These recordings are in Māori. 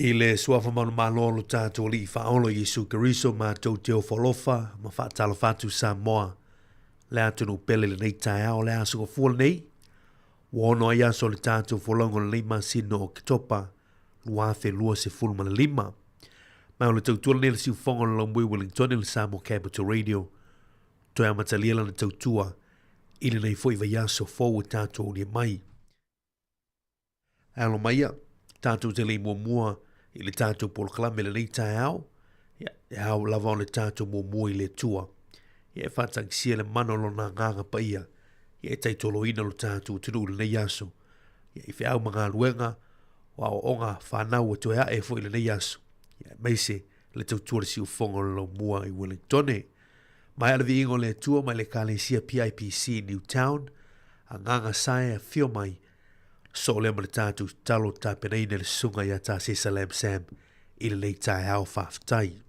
I le suafa manu malolo tātou li whaolo Yesu Keriso ma tau teo wholofa ma whaatalo whatu Samoa. Le atunu pele le nei tai ao le aso fuol nei. Wono ai aso le tātou wholongo le lima sino o kitopa. Luafe lua se fulma le lima. Mai o le tautua le siu whongo le Longwe Wellington le Samoa Capital Radio. Toi amataliela le tautua. Ile nei fo i vai aso fōu tātou ni mai. Alo maia. Tātou te le mua i le tātou poloklame le nei tai au. E au lava o le tātou mua i le tua. Ia e whatang sia le manolo na nganga pa ia. Ia e taitolo ina lo tātou tunu le nei aso. Ia i whiau mga luenga wa o onga whanau e toea e fo i le nei aso. Ia meise le tautua le siu whongo lo mua i Wellingtone. Mai ala vi ingo le tua mai le kale sia PIPC Newtown. A nganga sae a fio mai. So le mo le tātou talo tāpenei le sunga ia tā se Salam Sam i le nei tai au whaftai.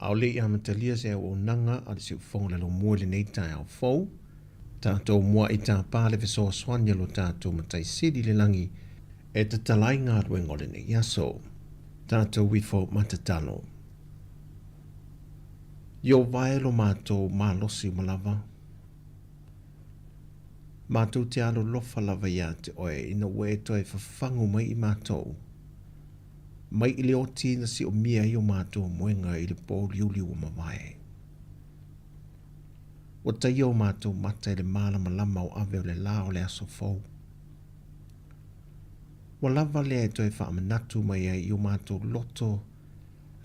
Au le ia matalia se o nanga a le si ufonga le lo mua le nei tai au fau. Tātou mua i tā pāle fe soa swanya lo tātou matai siri le langi e te talai ngā ruenga le nei aso. Tātou wifo matatalo. Yo vai lo mātou mā losi malawa. Mātou te alo lofa lava ia te oe ina ue toi whawhangu mai i mātou. Mai i le oti na si o mia i o mātou moenga i le pō liuli o mawai. O tai o mātou mata i le mālama lama o ave o le la o le aso fau. Wa lava lea e toi whaamanatu mai ai i o mātou loto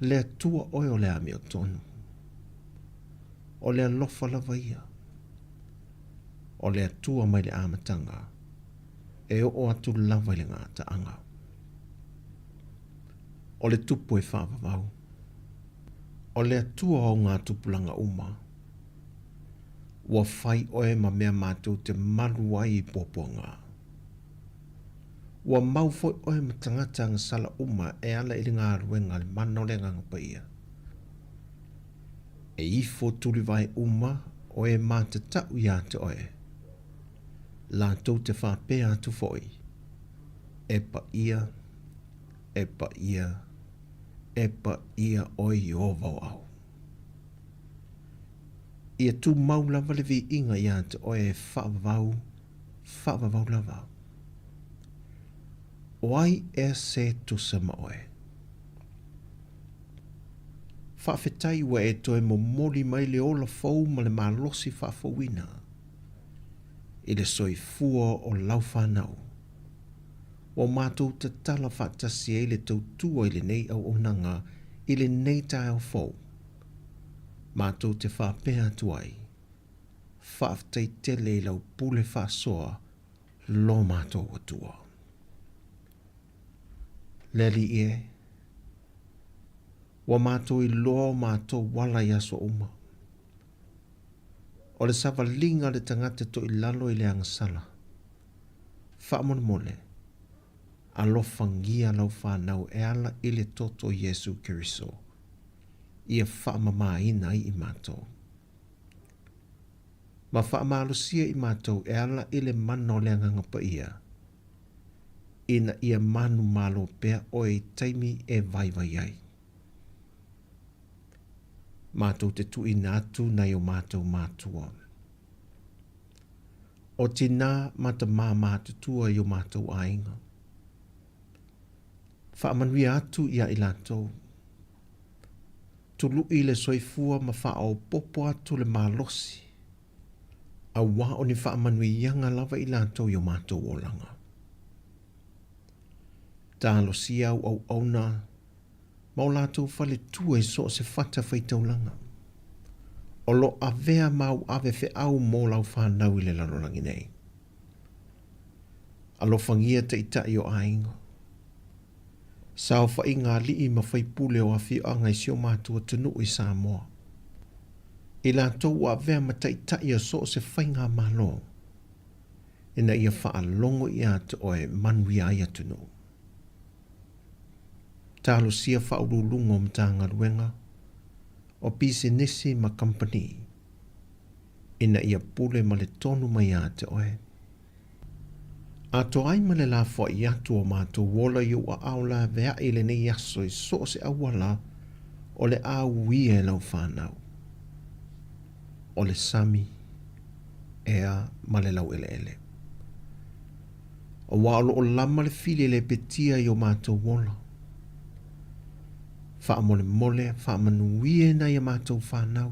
lea tua oe o lea me o tonu. O lea lofa lava ia. O lea tua mai le amatanga e o atu lava i le ngā taanga. O le tupu e whaavavau. O lea tua o ngā tupulanga uma. Wa fai oe ma mea mātou te maru ai i pōponga. Wa mau foi oe ma tangata ngā sala uma e ala ili ngā ruenga le mana o le nganga paia. E ifo tuli vai uma oe mā te tau ia te oe. La tau te whapea atu foi. E pa ia, e pa ia, e pa ia oi o vau au. Ia tu mau lava le vi inga ia te oe whaavavau lava. Oai e se tu sama oe. Whaafetai wa e toe mo mori mai le ola fau ma le malosi whaafawina. I le soi fua o lau whanau. O mātou te tala whaatasi e le tautua i le nei au onanga i le nei tai au fau. Mātou te whapea tuai. Whaaftai tele i lau pule whaasoa lo mātou atua. Leli e. Wa mātou i lo mātou wala i aso uma. O le sawa linga le tangata to i lalo i le angasala. Whaamon mole. Alofangia lau whanau e ala i le toto Yesu Kiriso. Ia whaamama ina i mātou. Ma whaamalusia i mātou e ala i le mana o le angangapa ia. Ina ia manu malo pea o e taimi e vai ai. Mātou te tu ina atu nei o mātou mātua. O tina mata mā mātutua i o mātou ainga. Whaamanui atu ia i lātou. Tulu i le soifua ma wha o popo atu le malosi. A wā o ni whaamanui ianga lava i lātou i o mātou o langa. Tālo si au auna. Mau lātou whale tua i so se whata whaitau langa. O lo avea mau ave fe au mō lau whanau i le larorangi nei. Alo whangia te itai o aingo. Sao wha inga li i ma whai pule o awhi o ngai sio mātua tunu i Samoa. I lātou wa avea ma te itai o so se whainga malo. Ina ia wha longo i atu oe manui ai atunu. Tālo sia whaurulunga o mtanga ruenga, o pise nisi ma company, ina ia pule ma le tonu mai a te oe. A to ai ma le la fo i atu o mātou wola i ua aula vea i le nei aso i so se awala o le a uie lau whanau. O le sami, ea ma le lau ele. O walo o lama le fili le petia i o mātou wola. Whaamole mole, whaamanuie na ia mātou whanau.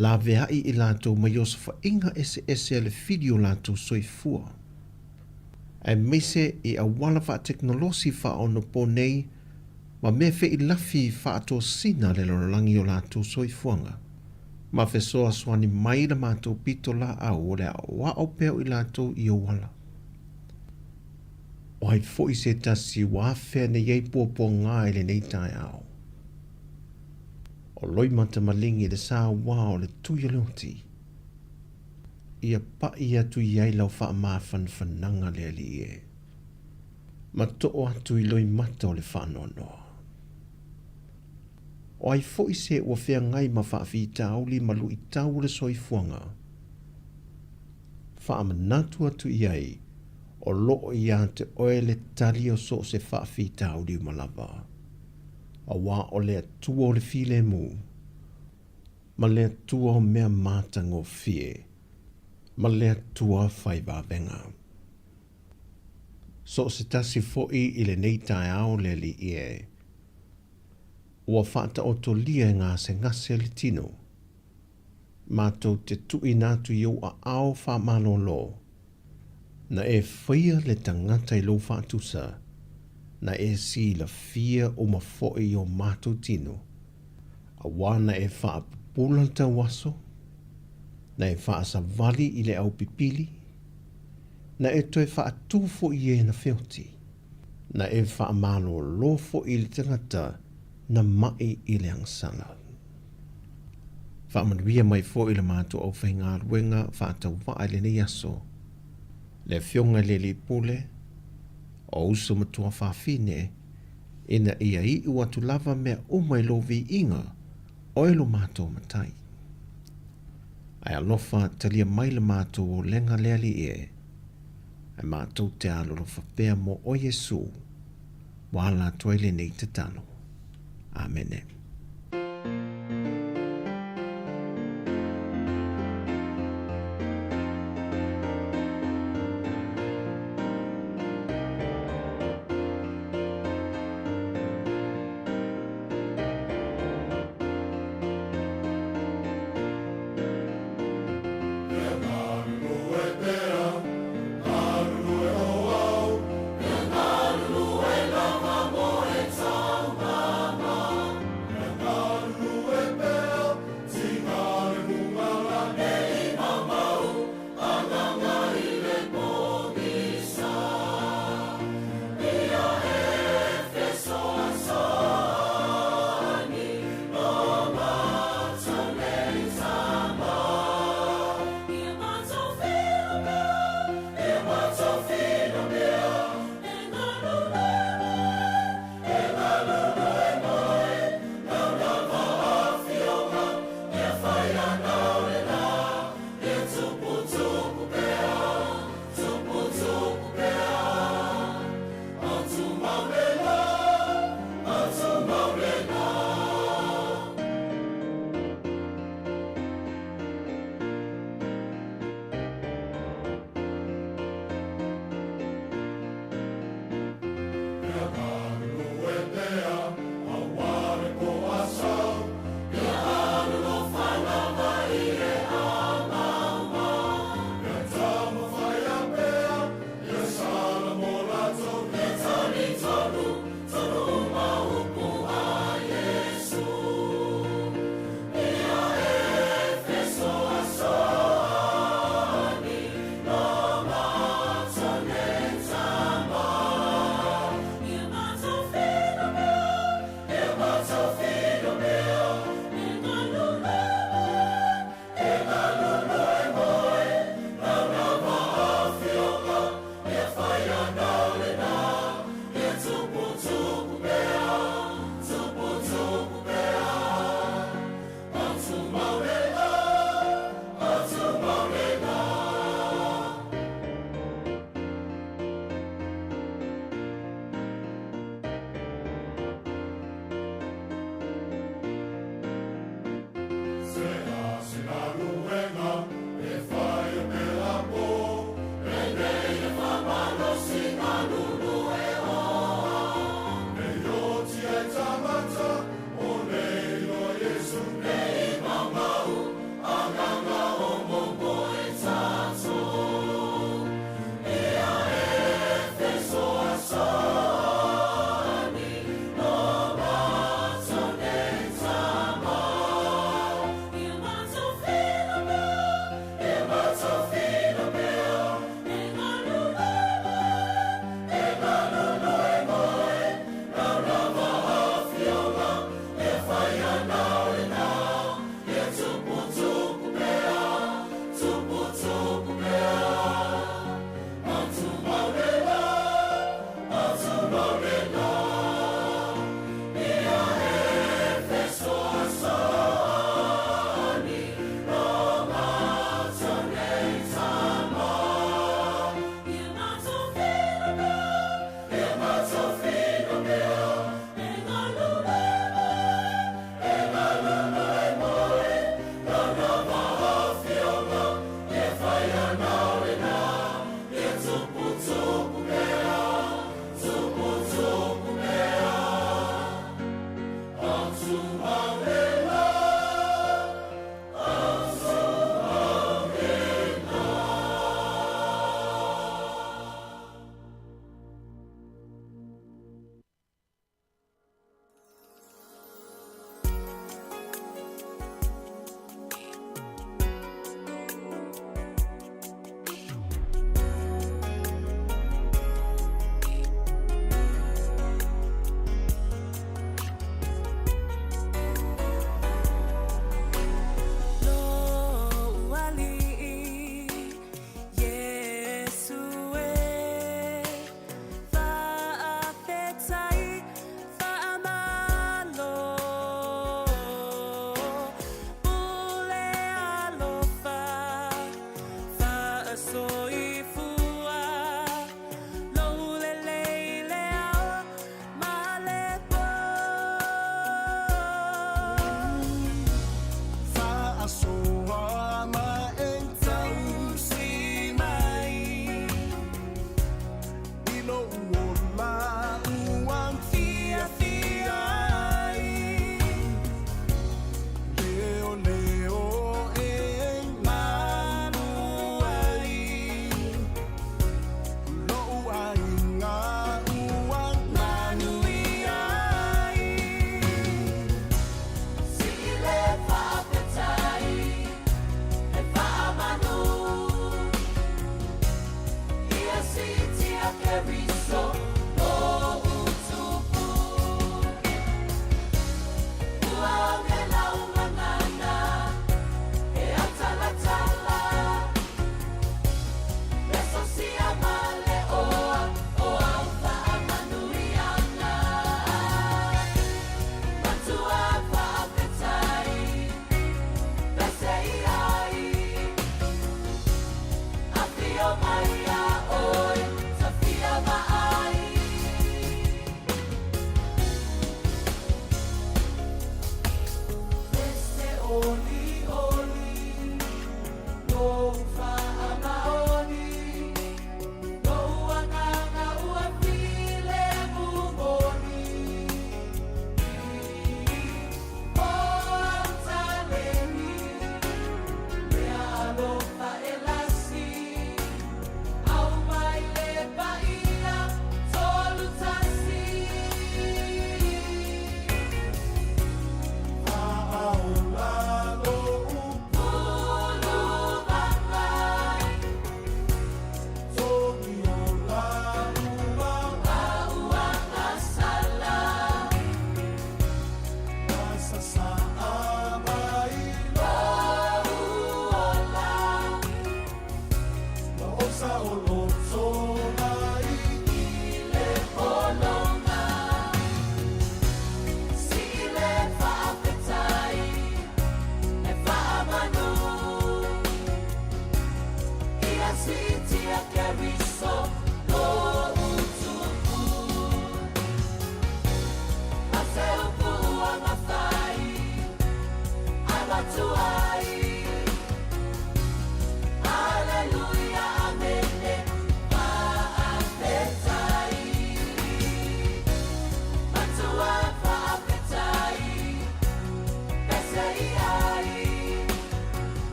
La veai i lātou mai o sa inga ese le video lātou soifua. E mese i a wala wha teknolosi wha ono po nei, ma me fe i lafi wha ato sina le lorangi o lātou soifuanga. Ma fe soa swani mai la mātou pito la au o le a wa o peo i lātou i o wala. O hai fo i se tasi wafea ne iei pōpō ngā i le nei tai au. O loi mata malingi le sā wā o le tuia leoti. Ia pa i atu iei lau wha maa whanwhananga le ali e. Ma to'o atu i loi mata o le whanonoa. O ai fo i se ua whea ngai ma whaafi tau li malu i tau le soifuanga. Wha amanatu atu i ai, o loo i a te oe le tali o so se whaafi tau li malava. A wā o le atua o le file mu, ma le atua o mea mātanga o fie, ma le atua whai vāvenga. So se tasi fo'i i le nei tae au le li ie. Ua whaata o to lia ngā se ngase le tino. Mātou te tui nātu i a ao wha malo lo. Na e whaia le tangata i lo whaatusa. Na e si la fia o ma fo'i o mātou tino. A wana e wha pulanta waso. Na e wha sa vali i le au pipili. Na e toi wha tufo i e na whioti. Na e wha malo lofo i le tangata na mai i le angsana. Wha manuia mai fo i le mātua au whainga ruenga wha tau wha le ni aso. Le fionga le li pule, o uso matua wha fine, ina ia i uatu lava mea umai lo vi inga, oilo mātua matai. Ai alofa talia mai le mātua o lenga lea li e, ai mātua te alo lo whapea mo o Yesu, wala tuaile nei te tano. Amen.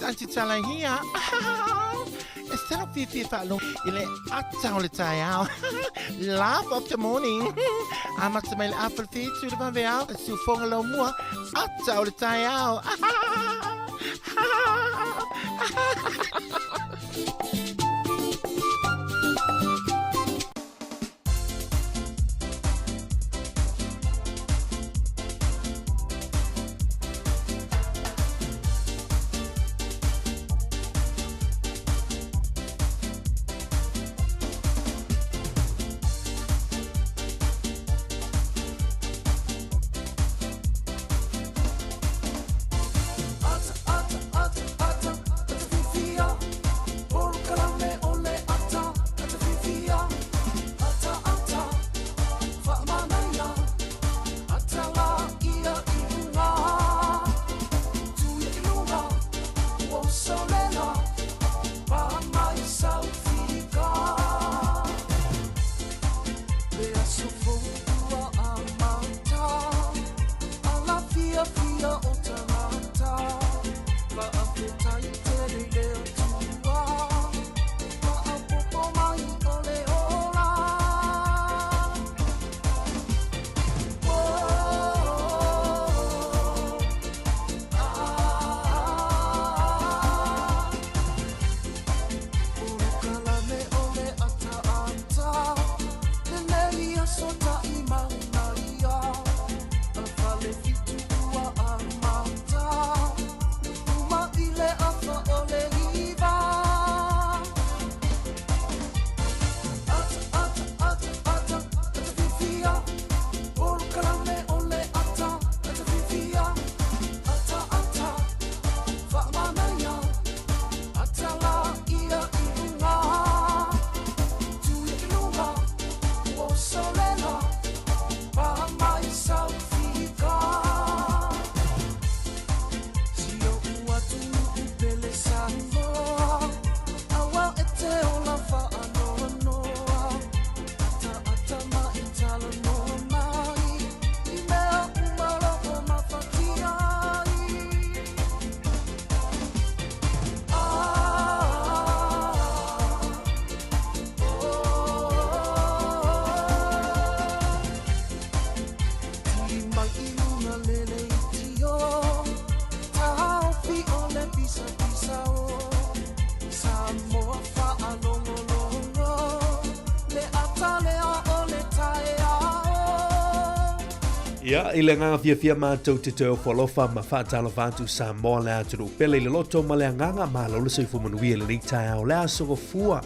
Auntie Tala here. Instead of Fifi Falun, ile atau le tayao. Laugh of the morning. Amat semel apple feet to the vanveal. Su fongalo mua. Atau le tayao. Ata, ata, ata, ata, fifi, por calam. Ia, i le nganga fia mātou te teo whalofa ma whaatalo whātu Samoa le aturu. Pele i le loto ma le nganga ma lo le seifu manuia le nei tai au le aso fua.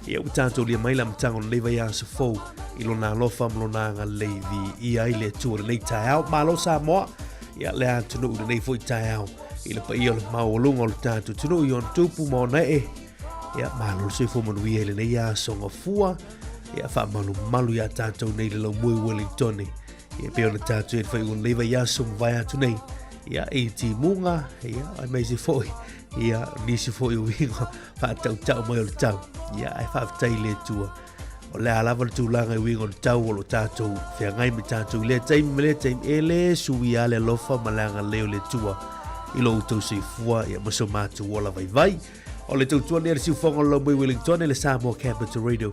Ia u tātou lia maila mtango le leva ia aso fau. I lo nā lofa ma lo nā ngā leivi. Ia i le tua le nei tai au ma lo Samoa. Ia le atunu le nei fo i tai au. I le pa ia le maolunga o le tātou tunu i on tupu ma o nae. Ia ma lo le seifu manuia le nei aso fua. Ia wha malu ia tātou nei le lau mui Wellingtoni. Ia peo na tātou e whai o leiva ia sum vai atu nei. Ia e ti munga, ia ai mai se foi. Ia nisi foi o winga whaatau tau mai o le tau. Ia ai whaafitai le tua. O le alawa le tūlanga i winga o le tau o le tātou. Whia ngai me tātou le taimi me le taimi e le sui a le lofa malanga leo le tua. I lo utau se fua ia maso mātu wala vai vai. O le tautua nea le siufonga lo mui Wellington e le Samoa Capital Radio.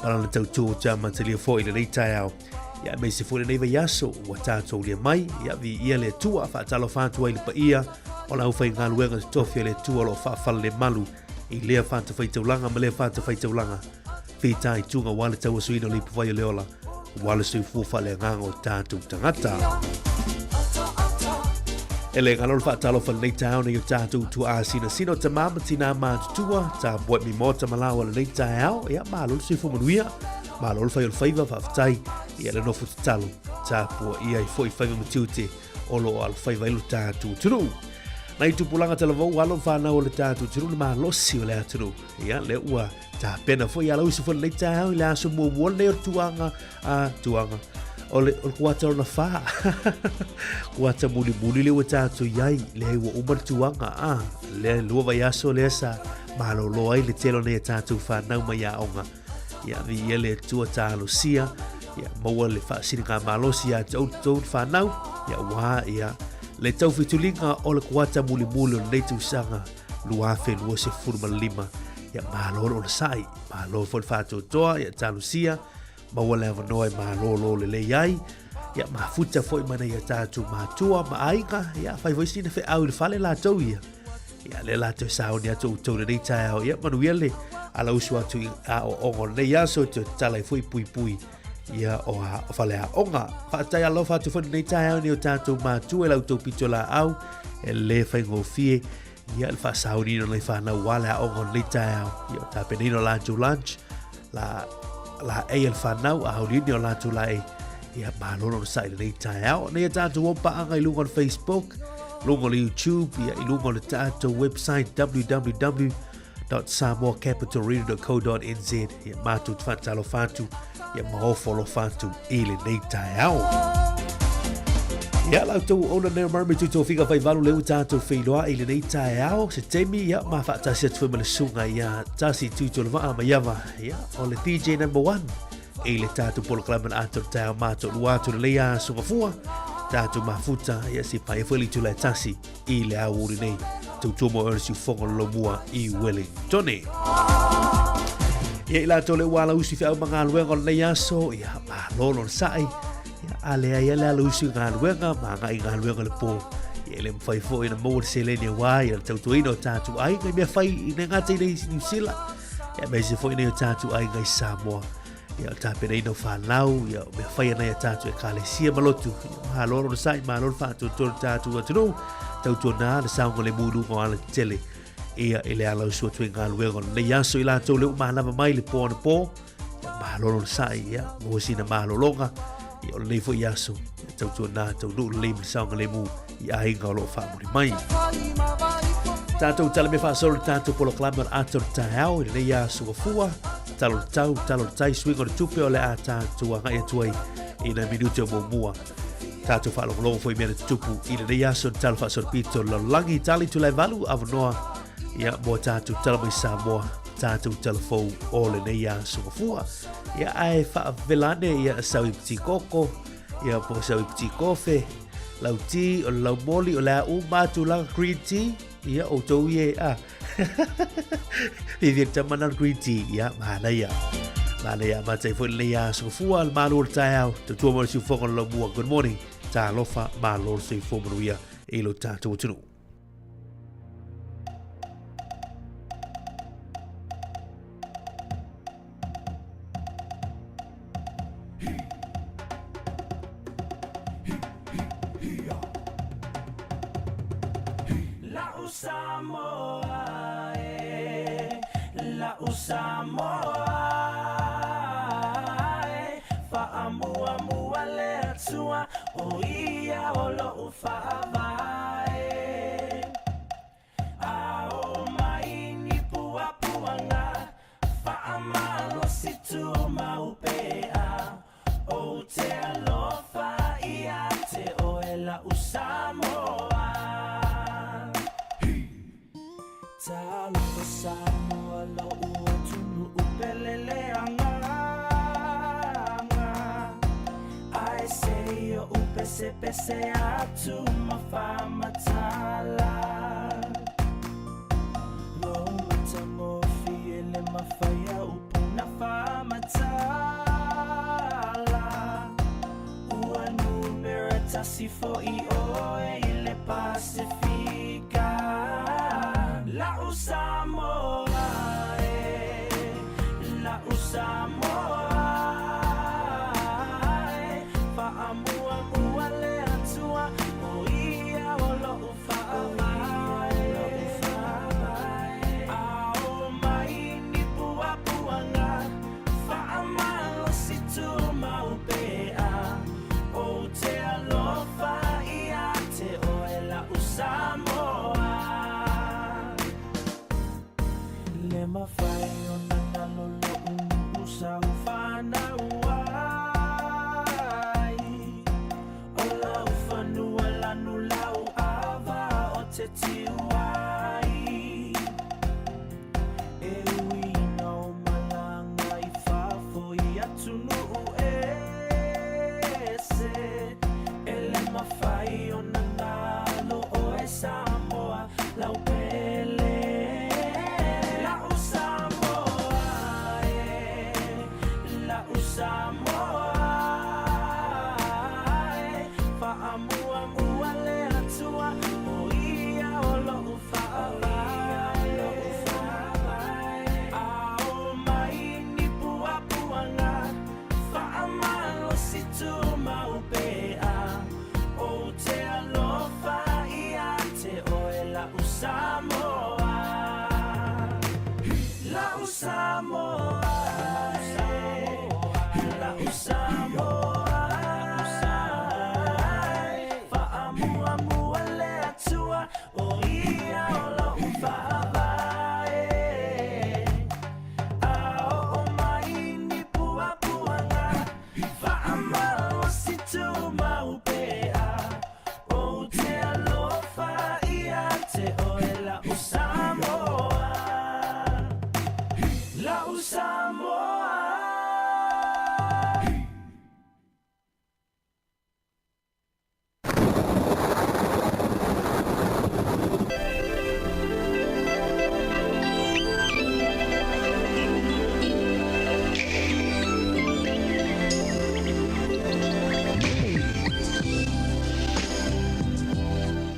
Para le tautua o tama te lia foi le nei tai au. Ia me se fule neiva yaso wa tātou lia mai, ia vi ia le tua whaatalo whātua i le pa ia, o la uwhai ngā luenga te tofia le tua lo whaafala le malu, i lea whāta whaitaulanga ma lea whāta whaitaulanga. Whita i tunga wale tau asuino li pawai o leola, wale sui fuwha le nganga o tātou tangata. E le ngalolo whaatalo whale nei tāo nei o tātou tua asina sino ta mamati nā mātutua, tā buat mi mōta malawa le nei tāo, ia mālolo sui fumanuia, mālolo whai o le whaiva whaafatai, ia le nofu te talo, tāpua ia i fwoi whaiva matiute, olo al whaiva ilu tātou tunu. Nai tupulanga talavau alo whanau o le tātou tunu, le mālosi o le atunu, ia le ua, tā pena fwoi ala usi fwoi le nei tāo, i le aso mua leo tuanga, o le kuata o na wha, kuata muli leo tātou iai, le ua umar tuanga, le lua vai aso le asa, mālolo ai le telo nei tātou whanau mai a onga. Ia vi ia le tua tālo sia, ia maua le whaasiri ngā malosi a tau whanau, ia wā ia le tau whitulinga o le kuata muli o neitu sanga, luafe lua se furuma lima, ia malolo le sai, malolo fo le whātou toa, ia tālo sia, maua le avanoa malolo le iai, ia mafuta fo i mana ia tātou mātua, maainga, ia whaivoisina whi au le whale la tau ia. Ia le la te sao ni atu tau nei tai au, ia manuia le ala usu atu a o ongo nei aso te talai fui pui, ia o a whale a onga. Whaatai alo whatu whanu nei tai au ni o tātou mātu e lau tau pito la au, e le whaingo fie, ia le whaasau nino nei whanau wale a ongo nei tai au, ia o tāpe nino la tu lunch, la e al whanau a hau nino la tu la e, ia mālono na sai nei tai au, nei a tātou wompa anga i lunga on Facebook, lungo le YouTube, ia i lungo le tātou website www.samoacapitalradio.co.nz, ia mātou te whantalo whātu, ia mahofolo whātu i le nei tai au. Ia lau tau ona neo marami tu tō whiga whai walu leo tātou whailoa i le nei tai au, se teimi ia ma whaatasi atu whai male sunga ia tasi tu tō le waa ma iawa, ia o le DJ number 1, e le tātou poloklama na ato tau mātou luato le leia songafua, tātou mafuta ia si pai wheli tu le tasi i le auri nei, tau tuamo ere si whonga lomua i Wellingtone. Ia i lato le wala usi whiau mga aluenga le aso, ia malolo sai, ia alea ia le ala usi ngā aluenga, mga i ngā aluenga le po, ia le mwhaifo ina mō le selenia wai, ia tau tuino tātou ai, ngai mea whai i ne ngātai nei New Zealand, ia mea se fo ina i tātou ai ngai Samoa, ia tāpena ino whanau, ia mea whai anai a tātou e kālesia malotu, malolo na sai, malolo whātou tōru tātou atunu, tau tōna na saunga le mūru ngā ala tele, ia ele ala usua tue ngā luenga nei aso i lātou leo mahalama mai le pō na pō, ia mahalolo na sai, ia mōsina mahalolonga, ia o nei fo i aso, ia tau tōna tau nuu le leimu saunga le mū, i ahinga o loo whaamuri mai. Tātou tala me whaasoro tātou polo klama ato tāhau, i nei aso wa fua, talo tai swingo na tupe o le a tātou a ngai atuai, i na minute o mua. Tātou whaalongolongo fo i mea na tupu, i nei aso talo whaasoro pito langi tali tu lai valu avanoa, ia mo tātou tala mai Samoa, tātou tala fau o le nei a songafua. Ia ai whaavelane ia sau i piti koko, ia po sau i piti kofe, lau ti o lau moli o lea umatu langa green tea, ia o tau ie a. Vivian tamana green tea, ia mahalaya. Mahalaya matai fo le nei a songafua, al malu o tai au, tau tua mara si ufonga lau mua. Good morning, tā lofa malo se fo manuia, e lo tātou tunu. Pese atu mafamatala Lo matamofi ele mafaya upuna famatala Ua numera tasifo i oe ile Pacifica La Usamoa La Usamoa Fa amua mua le atua o ia o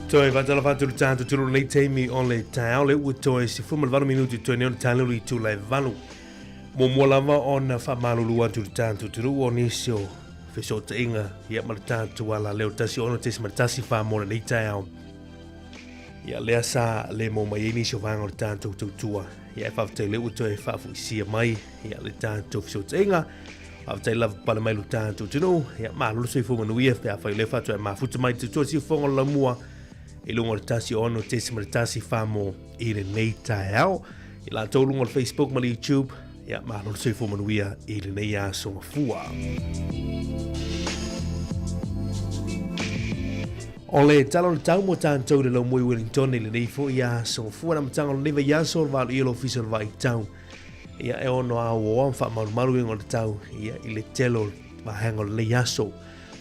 Toi vatala fatu tātu turu nei teimi o le tau le ua toi si fuma le 20 minuti toi neon tālu i tu le valu. Mo mua lava o na whamalulu atu tātu turu o nisio feso te inga ia mara tātu ala leo tasi ono tesi mara tasi whamora nei tau. Ia lea sa le mo mai nisio vanga o le tātu tautua. Ia e whawtei le ua toi whafu isia mai ia le tātu feso te inga. Whawtei lava pala mai lu tātu tunu. Ia malulu sui fuma nuia pia whai le whatu e mafuta mai te tua si whonga la mua. I lunga le tasi ono tesi mara tasi whamo i le nei tau. I la tau lunga le Facebook ma le YouTube. Ia malulu sui fuma nuia i le nei a songa fua. O le talo le tau mo tātou le lau mui Wellington i le nei fo i a songa fua na matanga le neva iaso le valu i lo fiso le vai tau. Ia e ono a oa wha maru ingo le tau. Ia i le telo mahengo le nei aso.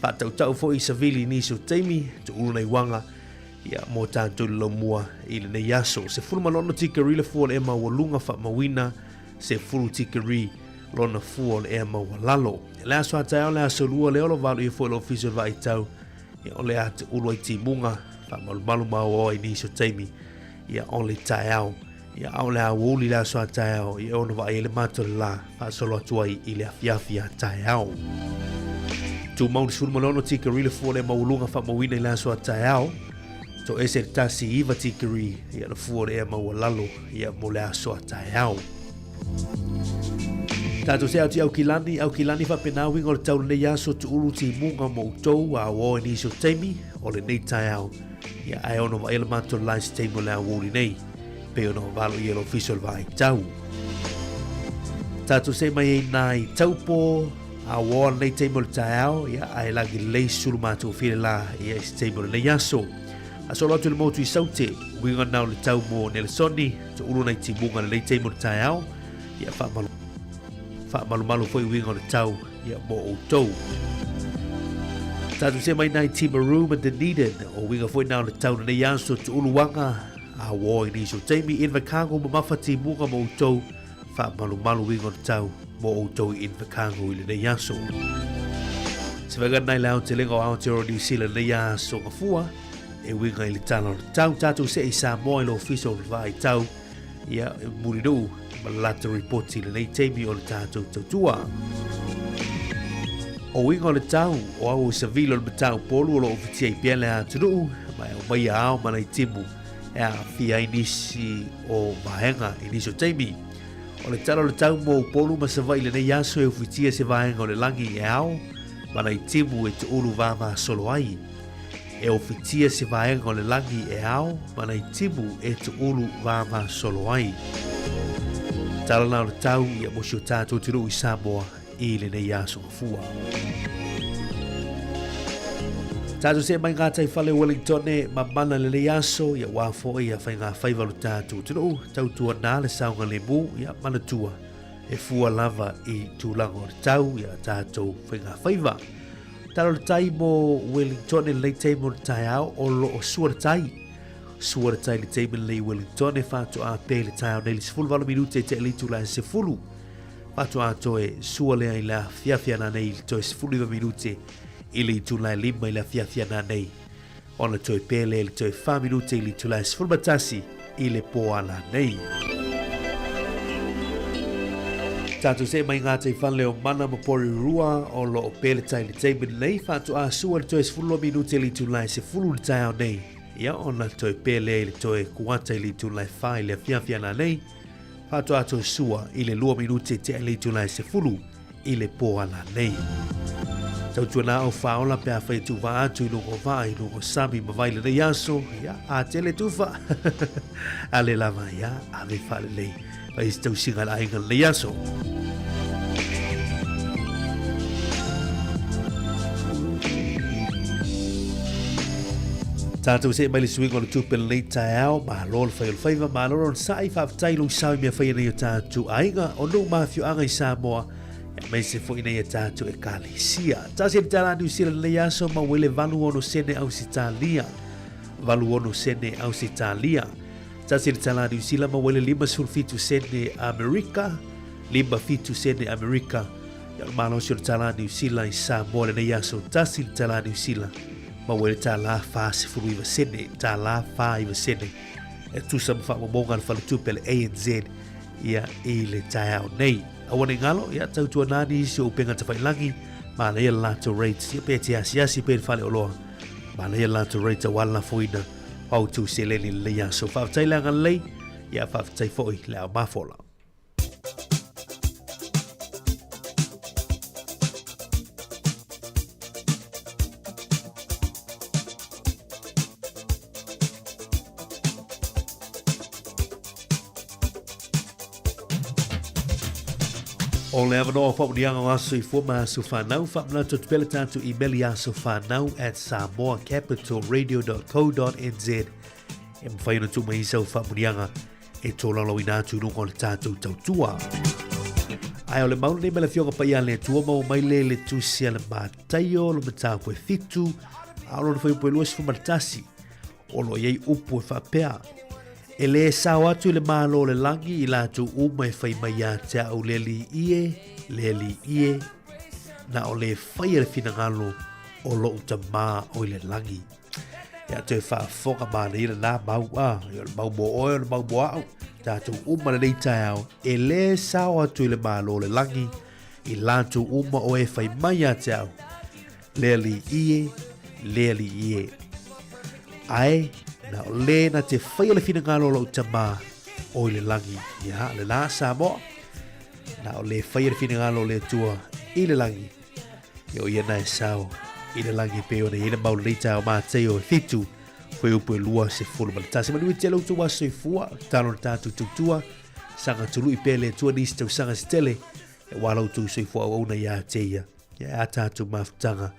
Wha tau fo i savili niso teimi tu ulu nei wanga. Ia mo tātou le lau mua i le nei aso. Se fulu malono tikari le fua le ema walunga wha mawina. Se fulu tikari lona fua le ema walalo. Le aso atao le aso lua le olo valu i fo le ofiso le vai tau. Ia o le ate ulu ai timunga. Wha malu mau i niso teimi. Ia o le taiao. Ia au le awuli le aso atao. Ia ono va i le mato le la. Wha solo atuai i le afiafia taiao. Tu mauni sulu malono tikari le fua le ema walunga wha mawina i le aso atao. So ese tasi iwa tikari ia le fua le ema walalo ia mo le aso ataiao. Tātou se au kilani wha pena wingo le tau nei aso tu ulu ti munga mo utou a o ni so teimi o le nei taiao. Ia ai ono wa ele mato lai se teimo le awoli nei. Pe ono valo i ele official vai tau. Tātou se mai e nai taupo a o nei teimo le taiao. Ia ai lagi lei sulu mato file la ia se teimo le nei aso. Aso lotu le motu i saute, winga nao le tau mo nele soni, to ulu nei timunga le teimo le taiao, ia wha malu foi winga le tau, ia mo o tou. Tatu se mai nai Timaru ma Dunedin, o winga foi nao le tau nei aso to ulu wanga, a woi ni so teimi in vakango ma mafa timunga mo o tou, wha malu winga le tau, mo o tou in vakango i le nei aso. Se vaga nai lao te lengo Aotearoa New Zealand nei aso ngafua, e winga i le talo tau tātou se i sa moa i lo official vai tau ia muridu ma lata reporti le nei teimi o le tātou tautua. O winga o le tau o au sa vilo le matau polu o lo ofitia i piele a tunu mai o mai ao mana i timu e a fia inisi o vahenga inisi o teimi. O le talo le tau mo polu ma sa vai le nei aso e ofitia se vahenga o le langi e ao mana i timu e te ulu vama solo ai. E ofitia se vaenga o le langi e ao, mana i timu e te ulu vama solo ai. Tala nao le tau ia mosio tātou tiro i Samoa i le nei aso ngafua. Tātou se mai ngātai whale Wellington e mamana le nei aso ia wafo ia whai ngā whaivalu tātou tiro, tautua nā le saunga le mu ia manatua e fua lava i tūlango le tau ia tātou whai ngā whaiva. Talo le tai mo Wellington e le teimo le tai au o lo o suara tai le teimo le Wellington e whātu a pē le tai au nei le sefulu wala minute te elitu la sefulu. Whātu a toe sua lea i la fiafia na nei le toe sefulu iwa minute i le itu la lima i la fiafia na nei. Ona toe pē le toe wha minute i le itu la sefulu matasi i le poa la nei. Tātou se mai ngātai whan leo mana mapori rua o lo o pēle tai le teimi nei whātu a sua le toe sefulu minute li tu lai sefulu le tai au nei. Ia ona toe pēle le toe kuata li tu lai whai le fiafia na nei. Whātu a toe sua i le 2 minute te li tu lai sefulu i le poa na nei. Tau tua o whaola pēa whai tu wā atu i lungo vai, lungo sami mawai le nei aso. Ia a tele tuwha. A le lama ia a me whale lei. Pai tau singa la inga le aso. Tātou se mai le suinga o le tupele nei tai au, ma lor whai o whaiva, ma lor on sai whaafatai long sau mea whai nei o tātou ainga, o no mawhio anga i Samoa, ia mai se fwoi nei o tātou e Kalesia. Tāsi e tala New Zealand nei aso, ma wele valu ono sene au si tālia. Valu ono sene au si tālia. Tāsi e tala New Zealand, ma wele 5 fitu sene Amerika, 5 fitu sene Amerika. Ia malo si o tala New Zealand i Samoa le nei aso, tāsi e tala New Zealand. ma wele tala fa se furu iwa sene tala fa iwa sene e tu sam fa mo ngal fa tu pele ANZ ia ile tau nei awane ngalo ia tau tu nani se o penga te fai langi ma le la to rate si pe tia si pe fa le olo ma le la to rate wala foina au tu se le le ya so fa tai la ngai ia fa tai foi le ma fola O le avanoa whaunianga o aso I fuma su whanau, whamana to tupele tātu email I aso whanau at samoacapitalradio.co.nz e mwhaina tu mai isau whamunianga e tōlalo I nātu nunga le tātu tautua. Ai o le mauna ne mele fionga pa ia le tua mau mai le tusia le mātaio lo matau poe fitu, a lo na whai poe luas fumatasi, o lo iei upo e whapea. E le sao atu le malo le langi I lātu uma e whai mai a te au le li ie, na o le whai le fina ngalo o lo uta mā o le langi. Ia te wha whonga mana ira nā mau ia le mau mo oe o le mau mo au, tātu uma le reitai au, e le sao atu le malo le langi, I lātu uma o e whai mai a te au, le li ie. Ai, na o le na te whai le fina ngalo lo utama o le langi ia le la Samoa na o le whai le fina ngalo le tua I le langi o ia na e sao I le langi pe o ne ina mau leita o mātei o fitu whai upu e lua se fulu malatasi manu I te lau tua soi fua talo na tātu tutua sanga tulu I pe le tua nisi tau sanga stele e walau tu soi fua o una ia teia ia a tātu mafutanga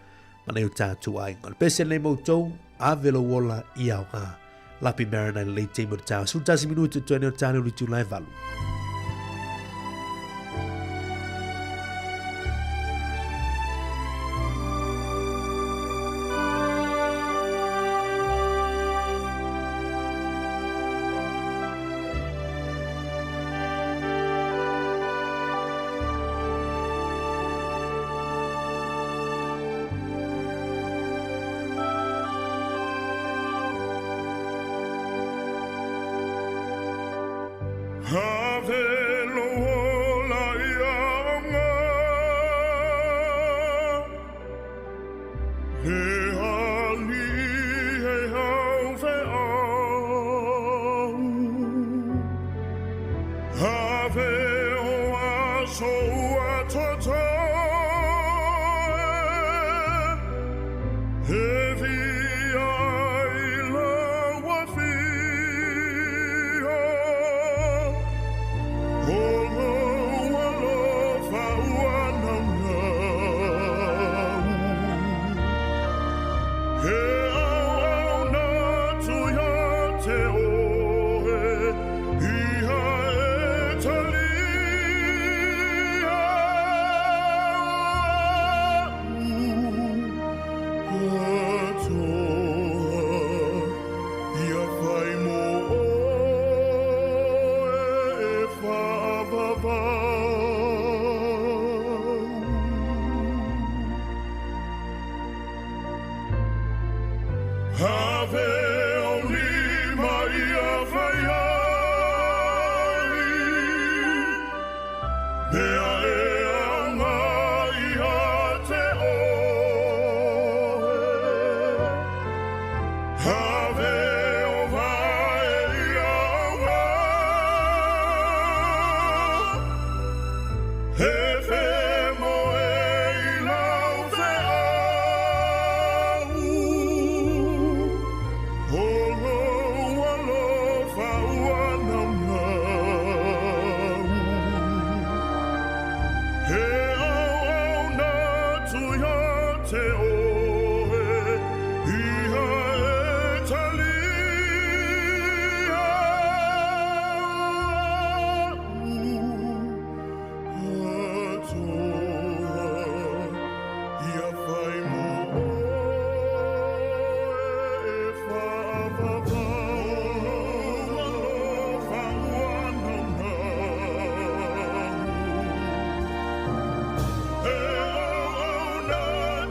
mana o tātu ainga le pese nei mautou avelo wola I au ngā lapi marana le te mo tau su tasi minuto tu ne tanu ni tu lai valu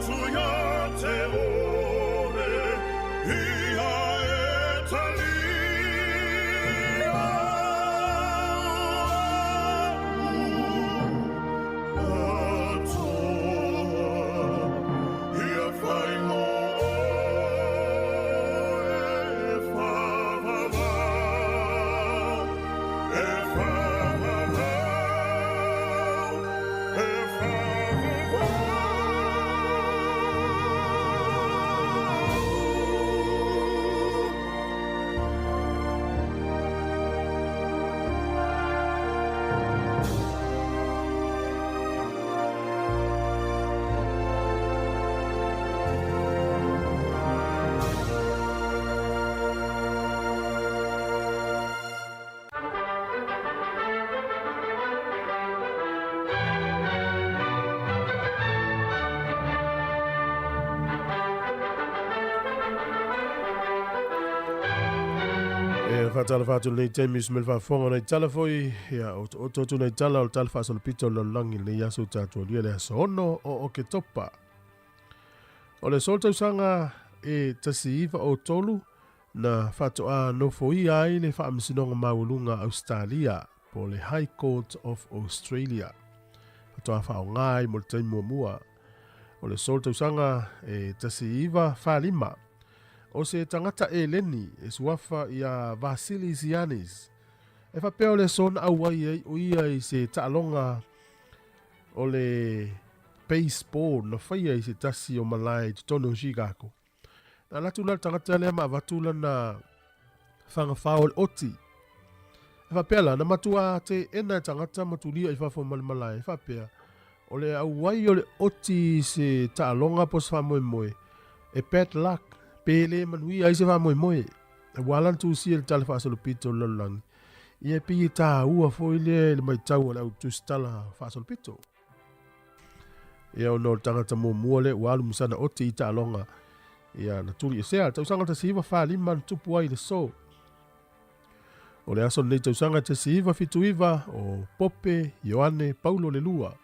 to your le fatala fatu nei temis mel fa fonga nei tala foi ya o totu nei tala o tala fasol pito lo langi le yaso tatu le sono o ke topa. O le solta usanga e tasiiva o tolu na fatu a no foi ai le fa amsinonga maulunga Australia po le High Court of Australia. Fatu a fa ngai mo te mua. O le solta usanga e tasiiva fa lima. O se tangata e leni e suafa ia Vasilis Yanis. E fa peo le son awai o ia i se taalonga o le baseball na whaia i se tasi o malai tutono Chicago. Na latula tangata lea ma vatula na whangawhao le oti. E fa pela na matua te ena tangata matulia i fafo malai. E fa pea o le awai o le oti se taalonga pos fa moe moe. E bad luck. Pele manui ai se va moe. E walan tu si el tala fa solo pito lolang. Ia pi ta ua foi le mai tau la tu stala fa solo pito. Ia no tangata mo muole walu musana oti ta longa. Ia na tuli se al tau sanga ta siva fa liman tupu ai le so. O le aso nei tau sanga ta siva fituiva o Pope Ioane Paulo le lua.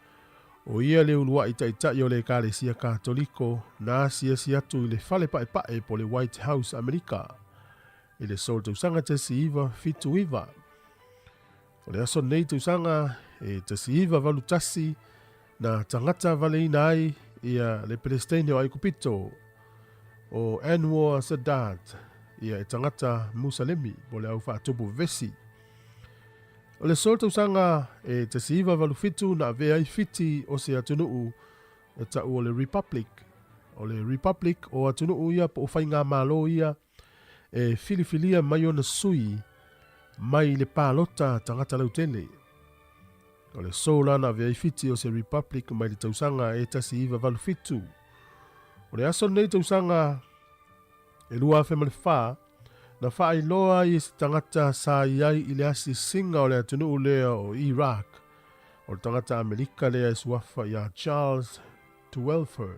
O ia le ulua ita i o le Kalesia Katoliko na si atu i le fale pae po le White House Amerika. I le sol tausanga te siiva fitu iwa. O le aso nei tausanga e te siiva valutasi na tangata vale ina ai ia le Palestine o ai kupito. O Anwar Sadat ia e tangata Musalemi po le au whaatupu vesi. O le sol tausanga e te siiva valufitu na vea i fiti o se atunuu e tau o le Republic. O le Republic o atunuu ia po whainga malo ia e filifilia mai o na sui mai le pālota tangata lautele. O le sola na vea i fiti o se Republic mai le tausanga e te siiva valufitu. O le aso nei tausanga e lua fe male wha na whaai loa i tangata sa iai i le asi singa o le atunu lea o Iraq. O le tangata Amerika lea suafa ia Charles Twelfer.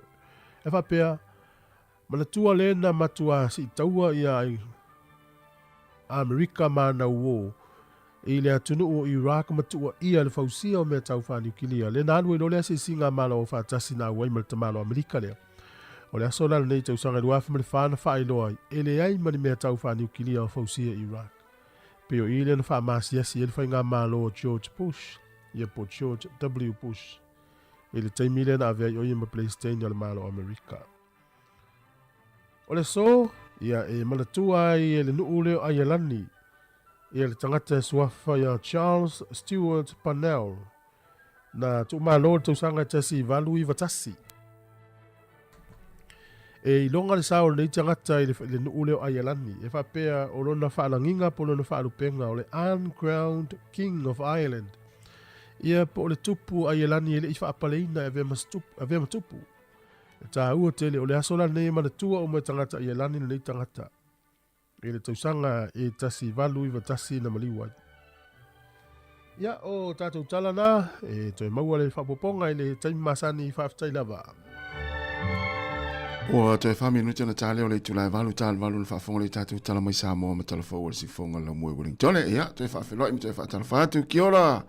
E whapea, manatua lena matua si taua ia ai Amerika mana uo. I le atunu o Iraq matua ia le fausia o mea tau whaniukilia. Le nanu e lo lea si singa mala o whaatasi na uai malta malo Amerika lea. O le aso lana nei tau sanga luafa mele whaana whaai loa e le ai mani mea tau whaani ukilia o fausia Iraq. Peo i le na wha maasiasi e le whai ngā mālo o George Bush, ia po George W. Bush. E le taimi le na avea i oia ma Palestine o le mālo Amerika. O le so, ia e manatua ai e le nuu leo ai alani. E le tangata suafa ia Charles Stewart Parnell. Na tu mālo tau sanga tasi valu i vatasi. E ilonga le sao nei tangata i le nuu leo ai alani. E whapea o lona whaalanginga po lona whaalupenga o le Uncrowned King of Ireland. Ia po le tupu ai alani e le i whaapaleina e vea matupu. E tā ua tele o le asola nei manatua o mai tangata ai alani nei tangata. E le tausanga e tasi valu i vatasi na maliwai. Ia o tātou talana e toi maua le whapoponga i le taimi masani i whaaftai lava. O te fami no tena tale o le tulai valu tal valu le fafonga le tatu tala mai sa mo ma telefo o si fonga la mo Wellington ia te fa felo i te fa tala fatu ki ora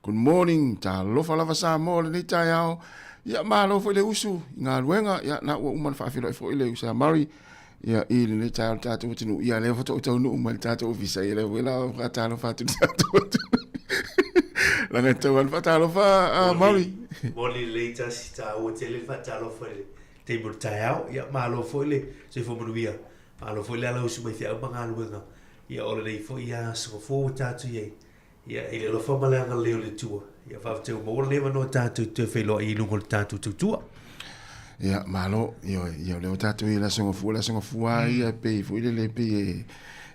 good morning ta lo fa lava sa mo le tai ao ia ma lo fo le usu nga luenga ia na o man fa felo fo le usa mari ia i le tai tatu tinu ia le foto to no ma tatu visa ia le wela fa tala fatu tatu la neta wan fa tala fa mari Moli leita si ta o tele fa tala fa table tau ia malo foile se fo manuia malo foile ala usu mai fia mga luenga ia ole nei fo ia so fo tatu ye ia ile lo fo malanga leo le tua ia fa te mo le no tatu te felo i lungo tatu tua ia malo ia le tatu ia so fo la so fo ia pe fo ile le pe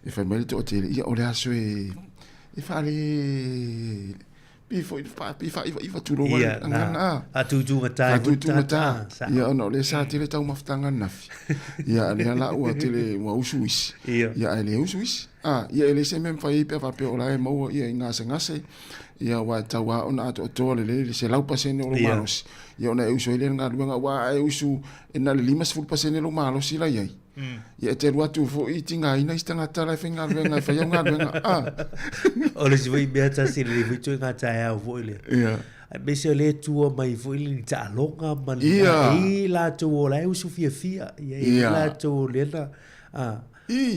e fa mel to te ia ole aso e fa le Ifa tulu ia na atu ngata ia no le sa tele tau maftanga nafi ia le la o tele wa usuis ia le usuis ia le se mem fai pe pe ola e mo ia ngase ia wa tawa ona to le se lau pasene o malos ia ona usu ile nga luenga wa e usu ena le 5% lo malos ila ia Ia te rua tu fo i tinga ina istanga tala whenga ruenga whai ngā ruenga. O le si vai mea tasi le vitu ngā tae au fo ile. Ia. Ai mese le tua mai fo ile ni ta longa man. Ia. I la tu o la usu fia. Ia la tu lena.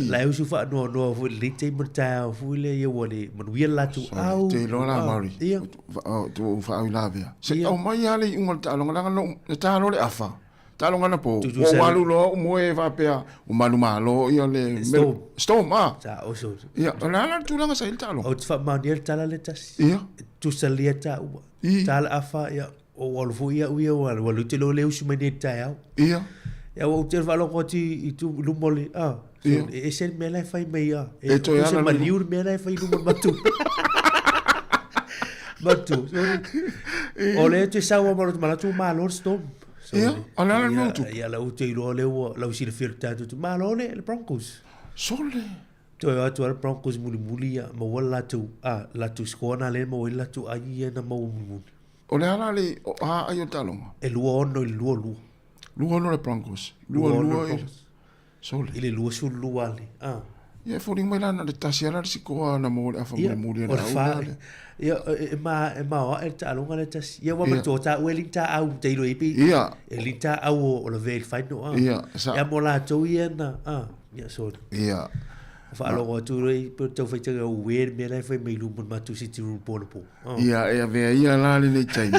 La usu fa no fo le te mo tae fo ile ia wale man wia la tu au. Te lola mari. Ia. Tu fa au la via. Se au mai ale ungal ta longa langa no ta lo le afa. Ta longa na po. O walu lo mo e va pea. O malu malo ia le storm Ta oso. Ia, la tu langa sa il ta lo. O te fa maunier tala le tasi. Ia. Tu salia ta ua. Tala afa ia. O walu fo ia uia walu te lo le usu mai ne tae au. Ia. Ia o te walo ko ti i tu lumole. E sen me lai fai mai ia. E to ia na maliu me lai fai lumole matu. Matu. O le te sawa malatu malo storm. Ia, ala no tu. Ia la ute lo le la usi le firta tu malo le Broncos. Sole. To ia tu Broncos muli ia mo wala tu la tu skona le mo wala tu ai na mo muli. O le ala le ayo talonga. E luo no i luo. Luo no le Broncos. Luo. Sole. Ile luo su luo ale. Ia fo ring mai lana le tasiara si koa na mo le afa muli na au. Ia ma e ta longa le tas. Ia wa to ta welinta au te lo ipi. Ia. Elinta au o le vel fai no. Ia. Ia mo la to ia na. Ia so. Ia. Fa lo tu rei per to fai te o wer me lai fai mai lu mon ma tu si tu po po. Ia e ve ia la le tai.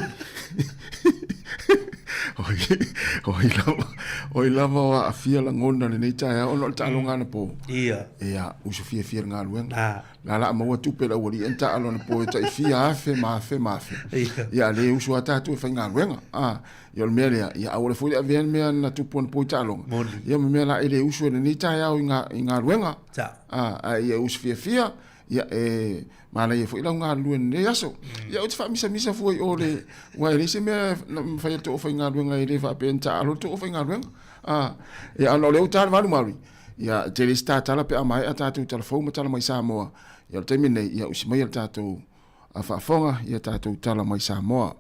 Oi lava wa afia la ngona le nei tai o no ta longa na po. Ia. Ia, usu fia ngā luenga. La ma wa tupe la wali enta alo na po tai fia afe ma. Ia le usu ata tu fai ngā luenga. Ia le mea ia au le fo ia ven mea na tupo na po ta longa. Ia me la ele usu le nei tai au ngā luenga. Ia usu fia. Ia mana ia foi la ngā luen ne aso. Ia o te fa misa foi o le wa le se me fa to fa ngā luenga ile fa penta alo to fa ngā luenga. Ia ano le utar valu mari. Ia te le sta tala pe mai ata tu telefon tala mai Samoa. Ia te mine ia usi mai ata tu afa fonga ia ata tu tala mai Samoa.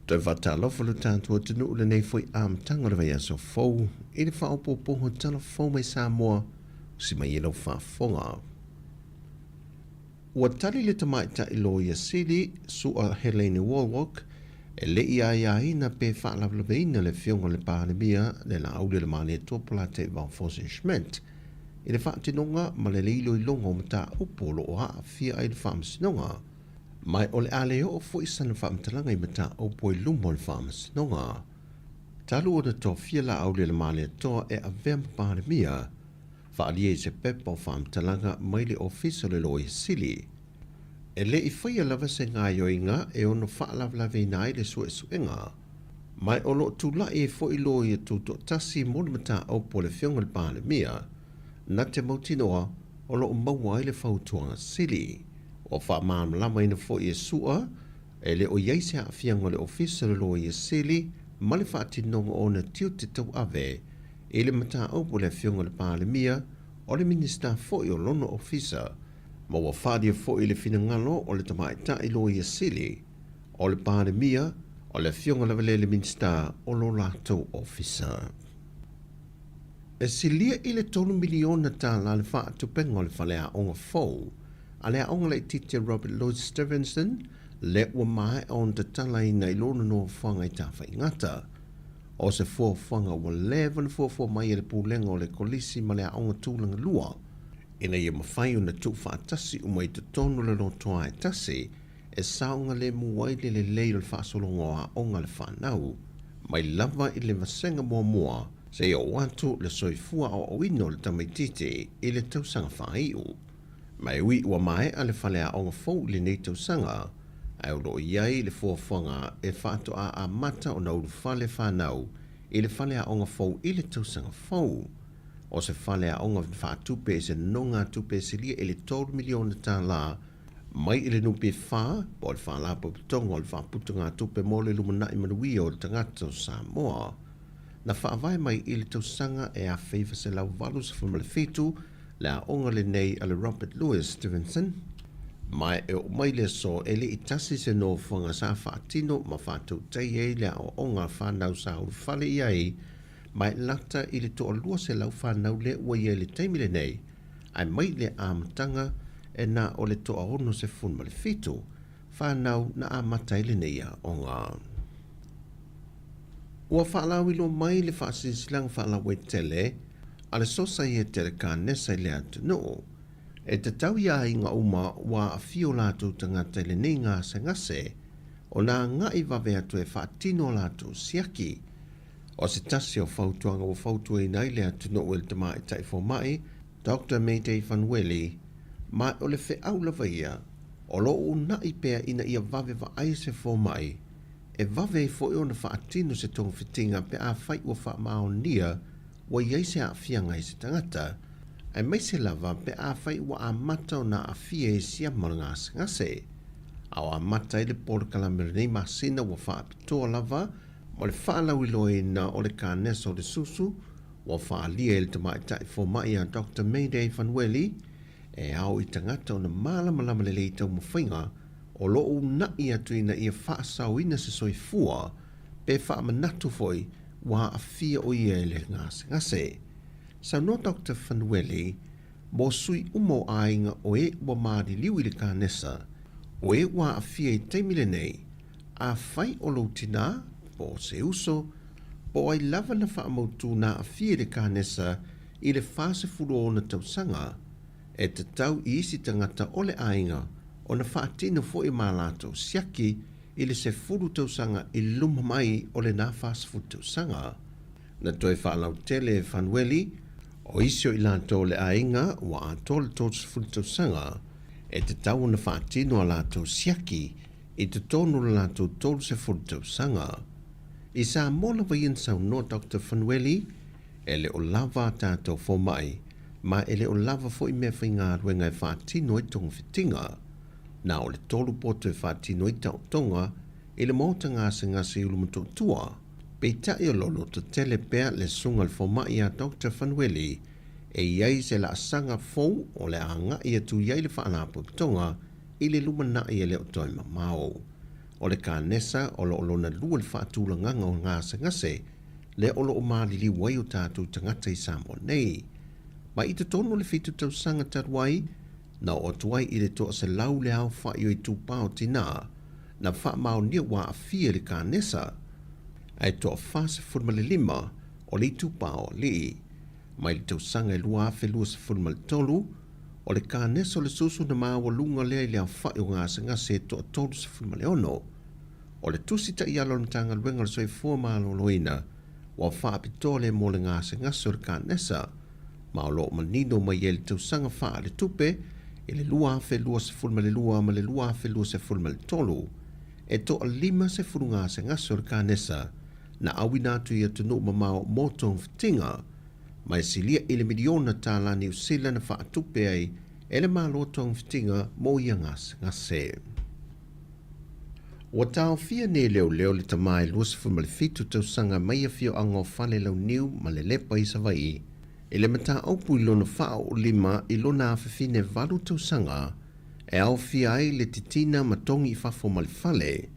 Te watalofa le tātua tunu ule nei foi amtanga le vai aso fau, i le whaopopoho telefon mai Samoa, si mai ilo whafonga. Ua tali le tamai ta ilo ia sili, sua Helene Warlock, e le ia ina pe whaalawlaweina le fionga le pānemia, le la aude le mane tōpula te Valfosen Schmidt, i le whaatinonga ma le leilo i longa o mata upolo o haa fia ai le whaamasinonga, mai o le aleo o fo isana whaamtalanga i mata o poi lumo le whaamasinonga. Talu o na tō fia la aude le mane toa e a vea pānemia, whaalie se pepa o whaamtalanga mai le ofisa le loi sili. E le i whaia lava se ngā yoinga e ono whaalawlawe nai le suenga. Mai o lo tūla e fo i loi e tūto tasi mōna mata au po le whionga le pānemia, na te mautinoa o lo maua i le whautuanga sili. O whaamāna lama ina fo i e sua, e le o iaise a whianga le ofisa le loi e sili, ma le whaatinonga o na tiu te tau ave, e le mata au po le whionga le pānemia, o le minista fo i o lono ofisa, ma wa whaadia fo i le whinangalo o le tamai ta i loi e sili, o le pānemia, o le whionga le minista o lo lātou ofisa. E silia i le tonu miliona tā la le whaatupenga o le whalea onga fau, a le aonga le tite Robert Lloyd Stevenson, le ua mai on te tala i nei lona no whanga i tā whaingata, o se fuawhanga ua levan fuafua mai e le pūlenga o le kolisi ma le aonga tūlanga lua, ina ia mawhai o na tū whaatasi o mai te tonu le no toa e tasi, e saonga le muwaile le leilo le whaasolonga o aonga le whanau, mai lava i le masenga mua, se o watu le soifua o oino le tamaititi i le tausanga whaiu. Mai ui ua mai a le whalea onga fau le nei tausanga, ai o loo iai le fuawhanga e whaato a mata o nauru whale whanau i le whalea onga fau i le tausanga fau. O se whalea onga whaatupe se nonga tupe se lia i le 12 miliona tā la, mai i le nupe wha, po le whala po pitonga o le whaaputunga tupe mo le lumana i manui o le tangata o Samoa. Na whaavai mai i le tausanga e a whaiva se lau valu sa whamale fitu, le a onga le nei a le Robert Louis Stevenson. Mai e o mai le so e le itasi se no whanga sa whaatino ma whātou tei e le o onga whanau sa u whale ia e mai lata i le toa lua se lau whanau le ua ia le teimile nei ai mai le amatanga e na o le toa ono se funma le fito whanau na amatai le nei a onga. Ua whaalau ilo mai le whaasisilang whaalau e tele a le sosa i e tele ka nesa i le atu no e te tau ia i ngā uma wa a fio lātou tangata le nei ngā se ngase, o nā ngā i wawe atu e whaatino lātou siaki. O se tasi o whautuanga o whautua i nei le atu no uel te mai tai fo mai, Dr. Mayday Van Welly, mai o le whe au lawa ia, o lo o na i pēr ina ia wawe wa ai se fo mai, e wawe i fo i ona whaatino se tong fitinga pe a whai ua wha mao nia, wa iei se a fianga i se tangata, ai mai se lava pe a whai ua a mata o na a fia e sia maranga ngase. Au a mata i le polo kalamere nei masina ua wha apitoa lava, mo le whaalau i loe na o le ka nesa o le susu, ua wha lia il te mai tai fo mai a Dr. Mayday Van Welly, e au i tangata o na malama le lei tau mawhinga, o lo o na i atu ina ia wha asau ina se soi fua, pe wha manatu foi, ua a fia o ia le ngase. Sa no Dr. Van Welly, mo sui umo ainga o e ua maari liu i le ka nesa, o e ua a fia i teimile nei, a whai o lo tina, po se uso, po ai lava na wha amautu na a fia le ka nesa i le fase furu o na tausanga, e te tau i isi tangata o le ainga, o na wha atino fo i malato siaki i le se furu tausanga i luma mai o le na fase furu tausanga. Na toi wha lau tele Van Welly, o isio i lātou le ainga wa a tole tōtu fulitau sanga e te tau na whaatino a lātou siaki i te tonu la lātou tolu se fulitau sanga. I sa mola waien sau no Dr. Van Welly e le o lava tātou fo mai ma e le o lava fo i mea whainga ruenga e whaatino i tonga fitinga. Na o le tolu poto e whaatino i tau tonga i le mauta ngāse i ulumato tua. Pei tai o lolo te tele pea le sunga le fomai a Dr. Van Welly e iai se la asanga fou o le anga i atu iai le whaanapo tonga i le lumana i le o toi mamao. O le ka nesa o lo olona lua le whaatula nganga o ngase le olo o maali li wai o tātou tangata i Samoa nei. Ma i te tono le fitu tau sanga taruai na o tuai i le toa se lau le au wha i o i tūpao tina na wha mao nia wa a fia le ka nesa ai toa fase fulma le lima o le tupao li. Mai le tau sanga e lua afe lua se fulma le tolu, o le ka nesa o le susu na maa walunga lea i le au whai o ngase toa tolu se fulma le ono. O le tusi ta i alo na tanga luenga le soi fua maa loloina, wa wha apitoa le mo le ngase o le ka nesa, ma o lo manino mai e le tau sanga wha le tupe, i le lua afe lua se fulma le lua ma le lua afe lua se fulma le tolu, e toa lima se fulu ngase o le ka nesa, na awina atu i atu no mamao motong fitinga, mai silia i le miliona tāla New Zealand na whaatupe ai e le malo tong fitinga mo ia ngase. Wa tau fia ne leo le tamai luas fumale fitu tau sanga mai a fio ango fale lau niu ma le lepa i savai, e le mata aupu i lona wha o lima i lona awhawhine valu tau sanga, e au fia ai le titina matongi i whafo male fale.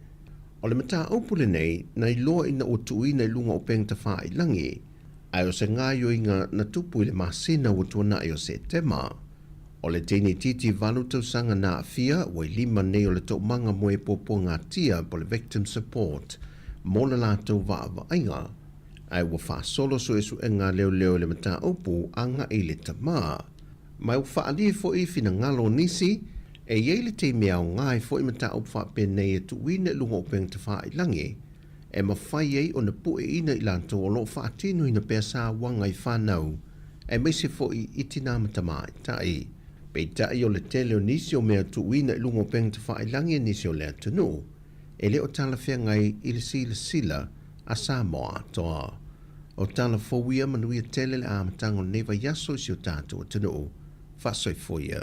O le mata aupule nei, na i loa ina o tui na i lunga o peng ta wha i langi, ai o se ngā yo inga na tupu i le masina o tuana i o se tema. O le teini titi valu tau sanga na a fia, o i lima nei o le tau manga mo e popo ngā tia po le victim support, mo le lātou wa ainga, ai wa wha solo so esu e ngā leo le mata aupu anga i le tama. Mai o wha alie fo i fina ngalo nisi, e iei le te mea o ngai fo i mata au wha penei e tuine lunga o peng te wha i langi, e mawhai ei o na pue ina i lanto o lo wha atino ina pea sā wanga i whanau, e meise fo i itina matamai tai. Pei tai o le tele o nisi o mea tuine i lunga o peng te wha i langi e nisi o lea tunu, e le o tala whea ngai i le sila a Samoa toa. O tala fowia manuia tele le amatango neva yaso si o tātou tunu, whasoi foia.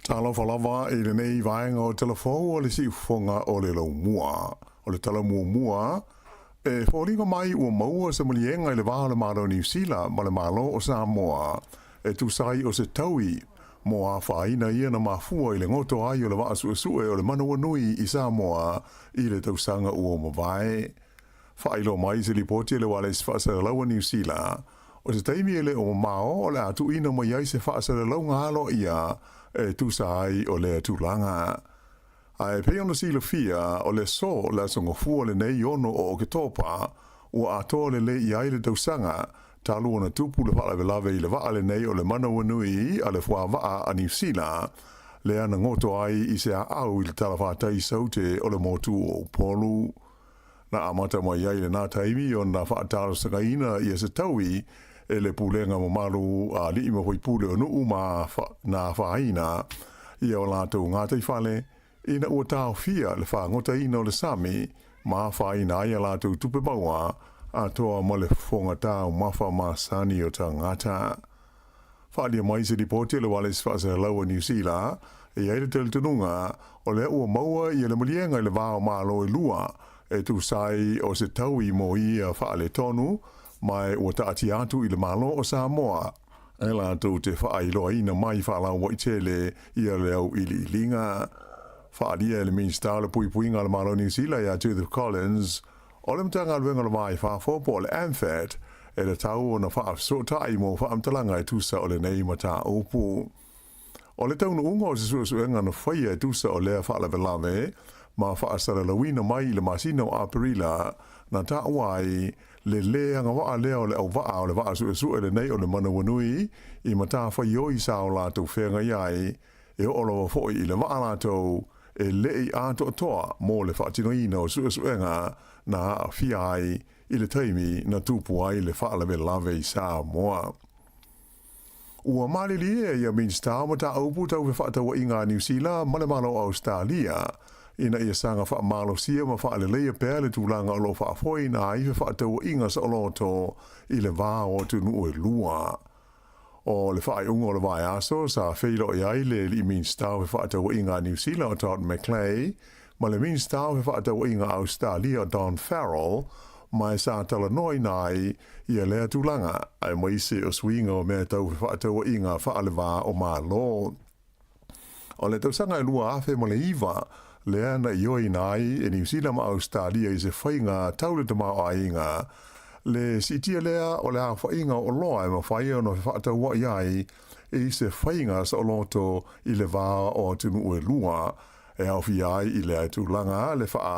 Talofa lava i le nei vaenga o telefou o le si fonga o le lau mua. O le tala mua. E whōringa mai ua maua sa malienga i le waha le malo New Zealand ma le malo o Samoa. E tūsai o se taui mo a whaina ia na mafua i le ngoto ai o le waa suesue o le manawa nui i Samoa i le tausanga ua mawai. Whailo mai se lipoti le wale se whaasara laua New Zealand. O se taimi ele o mao o le atu ina mai ai se whaasara lau ngalo ia e tūsai o le tūlanga. Ai pe ona sila fia o le so la songo fua le nei ono o ke topa ua ato le i ai le tausanga talu ona tupu le whaala velave i le waa le nei o le mana wanui a le fua waa a New Zealand le ana ngoto ai i se a au i le talawhatai saute o le motu o polu. Na amata mai ai le nā taimi o na whaataro sangaina i se taui e le pulenga mo maru a li ima hoi pule o nuu ma na whaina i o lātou ngātai whale ina ua tāo fia le whangota ina o le sami ma whaina ai a lātou tupe maua a toa ma le fonga tāo mawha ma sani o tā ngata. Whaalia mai se ripoti le wale se whaasa laua New Zealand e aile tele tununga o le ua maua i le malienga i le vāo mālo e lua e tu sai o se taui mo i a whaale tonu mai ua taati atu i le malo o Samoa. E lātou te whaailoa ina mai whaalau wa i tele i a leo ili linga. Whaalia le minsta le pui ngā le malo New Zealand a Judith Collins o le mtanga luenga le mai whaafopo o le AMFAT e le tau o na whaasotai mo whaamtalanga e tusa o le nei mata opu. O le taunu unga o se suenga na whaia e tusa o lea whaala velame ma whaasara lawina mai le masina o Aparila na ta wai le leanga waa lea o le au waa o le waa e le nei o le mana wanui i mata whaioi sa o lātou whenga iai e o olowa foi i le waa lātou e lei ato toa mo le whaatinoina o suenga na fiai i le taimi na tupu ai le whaalawe lave i Samoa. Ua malili e ia minsta ma ta aupu tau fe whaatawa i ngā New Zealand ma le malo Australia ina ia sanga wha malo sia ma wha leia pēr le tūlanga o lo wha foi na i fe whaatawa i ngā sa oloto i le vā o tunu e lua. O le whaai unga o le vai aso sa whilo i ai le li minsta fe whaatawa i ngā New Zealand o Todd McClay ma le minsta fe whaatawa i ngā Australia o Don Farrell mai sa tala noi nai i a lea tūlanga ai maise o swinga o mea tau whaatawa i ngā whaalewa o mālo. O le tausanga e lua afe ma le iwa lea na ioi nai e New Zealand ma Australia i se whainga taule te mao a inga le sitia lea o le a whainga o loa e ma whaia no whaatawa i ai i se whainga sa o loto i le vā o tunu ue lua e au fi ai i lea tūlanga le wha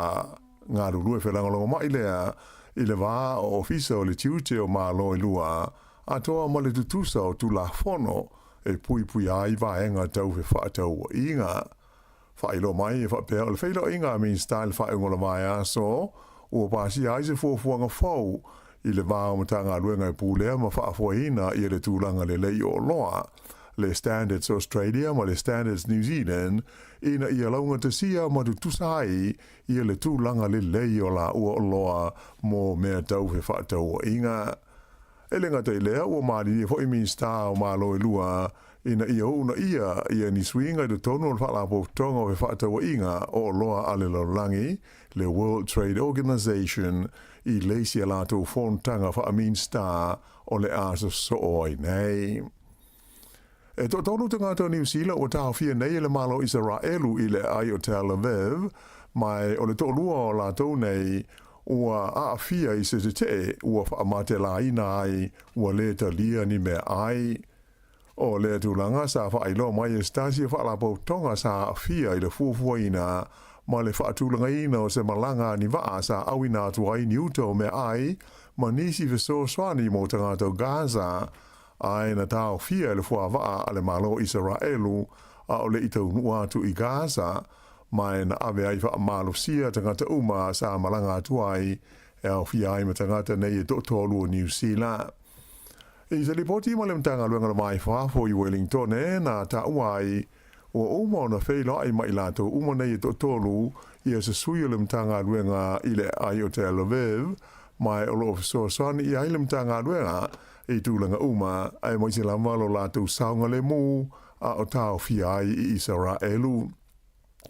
ngā rurue whelangolongo mai lea i le vā o ofisa o le tiute o mālo i lua, a toa ma le tutusa o tula whono e pui ai vaenga tau he whaatau o inga. Whailo mai e whapea o le whailo inga min style whaengola mai aso, ua pasi ai se fuafuanga whau i le vā o matanga ruenga e pūlea ma whaafuaina i le tūlanga le lei o loa. Le Standards Australia ma le Standards New Zealand ina ia launga te sia ma tu tusai ia le tūlanga le lei o la ua o loa mo mea tau he whaatau o inga. Elenga te lea ua maari ni fo minsta o mālo e lua ina ia una ia ni swinga i tono o whaalapo tonga o he whaatau o inga o loa ale laurangi le World Trade Organization i leisi a lato fontanga wha minsta o le aso so oi nei. E tonu te ngātou New Zealand o tāo fia nei le malo Israelu i le ai o Tel Aviv, mai o le tō lua o lātou nei ua a fia i se te ua whaamate la ina ai ua le ta lia ni me ai. O le tūlanga sa whailo mai e stasi whaalapo tonga sa fia i le fuafuaina ma le whaatūlanga ina o se malanga ni waa sa awina atu ai ni uto me ai ma nisi viso swani mo te ngātou Gaza ai na tau fia le fua waa ale malo Israelu a ole i tau nua atu i Gaza mai na ave ai wha malo sia tangata uma sa malanga atu ai e au fia ai ma tangata nei e tolu o New Zealand. I se lipoti ma le mtanga luenga la mai whaafo i Wellington na ta uai o uma na wheila ai mai lato uma nei e tolu i a se sui le mtanga luenga i le ai o Tel Aviv mai o lo so sani i ai le mtanga luenga e tūlanga uma ai mai se lama lo lātou saunga le mū a o tau fia ai I Israelu.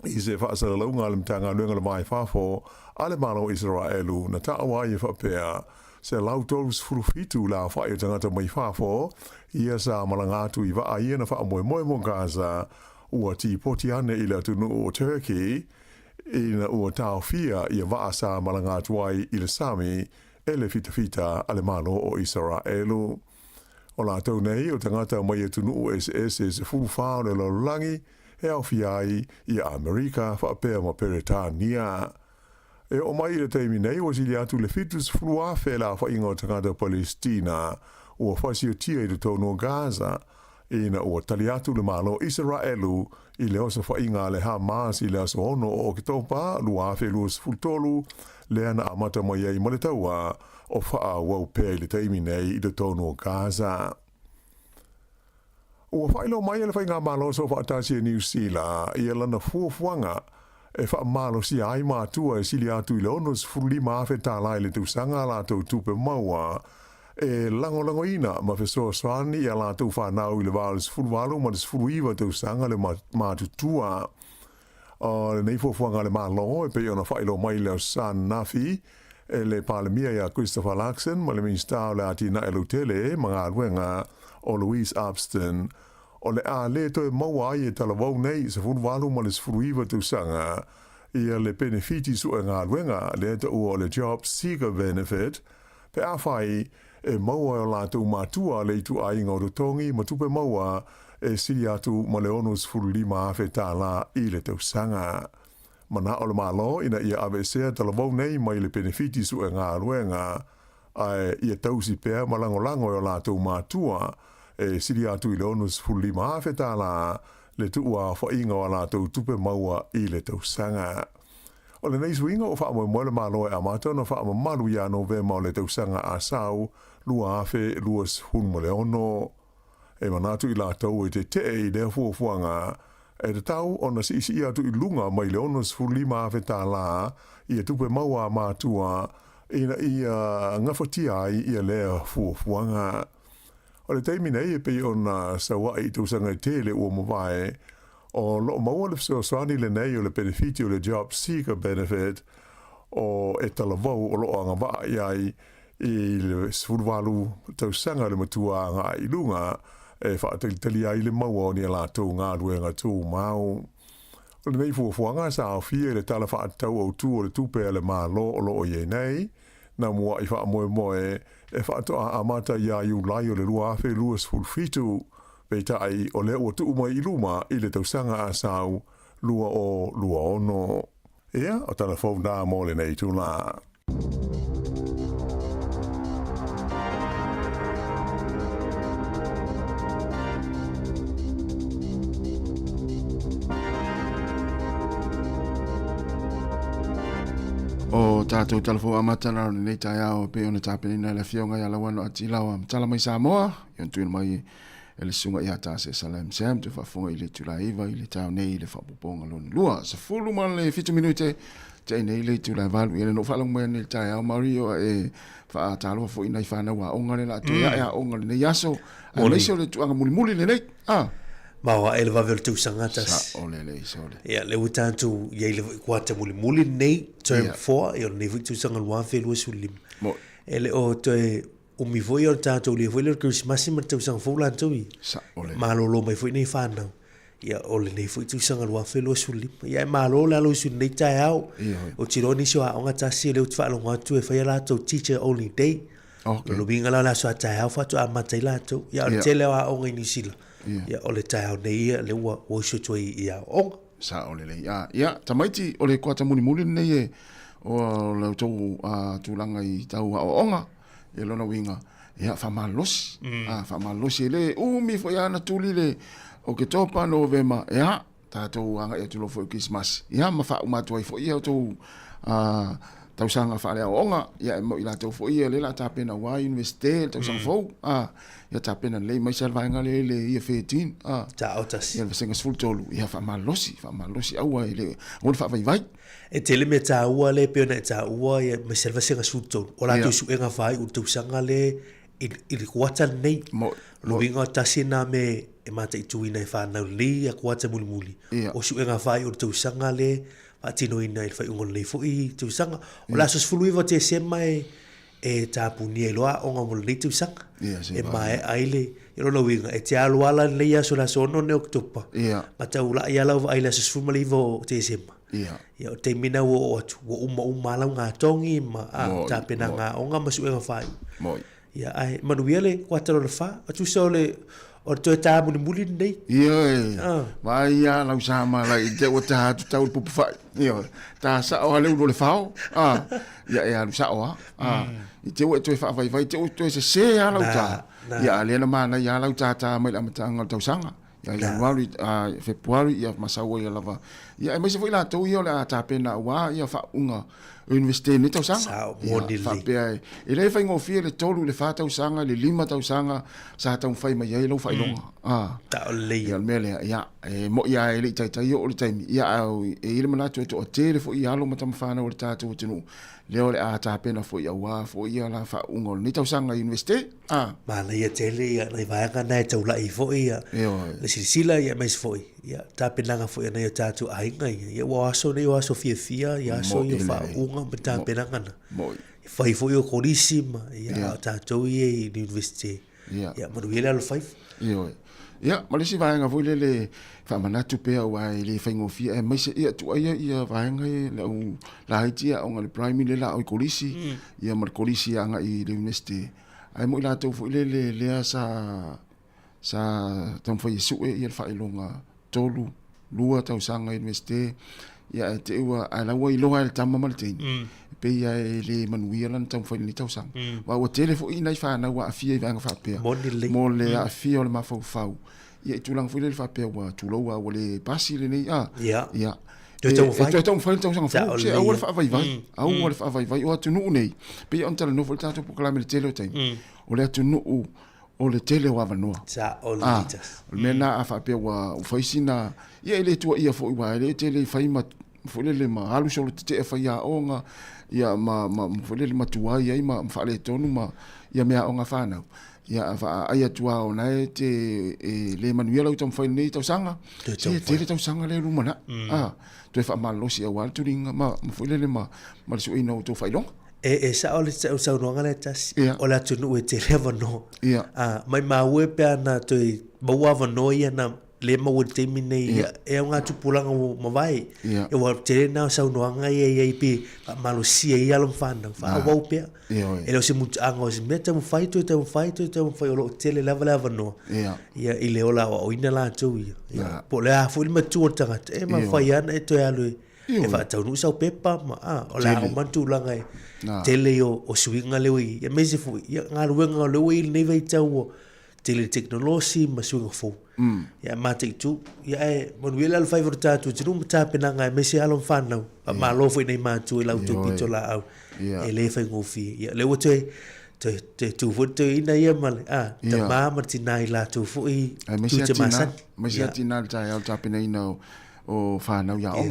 I se whaasalaunga le mtanga nuenga le mai whafo, ale malo Israelu, na tawa I whapea, se lautos frufitu la whae tangata mai whafo, ia sa malangatu I wa aia na wha moe mo Gaza, ua ti poti ane I le tunu o Turkey, ina ua tau fia ia wa sa malangatu ai I le Sami, ele fita ale malo o Israelu. O la tau nei o tangata mai tunu o SS se fulufao le langi, he au fiai I Amerika whaapea ma Peretania. E o mai le teimi nei o sili atu le fitus flua fela wha inga o tangata Palestina ua whasio tia I le tono Gaza ina ua tali atu le malo Israelu I le osa wha inga le Hamas I le aso ono o kitopa lua fe luas fultolu le ana amata mai ai maletaua o wha wau pea I le teimi nei I le tono Gaza. Ua whailo mai ele whainga malo so whaatasi e New Zealand I lana fuafuanga e wha malo si ai mātua e sili atu I le onos furuli maafe tālai le tausanga la tau tupe maua e lango ina ma fesoa swani I la tau whanau I le valis furwalu ma des furuiva tausanga le mātutua le nei fuafuanga le malo e pe ona whailo mai le san nafi e le palemia ia Christopher Luxon ma le minstau le ati na elutele mga aruenga o Louise Abston, o le a le to e maua ai e talavau nei se fulwalu ma le sfuruiva tausanga ia le benefiti su e ngā luenga le ta ua le job seeker benefit pe a whai e maua o lātou mātua le tu a inga o rotongi ma tupe maua e siri atu ma le onus furulima awhe tāla I le tausanga. Mana o le malo ina ia avesea talavau nei mai le benefiti su e ngā luenga ai ia tausi pea malango o lātou mātua e siri atu I le onus fulima awhe tāla le tuua whainga o lātou tupe maua I le tausanga. O le nei suinga o wha moe le malo e amata na wha malu ia Novema o le tausanga a sau lua awhe luas hun mo le ono. E manatu I lātou e te I le fuafuanga e te tau o na si isi atu I lunga mai le onus fulima awhe tāla ia tupe maua mātua ina ia ngafatia ai ia lea fuafuanga. O le teimi nei e pei o na sawai tausanga tele ua mawai o lo maua le fsoswani le nei o le benefiti o le job seeker benefit o e talavau o lo anga waa iai I le sfurwalu tausanga le matua anga I lunga e whaatalitali ai le maua o ni ala tau ngā ruenga tū mau. O le nei fuafuanga sa au fia le tala whaatau au tū o le tupe le maa lo o lo o ye nei na mua I wha moe e whaatoa amata ia iu lai o le lua awhe luas fulfitu pei tai o le ua tuu mai I luma I le tausanga a sau lua o lua ono. Ea, o tala fau nā mo le nei tū la. O tātou talafo amata na nei tai ao pe ona tāpenina le fionga ia lawano ati lawa tala mai Samoa yon tuina mai e le sunga ia tāse Salem Sam tu whafonga I le tulaiva I le tau nei le whapoponga lona lua sa fulu man le 5 minute te nei le tulaivalu ia le no whalang mai nei tai ao Mario e whaataloa fo inai whanau a onga le la toia e a onga le nei aso a leiso le tuanga muli le nei Maua ele va ver tu sangatas. Sa ole le sole. Ya le utantu ya le kwata muli nei term 4 ya le tu sangal wa fe lo sulim. Ele o te o mi voi o tanto le voi le Christmas ma tu sang fulan tu. Sa ole. Malo lo mai foi nei fana. Ya ole nei foi tu sangal wa fe lo sulim. Ya malo la lo sun nei tai au. O tiro ni so a onga tasi le utfa lo ngatu e fa la to teacher only day. Okay. Lo binga la so tai au fa tu a matai la tu. Ya tele wa onga ni sila. Ya ole tai nei le wa o so toi ia on sa ole le ya tamaiti ole kwata muli nei e o le to tulanga I tau o onga e lona winga ya fa malos fa malos le mi fo ya na tuli le o ke topa Novema ya ta to anga e tulo fo Christmas ya ma fa uma to fo ia to tau sanga fa le onga ya mo ila to fo ia le la ta pena wa university tau sang fo ya ta pena le mai sel vanga le ia 15 ta otas ya senga sul tolu ya fa malosi au le on fa vai e tele me ta ua le pe na ta ua ya me sel va senga sul tolu ola tu su enga vai u tu sanga le i le kuata nei Mo lo inga tasina me e mata i tuina e whanau li a kuata muli Ia. o su enga whai o tau sanga le patino ina i whai ungon le fo i tau sanga o la sos fulu iwa te sema e tāpuni e loa o ngā mula le tau sanga Ia, se e vai. mai aile i rono winga e te alu ala le ia so la sono ne oktopa Ia. ma tau la i ala wa aile sos fulu mali o te sema Ia. ia o te mina o atu o uma lau ngā tongi ma a Moi, tāpena moi. ngā o ngā masu enga whai Moi. ia ai manuia le kuataro le wha atu so le o te tā muli nei Ia. Vai ia lau sama lai te o te hatu tau le pupu fai. Ia. Ta sa o le ulo le fao. Ia ia lu sa o. I te o te fa vai vai te o te se ia lau ta. Ia le na mana ia lau ta ta mai la mata ngal tau sanga. Ia Januari Februari ia masaua ia lava. Ia mai se foi la tau ia le ta pena wa ia fa unga universite ni tau sanga. Sao, moni Fa li. pe e le fai ngofia le tolu le fa tau sanga le lima tau sanga sa tau fai mai ia lo fai longa. ta o le Ia mele ia mo ia ele tai tai o le taimi ia au e ile mana to o te le fo ia lo mata mfana o le tatu tinu leo le a ta pena fo ia wa fo ia la fa ungo ni tau sanga universite mana ia tele ia nei vaenga nei tau la i fo ia Eo. le silisila ia mais fo ia ta penanga fo ia nei tatu ainga ia wa aso nei wa aso fia ia so ia fa unga ma ta penanga na mo fai fo ia korisima ia ta tau ia i universite Ia. ia manuia le fai io ia malisi vai nga voi le fa manatu pe o ai le fa ngofia e mai se ia tu ia vai nga le u la hitia o le primary le la o kolisi ia mar kolisi anga i le university ai mo la tu le sa tam foi su e ia fa ilonga tolu lua tau sanga university ia te ua ai la wai longa le tama maltein pe ia le manuia lan tam foi ni tau sanga wa o telefo ina fa na wa afia i vanga fa pe Moni le. mo le afia o le mafau ia i tulang foi le fa pe wa tu lo wa o le pasi le nei Ia. ia Te tau fai. te tau fai tau sanga Ta fa o se le au ia. le fa vai vai au le fa vai vai o tu nu nei pe on tala no vol tato po kala me tele tai o le tu nu o le tele wa vanoa sa o le mitas mena a fa pe wa o fai sina ia ile tu ia fo wa ile tele fai ma fo le ma halu so te fa ia onga ia ma fo le ma tua ia ma fa le tonu ma ia me onga fa na ia fa ai tua o na te le manuela o tam fai nei tau sanga Te tau te tele tau sanga le rumana tu fa ma lo si a wal tu ringa ma fo le ma so ina o to fai long e sa o le sa no ngale tas Ia. o la tunu e te leva no Ia. mai ma we pe na to maua va no ia na le ma wo te mine ia e nga tu pulanga o ma vai Ia. e wa te na sa no nga ia pi ma lo si ia lo fana fa wa pe Ia. e lo se mu anga se meta mu fai to o lo te le leva no Ia. ia i le ola o ina la tu ia Ia. po le a fu ma tu tanga e ma Ia. fai ana e to ya lo Ia. e fa tau nu sa pepa ma o la o mantu langa Nah. tele o swinga lewi ya mezi fu ya ngaruenga lewi nei vai tau tele technology ma swinga fu ya mate tu ya e manuela al favor tatu tinu mata penanga mesi alon fana ma lo fu nei ma tu la tu pito la au Ia. e le fa ngofi ya le wote te tu fu te ina ya mal ta Ia. ma martina la tu fu i ai tu mesi te atina masan mesi atina ta ya ta pena ina o fa na ya o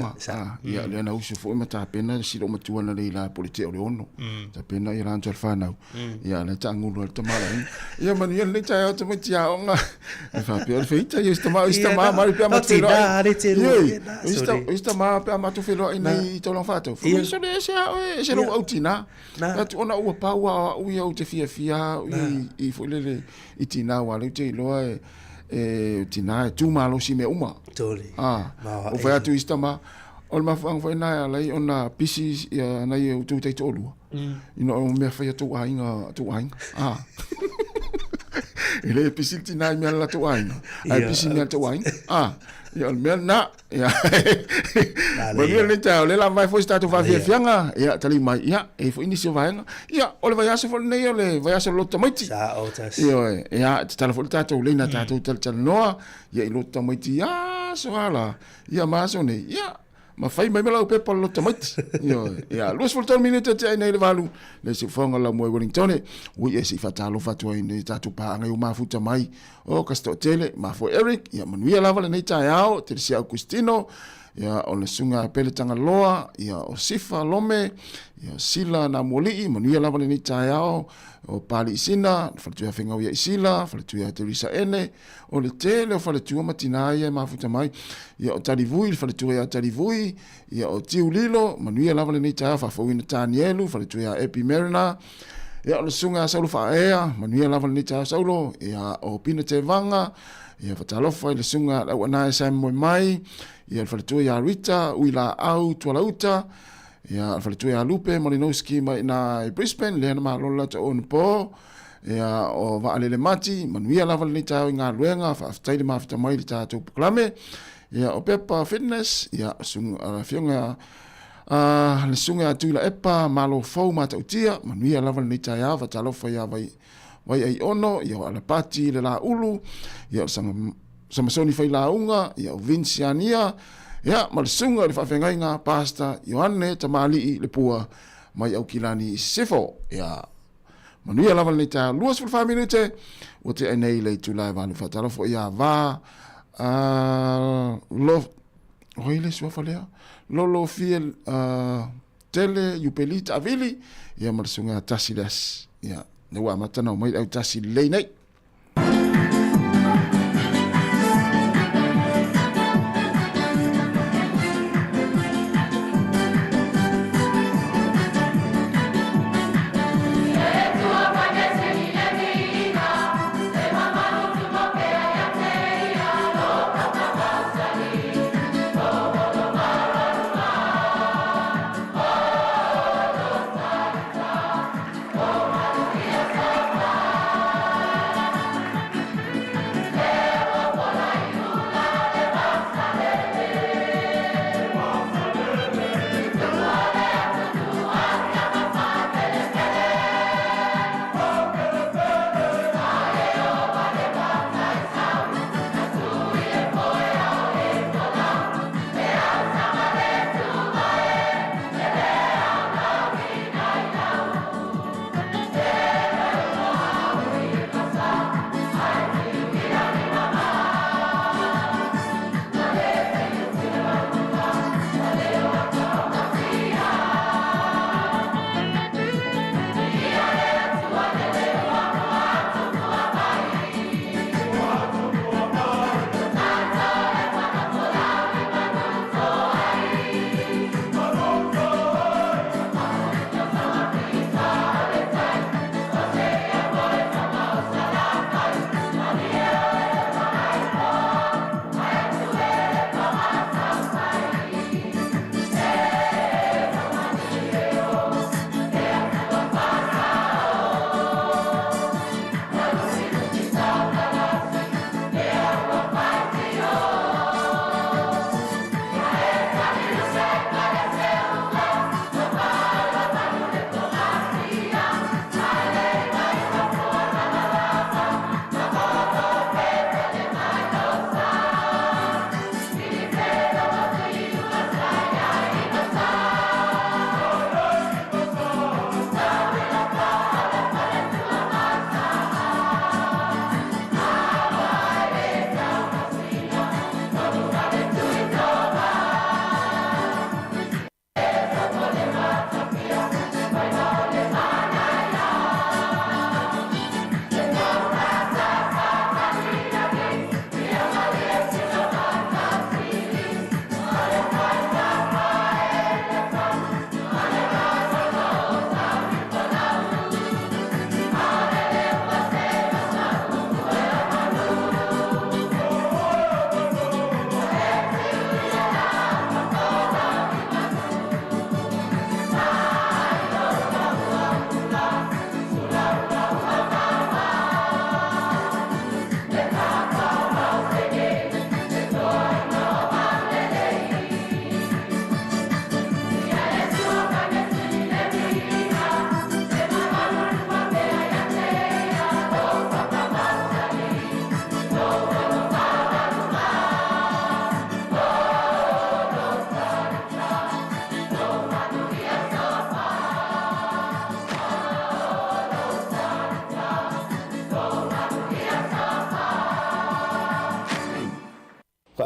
ya le na usu fo mata pena si lo matu na le la polite o le ono ta pena ya ran fa na ya na ta ngulu ta mala ya man ya le ta ya ta mati ya o nga fa pe fe ta ya sta ma ma pe ma te lo sta ma pe ma tu fe lo ina i to lo fa to fu so le se lo autina na tu ona o pa wa u ya o te fia i fo le i tina wa le te lo tina tu malo si me uma tole o vai atu istama o ma fang vai na lai ona pisi ya na ye tu te tolu ino o me fa tu ainga ele pisi tina me la tu ainga ai pisi me tu ainga ya me na ya ma le ta le la vai fo sta tu va via fianga ya tali mai ya e fo inicio vai ya o le vai aso fo nei o le vai aso lo tomaiti sa o tas ya tala fo ta tu le na ta tu tal no ya lo tomaiti ya so ala ya ma so ne ya ma fai mai mela pe polo tomate yo ya luas fo ton minute te nei le valu le si fonga la mo Wellington o ye si fatalo fatwa ni tatu pa ngai ma futa mai o casto tele ma fo Eric ya manuia lava le nei ta yao te si Agustino ia o le sunga pele tanga loa, ia o sifa lome, ia sila na moli, manuia lava le ni tae ao, o pali isina, whaletua whengau ia isila, whaletua Teresa Ene, o le tele o whaletua matina ia mafuta mai, ia o tarivui, whaletua ia tarivui, ia o tiu lilo, manuia lava le ni tae ao, whafauina Tanielu, whaletua ia Epi Merina, ia o le sunga saulo whaea, manuia lava le ni tae ao saulo, ia o Pina Te Vanga, ia whatalofa i le sunga au anae sai moe mai, ia le whaletua ia Rita, uila au tualauta, ia le whaletua ia Lupe, Molinowski mai na i Brisbane, lea na mahalola ta o Nepal, ia o Vaalele Mati, manuia lava le ni tae ao i ngā luenga, whaaftaile mawhita mai li tātou puklame, ia o Peppa Fitness, ia sunga fionga, le sunga tuila epa, malo fau matautia, manuia lava le ni tae ao, whatalofa ia vai ai ono, ia o Alapati le la ulu, ia o Samasoni fai la unga, ia o Vinciania, ia ma le sunga le whawhengai ngā pasta, Ioane Tamali le pua, mai au kilani sifo, ia manuia lava le ta luas ful 5 minute, o te enei le tulai vanu whatalofo, ia va, hoile sua whalea, lolo fie tele yupelita avili, ia ma le sunga tasiles, ia ne wa matana mai au tasi lei nei.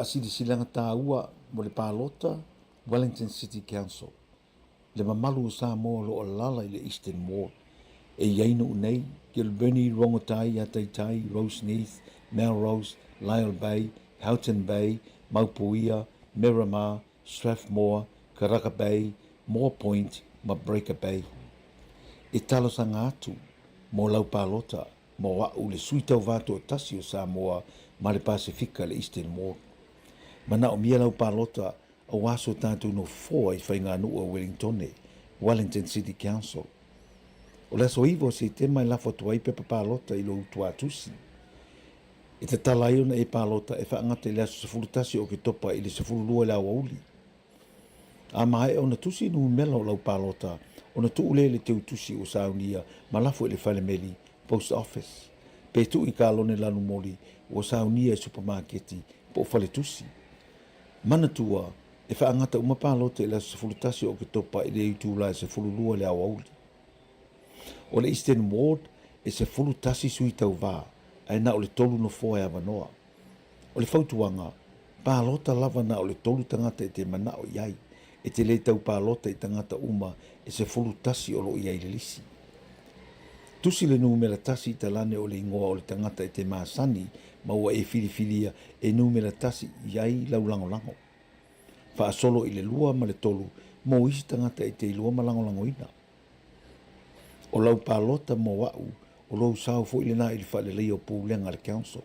faasilisilanga tāua mo le palota Wellington City Council. Le mamalu Samoa lo o lala i le Eastern Ward. E yaino unei, Gilbert Rongotai, Ataitai, Rose Neath, Melrose, Lyle Bay, Houghton Bay, Maupuia, Miramar, Strathmore, Karaka Bay, Moore Point, ma Breaker Bay. E talosanga atu, mo lau palota, mo wa'u le suitau vato o tasi o Samoa, ma le Pasifika le Eastern Ward. Mana o mia lau palota, o waso tātou no foa i whainga nua Wellingtone, Wellington City Council. O le so iwo se te mai lafo tuai pepa palota i lo utua tusi. E te tala iona e palota e whaangata i le aso sefulutasi o ke topa i le sefululua le awauli. A mahe o na tusi nu mela o lau palota, o na tu ule le teu tusi o saunia ma lafo i le whalemeli, post office. Pe tu i ka alone lanu moli o saunia e supermarketi po o whale tusi. Mana tua e whaangata uma palota i le aso sefulutasi o ke topa i le utula e sefululua le awauli. O le Eastern Ward e se fulu tasi sui tau vā, ai na o le tolu no foa e avanoa. O le fautuanga, pālota lava na o le tolu tangata e te mana o iai, e te le tau pālota i tangata uma e se fulu tasi o lo iai le lisi. Tusi le numera tasi i talane o le ingoa o le tangata e te maasani, maua e filifilia e numera tasi iai lau lango. Wha solo i le lua ma le tolu, mo isi tangata e te ilua ma lango ina. O lau palota mo wa'u, o lau sao fo ile na ili whaalelei o pūlenga le council.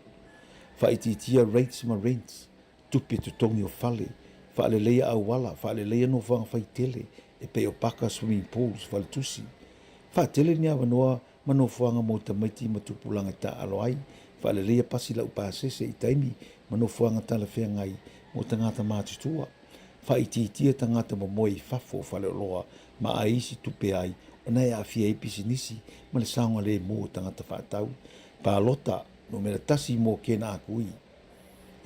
Whaititia rates ma rents, tupi tu tongi o whale, whaalelei au wala, whaalelei no whanga whaitele, e pe o paka swimming pools, whale tusi. Whaatele ni awa noa, mano whanga mo tamaiti ma tupulanga ta aloai, whaalelei a pasi lau pāsese i taimi, mano whanga tala whea ngai, mo tangata mātustua. Whaititia tangata mo moi fafo whale loa, ma aisi tupe ai, ona e afia e pisinisi ma le saonga le mo tangata whaatau. Pālota no mera tasi mo kena akui.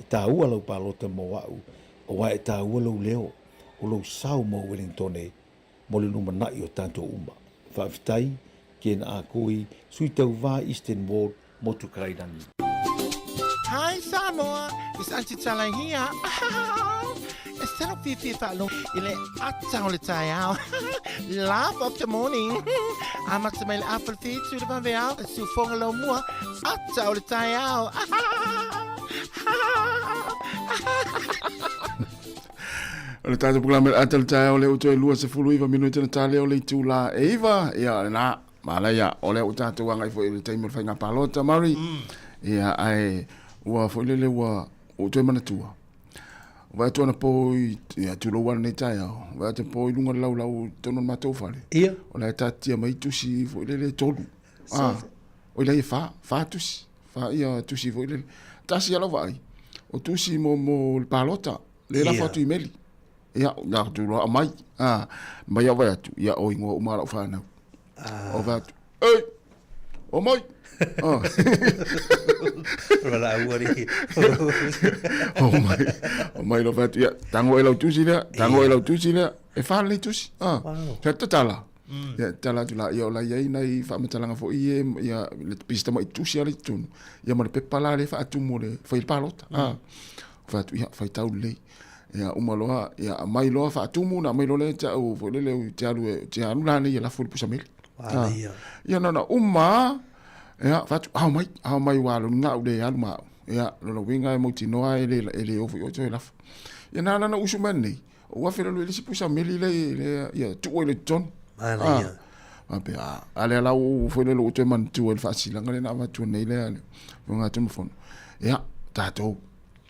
E tā ua lau pālota mo wau, o wa e tā ua lau leo, o lau sao mo Wellingtone, mo le numa nai o tanto uma. Whaafitai, kena akui, sui tau wā Eastern Ward, mo tukarairangi. Hi Samoa, it's Auntie Tala here. Instead of Fifi Falo, ile atau le tayao. Laugh up the morning. Amat sa may apple feet to the vanveal. Sufong alo mua. Atau le tayao. Le tātou programa le atau le tayao le uto e lua se fulu iwa minuta na tale o le tūla e iwa. Ia na, mala ia, o le utatou angai fo i le taimur whainga palota, Mari. Ia ai, ua fo ile le ua uto e manatua. Vai tona poi ya tu lo wan nei tai au. Vai te poi lunga lau tono matou fale. Ia. O la tatia mai tusi fo le tolu. Ah. O le fa tusi. Fa ia tusi fo le. Tasi ala vai. O tusi mo le palota. Le la fatu imeli. Ia na tu lo mai. Ah. Mai vai atu. Ia o ingo o mara fa na. O va. Ei. O mai. Oh. Rala awari. Oh my lo fatu ya tango elo tusi le e fa le tusi. Ah. Tata tala. Ya tala tu la yo la ya ina I fa matalanga fo I ya le pista mai tusi ale tunu. Ya ma pe pala le fa atu mo le fa il palota. Ah. Fatu ya fa tau le. Ya umaloa ya mai lo fa atu mo na mai lo le ta o fo le te alu la ne ya la fo pusa mel. Ah. Ya na umma ya fatu how mai walo nga de ya ma ya lo winga mo tinoa ele o fo to la ya na usumani o wa fela le sipusa meli le ya tu o le ton ya ape ale la o fo le lo te man tu el facile ngale na va tu nei le nga tu fon ya tato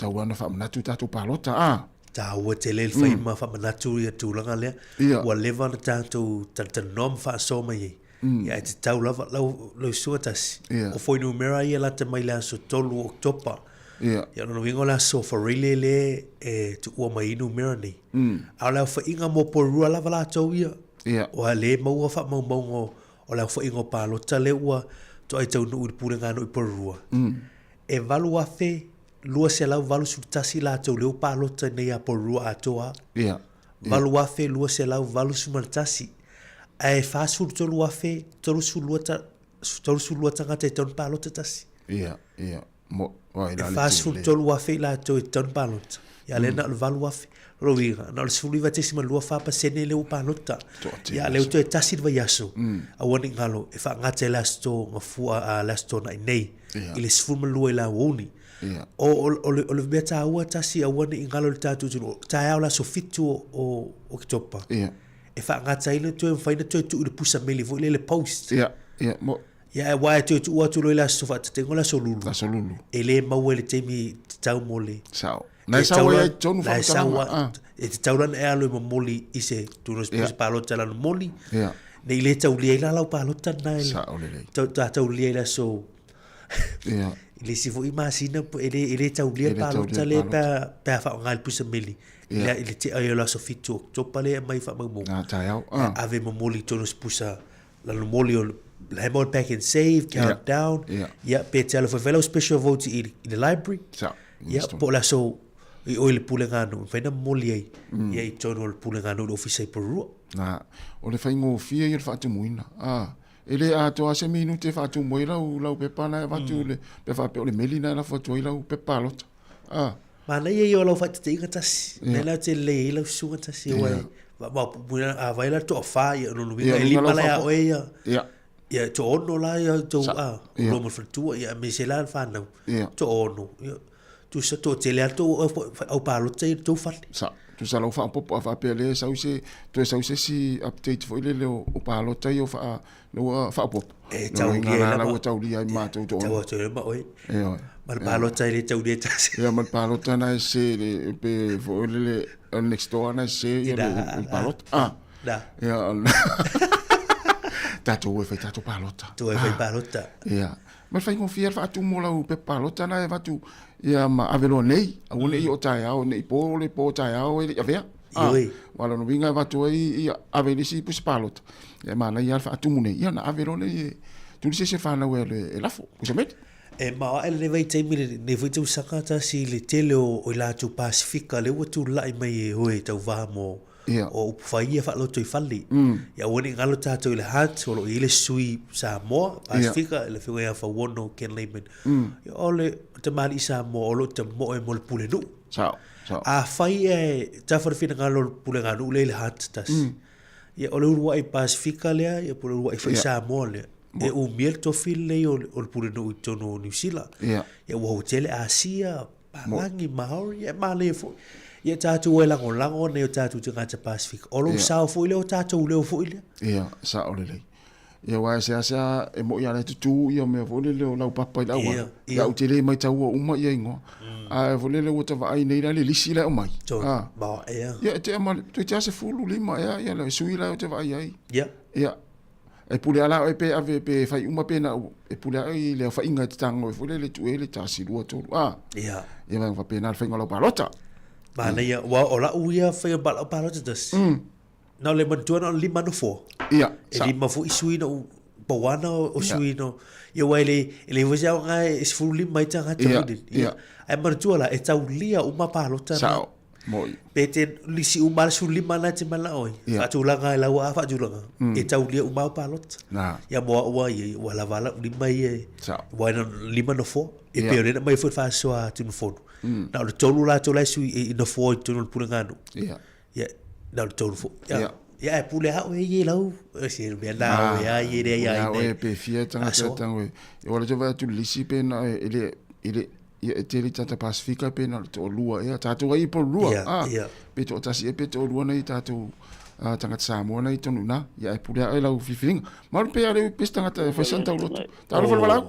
wana fa na tu tato palota ta ua te lel fai ma fa manatu ia tūlanga lea ua lewa na tātou nom fa so mai ia te tau lava lau sua tasi o foi numera ia la te mai la so tolu Oktopa ia no wingo la so fa rile le e tu ua mai numera ni a la fa inga mo porua lava la tau ia o le maua fa mau o la fa ingo palota le ua to ai tau nu pule ngano I porua e valu afe lua se lau valu sutasi la tau leo palota nei a porua atoa valu afe lua se lau valu sumartasi ai fasul tolu afe tolu sulua tangata ton palota tasi mo fasul tolu afe la to ton palota ia le na le valu afi roiga na le suli va tesi malua fa pa sene le upa lota ia le to tasi va yaso a woni ngalo e fa ngate lasto ngafua a lasto na nei ile sfu malua la woni o le beta ua tasi a woni ngalo le tatu tu ta la so fitu o kitopa e fa ngate ile to fa ina to le pusa meli vo le post mo ia wa to tu lo la so fa te ngola so lulu ele mawele temi tau mole sao na sawa e tonu fa sawa e te tauran e alo moli ise tu nos palota la moli nei le tau lia la palota na tau lia la so ile si foi masina ele tau lia palota le pa fa ngal pusa meli ile te ai la so fitu to pale mai fa mo ave moli to nos pusa la moli le mod back and save count down pe tele for fellow special vote in the library po la so i o le pulengano faina moli ai ia i tono le pulengano le ofisa i porua na o le faingo fia i le fatu muina ele a to ase minu te fatu moila u lau pepa na fatu le pe fa pe o le melina la fatu ila u pepa lot ma na ia o lau fatu te inga tasi na la te le ila sunga tasi wai ma puina a vai la to fa ia no winga ili mala ya o ia to ono la ia to lo mo fatu ia me se la fa no to ono tu sa to te le to au palo te to fa sa tu sa lo fa po fa pe le sa usi tu sa usi si update fo le o palo te o fa lo fa po e tau li la o tau li ai ma to to ma oi mal palo te le tau le tas ya mal palo te na se le pe fo le next door na se il palo da ya tato e fai tato palota tu e fai palota ya ma fai confia fa tu mola u pe palota na e va tu ia ma avelo nei a une i o tai au nei po le po tai au e avea wala no vinga va tu i aveli si pus palot e ma na ia fa tu nei ia na avelo nei tu se fa na e la fo pusa met e ma ele vai te mi ne vai tu sakata si le tele o la tu pacifica le o tu lai mai e hoe tau va mo o faia fa lo toi falli ia woni ngalo tato ile hat o ile sui sa mo pacifica le fo ia fa wono ken lemen ia ole te mali sa mo lo te mo e mo pule nu a fai e ta for fina ngalo pule ngalo le hat tas ia ole ua i pacifica le ia pule ua i fa sa mo le e o miel to fil le o pule nu to no New Zealand ia o hotel Asia palangi maori ia male fo ia tatu e lango ne o tatu te ngata Pacific o lo sao fo ile o tatu leo fo ile ia sa o le ia wa se asa e mo ia le tu ia me fo le o lau papa i laua ia o te le mai tau o uma ia ingo a fo le o te vai nei le lisi le o mai ba ia te ama te ase fulu lima ia le sui la o te vai ai ia e pule ala e pe ave pe fai uma pena e pule ai le fa inga te tango e fo le tu e le tasi lua to ia va pena fa inga lo palota ma ia wa ola uia fa ba palota das na le mantua lima no fo ia e lima fo isui no bawana o sui no ia wa ele wa ja nga is fu lima i tanga te ia e mantua la e tau lia uma palota sao moi pete lisi uma su lima na te mala oi fa tu la nga la wa fa tu la e tau lia uma palota ia mo wa ia wa la vala lima i wa lima no fo e pe na mai fo fa so a tu no fo na o tolu la tola su i no fo tu no pulangano ia na o tolu fo ia e pule ha o ye lau se be na ia ye re ia e pe fia tanga tanga e ora jo va tu lisi pe na ele ia te li tata Pacifica pe na to lua ia tatu ai po lua pe to tasi e pe to lua nei tatu tanga Samoa nei tonu na ia e pule ai lau fifing mal pe ale pe tanga ta fa santa lo ta lo fa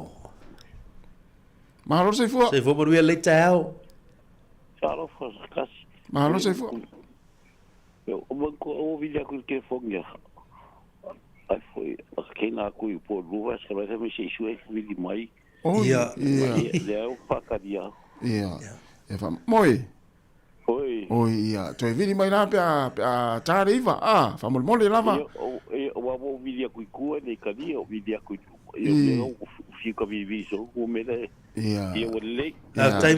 mahalo se fo mo le tau Salo fo kasi mahalo se fo o banco o vilia ku ke fonga ai foi que na ku po lua se vai me se sue vili mai ia le o pakadia ia e fa moi oi ia to vili mai na pe tariva fa mo le lava o o vilia ku ne kadia o vilia ku eu fico viviso o mele ia o le tai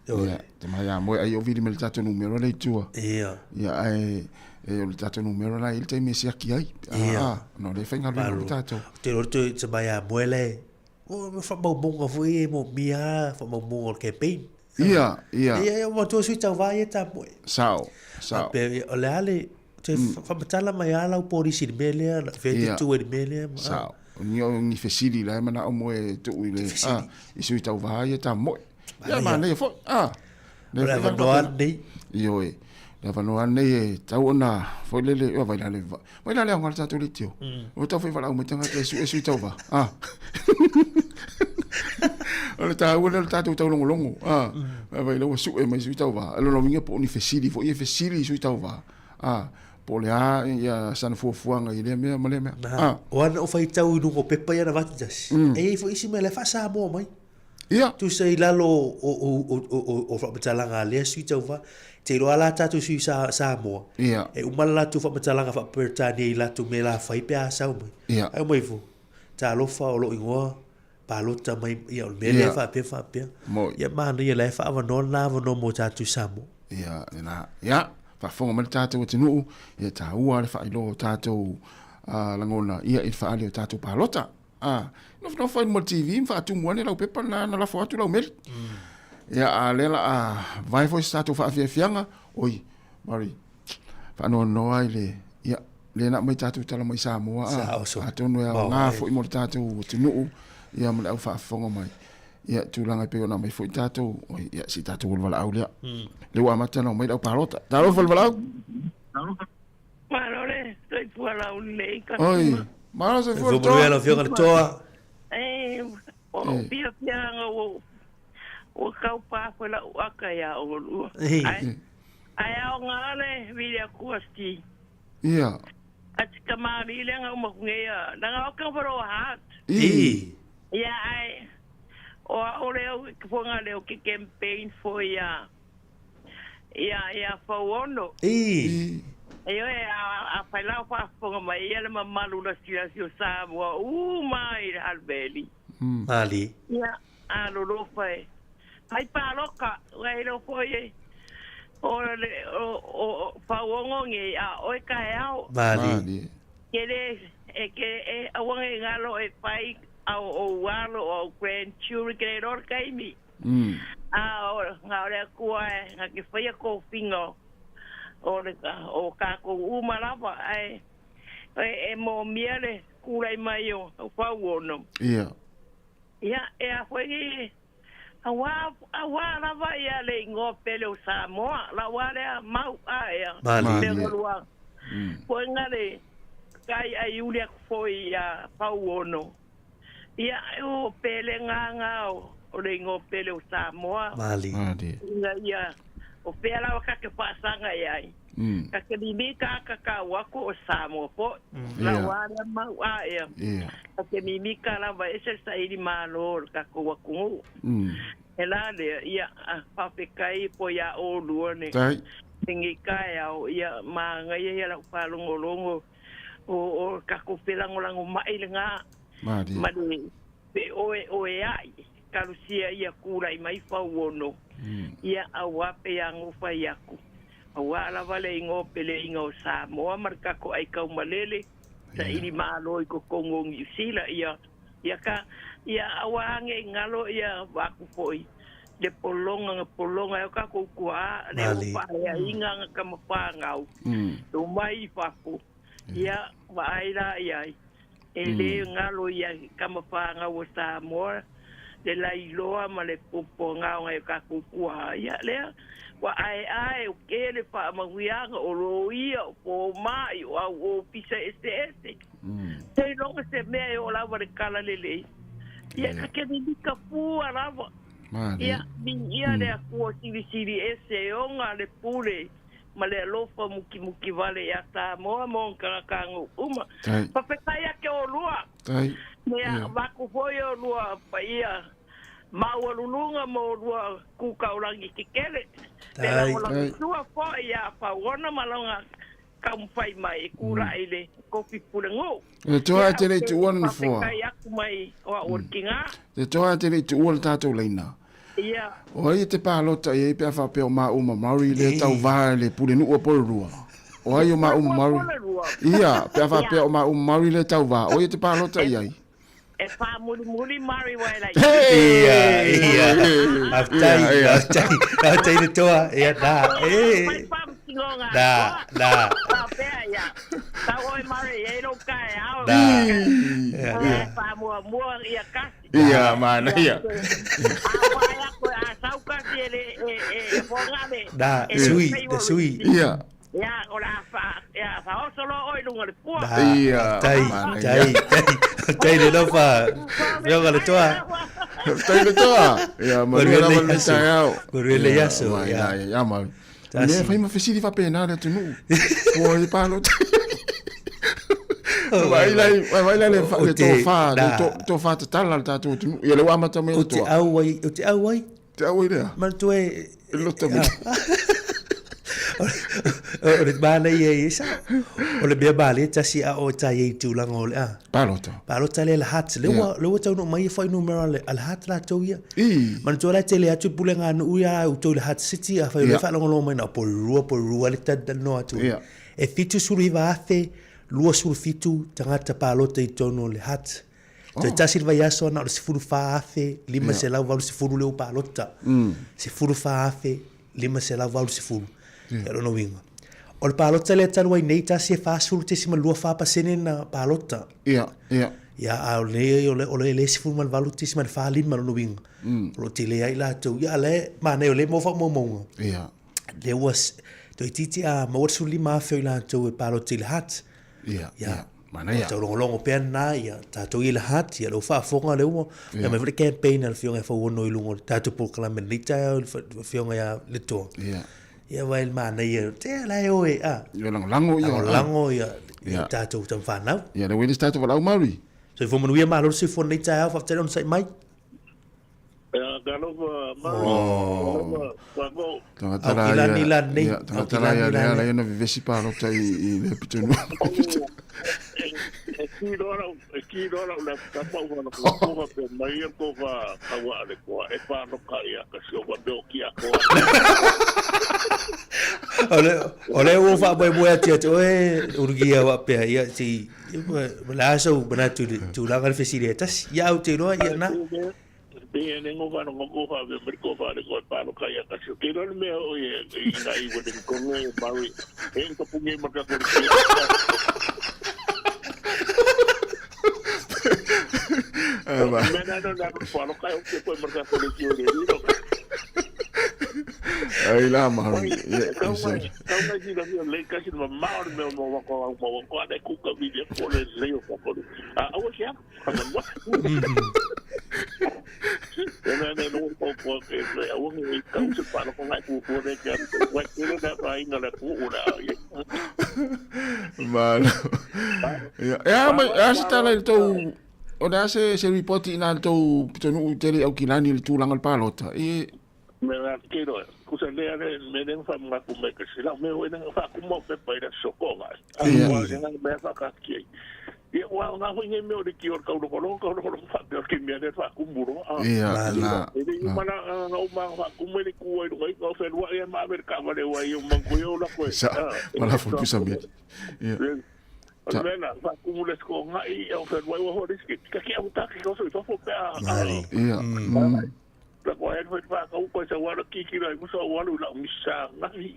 ia te mai a mo ai o vili me tato numero le tua ia ai e o tato numero la il te me sia ki ai no le fenga lo tato te lo te mai a mo le O fa mau monga foi mo mia fa mau monga campaign. Ia. Ia mo to sui tau vai ta mo. Sao. Pe o le ale te fa matala mai ala o polisi de mele na fe tu e mele. Sao. Ni fesili la mana o mo e tu ile. I sui tau vai ta mo. Ia ma le fo. Le va no ande. Io e. Le va no ande e tau ona foi le o vai la le. Vai la le ngol ta tu litio. O tau foi fala o metanga ke sui tau va. Ole ta ua le tatu tau longo. Vai lo su e mai sui tau va. Lo vinga po ni fesili fo i fesili sui tau va. Po le ia san fuanga i le mea male mea. O ana o fai tau i nungo pepa ia na vatitas. E fo isi me le fa sa mo mai. Ia. Tu sei lalo o fa matalanga le sui tau va. Te lo ala tatu sui sa mo. Ia. E umala tu fa matalanga fa pertani i latu me la fai pe a sa mai. Ia. Ai mai fo. Ta lo fa o lo ingoa. Palota mai ia o mele fa pe. Ia mana ia le fa avano na avano mo tatu samo. Ia, na. Ia. Fa fonga mai tatu te nuu. Ia ta ua le fa ilo tatu langona. Ia i fa ali o tatu palota. No fa mo TV fa tu mo ne la pepa na la foto la mel. Ia a lela vai fo tatu fa fianga. Oi, mari. Fa no ai le. Ia le na mai tatu tala mai Samoa. Atu no nga fo mo tatu te nuu. Ia mo au fa fonga mai. Ia tulanga pe ona mai foi tato. Ia si tato wal au le. Le wa mata no mai au parota. Talo wal au. Marole, sei fuala un lei. Oi. Maro se fu to. Fu lo fio con toa. O pia o kau pa foi la aka ya o lu. Ai au ngale vilia kuasti. Ia. Atika mari le nga mo ngia. Nga ka foro hat. Ia ai o leo fonga leo que campaign foi ia fauono eu a falar fa fonga mai ele mamalu na situação Samoa mai albeli ali ia a lo foi ai pa loka vai lo foi o fauongo ngi a o kaeo ali que awange ngalo e pai o walo o grandchildren que era kaimi ngare kuai ngaki fai ko fingo o ka ko umalava ai e mo miele kulai mai o fa wono ia e a foi awa lava ia le ngopele o Samoa la wale mau ia foi ngale kai aiulia foi a fa wono ia o pele nga o le ngo pele o Samoa mali ia o pela o ka ke pasanga ai ka ke ni ka wako o Samoa po la wala mau ia ka ke ni ka la va ese sai di malo ka ko wako ela le ia pa pe kai po ya o luone ngi kai ia ma ngai ia la pa longo o ka ko pela ngolango mai nga Mani pe oe ai kalusia ia kura i mai fauono ia awa pe ango fai aku awa la vale ingo pele ingo Samoa marka ko ai kau malele sa ili malo i ko Kongo Ngisila ia awa ange ngalo ia waku foi de polonga yo ka ko kua le pa ia inga ka mapangau to mai fafu ia wa aila ia ele ngalo ia kamapanga o Samoa le lailoa ma le poponga o ka kukua ia le wa ai o kele pa mawianga o roia o mai o pisa este sei longa se me o lava de kala lele ia ka ke ni ka pu alava ia ia le ko siri ese onga le pure ma le lofa muki vale ya Samoa mo kango uma pa pekaya ke o lua ne va ku foi o lua pa ia ma o lulunga mo lua ku kaulangi kikele le lua fo ia pa ona malonga kam fai mai kura ile kopi pulengo to atele to one for pekaya ku mai o workinga to atele to all tato leina ia o ia te palota e pe fa pe o ma uma mauri le tau vale pule nu o polua o ai o ma uma mauri ia pe fa pe o ma uma mauri le tau va o ia te palota ia e fa muli mari wai la. Ia. Aftai de toa. Ia da. Da. Ta oi mari e no kai au. Da. Fa mua ia kasi. Ia mana ia. Awaya ko asau kasi e fogale. Da, sui. Ia. Ya, ora fa solo oi lunga le pua. Ia. Tai de no fa. Yo ga le toa. Tai de toa. Ia, maria la mal tai au. Correle yaso. Ya mal. Ne fai ma fesi di fa pena de tu nu. Poi palo. Vai lá le to fa tala ta tu. Ia le wa mata me to. O te au ai. Te au ida. Man tu e lo to. O le bala ye sa. O le bia bala tasi a o ta ye tu lang o le a. Palota le hat le wa tau no mai foi numero al hat la to ia. Man tu la tele atu pulenga no ia o to le hat city a fa le fa lo mai na po rua le ta no atu. E fitu suri va afe lua suru fitu tangata palota I tono le hat. Te tasi vai aso na o se furu fa afe lima se lau valu se furu leu palota. Se furu fa afe lima se lau valu se furu. Ero no winga. O le palota le tanu ai nei tasi e fa suru te sima lua fa pasene na palota. Ia. Ia a o le se furu mal valu te sima le fa lima no winga. O te le ai la tau ia le ma ne o le mo fa mo monga. Ia. Le was to titi a mo su lima afe la tau e palota le hat. Ia. Mana ia. Tau longo pe na ia tatu I le hat ia lo fa fonga le umo. Ia me campaign al fionga fa wono I lungo tatu por kala menita fionga ia le to. Ia vai mana ia te la oe a. Ia lango ia. Lango ia tatu tam fa na. Ia le wini tatu va mauri. So fo mo ia malo se fo nei ta fa tele on sai mai. Tangata la ia na vivesi pa lo tai I le pitonu. Ki dora la tapa una ko pe mai ko va kawa le ko e pa no kai ka so va do ki ko. Ole o fa boy tia to e urgia wa pe ia si la so bana tu la gal facilitas ya o te no ia na. Bien ngo va no ko va ver ko va le ko pa no kai ka so ke no me o e nai wo de ko no mari en ko pungi ma ka ko. Ai la mauri. Kau mai di le kasi ma mauri me mo ko de ku ka video ko le leo ko ko. O sia. No ko ke o ngi ka se pa no ko ngai ku ko de ka wa ke na pa ina le ku ora. Mano. Ya ma asta le to o da se report ina to tonu tele au kilani le tulanga le palota. Me la quiero cosa le me den fa ma ku me que si la me wen fa ku mo pe pa ira sokoga. Me fa ka ki. E wa na ho nge me o de ki o ka no ko fa de ki me de fa ku muro. La. E de mana na o ma fa ku me ku o ngai ko fe wa e ma ver ka le wa yo man ku yo la ko. Mala fu pisa bien. Almena fa ku le ko ngai o fe wa ho riski ka ki au ta ki ko so fo pe. La ko e fa ka ko sa wa ki ki la ko so wa la misa ngai.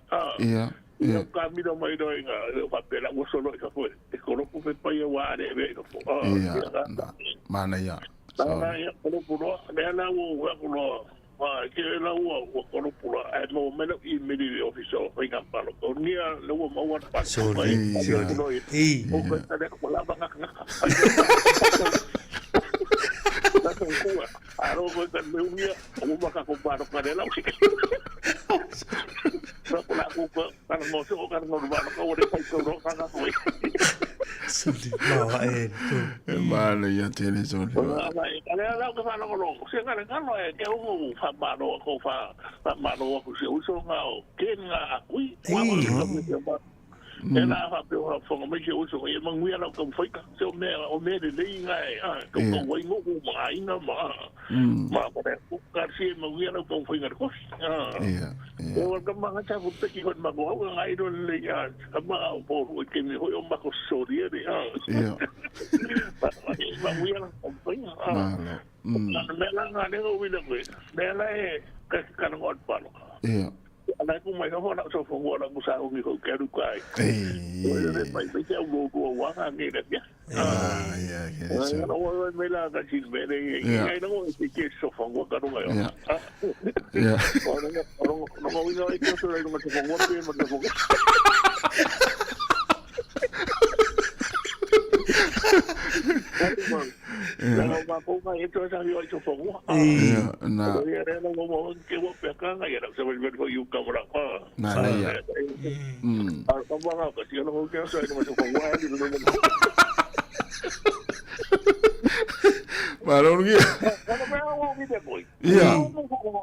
Ia ka mi do mai do inga fa pe la ko so lo ka fo e ko no pu pe pa ia wa de be no. Mana ia. Mana ia ko no pu no le na wo wa ko no ke la wo ko no pu la e mo me no I me di officer fa inga pa lo ko ni le wo mo wa pa. So o ko ta de ko la ba nga. Aro ko ta me unia o ma ka ko pa no ka de la. Ko la ko ka no so ka no ba ko de ko ro ka ka ko. Sudi ma e to. Mano ia tele so. Ale la ko fa no ro. Se ka ka no e ke o fa ma no ko fa ma no ko se uso nga o ke nga kui. e na fa pe o fo me ke o so e manguia la ko foi ka so me o me de ngai ko ko wai ngo ko mai na ma ko ka si manguia la ko foi ngar ko o ka ma ta fu pe ki ko ma ko ngai do le ya ma po o ke me o ma ko so ri de manguia la ko foi me la nga de o wi de me la e ka ngot pa ana ku mai ho na so fo na ku sa o mi ko ke ru kai mai pe ke o go wa nga ni de ya no o me la ka chi me de ai no o ke so fo go ka ru ga ya no wi no i ko so ri no so fo pe mo de fo Kalau mampu mah itu saya itu semua. Nah. Ada yang ngomong kewa pekan aja, tak sampai berapa yuka berapa. Nah, ya. Kalau kamu apa sih kalau ngomong saya itu masuk semua di dalam. Baru ni. Kalau memang kita boy. Iya.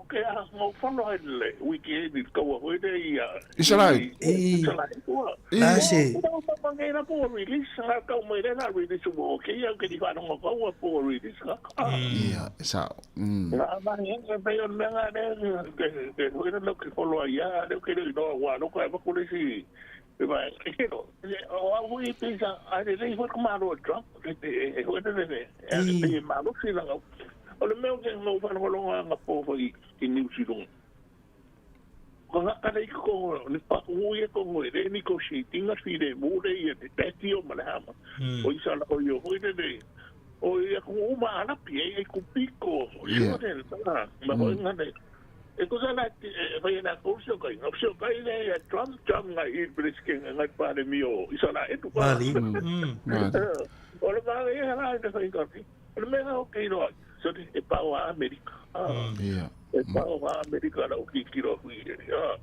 Kayak mau follow le weekend di kau ada ya. Isalai. Isalai tu. Nasi. Kita panggil apa release kau main nak release semua. Kayak kita kan ngomong kau apa release kau. Iya, sa. Nah, yang bayon memang ada. Kita nak follow ya. Ada kita dah wah, nak apa polisi. Baik, itu. Aku itu ada lagi buat kemarin drop. Itu ada malu sih lah. Kalau memang yang mau fan kalau nggak apa di New Zealand. Kalau ada ikut ni pak uye kau ni negotiating ngasih deh, boleh ya, tadi malah. Oh isalah oh yo, oh ini. Oh ya aku mana piye aku piko. Iya deh, sana. Bapak ingat deh. Eko sana vai na kurso kai ne Trump ngai brisking ngai pa de mio isana itu pa Mali. Ora ba ya na de kai kai. Ora me na okay no. So de pa wa America. Iya. Pa wa America la okay kiro hui.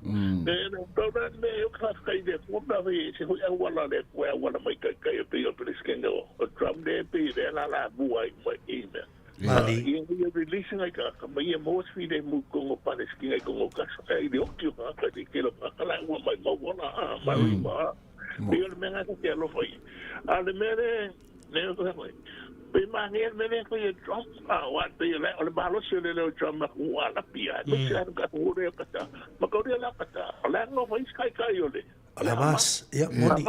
Ne no toda ne yo class kai de ko na ve se ho ya wala de ko ya wala mai kai pe yo brisking no. Trump de pe de la buai mai ina. Mali. Ia releasing ai ka mai mo swi de mu ko pa de skin ai ko ka ai de okio ka de ke lo ka la wa mai mo na mai ma. Ia le menga ke lo foi. Ale mere ne ko mai. Pe ma ne mere ko ye Trump wa te le ole ba lo se le Trump ma wa la pia. Ko se ka ko de ka ta. Ma ko de la ka ta. Ala no foi kai yo le. Ala mas. Ya Mali.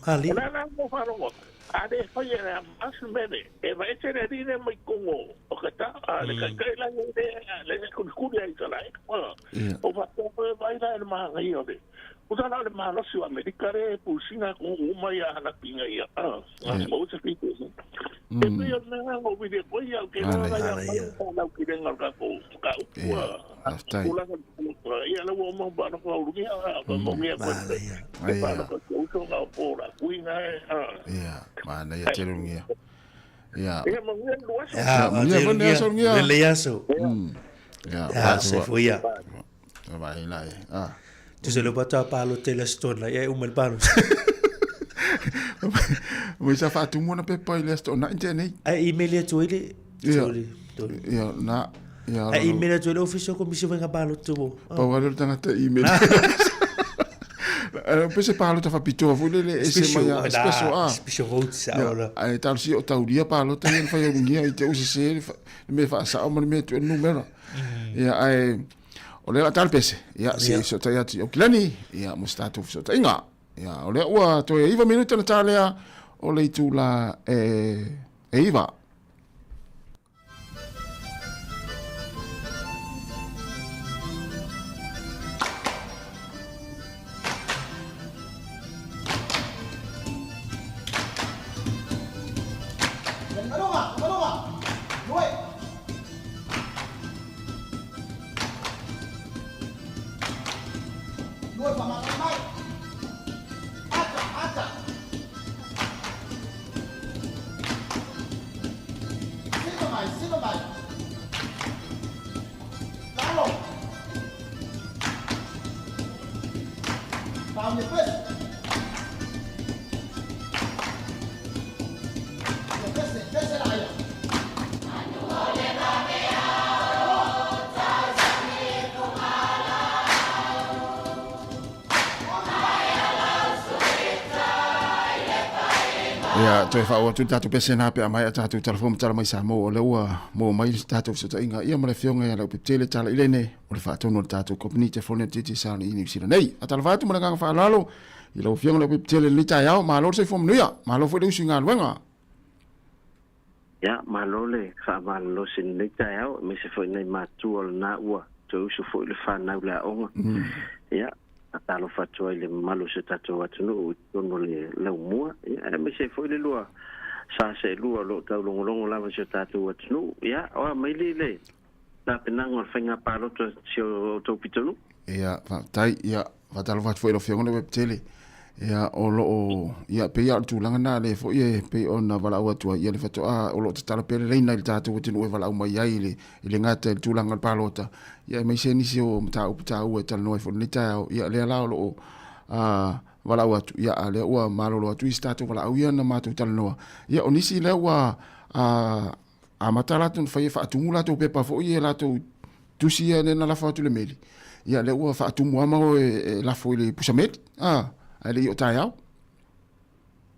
Mali. Ala no fa ro. Ada apa yang asal mana? Eva itu dari ni mai Kongo. Kata, ada kai lang ni, ada kuda itu lah. Oh, apa baiklah mah ayo deh. Udah ada mah lalu Amerika re pusing aku umaya anak pinga ya. Mau seperti itu. Tapi yang mana mau video kau yang kena yang kalau kita nggak kau. Pulang ya lalu mau baru kau rugi apa mau ni apa. Baru kau usung kau pula. Kuingai. Iya. Mana ya cerungnya. Ya. Ya mungkin luas. Ya, mungkin cerungnya. Leleaso. Ya. Se fue ya. Baiklah. Tu se lo bata palo telestone la ya umal palo. Bisa fatu mo na pepa ile sto na internet. Ai email ya tuile. Ya na. Ya. Ai email ya tuile official komisi venga palo tu. Pa wala tanga ta email. Pese palo ta fa pito vole le ese maya special votes ahora. Ai tal si o tauria palo ta en fa yo ngia i te usi se me fa sa o me tu numero. Ya ai ole la tal pese. Ya si so ta ya ti o kilani. Ya mustatu so ta inga. Ya ole wa to iva minuto na talia ole tu la iva. Ia, toi fa o tu tatu pese na pe mai tatu telefon tala mai sa mo le ua mo mai tatu so inga ia male fionga ia le piptele tala ile ne o le fa tonu tatu company telefon titi sa ni ni sila nei atala fa tu mo nga fa lalo i lo fionga le piptele ni ta ia ma lo se fom nuia ma lo fo de usinga luenga ya ma lo le fa ma lo sin ni ta ia me se fo nei ma tu ol na ua tu su fo le fa na la onga ya atalo fatua le malo se tato atunu tono le mua ya me se foi le lua sa se lua lo tau longo lava se tato atunu ya o mai le ta penang o fenga palo to to pitonu ya fa tai ya va talo fat foi lo fiong le tele ya o lo ya pe ya tu langa na le fo ye pe ona vala o tu ya le fato o lo tala pe le na le tato atunu e vala o mai ai le ngata tu langa palota ya me se ni se o mta o e tal no fo ni ta ya le la lo vala o tu ya le o malo lo tu stato vala o ya na ma tu tal no ya o ni si le wa a matala tu fa tu mula tu pe pa fo ye la tu si ne na la fa tu le meli ya le o fa tu mo ma o la fo le pusamet ali o tai au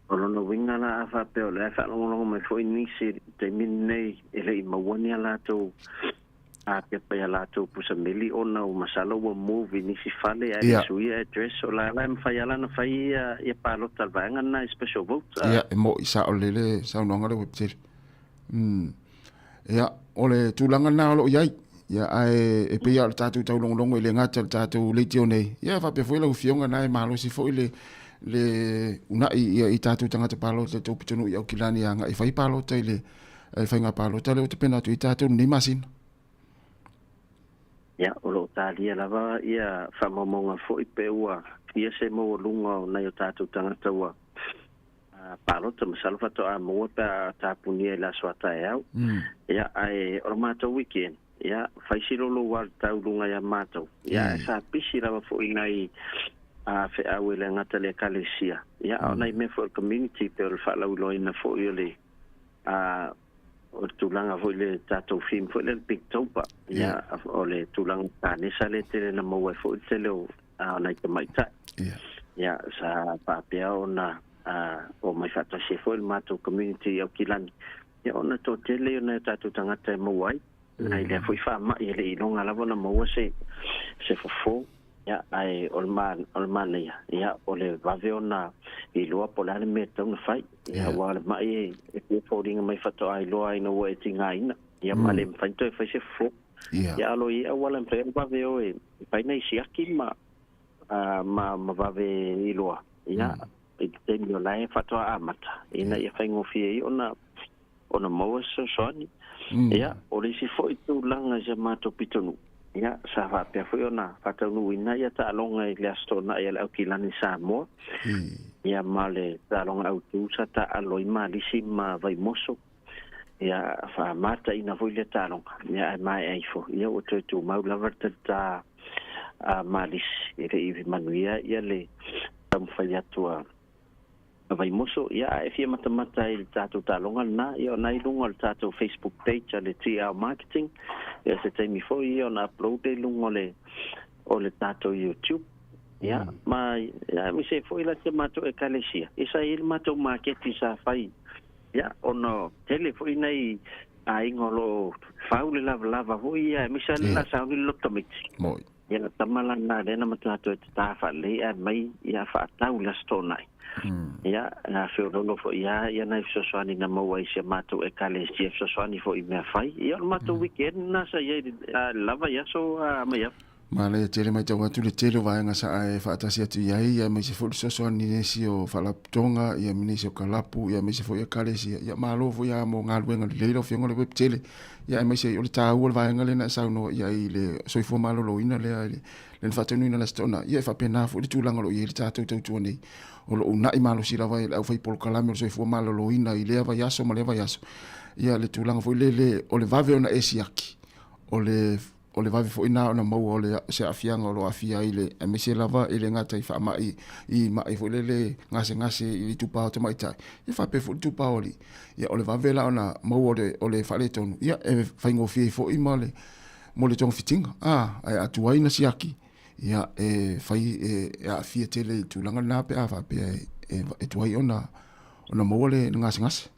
o no winga la fa pe o le fa longo mai fo ni si te min nei ele ma woni ala to a pe pa ala to pusameli ona o masalo o movie ni si fale ai sui address o la fa ala na fa ia pa lo talvanga na special vote ya mo isa o le sa no ngale website ya ole tulanga na lo yai ya ai e pe ya tatu tau longo ile ngata tatu le tio nei ya fa pe foi la fionga na malo si foi le una i tatu tanga te palo te to pitonu ya kilani anga i fai palo te le e fai nga palo te le te pena tu i tatu ni masin ya o lo talia lava ia fa momonga foi pe ua ia se mo lunga na yo tatu tanga tawa palo te masalo fa to a mo pa tapunia la swata ya ya ai ormato weekend ya faisilo lo war tau lunga ya mato ya sa pisira fo inai a fe awele ngata le kalesia ya ona me for community per fa la ulo ina fo yole o tulanga fo le tato film fo le pictopa ya ole tulanga tane sale te na mo fo tele o ona ke mai ta ya sa pa pia ona o mai fata se fo el mato community o kilani ya ona to tele ona tato tangata mo wai na ile foi fa ma ile ilonga la bona mo se fofo ya ai olman ya ole vaveona i loa polane me tau fai ya wala mai e foding mai fato ai loa ai no e tinga ina ya male mfai to fai se fo ya lo i wala mpe vaveo e pai nei siaki ma vave i loa ya e te mi ola fato amata ina ia fai ngofi ona mo so soni ya ole si foi tu langa jamato pitonu ya sa va pe foi ona fata nu ina ya ta longa ile astona ya au kilani sa mo ya male ta longa au tu sa ta aloi mali sima vai moso ya fa mata ina foi le ta longa ya mai ai fo ya o tu mau laverta ta malis ile i manuia ya le tam faya tua vai moso ya e fia mata il tato talonga na io na lungo il tato Facebook page le TR marketing ya se te mi foi io na upload lungo le o le tato YouTube ya ma ya mi se foi la mato e kalesia isa il mato marketing sa fai ya ono tele foi nei ai ngolo faule lava foi ya mi sa la sa lo tomiti moi ya tamala na na matato ta fa le mai ya fa tau la stonai ya na fio no fo ya na fo swani na mo se mato e kale se fo swani fo i me fai ya mato weekend na sa ye lava ya so ma ya male tele mai tau atu le tele vai nga sa e fa tasi atu ya me se fo so swani ne si o fa la tonga ya me se kalapu ya me se fo ya kale si ya malo fo ya mo ngal wenga le lo fio ngole web tele ya me se o le tau vai nga le na sa no ya ile so fo malo lo ina le fa tonu ina la stona ya fa pena fo le tulanga lo ye le tatu tu nei o lo una i malo si lava au fai pol kalame o so fu malo lo ina i leva yaso ma leva yaso ia le tulanga foi le o le vave ona esiaki o le vave foi na ona mau o le se afianga o lo afia ile e me se lava ile ngata i fa mai i mai foi le ngase i tu pa o te mai tai i fa pe foi tu pa oli ia o le vave la ona mau o le fa le tonu ia e fai ngo fi foi male mo le tong fitinga ai atu ai na siaki ia e fai a fia tele tu langa na pe ava pe e tuai ona ona mo le ngas.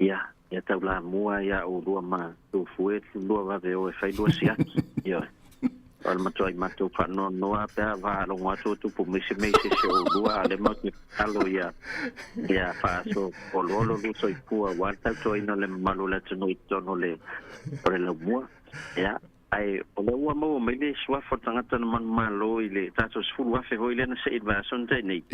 Ia tau la mua ia o lua ma tu fue lua va ve o fai lua sia. Ia. Al matoi matu fa no pe va lo ngatu tu pu mi se se o lua le ma ki alo ia fa so o lo lu so pu wa ta to ina le malu la tno itono le por le mua ia ai o le ua mo me le swa fo tanga tan man malo ile ta so fu wa fe ho ile na se va son te nei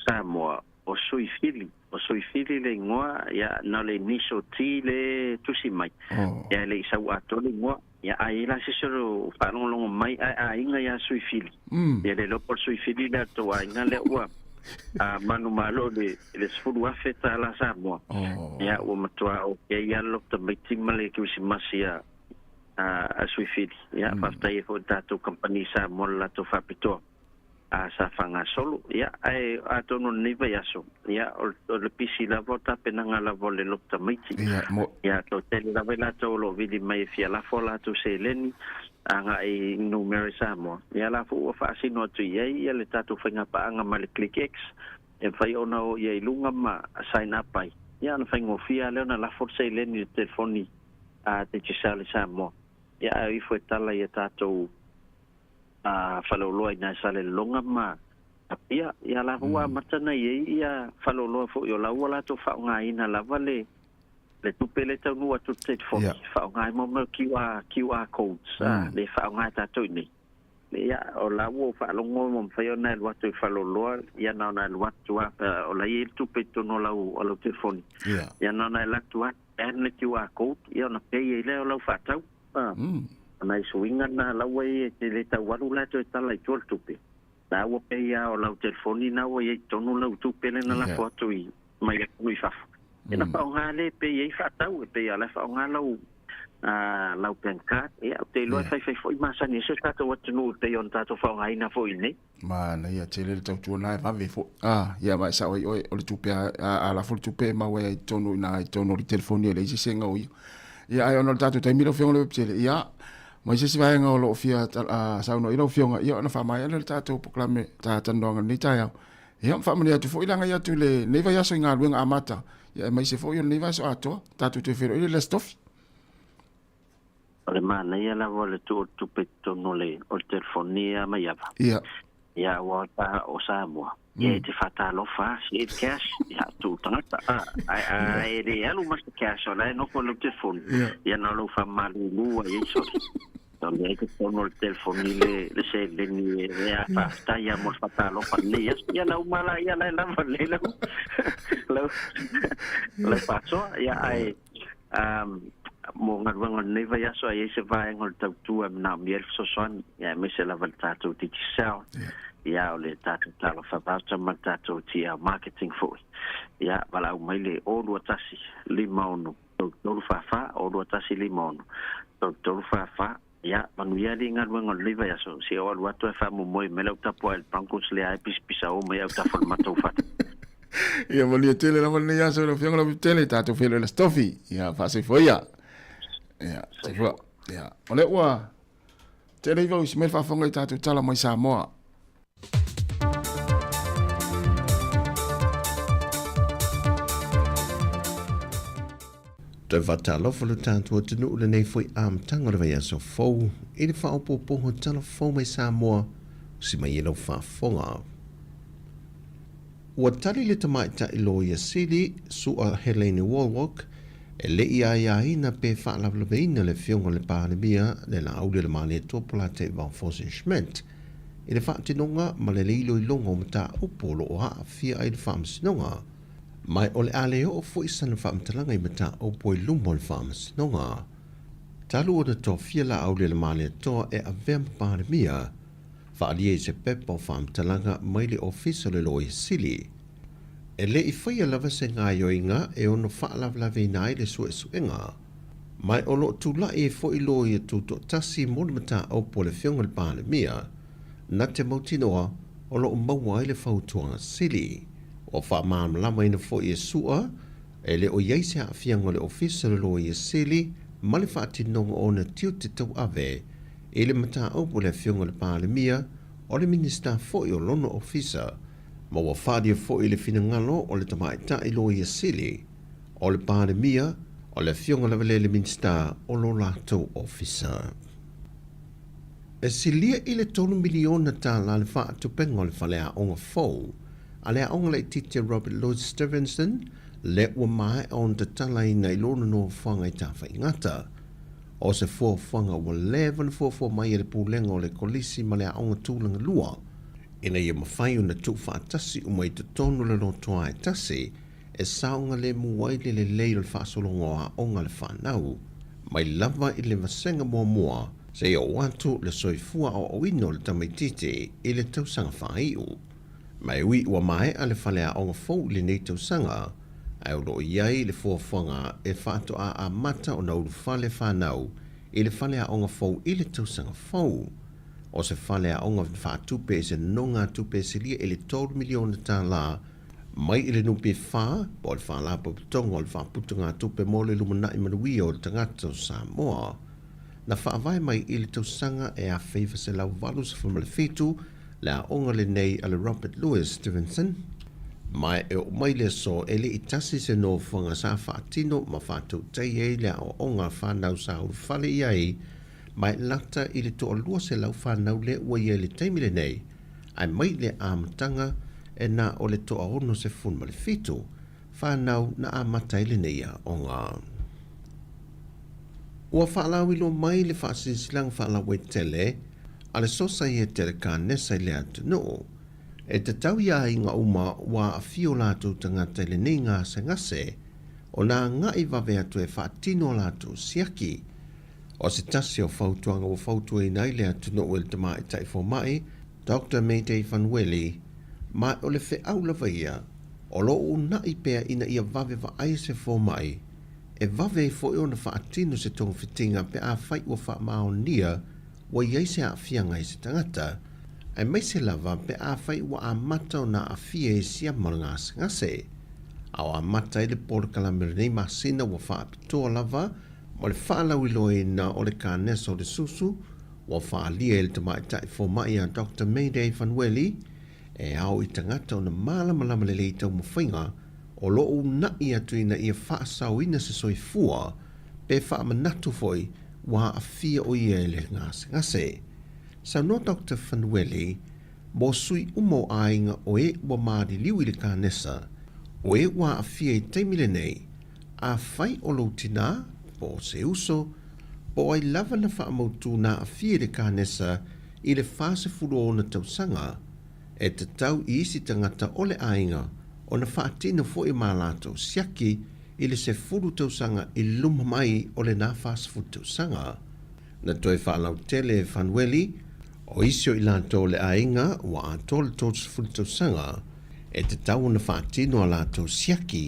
sa mo o sui fili le ngoa ya na le niso ti le tusi mai ya le sa wa to le ngoa ya ai la se so fa long mai ai inga ya sui fili ya le lo por sui fili la to ai nga le ua manu malo le sfulu wa feta la sa mo ya o matwa o ke ya lo to mai ti male ki si masia sui fili ya pa tai fo tato company sa mo la to fa pito sa fanga solo ya ai atono niva yaso ya o le pisi la vota penanga la vole lokta miti ya to tele la vela to lo vidi mai fia la fola to se leni anga ai numero samo ya la fu fa sino to ye le tatu fanga pa anga mal click x e fai ona o ye lunga ma sign up pai ya na fango fia le na la forse leni telefoni te chisale samo ya ai fu tala ya tatu falolo ina sale longa ma ia la rua matana ia falolo fo yo la wala to fa nga ina la vale le tupele ta no to te fo fa nga mo QR codes le fa nga ta to ni ia o la wo fa longo mo fa yo na lo to falolo ia na lo to o la il tupe to no la o lo telefoni ia na la to en le QR code ia na pe ile o lo fa ta na suinga na la we te le ta waru la to ta la tol tupe na wo pe ya o la telefoni na wo ye tonu la tupe le na la foto i mai le kui fa ina pa nga le pe ye fa ta wo pe ya la fa nga la pen card ya te lo fa fa foi ma sa ni se ta to wat no te yon ta to fa nga ina foi ne ma na ya te le to tu na va ve fo ya ma sa o le tupe a la fo tupe ma we tonu na tonu le telefoni le se nga o ya ai ono ta to te mi lo fe le pele ya mai se vai nga lo fia sa no ilo fionga ia na fa mai le tato proklame ta tandonga ni ta ia fa mani atu fo ilanga ia tu le neva ia so nga luenga amata ia mai se fo ia neva so ato tato te fero ile stof ole mana ia la vole tu petto no le o telefonia mai ava ia wa ta o sa mo ia te fata lo fa si cash ia tu tanga ai re alu mas cash ola no con lo telefono ia no lo fa malu ia so le que tono el teléfono le se le ni ya fa ya mo fa lo fa le ya la mala ya la le paso ya ai mo ngadwang ne va ya so ai se va ngol tu na miel so son ya me se la volta tu ti sel ya le tatu tala fa ba ma tatu ti marketing for ya wala mai le o do tasi limon do fa o do tasi limon do fa ya manuia di ngat wang liva ya so si awal watu fa mo moi melo ta po el pancos le ai pisa o me ta formato fa ya mo le tele la mo ya so lo fianga lo tele ta to filo la stofi ya fa se foi ya se foi ya ole wa tele vo smel fa fonga ta to tala mai sa mo Te watalo fulu tātua tunu ule nei fwoi tanga le vai aso fau, i le whao popongo tala fau mai Samoa, si mai ilo whafonga. Ua tali le tamai ta ilo ia sili, sua Helene Walwalk, e le ia ina pe whaalawlaweina le fionga le pānemia, le la aude le mani e tōpula te Van Fossen Schmidt, i le whaatinonga ma le leilo i longa o mata upolo o haa fia ai le whaamsinonga, mai ole ale o foi sana whaamtalanga i mata o poi lumo le whaamsinonga. Talu o na tō fia la au le mani toa e a vema pānemia, whaalia i se pepa o whaamtalanga mai le ofisa le loi sili. E le i whaia lava se ngā yoinga e ono whaalawlawe nai le sue suenga. Mai o lo tula e foi loi e tuto tasi mona mata o po le fionga le pānemia, na te mautinoa o lo maua i le whautuanga sili. O whaamāmalama ina foi e sua, e le o yeise a fianga le ofisa le loi e sili, ma le whaatinonga o na tiu te tau ave, e le mata o po le fionga le pānemia, o le minister foi o lono ofisa, Ma ua whaadia fo i le finangalo o le tamaita i lo ia sili, o le pandemia, o le fionga lewalele minsta o lo lato ofisa. E silia i le 3 miliona ta la le wha tupenga o le whalea onga fau, a lea onga le tite Robert Louis Stevenson, le ua mai on te tala i nei lona no whanga i ta whaingata. O se whanga ua levan fua mai i le pūlenga o le kolisi ma lea onga tūlanga lua. Ina ia mawhai una tu whaatasi umai te tonu le lotoa e tasi, e saonga le muwaile le leiro le whaasolongo a onga le whanau, mai lava i le masenga mua, se o watu le soifua o oino le tamaititi i le tausanga whaiu. Mai ui ua mai a le whalea onga fau le nei tausanga, ai uro iai le fuafanga e whaato a mata o na uru whale whanau i le whalea onga fau i le tausanga fau. O se whalea onga whaatupe se nonga tupe se lia i le 12 miliona tā la, mai i le nupe wha, po le whala po pitonga o le whaaputunga tupe mo le lumana i manui o le tangata o Samoa. Na whaavai mai i le tausanga e a whaiva se lau walu sa whamale fitu, le a onga le nei a le Robert Louis Stevenson. Mai e o mai le so e le itasi se no whanga sa whaatino ma whātou tei e le a o onga whanau sa uru whale i ai, mai lata i le toa lua se lau whanau le ua i le teimile nei, ai mai le amatanga e na o le toa ono se funma le fitu, whanau na amata i le nei a onga. Ua whaalau ilo mai le whaasisilang whaalau e tele, a le sosa i e tele ka nesa i le atu no, e te tau ia i ngā uma wa a fio lātou tangata i le nei ngā se ngase, o nā ngā i wawe atu e whaatino lātou siaki, o se tasi o whautuanga o whautua i nei le atu no uel te mai tai fo mai, Dr. Mayday Fanweli, mai o le whi au lawa ia, o lo o na i pēr ina ia wawe wa ai se fo mai, e wawe fo i ona whaatino se tonga whitinga pe a whai ua wha mao nia, wa iei se a whianga i se tangata, ai mai se lava pe a whai ua a mata o na a whia e sia maranga ngase. Au a mata i le polo kalamere nei masina ua wha apitoa lava, mo le whaalau i loe na o le ka nesa o le susu, ua wha alia i le tamaitai fo mai a Dr. Mayday Fanweli, e au i tangata o na malama le leitau mawhainga, o loo na ia tuina ia whaasau ina se soifua, pe wha manatu foi, wa a fia o ia e le ngase. Sa no Dr. Fanweli, mo sui umo ainga o e ua maari liu i le ka nesa, o e wa a fia i teimile nei, a whai o lo tina, po se uso, po ai lava na wha amautu na a fia le ka nesa i le fase furu o na tausanga, e te tau i isi tangata o le ainga, o na whaatina fo i malato siaki i le se furu tausanga i luma mai o le na fase furu tausanga. Na toi whaalau tele Fanweli, o isio i lato le ainga wa a tole tōtu furu tausanga, e te tau na whaatino a lato siaki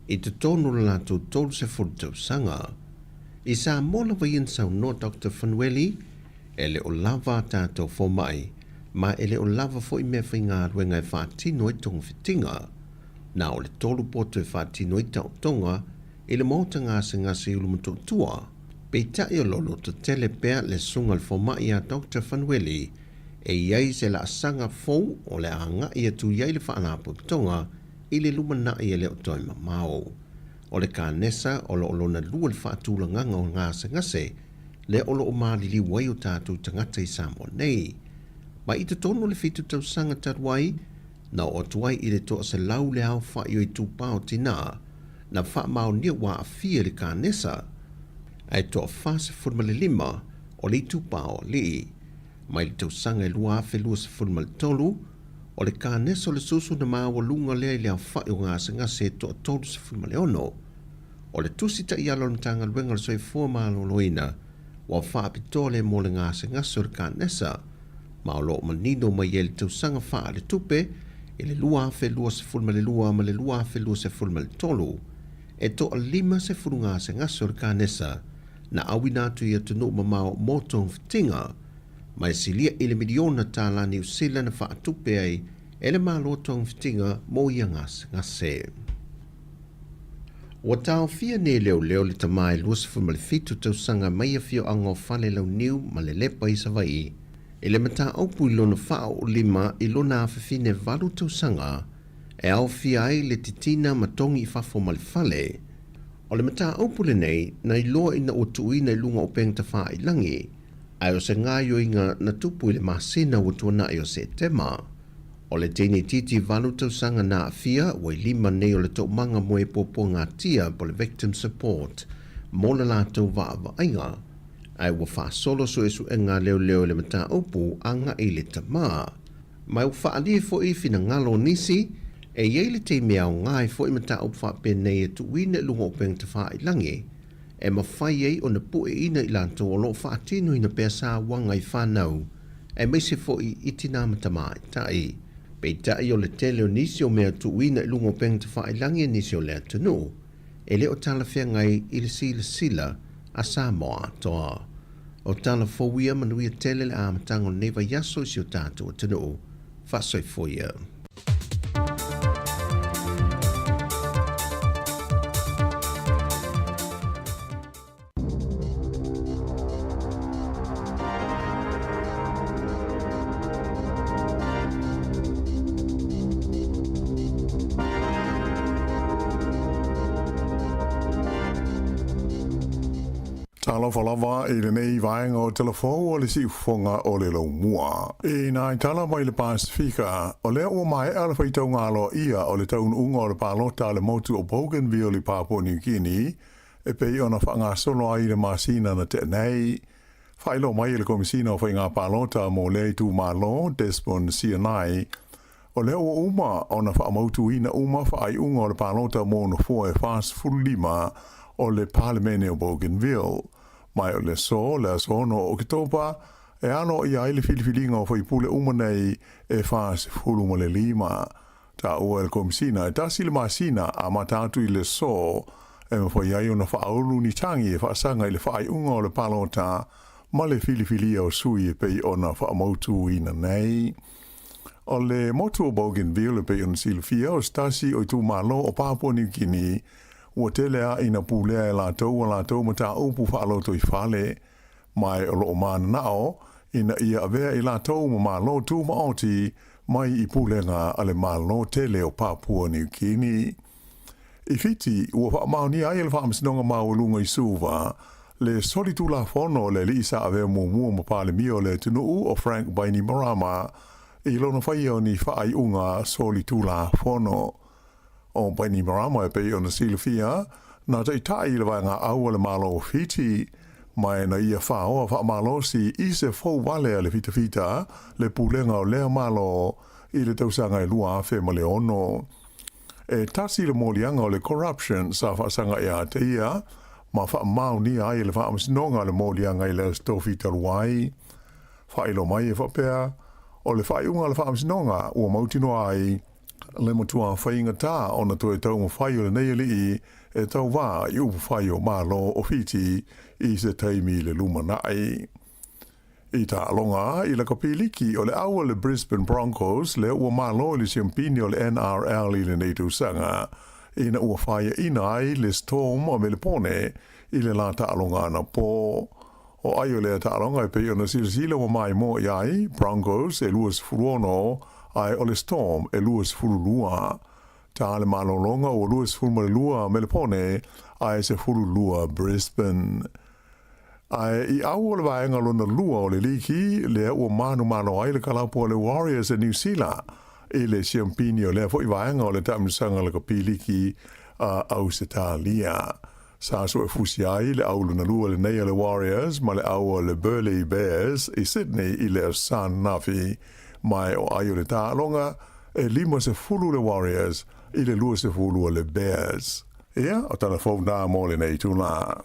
i te tonu la lato tolu se furu tausanga. I sa mola wain sau no Dr. Fanweli, e le o lava tātou fo mai, ma e le o lava fo i mea whainga ruenga e whaatino i tonga whitinga. Na o le tolu poto e whaatino i tau tonga, i le mauta ngase ulumato tua, pe tai o lolo te tele pea le sunga le fo mai a Dr. Fanweli, e iai se la asanga fou o le anga i atu iai le whaanapo tonga, i le lumana i le o toi mamao. O le ka nesa o lo na lua le whaatula nganga o ngase, le o lo o maali li wai o tātou tangata i Samoa nei. Ma i te tono le fitu tau sanga taruai, na o tuai i le toa se lau le au wha i o i tūpao tina, na wha mao nia wa a fia le ka nesa, ai toa fase furmale 5 o le tūpao li, mai le tau sanga i lua afe lua se furmale 3, o le ka nesa o le susu na maa walunga lea i le au wha i o ngase toa tolu se furmale 1, o le tusita i alo tanga luenga le soi fua maa loloina, wa wha apitole mo le ngase o le ka nesa, ma o lo manino mai e le tau sanga wha le tupe, i le lua afe lua se fulma le lua ma le lua afe lua se fulma le tolu, e to a 5 se furunga se ngaso le ka nesa, na awina atu i atu no mamao motong fitinga, mai silia i le miliona tā la New Zealand na wha atupe ai, e le malo tong fitinga mo ia ngase. Wa tau fia ne leo le tamai lua se fulma le fitu tau sanga mai a fio ango fale lau niu ma le lepa i savai, e le mata aupu I lona whao o lima I lona awhawhine valu tausanga e au fia ai le titina matongi I whafo malifale. O le mata aupu le nei na I loa ina o tuina I lunga o peng ta wha I langi ai o se ngā yoinga na tupu I le masina o tuana I o se tema. O le teini titi valu tausanga na fia o I lima nei o le tau manga mo e popo ngā tia po le victim support mo le lātou wa ainga. Ai wa wha solo so esu e ngā leo le mata upu anga I le tamā. Mai u wha alie fo I fina ngalo nisi e iei le te mea o ngai fo I mata upu wha penei e tu wine lunga o peng te wha I langi. E ma whai ei o na pu e ina I lanto o lo wha atino ina pea sa wanga I whanau. E meise fo I itina matamai tai. Pei tai o le tele o nisi o mea tu wine lunga o peng te wha I langi e nisi o lea tunu. E le o tala whea ngai I le sila a Samoa toa. O tala fōwia manuia tele le amatango neva yaso si o tātou o tanu. Whasoi fōia. Lava I le nei vaenga o telefo o le siufonga o le lau mua. E nai tala mai le Pasifika, o le ua mai ala whai tau ngalo ia o le taun unga o le palota le motu o Bougainville I Papua New Guinea, e pei ona whanga solo ai le masina na te nei. Whailo mai le komisina o whai ngā palota mo le tu malo, Desmond Sianai, o le ua uma ona whaamautu ina uma whaai unga o le palota mo no fua e fast fulima o le palemene o Bougainville. Mai o le so, le asono o kitopa, e ano I aile filifilinga o whaipule umanei e whaase fulu mo le lima. Ta ua le komisina, e tasi le masina a matatu I le so, e ma whai ai o na whaaulu ni tangi e whaasanga I le whaai unga o le palota, ma le filifilia o sui e pei o na whaamautu ina nei. O le motu o Bougainville e pei o na silfia o stasi o I tu malo o Papua New Guinea, ua telea ina pulea e lātou mata upu whaaloto I whale, mai o loo mana nao, ina ia avea I lātou ma malo tu maoti, mai I pulenga ale malo tele o Papua New Guinea. I fiti, ua whaamaoni ai le whaamasinonga maulunga I suva, le solitu la fono le lisa avea mua ma pale mio le tunuu o Frank Bainimarama, I lona whaia ni whaai unga solitu la fono. O Bainimarama e pei o na silafia, na tai tai le vai ngā aua le malo o Fiti, mai na ia whao a wha malo si I se fau wale le fita le pulenga o lea malo I le tausanga I lua awhe ma le ono. E tasi le molianga o le corruption sa whaasanga e a te ia, ma wha mau ni ai le wha amasinonga le molianga I le stofi taruai. Wha ilo mai e whapea, o le whaiunga le wha amasinonga ua mautino ai, le motua whainga tā o na toe tau mo whai o le nei li e tau wā I upu whai o malo o Fiti I se teimi le lumanai. I tā alonga I la kapiliki o le aua le Brisbane Broncos le ua malo le siampini o le NRL I le neitu sanga ina ua whai ina ai le Storm o Melepone I le la tā alonga na pō. O ai o le tā alonga I pei o na silasila wa mai mo I ai Broncos e luas furuono ai o le Storm e luas fululua. Tā le malolonga o luas fulmalua Melepone ai se fululua Brisbane. Ai I au o le vaenga lona lua o le liki le ua manu mano ai le kalapu o le Warriors e New Zealand I le siampini o le fo I vaenga o le tamisanga le kapiliki au se tālia. Sa so e fusi ai le au lona lua le nei o le Warriors ma le au o le Burleigh Bears I Sydney I le San Nafi mai o ai o le tālonga e lima se fulu le Warriors I le lua se fulu o le Bears. Ia, o tana fau nā mō le nei tūna.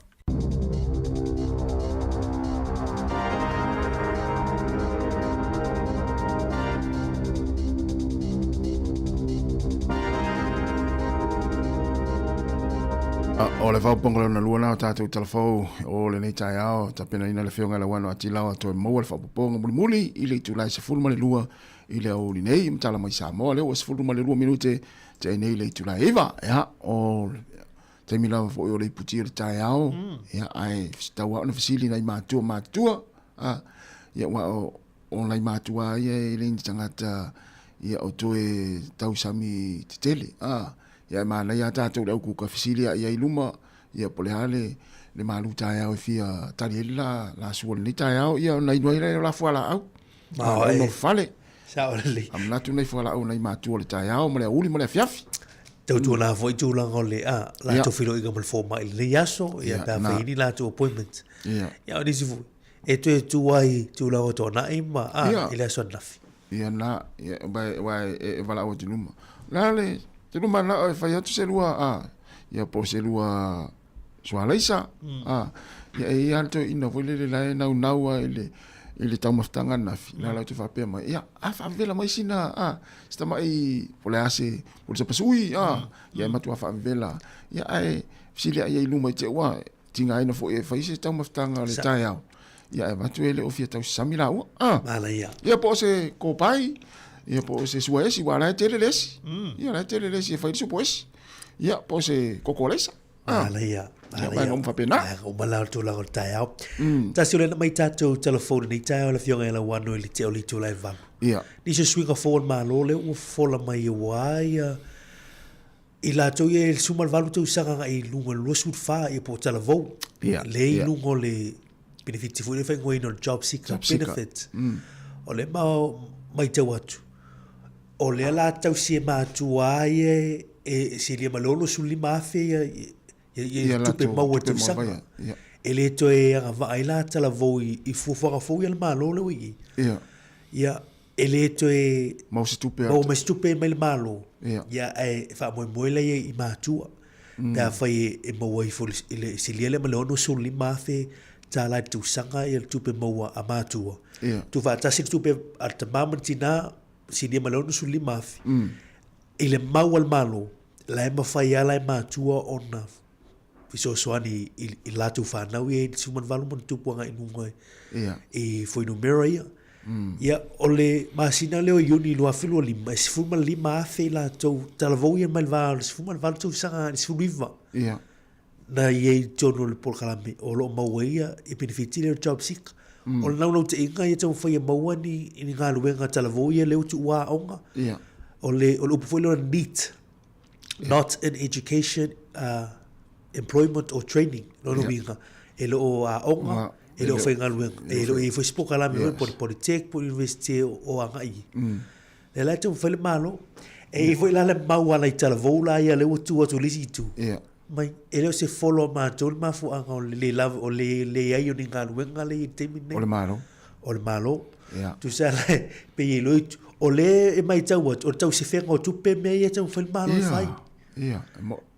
O le whauponga na lua nao tātou telefou o le nei tai ao ta pena ina le whionga la wano ati lau atoe maua le whauponga muli I le tūlai se fulu ma le lua I le au li nei mtala mai Samoa le o se fulu ma le lua minute te nei le tūlai Eva ea o te milawa fo o le puti o le tai ao ea ai tau hao na fasili nai mātua ia wa o o nai matua ia e le tangata ia o toe tau sami te tele. Ia mana ia tātou le au kuka fisilia ia iluma ia pole hale le malu tai au fia tali la suol ni tai au ia nai noi la fuala au. No fale. Sa ole. Am natu nei fuala au nai matua le tai au mo le uli mo le fiafi. Tau tu na foi tu lang ole la tu filo iga mal forma il yaso ia ta fini la tu appointment. Ia disi fu. E tu ai tu la o tona ima ila son nafi. Ia na vai e vala o tinuma. La le tinuma na o fai atu selua ia po selua sualaisa ia e alto ina foi le la na unaua ele tau maftanga nafi la tu fa pe mai ia fa vela mai sina sta mai pole ase pole se pasui ia matu fa vela ia ai silia ia iluma te wa tinga ina fo e fai se tau maftanga le tai au ia matu ele o fia tau samila mala ia po se ko pai ia po se suesi wala teleles ia la teleles ia fai su pues ia po se kokolesa mala ia Vai não fa pena. O malau tu la tai au. Ta sule na mai tatu telefone ni tai o la fionga ela wanu ili te oli tu lai van. Ia. Ni se swinga for ma lo le o fola mai wai. Ila tu ye el sumal valu tu sanga i lunga lo sut fa e po telefone. Ia. Le lunga le benefit fu le fa ngoi no job seeker benefit. O le mai te watu. O le la tau si ma tu ai e si le malolo suli ma fe ia tupe maua tu sanga. Ele to e anga vai la tala voi i fuwhanga fo ia le malo le wiki. Ia ele to e mau se tupe mau me stupe me le malo. Ia e fa mo moile i matua. Da fai e maua i fo ile silia le malo no suli ma fe tala tu sanga ia tupe maua a matua. Tu fa tasi tupe al tamamantina silia malo no suli ma fe. Ile mau al malo la e mawhai ala e matua ona fiso soani i latu whanau e suman walu man tupuanga i nunga e foi numero ia. Ia ole masina leo iuni lua filu lima e sifuma lima afe la tau talavou ia malva sifuma walu tau sanga sifuliva. Na ie jono le polkalame o lo maua ia e benefiti leo job seeker. O nau te inga ia tau whai maua ni ngā luenga talavou ia leo tu ua onga. Ole upu foi leo NEET. Not in education, employment or training. No winga. Elo a onga, elo foi ngaluenga. Elo e foi spoka la me por politek, por university o anga i. Le la tu foi le malo. E foi la le mau ala i tala vola ia le tu atu lisi tu. Mai elo se follow ma tol ma fu anga o le love o le ai o ni ngaluenga le temine. O le malo. O le malo. Tu sa le pe elo o le e mai tau o tau se fenga o tu pe me ia tau foi malo fai.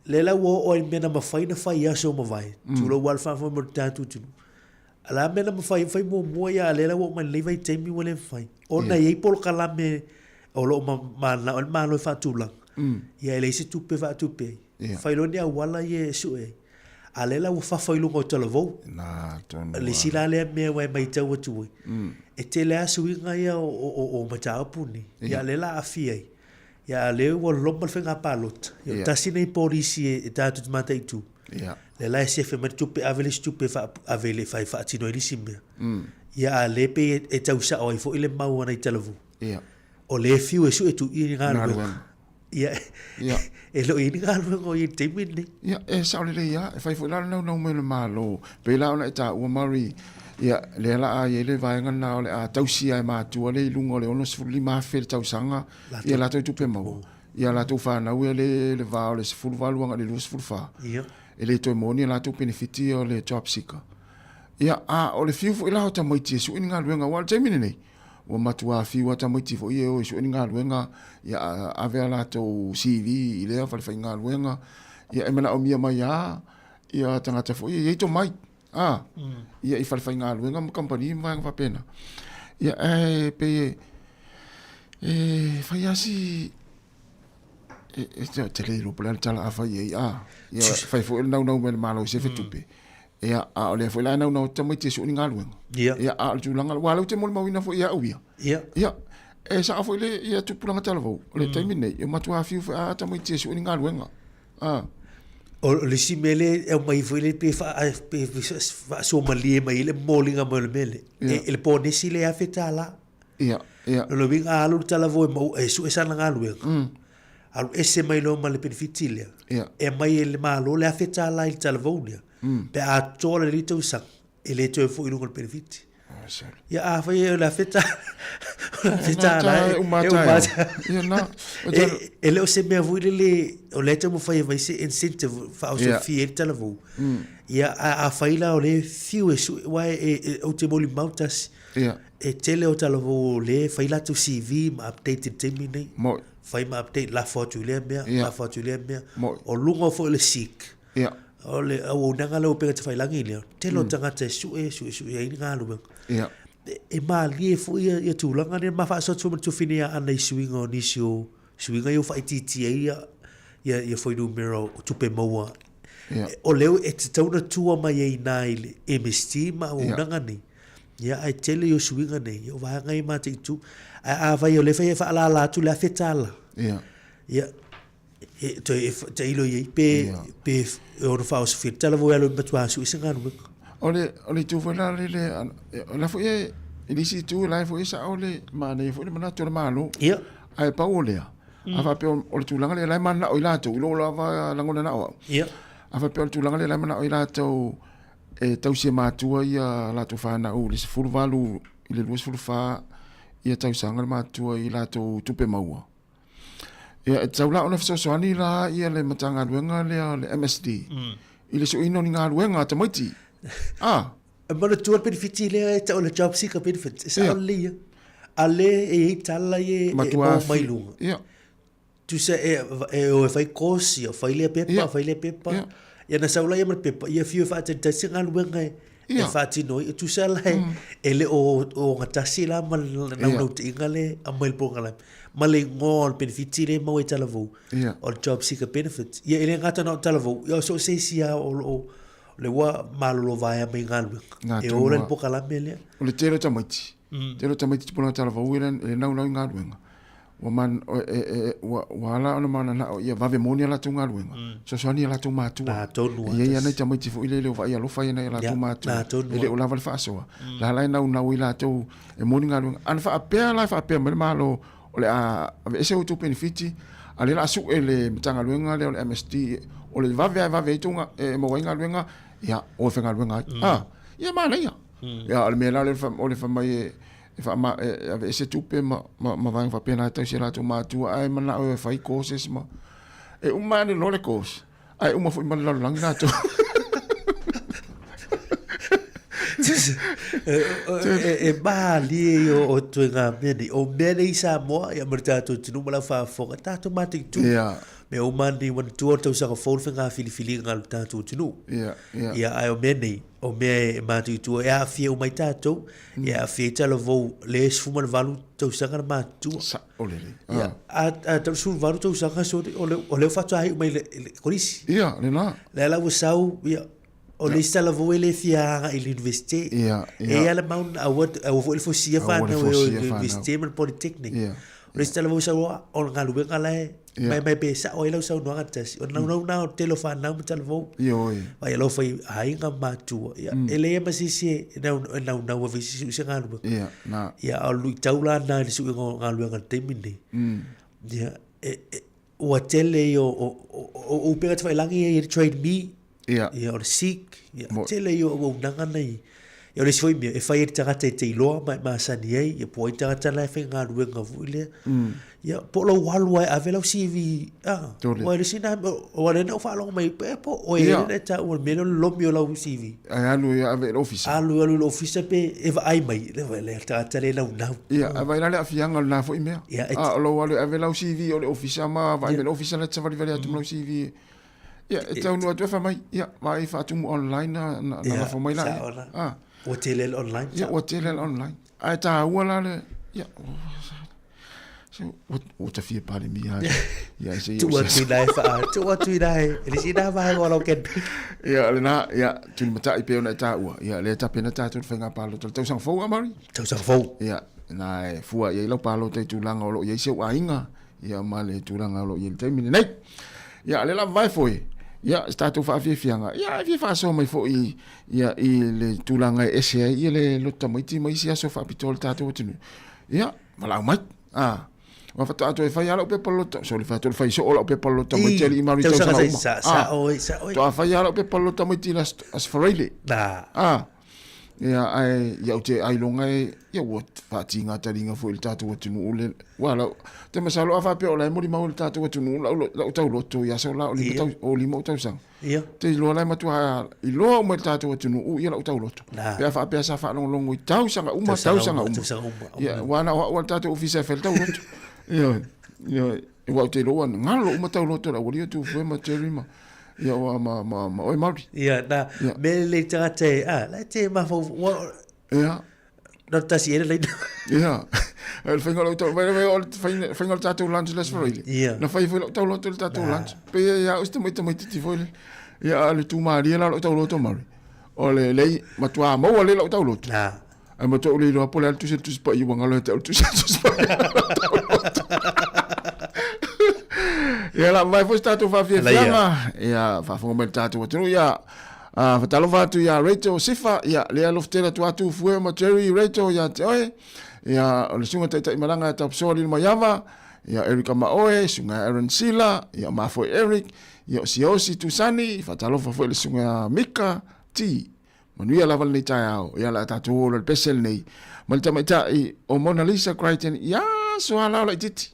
Le la wo o mena ma fai na fai aso ma vai. Tu lo wal fa mo tatu tu. Ala mena ma fai mo ya le la wo ma le vai temi wo le fai. O na ye por kala me o lo ma na lo fa tu la. Ya le se tu pe va tu pe. Fai lo dia wala ye su e. Ale la wo fa fai lo ko tele vo. Na ton. Le sila le me wa mai tau tu. E te le asu nga ya o ma ta puni. Ya le la afia. Ya le wo lomal fenga palot. Ya tasi nei polisi e tatu mata itu. Le la se fe met tupe avele stupe fa avele fa fa tino elisime. Ya le pe e tau sa o fo ile mau na televu. O le fiu e su e tu i ngalo. Ya. E lo i ngalo ngo i temini. Ya e sa le ya e fa fo la no me le malo. Pe la na ta o mari ia le la a ele vai ngana ole a tausia e matua le lungo le ono sfuli ma fe tausanga ia la tu pe mau ia la tu fa na le va le sful valu nga le lu sful fa ia ele to moni la tu benefiti o le job seeker ia a o le fiu fo ila ta mai su inga luenga wal temini nei o matua fiu ta mai fo ia o su inga luenga ia a vela to CV ile fa fa inga luenga ia e mena o mia mai ia tanga te fo ia to mai ia i falfai ngā luenga ma company ma ngā pena. Ia pe fai asi te leiro pala tala a fai ia fai fo nau me malo se fetupe. Ia a ole fo la nau tamai te su ngā luenga. Ia a tu langa wala te mol mawina fo ia uia. Ia sa fo le ia tu pulanga tala vo. Le taimine ia matua fiu fa tamai te su ngā luenga. O le si mele e mai foi le pe fa so mali mai le molinga mo le mele e le pone si le afeta la ia. Lo vinga alu tala vo mo e su esa nga lu. Alu ese mai lo male benefitilia. E mai le malo le afeta la il tala vo nia. Pe a tola le to sa ele to fu ilu con benefiti. Ya a fa la afeta. Afeta la ia na. Ele o se me vo le o le mo fa vai se incentive fa o so fi el tala vo. Ia a faila o le fiu e su wai o te moli mautas. E tele o tala vo le faila tu CV ma updated temi nei. Fai ma update la foto le mea, la foto le mea. O lungo fo le sik. O le o nanga le o pega te faila ngile. Tele o tanga te su e ai ngalu. E ma li e fo ia tu langa ne ma fa so tu finia ana suinga o nisio suinga yo fa titi ia foi numero tupe moa. O leo e te tauna tua mai e nai le MST ma o nanga ni. Ia ai tele yo suinga nei, o vai ngai ma te tu. A vai o le fai fa la tu la fetala. Ia te ilo ye pe o no fa o fetala vo alo matua su isinga no. Ole tu foi la la foi e si tu la foi sa ole ma nei foi mana tu ma no. Ia ai pa ole. Ava pe o tu langa le la mana o ila tu lo la va langona na o. Ia Ava pe tu langa le la mana o ila tu e tau se matua ia la tu fa na o le fulu valu ile luas fulu fa ia tau sanga matua i la tu tupe maua. Ia tau la ona so soani la ia le matanga luenga le MSD. Ile so ino ni nga luenga te maiti. Mana tu benefit le tau le job seeker benefit. Sa le ale e tala ye matua mai lunga. Ia. Tu se o fai kosi o fai le pepa. Ia na saula ia mal pepa ia fiu fa te singa luenga e fa ti noi tu se la ele o ngatasi la mal na no te ingale a mai pongala male ngol benefit le mo e tala vo o job seeker benefits ia ele ngata no tala vo ia so se sia o le wa malo vai a mai ngalu e o le pokala mele o le tero tamati pona tala vo ile na ngalu Waman wala ona mana na ia vave moni la tunga luenga. So soni la tu matu. Ia nei tamai fu ile le vai lo fai nei la tu matu. Ile o lava le faso. La la na wila tu e moni ngaluenga. An fa apea la fa apea me malo ole a ese o tu benefiti. Ale la su ele mtanga luenga le MSD ole vave tunga e mo wenga luenga. Ia o fenga luenga. Ia mana ia. Ia ale me la le fa mai fa ma ese tupe ma vai fa pena ta sera tu ma tu ai mana o fai courses ma e uma ne no le course ai uma foi mana lang na tu e ba li o tu nga meni o meni sa mo ya merta tu tu mala fa fo ta tu mati tu me o mandi wan tu o sa fo finga fili ngal ta tu tu ya ai o meni o me mati tu ya fi o mai ta tu ya fi ta lo vo les fuma valu tu sa ngal ma tu ole ya a tu su valu tu sa ka so o le fa tu ai mai le korisi ya le na la wo sau ya o le stala vo ele fia il université e ala maun a wat o vo il fo sia fa na o université mal polytechnic le stala vo sa o ngalu be ngala mai pesa o ilo sa no ngatas o na telefone na mutal vo vai lo foi ai nga matu ya ele ma si na o vi si ngalu na ya o lu taula na su ngalu nga temini ya o tele o pega te vai langi e trade me ia o le sik ia tele yo o nanga nei ia le foi e fai tanga te loa ma sani ai ia po tanga tala fe nga luenga vuile ia po lo walu ai avela CV o le sina o le no fa lo mai pe po o e le ta o me lo mio lo CV alu ia ave office alu office pe e va ai mai le ta tele na ia vai la afianga na foi me lo walu avela CV o le office ma vai le office la tsa vali atu lo CV ia e tau no atu fa mai ia vai fa tu online na fa mai la o tele online ia o tele online ai ta wala le ia o ta fie pale mi ia se tu atu dai fa tu atu dai ele si da vai wala ken ia le na ia tu mata i pe na ta ua ia le ta pena ta tu fenga palo tu sang fo amari tu sang fo ia na fua ia lo palo te tu langa lo ia se wa inga ia male tu langa lo ia te mini nei ia le la vai foi ia statu fa fianga ia fa so mai fo ia i le tulanga ese ia le lota mai ti mai sia so fa pitol tatu tinu Ia, malau mai. Wa fa to e fai ala pe palota, so le fa to fai so ola pe palota mai tele i mari tau sa oi. To fai ala pe palota mai tila as farele. Ia ai ia te ai longa ia wat fa tinga taringa fo il tatu watu nu le wala te masalo afa pe ola mo li mau il tatu watu nu la tau loto ia so la o li mo tau sang ia te lo la matu i lo mo il tatu watu nu ia la tau loto pe fa pe sa fa long tau sanga uma tau sanga ia wana wa tatu ofisa fel tau loto ia wa te lo ngalo uma tau loto la wali tu fo ma terima ia wa ma oi mari ia na me le tate la te ma fo ia no tasi ele le ia el fingolo to vai ol fingolo tatu lunch les for ia na fai foi to lo tatu lunch pe ia uste mo ti foi ia le tu mari la to lo to mari ole le ma tu mo ole lo to lo ai mo to le lo pole tu se tu pa i wanga lo tu se ia la vai foi tatu fa fianga ia fa fo mel tatu tu ia fatalo fatu ia Rachel Sifa ia le aloftela tu atu fue ma Jerry Rachel ia te oe ia o le sunga tai malanga ta psoli ma yava ia Erika Maoe sunga Aaron Sila ia mafo Eric ia Siosi Tusani fatalo fa foi le sunga Mika T manuia la val nei tau ia la tatu le pesel nei malta mai o Mona Lisa Crichton ia so ala la titi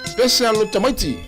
special lo tamaiti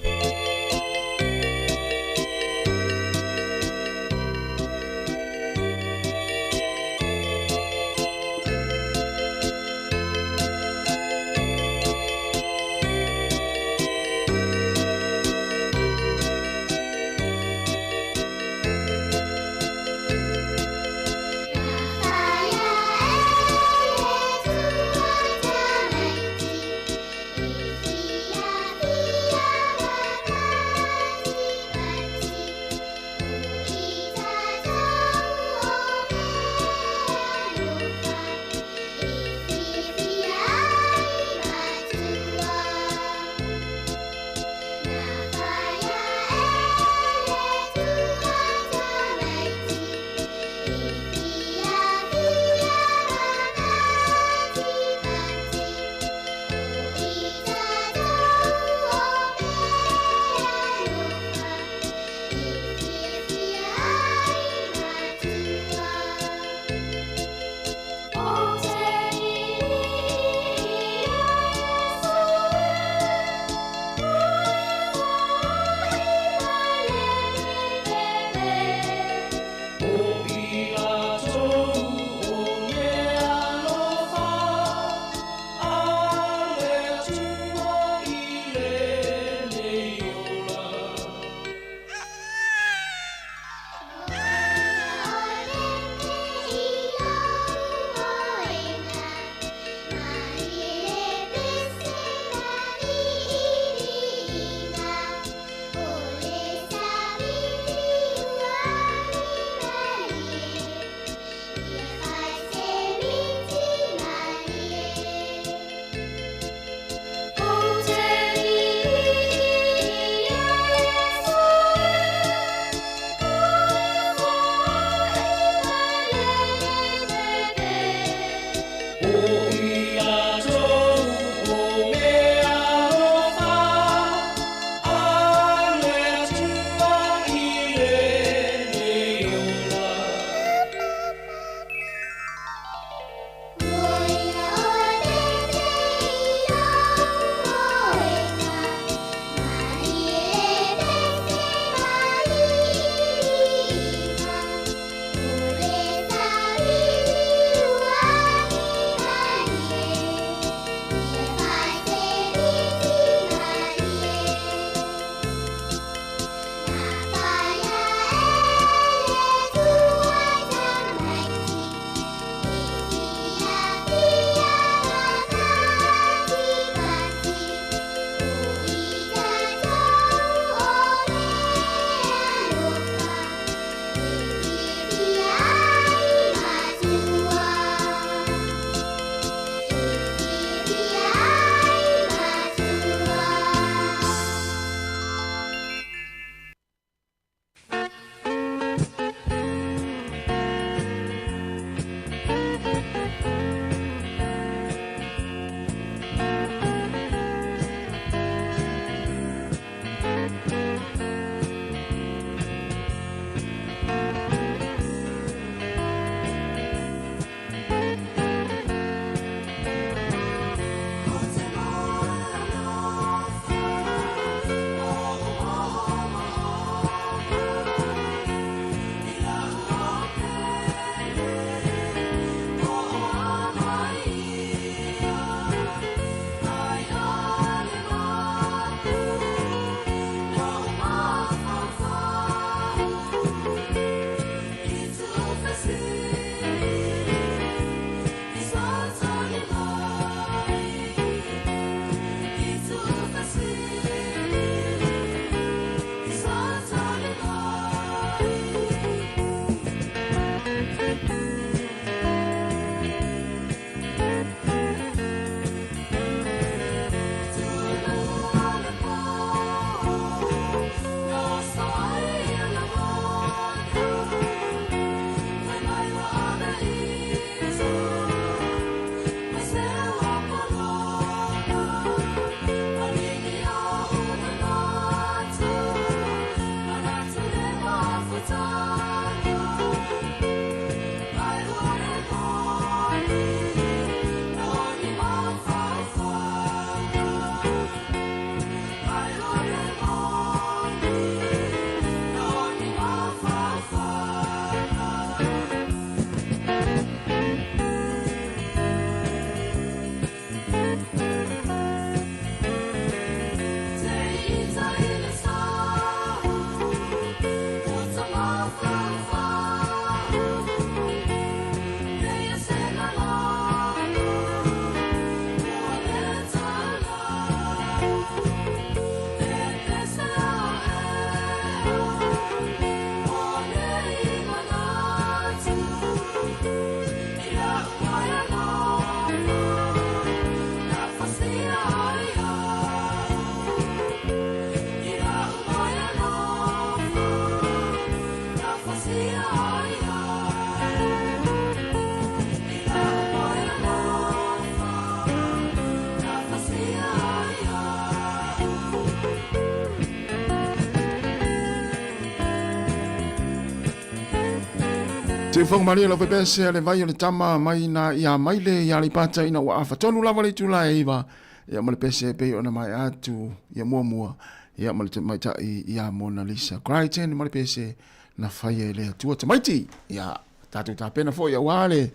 Te whang maria lo pepe se ale vai o le tama mai na ia mai le ia li pata ina wa afa tonu lava le tula e iwa. Ia male pese pe ona mai atu ia mua. Ia male te mai tai ia Mona Lisa. Crichton male pese na whaia le atua tamaiti. Ia tatu ta pena fo ia wale.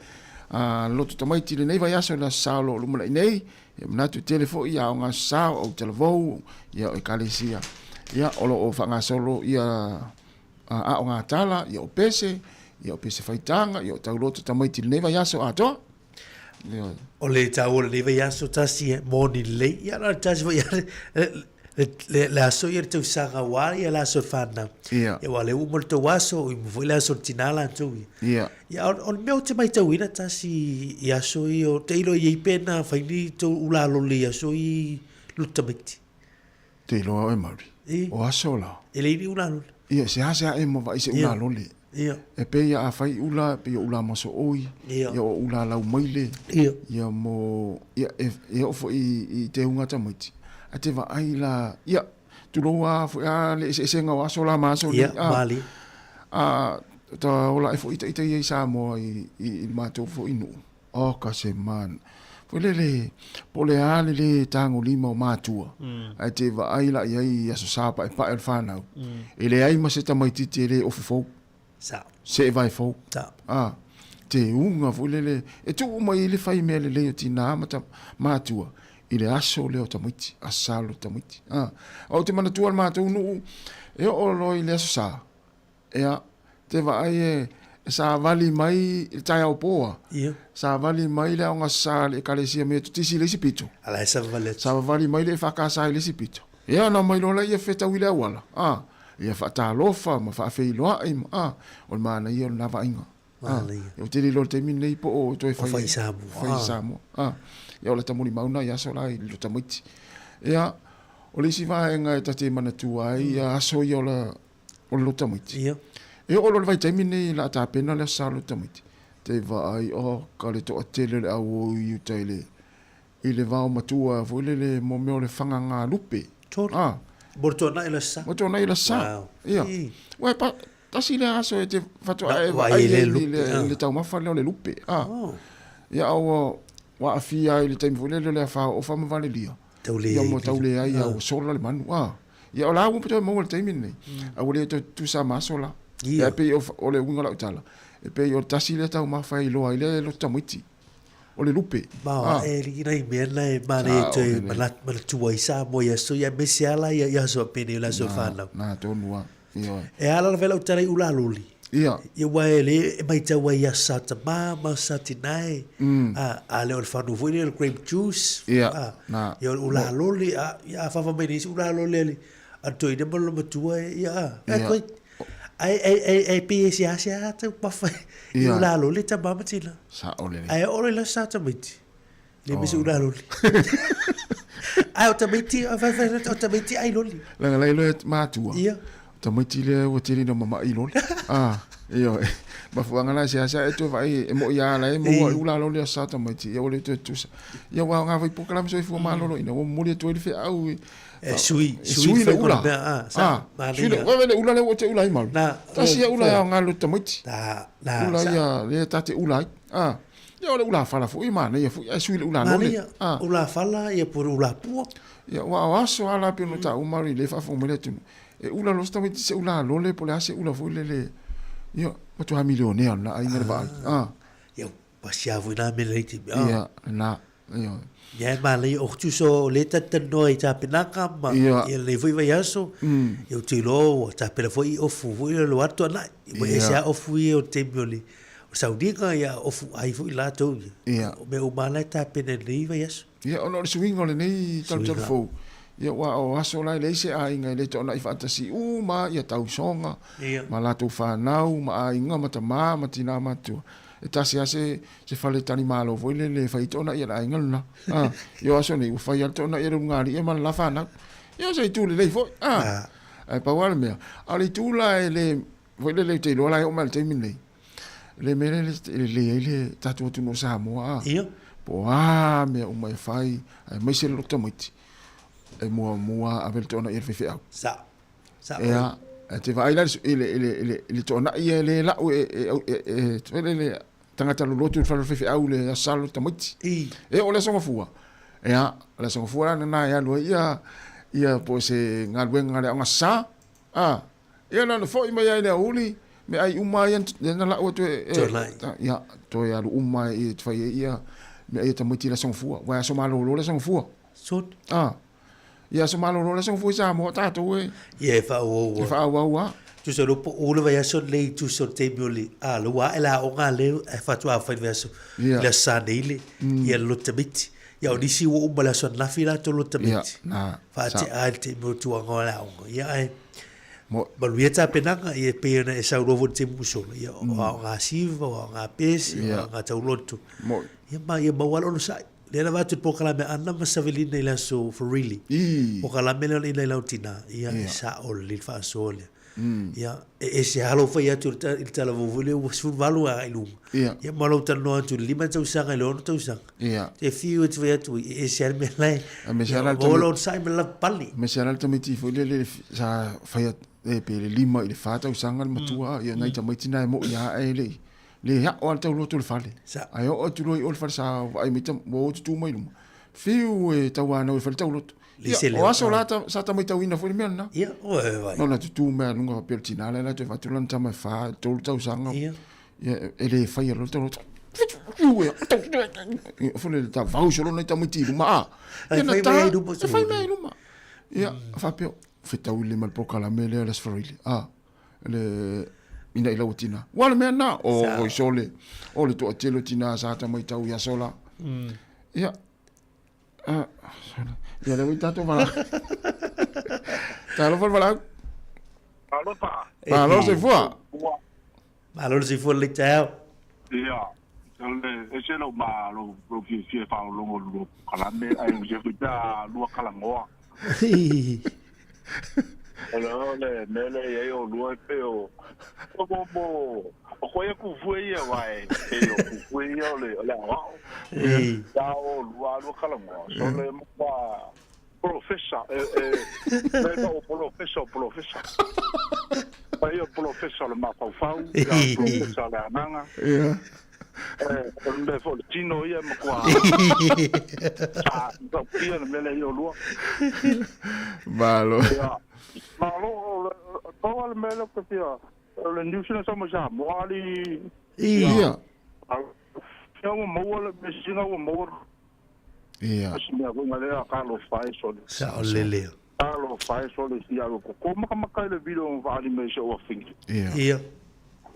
Loto tamaiti le nei vai aso la saulo lumala nei. Ia manatu telefo ia o ngā sao au televou. Ia o ekalesia. Ia olo o whanga solo ia a o ngā tala ia o pese. Ia o pese whaitanga, ia o tauloto tamaiti le nei vai aso atoa. O le tau le vai aso tasi moni le ia la tasi vai le aso ia tau sanga wa ia la aso fana ia wale u molto waso i mo le aso tinala tu ia on meu te mai tau ina tasi ia so i o teilo i pena faini to ula lo le aso i lutamiti teilo e mari o aso la ele ni ula lo ia se asa e mo vai se ula lo le ia e pe ia fai ula pe ula mo so oi ia o ula lau maile ia mo ia e o i te unga tamaiti a te va ai la ia tu lo a fo a le se nga wa so la ma so ia mali ta ola e fo ita ia sa mo i ma to fo inu o ka se man fo le pole ale le tango lima o matua a te va ai la ia so sa pa el fana ele ai ma se tamaiti te le o fo sa se vai fo te unga fo le e tu mai le fai me le tina mata matua ile aso leo tamaiti asalo tamaiti o te mana tua matou no e o lo ile aso sa te va ai sa vali mai tai au poa sa vali mai le nga sa le kalesia me tu tisi le sipito ala sa vali mai le fa ka sa le sipito na mai lo la ia feta wile wala ia fa ta lofa ma fa fe lo ai o mana ia na va inga o te lo te min nei po o to fa samu ia o le tamuri mauna ia so lai lo tamaiti ia o le si vaenga e tate mana tua ia aso ia o lo tamaiti ia o lo vai taimi nei la ta pena le sa lo tamaiti te va ai o ka le to atele le au i utele i le vao matua vo le mo me o le fanga ngā lupe Bortona ila sa ia we pa tasi le aso e te fatua e vai le tau mafa le lupe ia o wa afia ile time fule le fa o fa mavale lia ia mo taule ai o sola le manu ia o la mo pe mo le time ni a wole tu sa masola ia pe o le unga la utala e pe o tasi le tau ma fa ilo ai le lo tamiti o le lupe ba e ri nei mena e mare te malat tu ai sa mo ia so ia mesiala ia so pe la so fa na to nuwa e ala vela utala ula luli ia waele e mai tau ia sata ma satinai a le fanu foi le grape juice ia ia ula loli ia fa fa meni ula loli a toi de bolo matua ia coi ai PS asia te pa fa ula loli ta mama tina sa ole ai ole la sata miti le mi ula loli ai o tamiti ai loli la lo matua ia tamaiti le o tiri no mama i loli io ma fu ngana sia e tu vai e mo ia la e mo ula lo le sa tamaiti ia o le tu ia wa nga vai pokala so fu ma lo ina o mo le tu le fe au sui le ula sui le wa le ula le o te ula i mal ta sia ula nga lo tamaiti ula ia le ta te ula ia o le ula fala fu i ma ne fu sui le ula no le ula fala ia por ula pu ia wa so ala pe no ta o mari le fa fu mo le tu e ula lo tamaiti se ula lo le po le ase ula fu le ia o tu ha milionea na ai ngere vai ia pasia vuina me leiti ia na ia ia ma le o tu so le tata noi ta penaka ma ia le voi vai aso ia o tilo ta pela foi o fu voi lo ato na ia sia o fu o tembioli o saudika ia o fu ai foi la to ia me o mala ta pena le vai aso ia ono swing ole nei tal fu ia wa o aso lai le se ai ngai le tona i fantasy ma ia tau songa ma la tu fa nau ma ai nga mata ma tina matu e tasi ase se fale tani malo voi le fai tona ia ai ngana yo aso ni fai al tona ia ngari e man la fa na yo se tu le foi ai pa wala me ali tu la le voi le te lo la o mal te min le mele le tatu tu no sa mo po me o mai fai ai mai se lo tomaiti e mua a vel tona ia fe au sa te vai la ile tona ia le la le tangata lo lotu fa fe au le asalo tamiti e o le songa fua ia le songa fua na ia lo ia po se ngalwenga le nga sa ia na fo i mai ai le uli me ai umai na la o te ia to ia umai i te fai ia me ai tamiti le songa fua wa so malo lo le songa fua sot ia so malo lo le songa fua sa mo ta to e ia fa o tu se ropo o le so le tu so te bioli lo wa ela o nga le fa tu a fa verso le sa dele ia lo tabiti ia o disi o bala so na fila to lo tabiti fa te alte mo tu ngola o ia ai mo balueta penanga ia pe na esa rovo te muso ia o nga siva o nga pes o nga taulotu mo ia ma wala no sai le la vatu po kala me ana masavelina ila so for really o kala me ila ila tina ia sa o le fa so le ia se halo fa ia tu il tala vole o su valu a ilu ia malo tano tu lima tau sanga le ono tau sanga e fiu tu ia tu se me lai me sala volo sai me la pali me sala tamiti fo le sa fa ia pe le lima ile fa tau sanga matua ia nai tamiti na mo ia le ha o tau lo tu fale ai o tu lo o fa sa ai mitam mo tu mai lu fiu e tau ana o fa tau lo o aso lata sa ta mai tawina foi mena ia o vai no na tu me lunga pertinale la te fatu lan tama fa tau sanga ia ele fai lo tau foi le ta vau solo na tama ti ma fai mai lu ma ia fa pe fetau le mal pokala mele la sforili le ina ila utina wala mena o sole o le to atelo tina sa ta mai tau ya sola ia ya le voy tanto para por para Alô pa alô se foi alô se foi le tau ia ese lo malo lo que se fa lo kala me ai je futa lo kala ngoa Hello, le yo lo peo. O koe ku foi vai. Eu fui eu le wow. Da o lo kala ngoa. So le pa professor professor. Pai o professor le ma fau, professor la nanga. Le fortino ia mo qua. Da pia le yo lo. Malo. Malo, todo el melo que sea. Le industria somos ya moali. Ia. Eu mo me singa o mo. Ia. Me hago uma lea Carlos Faisal. Sa olele. Carlos Faisal ia lo como ka le video vale me show of thing. Ia.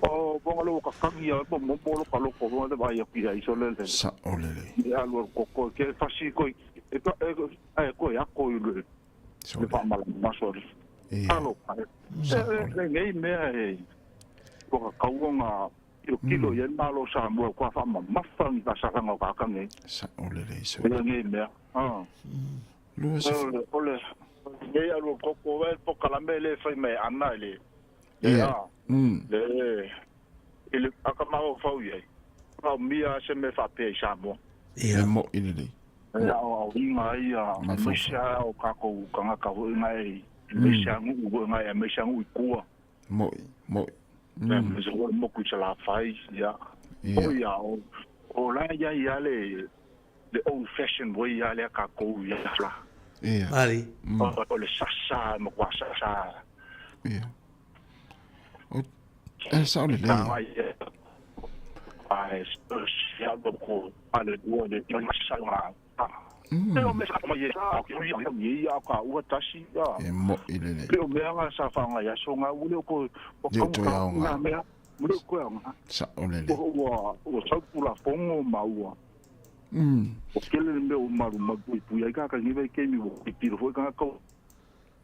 O bongalo ka kangia mo mo ka lo ko mo de vai ia iso le. Sa olele. Ia lo ko ke fasi ko ko ya ko ile. Le pa mal masori. Alo. Ngai me ai. Ko ka uanga kilo yen malo sa mo ko fa mafang ta sa nga ka kangi. Sa olele so. Ngai me. Lu se ole. Ngai alo ko wel po kala mele fa me ana ile. Ia. Le ele akamao fa uye. Pa mia se me fa pe sa mo. Ia mo ile. Ya o inga ia mesha o ka ko kanga ka ho ngai mesha ngu ngai mesha ngu ku mo me so mo ku chala fai ya o ya o la ya le old fashioned way ya le ka ko ya la ali o le sasa mo kwa sasa ia o sa le ai ya ko ale do le sasa Pero me sa mai ya ka u tashi ya. Mo ile. Pero me anga sa fanga ya so nga u le ko ka nga me mo ko nga. Sa ole. O sa pula fongo maua. O kele me o maru mapu ya ka ni ve ke mi o tiro foi ka ko.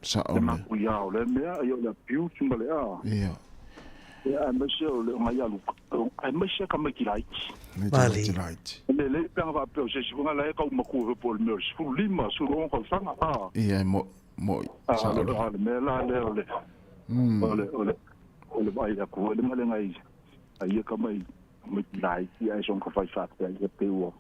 Sa ole. Ma ku ya ole me ya la piu tumbale ya. Ia. Ya me se o le nga ya lu. Ai me se ka me kilai. Vale. Le pega va pe se bunga la ka uma ku po le mer fu lima su ron ko sanga ia mo sa le me la le ole vai da ku le male ngai ai ka mai me dai si ai son ko fai fa te ai pe o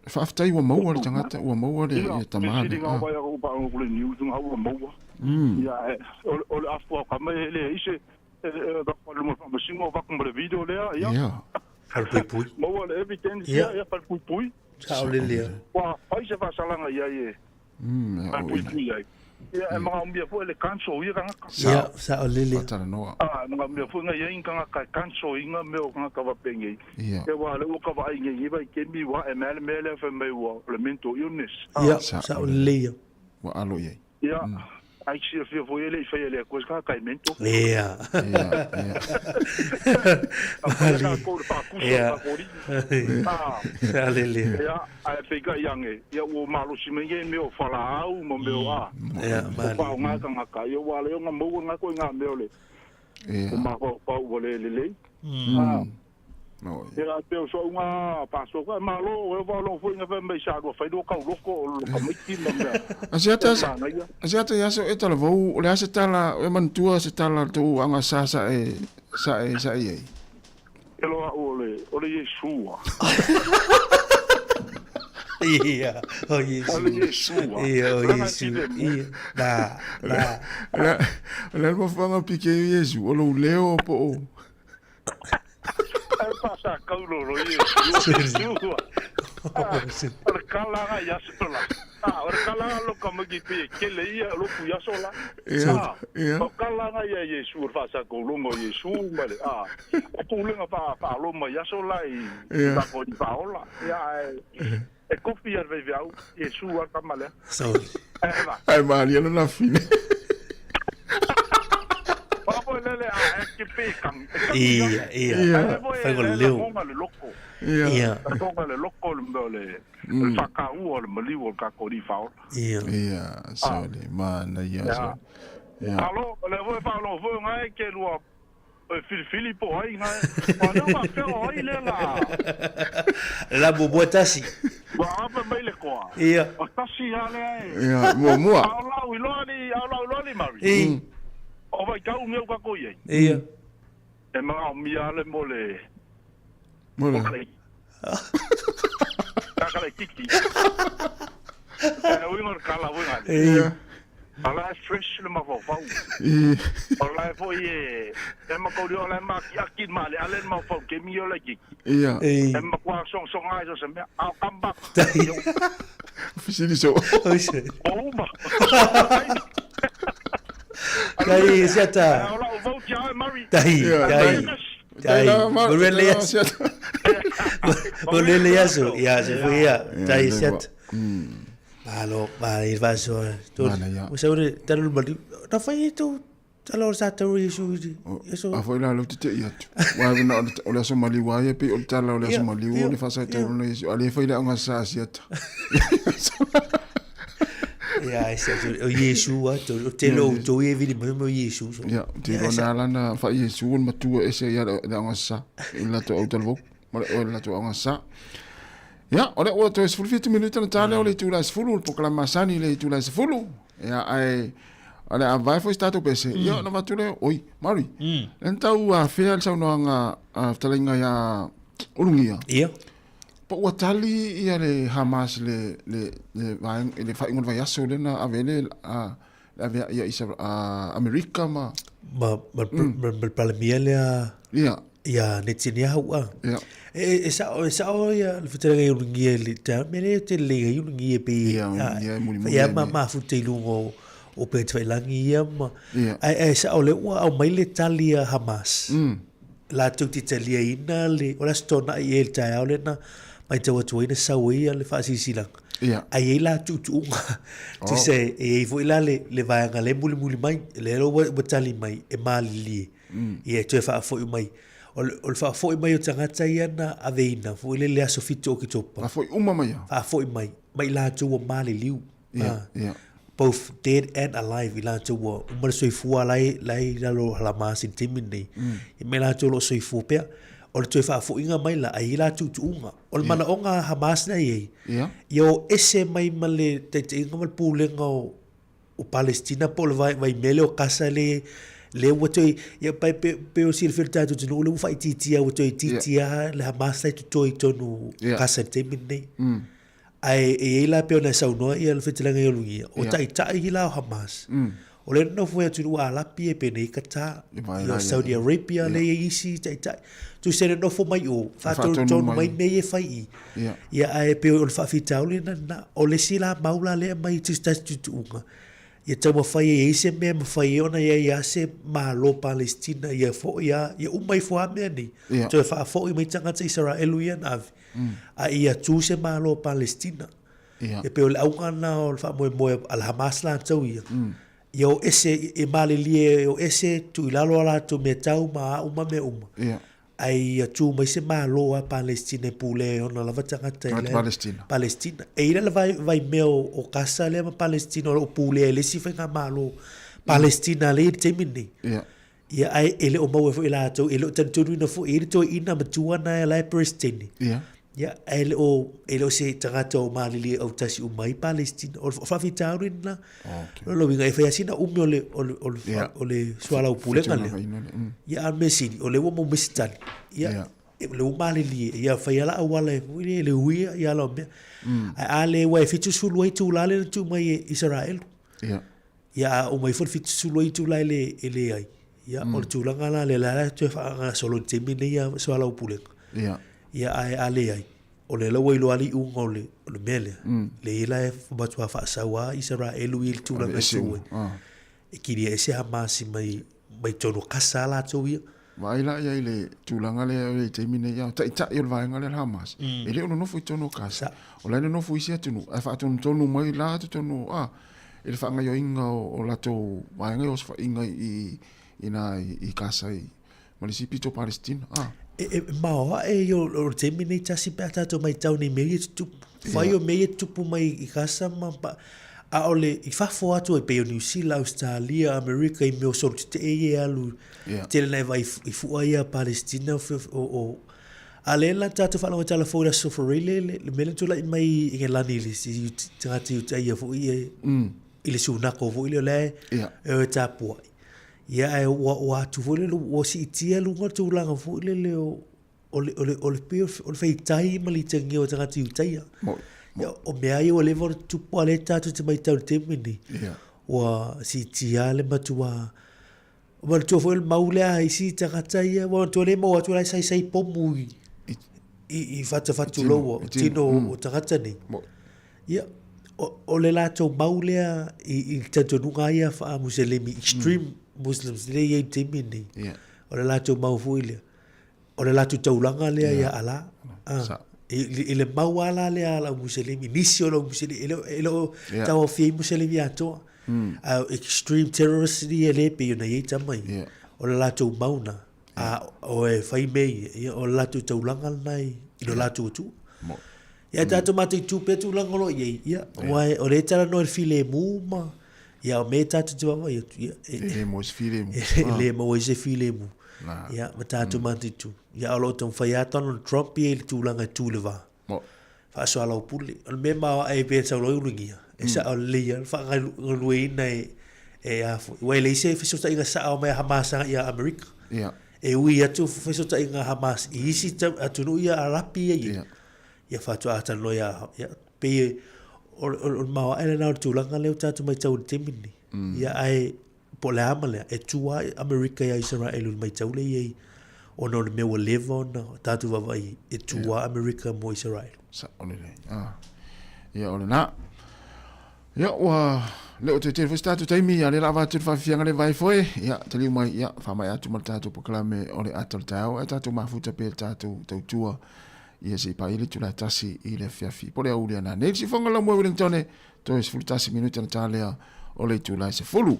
fa fa tai o mo o tangata o mo o le tama le nga vai ko pa o le news nga o mo ia o le afu ka mai le ise da ko le mo singo va com le video le ia Fal pui. mo le evidence ia fal pui Sao le le. wa ai se va salanga ia ye fal pui ia ia ma mbia fo le kanso ia kanga Ia, sao le le. nga mbia fo nga ia kanga ka kanso inga me o kanga ka va pengi e wa le o ka va inga ia ke mi wa e mele fa me wa le mento illness Ia, sao le. Wa alo ye. ia ai se fio fo ele fa ele ko ka ka mento Ia. Ia. Sao le le. Ia, ai pega yange. Ia o malo si me ye me o fala au mo me o a. Ia, pa nga ka nga ka yo wale nga mo nga ko nga me ole. Ia. O ma ko pa o le le. No. Ia te so nga pa so ka malo o va lo fo nga fa me sa do fa do ka lo ko ka me ti mo me. Asiata ya so etala vo o le asitala e mantua se tala tu anga sa e. Elo ole Yeshua. Ia, o Yesu. Ia, o Yesu. Ia, la. La mo fanga pike Yesu, o lo leo po. Ai pasa kaulo ro Yesu. Ora kala ga yasola. Ora kala lo como que ke le ia lo ku yasola. O kala ga ya Yesu pasa kaulo mo Yesu male. O le nga pa lo mo yasola i pa ko di paola. Ya e confia ve viau Yesu a kamale. So. Ai Maria non la fine. Ia. Fai con leo. Ia. Tonga le loko le faka u o le maliu ka ko di fao. Ia. So le mana ia so. Alo, le voi fa lo vo ngai ke lua Filipo ai ngai. Ona ma fe oi le la. La bobo tasi. Wa apa mai le ko. Ia. O tasi ale ai. Ia, mua. Ala u loni mari. O vai kau meu ka ko ye. Ia. E ma mi ale mole. Mole. Kakale kiki. E ngor kala vo ngale. Ia. Ala fresh le ma fo fau. Ala fo ye. E ma ko dio la ma ki male ale ma fo ke mi ole kiki. Ia. E ma kwa song ai so se me au kamba. Fisili so. O ma. Kai siata. Dai. Bolele yaso. Ya se fue ya. Dai siata. Alo, vai vaso. Você ora taru bali. Na foi tu. Talo sa taru Yesu. Yesu. A foi lá lo tite ia. Wa na o so mali wa ye pe o tala o so mali o le fasa taru no Yesu. Ali foi lá nga sa siata. Ja, o Yesu o te lo to e vidi mo Yesu. Ja, te ona lana fa Yesu ma tu e se ya da ngasa. La to auto ma o la to ngasa. Ja, ora o to es fulu 5 minutos na tale o le tu la fulu proclamação le tu la fulu. Ja, ai ala vai foi stato pese. Ja, na matule, oi, Mari. Então a fea sa no nga talinga ya urungia. Ia. Po watali ia le Hamas le vai le fai ngon vai aso le na avele a ia isa America ma palmiele ia Netanyahu e sa ia le futele ngai ungia le ta mele te le ngai ungia pe ia ma futele lungo o pe tfai langi ia ma ai sa ole o mai le talia Hamas la tu ti talia ina le ola stona ia le ta ole na mai te watu ina sawe le fa sisilang ai la tu ti se e vo ila le vai nga le muli mai le lo watali mai e mali ia te fa fo mai o fa fo mai o tangata ia na aveina fo le aso fito ki topa fa fo uma mai fa fo mai la tu o mali liu both dead and alive ila tu o uma soifua lai la lo la mas intimini e me la tu lo soifua pe o le fa fo inga mai la ai la tu unga o le mana onga Hamas na ye yo ese mai male te inga mal pulenga o Palestina pol vai mele o casa le wotoi ya pai pe o sir filta tu no le fai titia wotoi titia le Hamas tu toi tonu casa te minne ai la pe na sau no ia le fitela ngai luia o tai la Hamas O le no fu tu ala pi e pene kata. Yo Saudi Arabia le isi tai. Tu se no fu mai o fa to mai me e fai. Ya ai pe o fa fitau le na o le sila maula le mai tu sta tu unga. Ya tau fai e ise me fai ona ya se malo Palestina ya fo ya umai fo ame ni. Tu fa fo i mai tanga Israel ia na. A ia tu se malo Palestina. E pe o le au na o fa mo al Hamas la tau ia. Yo ese e malilie yo ese tu ilalo ala tu metau ma uma me uma. Ai tu mai se malo a Palestina pule ona la vatanga te Palestina. E ira la vai meo o casa le ma Palestina o pule le si fa malo Palestina le te mini. Ya ai ele o mau fo ila tu ele tu no fo ele to ina matua na la Palestina. Ya ele o se tagato malili o tasi umai Palestina o fa fitauri na lo vinga e fa sina umi o le swala upule ngale ya mesini o le mo mistan ya le malili ya fa ya la awala le wi ya lo me ale wa fitu suloi tu la le tu mai Israel ya o mai fitu suloi tu la le ai ya o tu la ngala le la tu fa solo temini ya swala upule ya ai ale ai o le lawa ilo ali unga o le mele le ila e batua fa sawa Israel wil tu la mesu e kiri ese Hamas mai tono kasala to ia vai la ia ile tu la ngale te mine ya ta il vai ngale Hamas ele no fu tono kasa o le no fu isi tunu e fa tonu mai la tonu ele fa nga yo inga o la to vai nga yo fa inga i kasa i municipio to Palestina ma yo o te mine tasi pata to mai tau ni me tu fai o me tu pu mai i kasa ma a ole i fa fo atu e pe New Zealand Australia America i me so te e alu te le vai i fu ai Palestina o ale la tatu fa lo tala fo da so for le me tu la mai i lani le si tati tai fo i le suna ko fo le e tapu ya wa tu vole lo si tia lu ngo tu langa fu le o pe o fe tai mali tengi o tanga tu tai ya o me ai o le vor tu paleta tu te mai tau te mini wa si tia le matua wa tu vo el maule ai si tanga tai wa tu le mo tu lai sai pomu i fatu lo tino o tanga tani ya o le la to maule i tanto nunga ia fa muslimi extreme Muslims le ye timini o le latu mau fuile o le latu taulanga le ya ala ile mau ala le ala muslimi nisi o muslimi ele tawa fi muslimi ato extreme terrorist le pe na ye tamai o le latu mauna o e fai mei o le latu taulanga nai i le latu tu ya tatu mate tu pe tu langolo ye ya wai o le tala no file muma ya me tatu tu wa ya le mo file mu le mo je file mu ya tatu mate tu ya lo ton faya ton Trump ye tu langa tu le va fa so ala puli o me ma e pe sa lo uringia e sa o le ya fa lo ina e a wai le se fiso ta inga sa o me Hamas ya America e wi atu fiso ta inga Hamas i si atu no ya arapi ya fa tu ata lo ya pe o ma ele na tu langa le tatu mai tau timini ya ai po le amale e tua America ya Israel mai tau le ye ono me wo live on tatu va vai e tua America mo Israel sa ono le ya ono na ya wa le o te statu taimi ya le lava tu fa fianga le vai foi ya tali mai ya fa mai atu mal tatu proclame o le atal tau e tatu mafuta pe tatu tua ia se pa ile tula tasi ile fiafi pole au le na ne si fonga la mo Wellington to es full tasi minuta na tale o le tula se fulu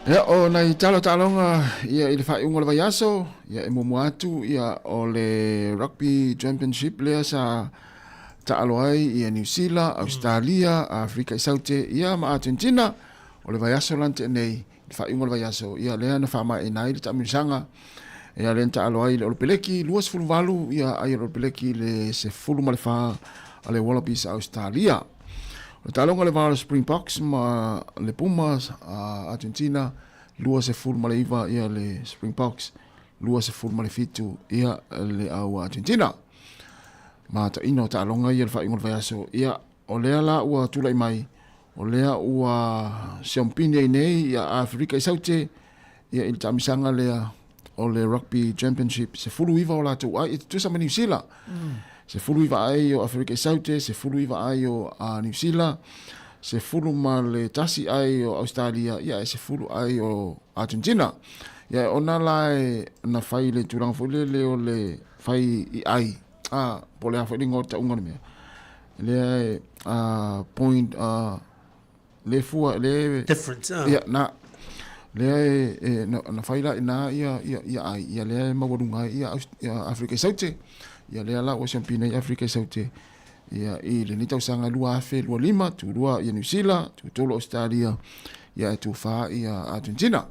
Ia o nei talonga ia i le whaiunga le vaiaso, ia e mumu atu ia o le Rugby Championship lea sa taalo ai ia New Zealand, Australia, Afrika i Saute, ia ma Argentina, o le vaiaso lante nei, le whaiunga le vaiaso, ia lea na whama e nai le tamirisanga, ia le taalo ai le olpeleki, luas fuluvalu, ia ai le olpeleki le se fulu ma le wha a le Wallabies Australia. O talonga le vara Springboks ma le Pumas a Argentina, lua se fulu ma le iwa ia le Springboks, lua se fulu ma le fitu ia le au Argentina. Ma ta ino talonga ia le whaingon vaiaso, ia o lea la ua tulai mai, o lea ua siompini ai nei ia Afrika i Saute, ia il tamisanga lea o le Rugby Championship, se fulu iwa o la tu ai, tu sa ma New Zealand. Se fulu iwa ai o Afrika i Saute, se fulu iwa ai o New Zealand, se fulu ma le tasi ai o Australia, ia se fulu ai o Argentina. Ia ona lai na fai le turang fule le o le fai i ai. Po le hawhai ringo ta unga mea. Le point, le fua, le... Difference, Ia, na. Le na fai la ina ia ai. Ia le mawarunga ia Afrika i Saute. Ia lea la o championai Afrika i Saute. Ia i le ni tausanga lua afe, lua lima, tu lua ia New Zealand, tu tolo Australia, ia e tu wha ia Argentina.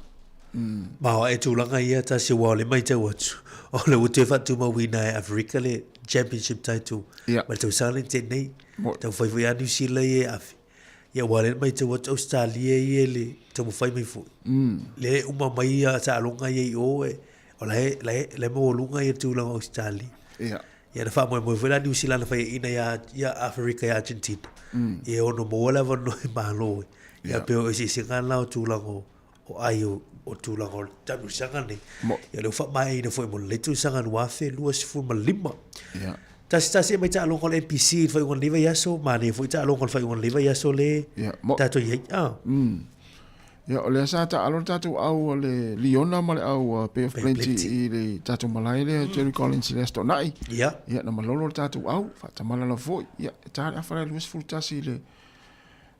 Maho e tūlanga ia ta se wale mai tau atu. O le ute whatu mawina e Afrika le championship title. Ma tau sāle te nei, tau whaiwai a New Zealand e afe. Ia wale mai tau atu Australia i le tau mwhai mai fui. Le uma mai a ta alonga i o e, o le mawalunga i tūlanga Australia. Ia na wha mo whera New Zealand na whai ina ia Afrika i Argentina. Ia ono moala wano i mahalo. Ia peo e se ngana o tūlanga o ai o tūlanga o tanu sanga nei. Ia leo wha mai ina whai mo letu sanga nuafe lua sifu ma lima. Tasi e mai ta alonga le NPC whai ungan lewa yaso, ma ne whai ta alonga whai ungan lewa yaso le tato i hei. Ia o le asa ta alon tatu au le Liona ma le au Bay of Plenty i le tatu malai le Jerry Collins le asto nai. Ia na malolo le tatu au, whata malala foi. Ia ta le awhara luas fultasi le.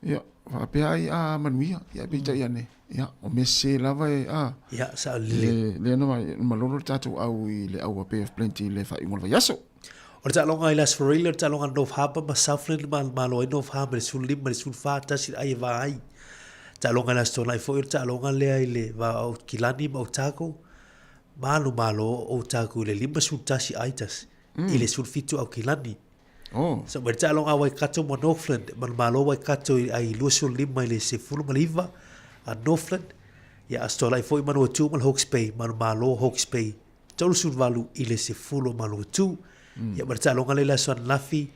Ia whapea i a manuia, ia bita i ane. Ia o mese lava e Ia sa lile. Le ana malolo le tatu au i le au Bay of Plenty le whaingon yaso. O ta longa i Las Farelia, ta longa North Harbour ma Southland ma malo i North Harbour le sul lima le sul fata si ai va ai. Ta longa la stona i foi ta longa le ile va o kilani ma o tako malo o tako le lima sul tasi aitas ile sul fitu au kilani so mer ta longa wai kato mo Northland man malo wai kato ai lu sul lima ile se fulu maliva a Northland ya stona i foi manu tu mal Hawke's Bay man malo Hawke's Bay tolu sul valu ile se fulu malo tu ya mer ta longa le la son lafi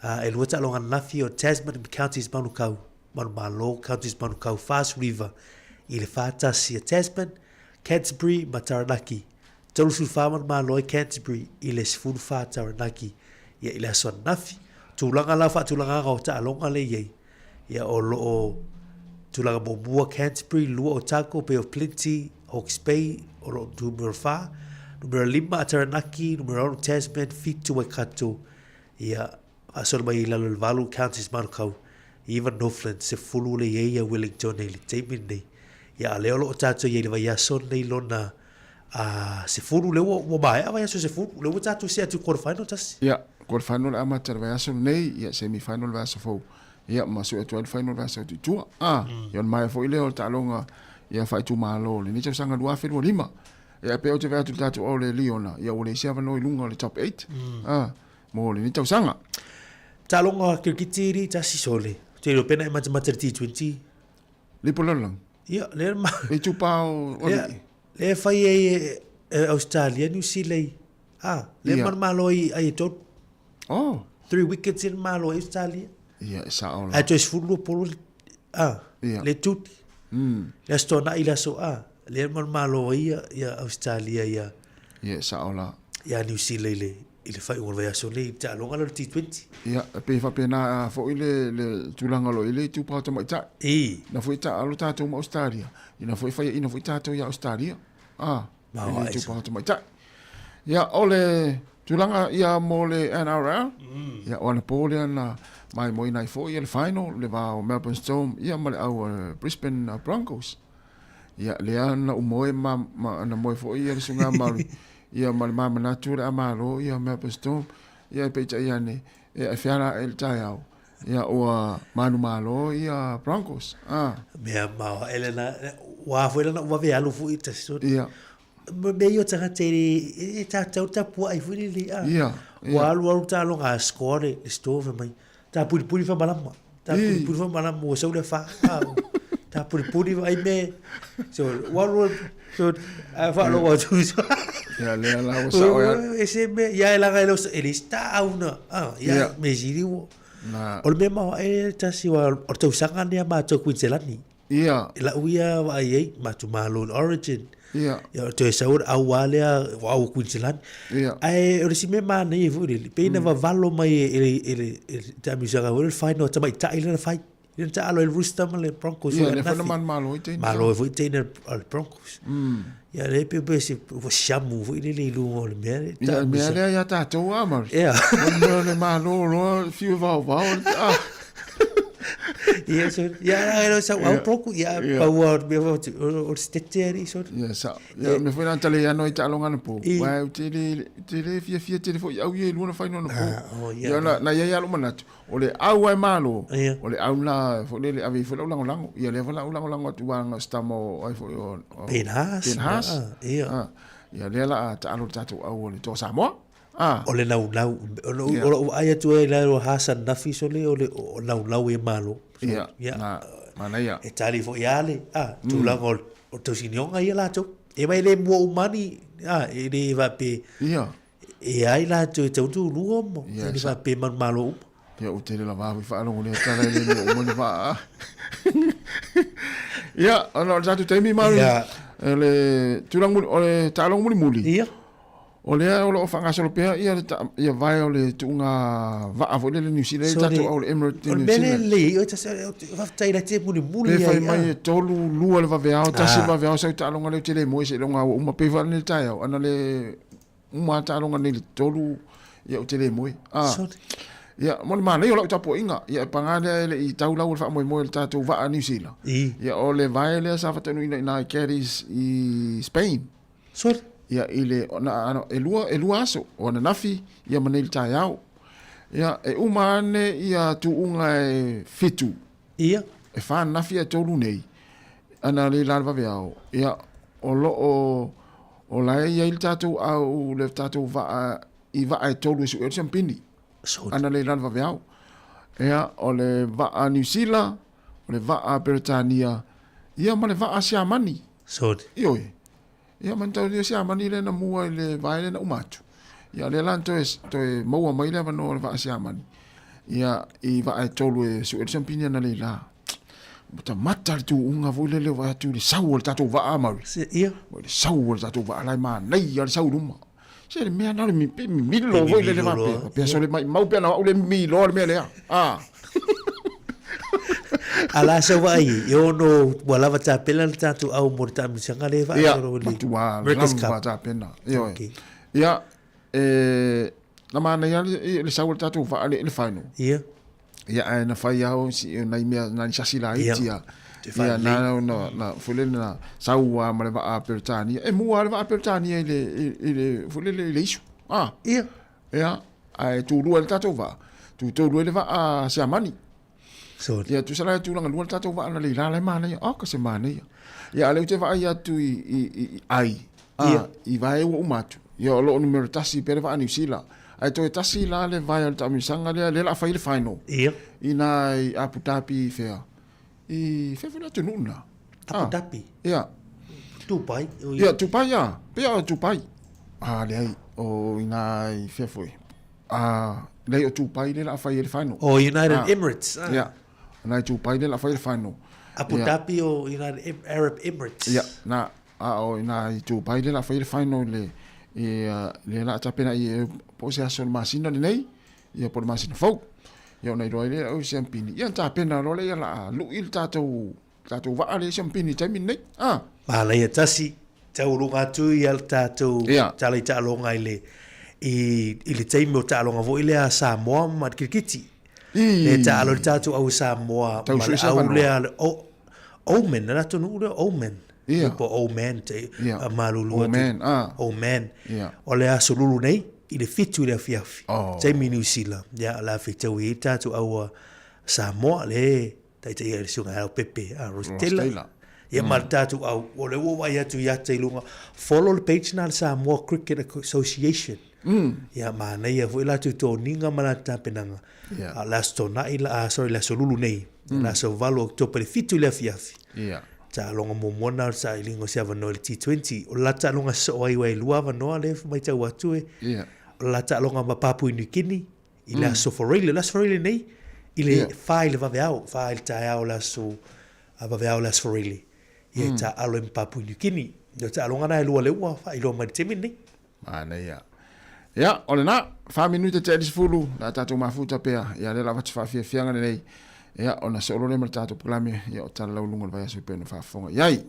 e lu ta longa lafi o Tasman counties manu kau man malo counties manu kau Fast River i le fatasi a Tasman, Canterbury ma Taranaki. Tolu sul faman malo i Canterbury i le sifunu fa Taranaki. Ia i le ason nafi. Tūlanga la whaatulanga o ta alonga le iei. Ia o lo o tūlanga momua Canterbury, lua o tako, Bay of Plenty, Hawke's Bay, o lo numero 5, numero 5 a Taranaki, numero 1 Tasman, fitu e kato. Ia asona mai i lalo le valu counties manu kau. Iwa Northland se fulu le iei a Wellington e le teimin nei. Ia leo lo o tato iei le vai aso nei lona se fulu leo o mai a vai aso se fulu. Leo o tato se atu quarterfinal tas? Ia, quarterfinal a mata le vai aso nei, ia semifinal vai aso fau. Ia masu atu al final vai aso titua. Ia mai fo i leo ta longa ia fai tu malo le ni tau sanga lua fe lua lima. Ia peo te vai atu tato o le Liona. Ia o le sia vanoi lunga le top 8. Mo le ni tau sanga. Ta longa kirkitiri tasi sole. Te ro pena e mata T20. Lipo lalang. Ia, le ma. E tu pao. Le fai e Australia, New Zealand. Le man malo ai tot. 3 wickets in malo Australia. Ia, sa ola. A to es fulu polo. Le tuti. Le stona ila so le man malo ia Australia ia. Ia, sa ola. Ia New Zealand le. Ile fai un vai aso nei ta longa lo T20. Ia, pe fa pena fo ile tulanga lo ile tu pa tama ta. Na foi ta alo ta to Australia. Ina foi ta to ya Australia. Ma tu pa tama ta. Ia ole tulanga ia mole NRL. Ia ona pole na mai moi nai foi ile final le va Melbourne Storm ia male au Brisbane Broncos. ia lea na umoe na moe fo ia sunga malu ia mal mama natura amalo ia me pastor ia pecha ia ne e fiara el taiao ia o manu malo ia Broncos mea ma elena wa foi na wa ve alu fu ita so ia me yo tanga te ta pu ai fu li ia wa alu ta lo ga score stove mai ta puri fa malama ta puri fa malama o so le fa ta puri ai me so wa so fa lo wa tu ya le la o sa ya ese me ya la ga lo el está una ya me jiriwo na o me ma e ta si wa o tu sanga ne ma to Queensland ia la uia wa ai ma tu malo origin ia ya to saur awalea wa o Queensland ai o si me ma ne fu li pe na va valo mai ele ta mi saga o final ta mai ta ile na fight ele ta alo el Rooster le Broncos ia le fa man malo ite malo fu ite al Broncos ya le pe se fu shamu fu ile le lu o le me ya me ale ya ta to amar ya no le malo lo fiu va ya so ya era sa wa Broncos ya power me o steteri so ya sa ya me foi na tele ya no ita longa no po wa tele fia tele fo ya ye lu na fa no po ya na ya lo manat o le au ai malo o le au na fo le ave fo lango ya le fo lango tu wanga stamo ai fo penhas ya le la ta alo tatu au le to Samoa o le nau o ai tu e la Hasan Nafi so le o le nau e malo ya mana ya e tali fo ya le tu la gol o to sinion ai la to e mai le mo mani e le va pe e ai la tu tu lu mo e va pe man malo ya o tele la va fa lo le ta le mo mo va ya ono za tu temi malo le tu lang o le ta long muli ya o le o fanga solo pe ia vai o le tunga va a le New Zealand ta o le Emirates New Zealand le o ta va tai la te muli le fai mai tolu lu le va vea ta si va vea sa ta longa le tele mo se longa uma pe va le tai ana le uma ta longa le tolu ia o tele mo ia mo ma le o ta po inga ia panga le i tau la o fa mo le ta tu va New Zealand ia o le vai le sa fa tenu na carries i Spain ia ile ona elua aso ona nafi ia manel taiao ia e umane ia tu unga e fitu ia e fa nafi e tolu nei ana le larva veao ia o la ia il tatu au le tatu va i va e tolu su e champini ana le larva veao ia o le va a New Zealand o le va a Britania ia ma le va a Siamani io ia man tau sia mani le na mua le vai le na umatu ia le lan to e maua mai le no va sia mani ia i va e tolu e su e champignon na le la ta matar tu unga vole le va tu le saul ta tu va amar ia le saul ta tu va lai ma nei ia saul uma se le me na mi lo vole le va pe so le mai mau pe na le mi lo le me le ala sa vai yo no wala va ta pela ta tu au morta mi sanga le va ro li va ta pena yo ya na mana ya le saul ta tu va le final ya na fa ya o si na me na chasi la itia ya na fule na saua ma va a Britania e mu va a Britania le fule le isu ya ai tu lu ta tu va tu lu le va a Siamani ya tu sala tu lang luar tatu va na le la mana ya ka se mana ya le te va ya tu i vai o umatu ya lo numero tasi per va New Zealand ai to tasi la le vai al tamu sanga le la fa il final ina Abu Dhabi fair i fe na tu nuna Abu Dhabi ya Dubai ya pe Dubai le ai o ina fe foi le o Dubai le la fa il final United Emirates ya na tu pai le la fa final Abu Dhabi o United Arab Emirates ya na o na tu pai le la fa final le la ta pena i po se aso masina nei ia por masina fo ia na ro le o champini ia ta pena ro le la lu il ta tu va le champini ta min nei ma le tasi tau lunga tu ia ta tu tali ta longa ile i le taimi o ta longa vo ile a Samoa ma kirikiti le ta alo tatu au Samoa ma au le Omen na tu no Omen po old man te malulu old man Yeah. o le aso lulu nei i le fitu i le afiafi te New Zealand ya la fitau i tatu au Samoa le tai te ia sunga au pepe a Rostella ia mal tatu au o le ua ia tu ia te lunga follow the page na Samoa Cricket Association ia mana ia fu ila tu to ninga malata penanga la stona ila sorry la solulu nei la so valo to pe fitu le afiafi ta longa mo mona sa ilingo se ava no le T20 o la ta longa so ai wai lua no le mai ta watu o la ta longa ma Papua New Guinea ila so for really nei ile file va veao file ta ao la so va veao la for really ia ta alo in Papua New Guinea do ta longa na lua le ua fa ilo mai te mini ana ia ole na 5 minute te disfulu la tatu mafuta pea ia le lava tfa fianga nei ia ona se olore ma tatu programe ia o tala lungo vai so peno fa fonga iai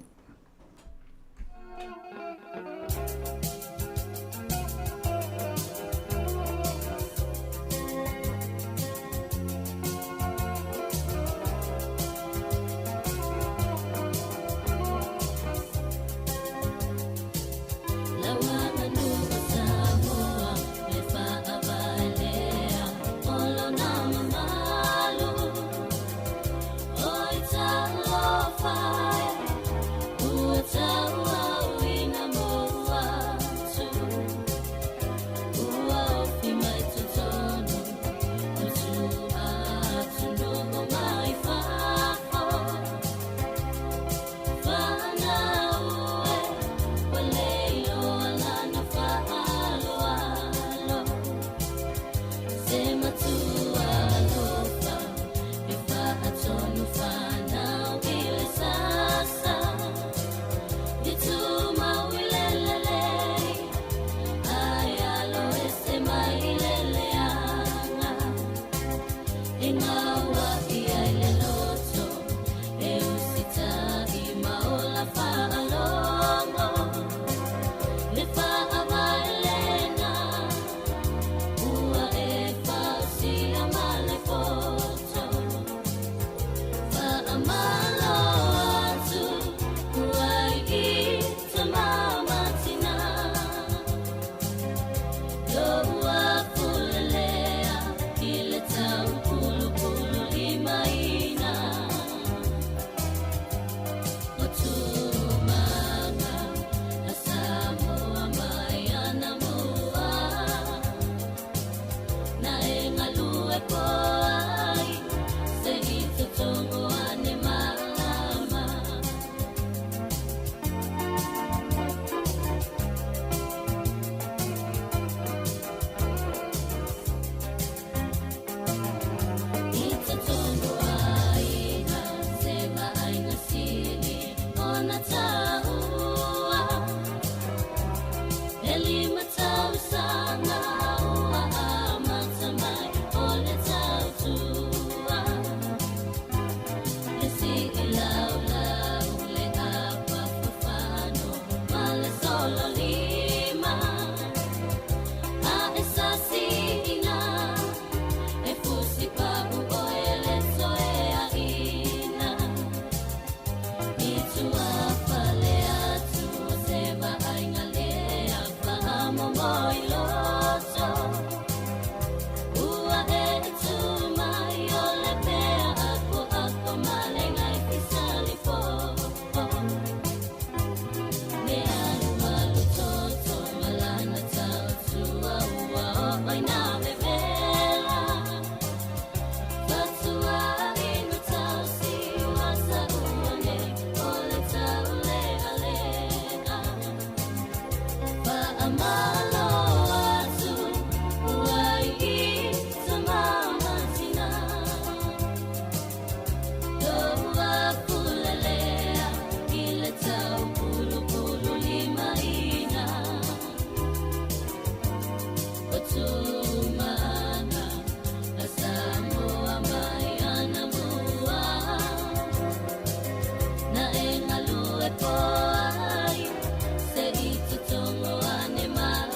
Say it's a tongue or animal.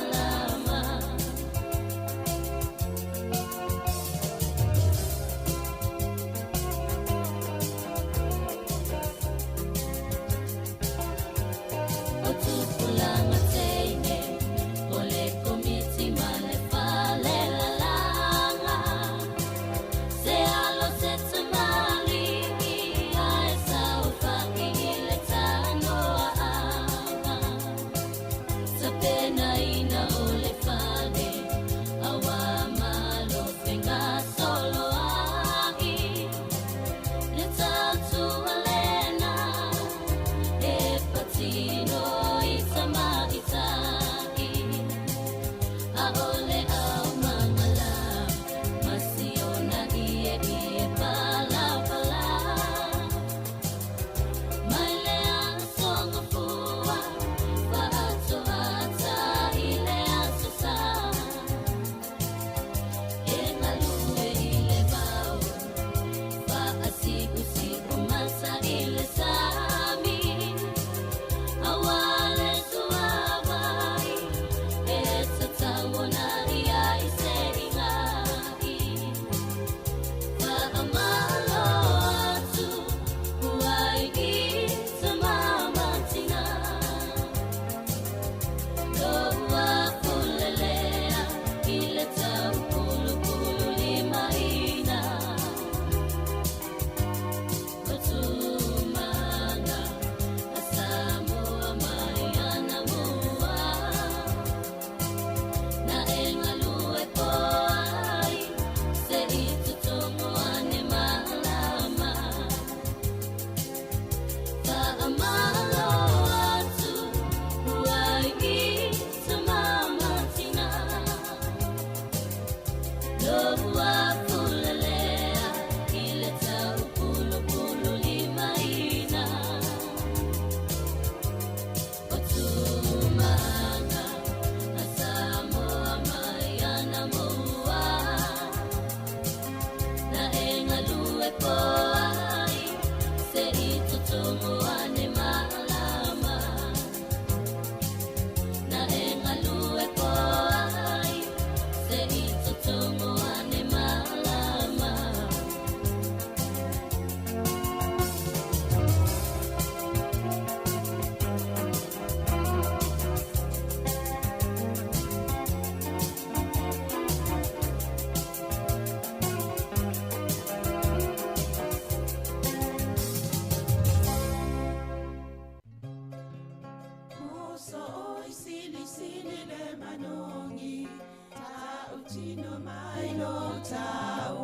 so oi sili sili le manongi ta utino mai no ta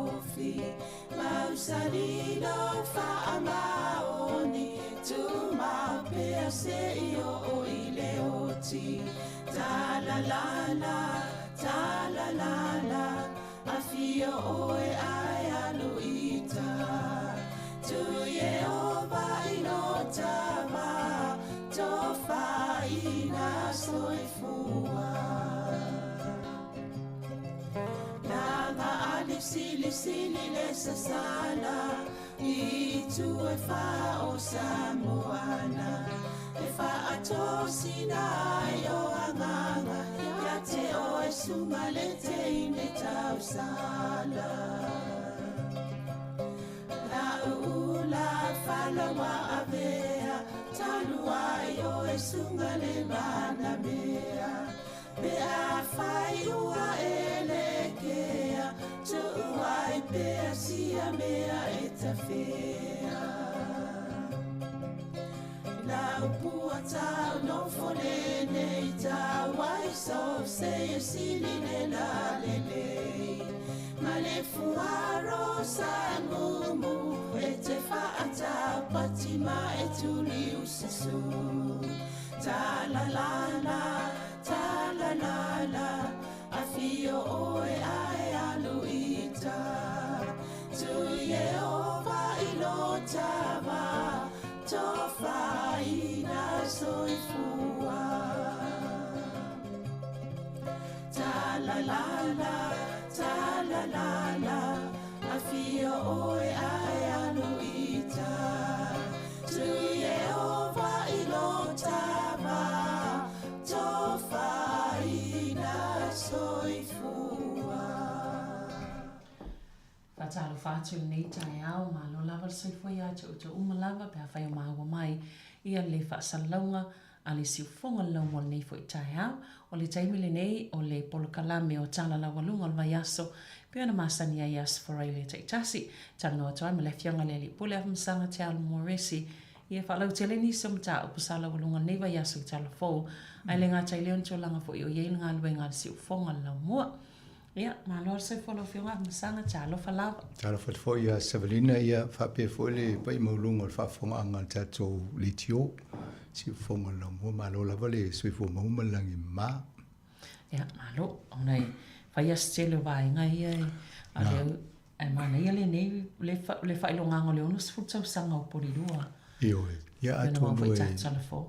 ofi mausari no fa amaoni tu ma pe se io o ile oti ta la la la ta la la la afio oe ai aluita tu ye oba inotava tofa ina soifua nanga alif sili le sasala i tu e fa o samoana e fa atosina yo anganga ya te o e sumalete ine tausala la ula fala wa avea talua yo e sungale bana mea be a fai ua elekea tu ai pe sia mea etafea la upua tau no folene ita wai so se sili ne la lele male fuaro sangumu ete faata patima etuli usisu ta la la la ta la la la afio oe ai aluita tu Yehova ilotava tofa ina soifua ta la la la ta la la la afio oe ai aluita tu Yehova ilotava tofa ina soifua Fatalo fatu nei tai au ma lo lava se foi a to umalava pe fa ma wa mai ia le fa salonga ale si fonga lo mo nei foi tai au o le tai mile nei o le polkalame o tala la walunga ma yaso pe na masani ya yas for ile tai tasi tanga o tai mele fianga le li pole am sanga te al moresi ia fa lo tele ni som ta o sala walunga nei va yaso tala fo ai le nga tai leon to langa fo yo ye nga lo nga si fonga lo mo ia ma lo se fo lo fianga am sanga tala fa lava tala fa fo ia Savelina ia fa pe fo le pai mo lunga fa fonga nga ta to litio si fonga lo mo ma lo lava le sui fo mo malangi ma ia ma lo onai fa ia stelo vai nga ia ale ai ma ia le nei le fa ilonga ngo le ono sfutsa sanga o polilua io ia atu mo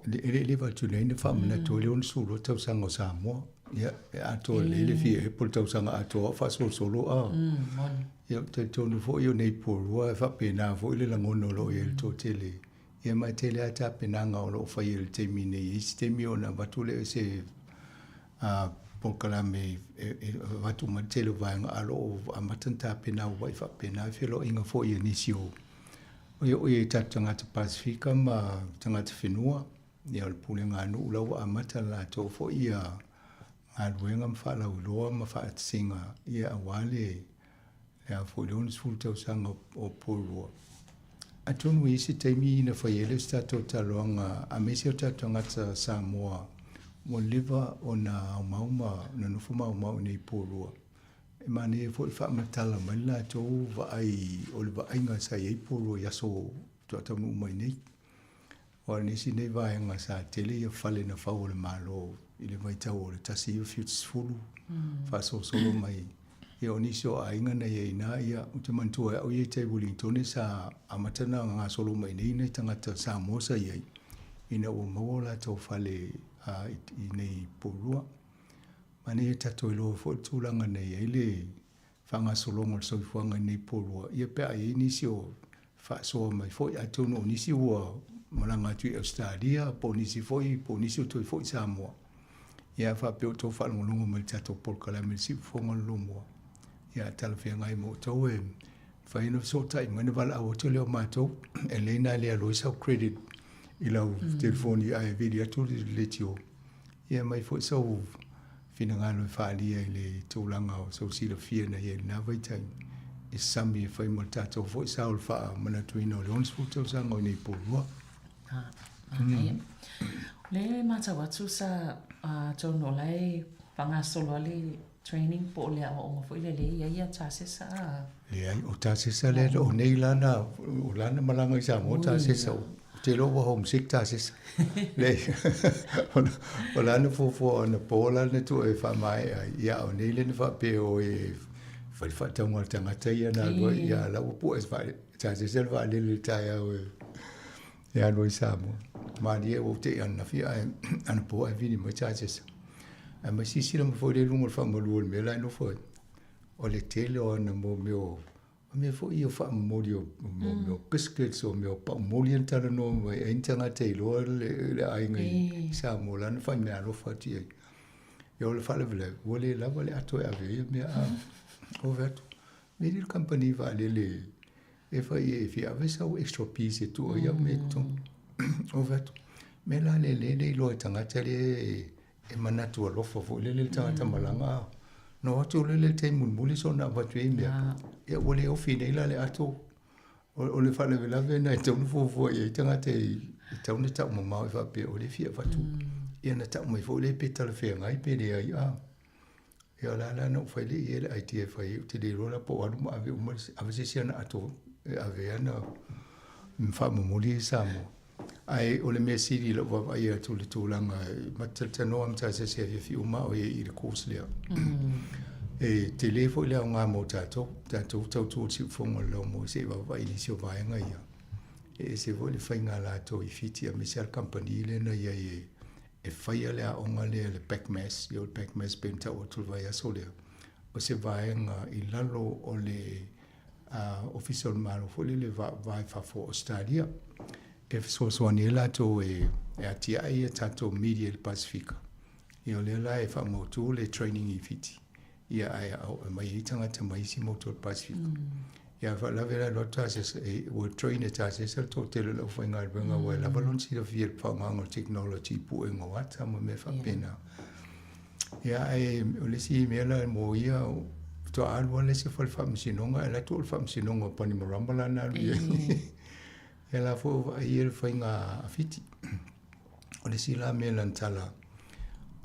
le va tu le fa mena to le on sulo tau sanga sa mo ia atu le fi e pol tau sanga atu fa solo a ia te no fo io nei polua fa pena fo le la ngono lo ia to tele ia mai tele ata pena nga o lo fa il te mine i te miona va tu le se polkalame va tu ma tele va nga alo a matanta pena wa fa pena felo inga fo ia nisio o ia tanga te Pasifika ma tanga te whenua ia le pule ngā nu lau a mata la tō fo ia ngā ruenga mwha lau loa ma wha atsinga ia awale ia fo leonis fultau sanga o pōrua a tonu isi taimi ina whaiele stato taloanga a mesi o tatonga ta Samoa mo liva o na mauma na nufu mauma nei pōrua mane fo fa matala mai la to va ai o le va inga sa ye polo ya so to ta mu mai nei o ni si nei va inga sa tele ya fale na fa o le malo ile vai ta o le tasi o fits fulu fa so solo mai e o ni so a inga na ye na ya o te mantu o ye te Wellington sa amatana nga solo mai nei nei tanga ta sa mo sa ye ina o mo la to fale i nei polo mane tato lo fo tulanga nei ele fanga solongo so fuanga nei polo ia pe ai inisio fa so mai foi atono nisi wa malanga tu Australia po nisi foi po nisi to foi Samoa ia fa pe to fa longo mai tato polkala me si fonga lomo ia talfia ngai mo to e fa ino so tai mane vala o to le ma to Elena le lo so credit ila telefoni ai video tu le tio ia mai foi so fina ngalo whaalia i le tūlanga o so sila fia na ye na vaitai e sami e whai mo tato fo i saul wha mana tuina o le ons futa o sanga o nei pōrua Le mata watu sa tono lai pangasolo le training po le o foi le ia tasesa. Le ai o tasesa le o nei lana o lana malanga sa mo tasesa. Te lo wa homesick tasesa. Le o lana fo na pola na tu e fa mai ia o nei le fa pe o e fa tonga tangata ia na go ia la po es fa tasesa va le tai o ia no samo. Ma dia o te ana fia ana po e vini mo tasesa. Ma si si mo fo le lungo fa mo lu me la no fo o le tele o na mo meu me fo io fa mo dio mo biscuits o meu pa mo li entara no mo entanga te lo le ai ngai sa mo la no fa me alo fa ti io le fa le vele o le la vale ato e ave me a o veto me il company va le e fa e fi ave sa extra piece tu o ia me to o veto me la le lo tanga te le e manatu a lofa fo le tangata malanga no atu le te muli so na va tu me e o le ofine la le ato o le fa le vela na te un fo e tangata te un ta mo ma va pe o le fia va tu e na ta mo fo le pe tal fe ngai pe le ai a e la no fa le e ai te fa e te le rola po alu ma ave uma ave se na ato ave ana mfa mo muli sa mo ai o le mesi di lo va ia tu le tulanga matel no am ta se fi uma o i le course le e telefo le nga mo tato tu si fongo lo mo se va inisio va nga ia e se vo le fainga la to i fiti a misal company le na ia e faia le o nga le packmas yo packmas penta o tu va ia sole o se va nga i lalo o le official malo fo le va fa fo Australia e so ni la to e atia e tato media il Pacifica io le la e fa mo tu le training i fiti ia ai mai tanga te mai si mo to Pacifica ia fa la vera lo tases e o train e tases to te lo fa ngal benga wa la balon si do vir pa ngal technology pu e ngo ata mo me fa pena ia ai o le si me la mo ia to alwa le si fa si nonga la to fa si nonga pa ni mo rambala na e la fo ia fa nga afiti o le sila me lan tala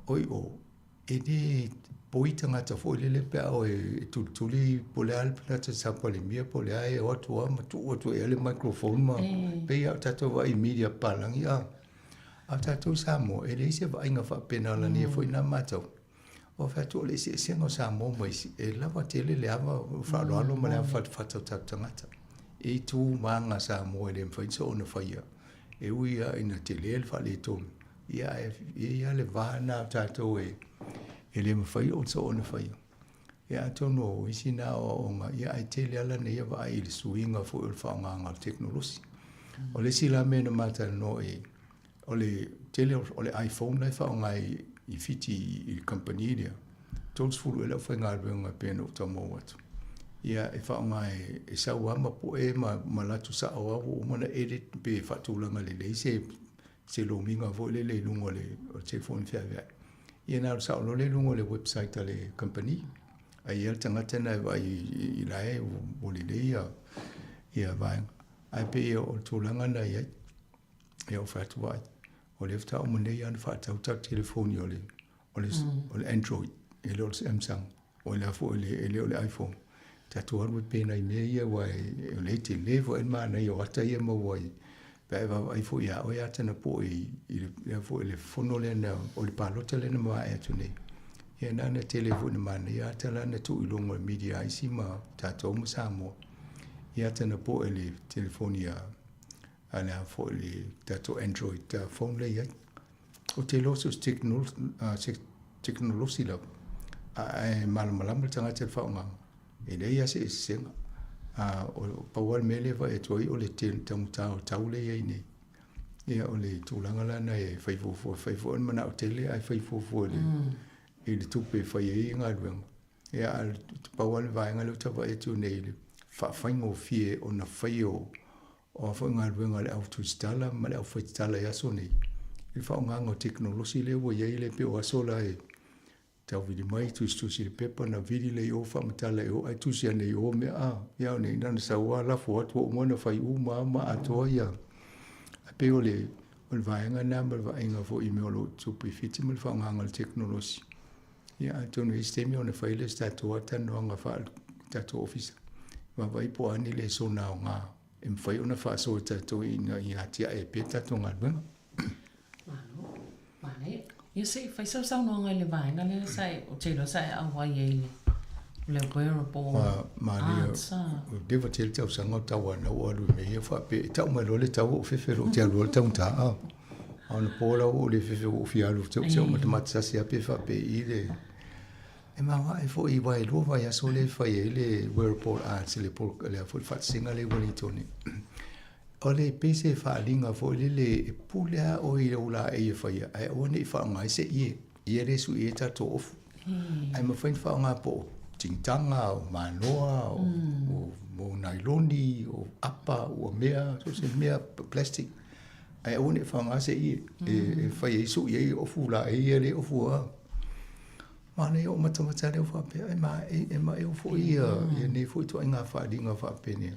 oi o e de poita nga ta fo le pe o e tuli pole al plata sa pole mia pole ai o tu ma tu e le microphone ma pe ia tato va i media palang ia a tato samo e le se va nga fa pena la ni fo ina mato o fa tu le se ngo samo mai e la va tele le ava fa lo ma le fa tangata e tu manga sa mo le fa so na fa ia e uia ina tele fa le to ia ia le vana tato e le ma fa o so na fa ia ia to no isina o nga ia ai tele ala ne ia va il suinga fo il fa nga technology o le sila me na mata no e o le tele o le iPhone le fa nga i fiti il company dia tons fu le fa nga nga pe no to mo wat ia e fa nga e sa wa ma po e ma la tu sa o mo na edit pe fa tu la le se lo minga vo le lungo le o telephone fa va ia na sa lo le lungo le website le company ai el tanga tena va i la e o le ia va ai pe o tu la nga na ia e o fa tu va o le fa mo ne ia fa ta telephone o le Android e lo Samsung o le fo le iPhone tatu ar pe na ia wa le te levo en ma na yo ata ia mo wa pe va ai fo ia o ia tana po i fo le fono le na o le palo tele na ma e tu ne ia na telefone ma na ia tala na tu ilongo media ai si ma tatu mo sa mo ia tana po le telefonia ana fo le tatu Android phone le ia o te lo sus technology la ai malam tanga te fa nga e le ia se senga o pawal mele va e toi o le tau le ia nei ia o le tūlanga lana e whaifo an mana o tele ai whaifo le e le tupe whai e ngā ruenga ia al pawal vaenga le tawa e tu nei le whaingo fie o na whai o whai ngā ruenga le au tu stala ma le au whai stala e aso nei i whao nganga o teknolosi le wa iei le pe o aso la e tau vidi mai tu si le pepa na vidi le o fa matala o ai tu si ane o me ia nei nana sa wa la fo atu o mona fai u ma atoa ia a pe o le o le vaenga na ma le vaenga fo i me o lo tupu i fiti ma le whaonganga le teknolosi. Ia tonu i stemi o na whaile statua tanu anga wha tato ofisa. Ma vai po ani le so na o ngā e mwhai o na wha so tato i atia e pe tato ngā luenga. Mane, ia sei whai sau sau no ngai le vaenga le sai o te lo sai au wai e le wearable arts. Dewa te le tau sanga o tau ana o alu me ia wha pe tau mai lo le tau o whewhe ro te alu o tau ta a. Ana pōla o le whewhe o fi alu tau tau matamata si a pe wha pe i le e mawa e fo i wai lo vai aso le whai e le wearable arts le a fo le whatsinga le Wellingtoni. O le pese whaalinga fo le e pulea o i ula e i whai ai o ne i whaonga i se i re su i e tato ofu. Ai ma whain whaonga po tintanga o manoa o nailoni o apa o mea so se mea plastic. Ai o ne i whaonga se i e whai e su i e ofu la e re ofu a. Mana o matamata leo whape, e ma e o fo ia, e ne fo i toa inga whaalinga whapene.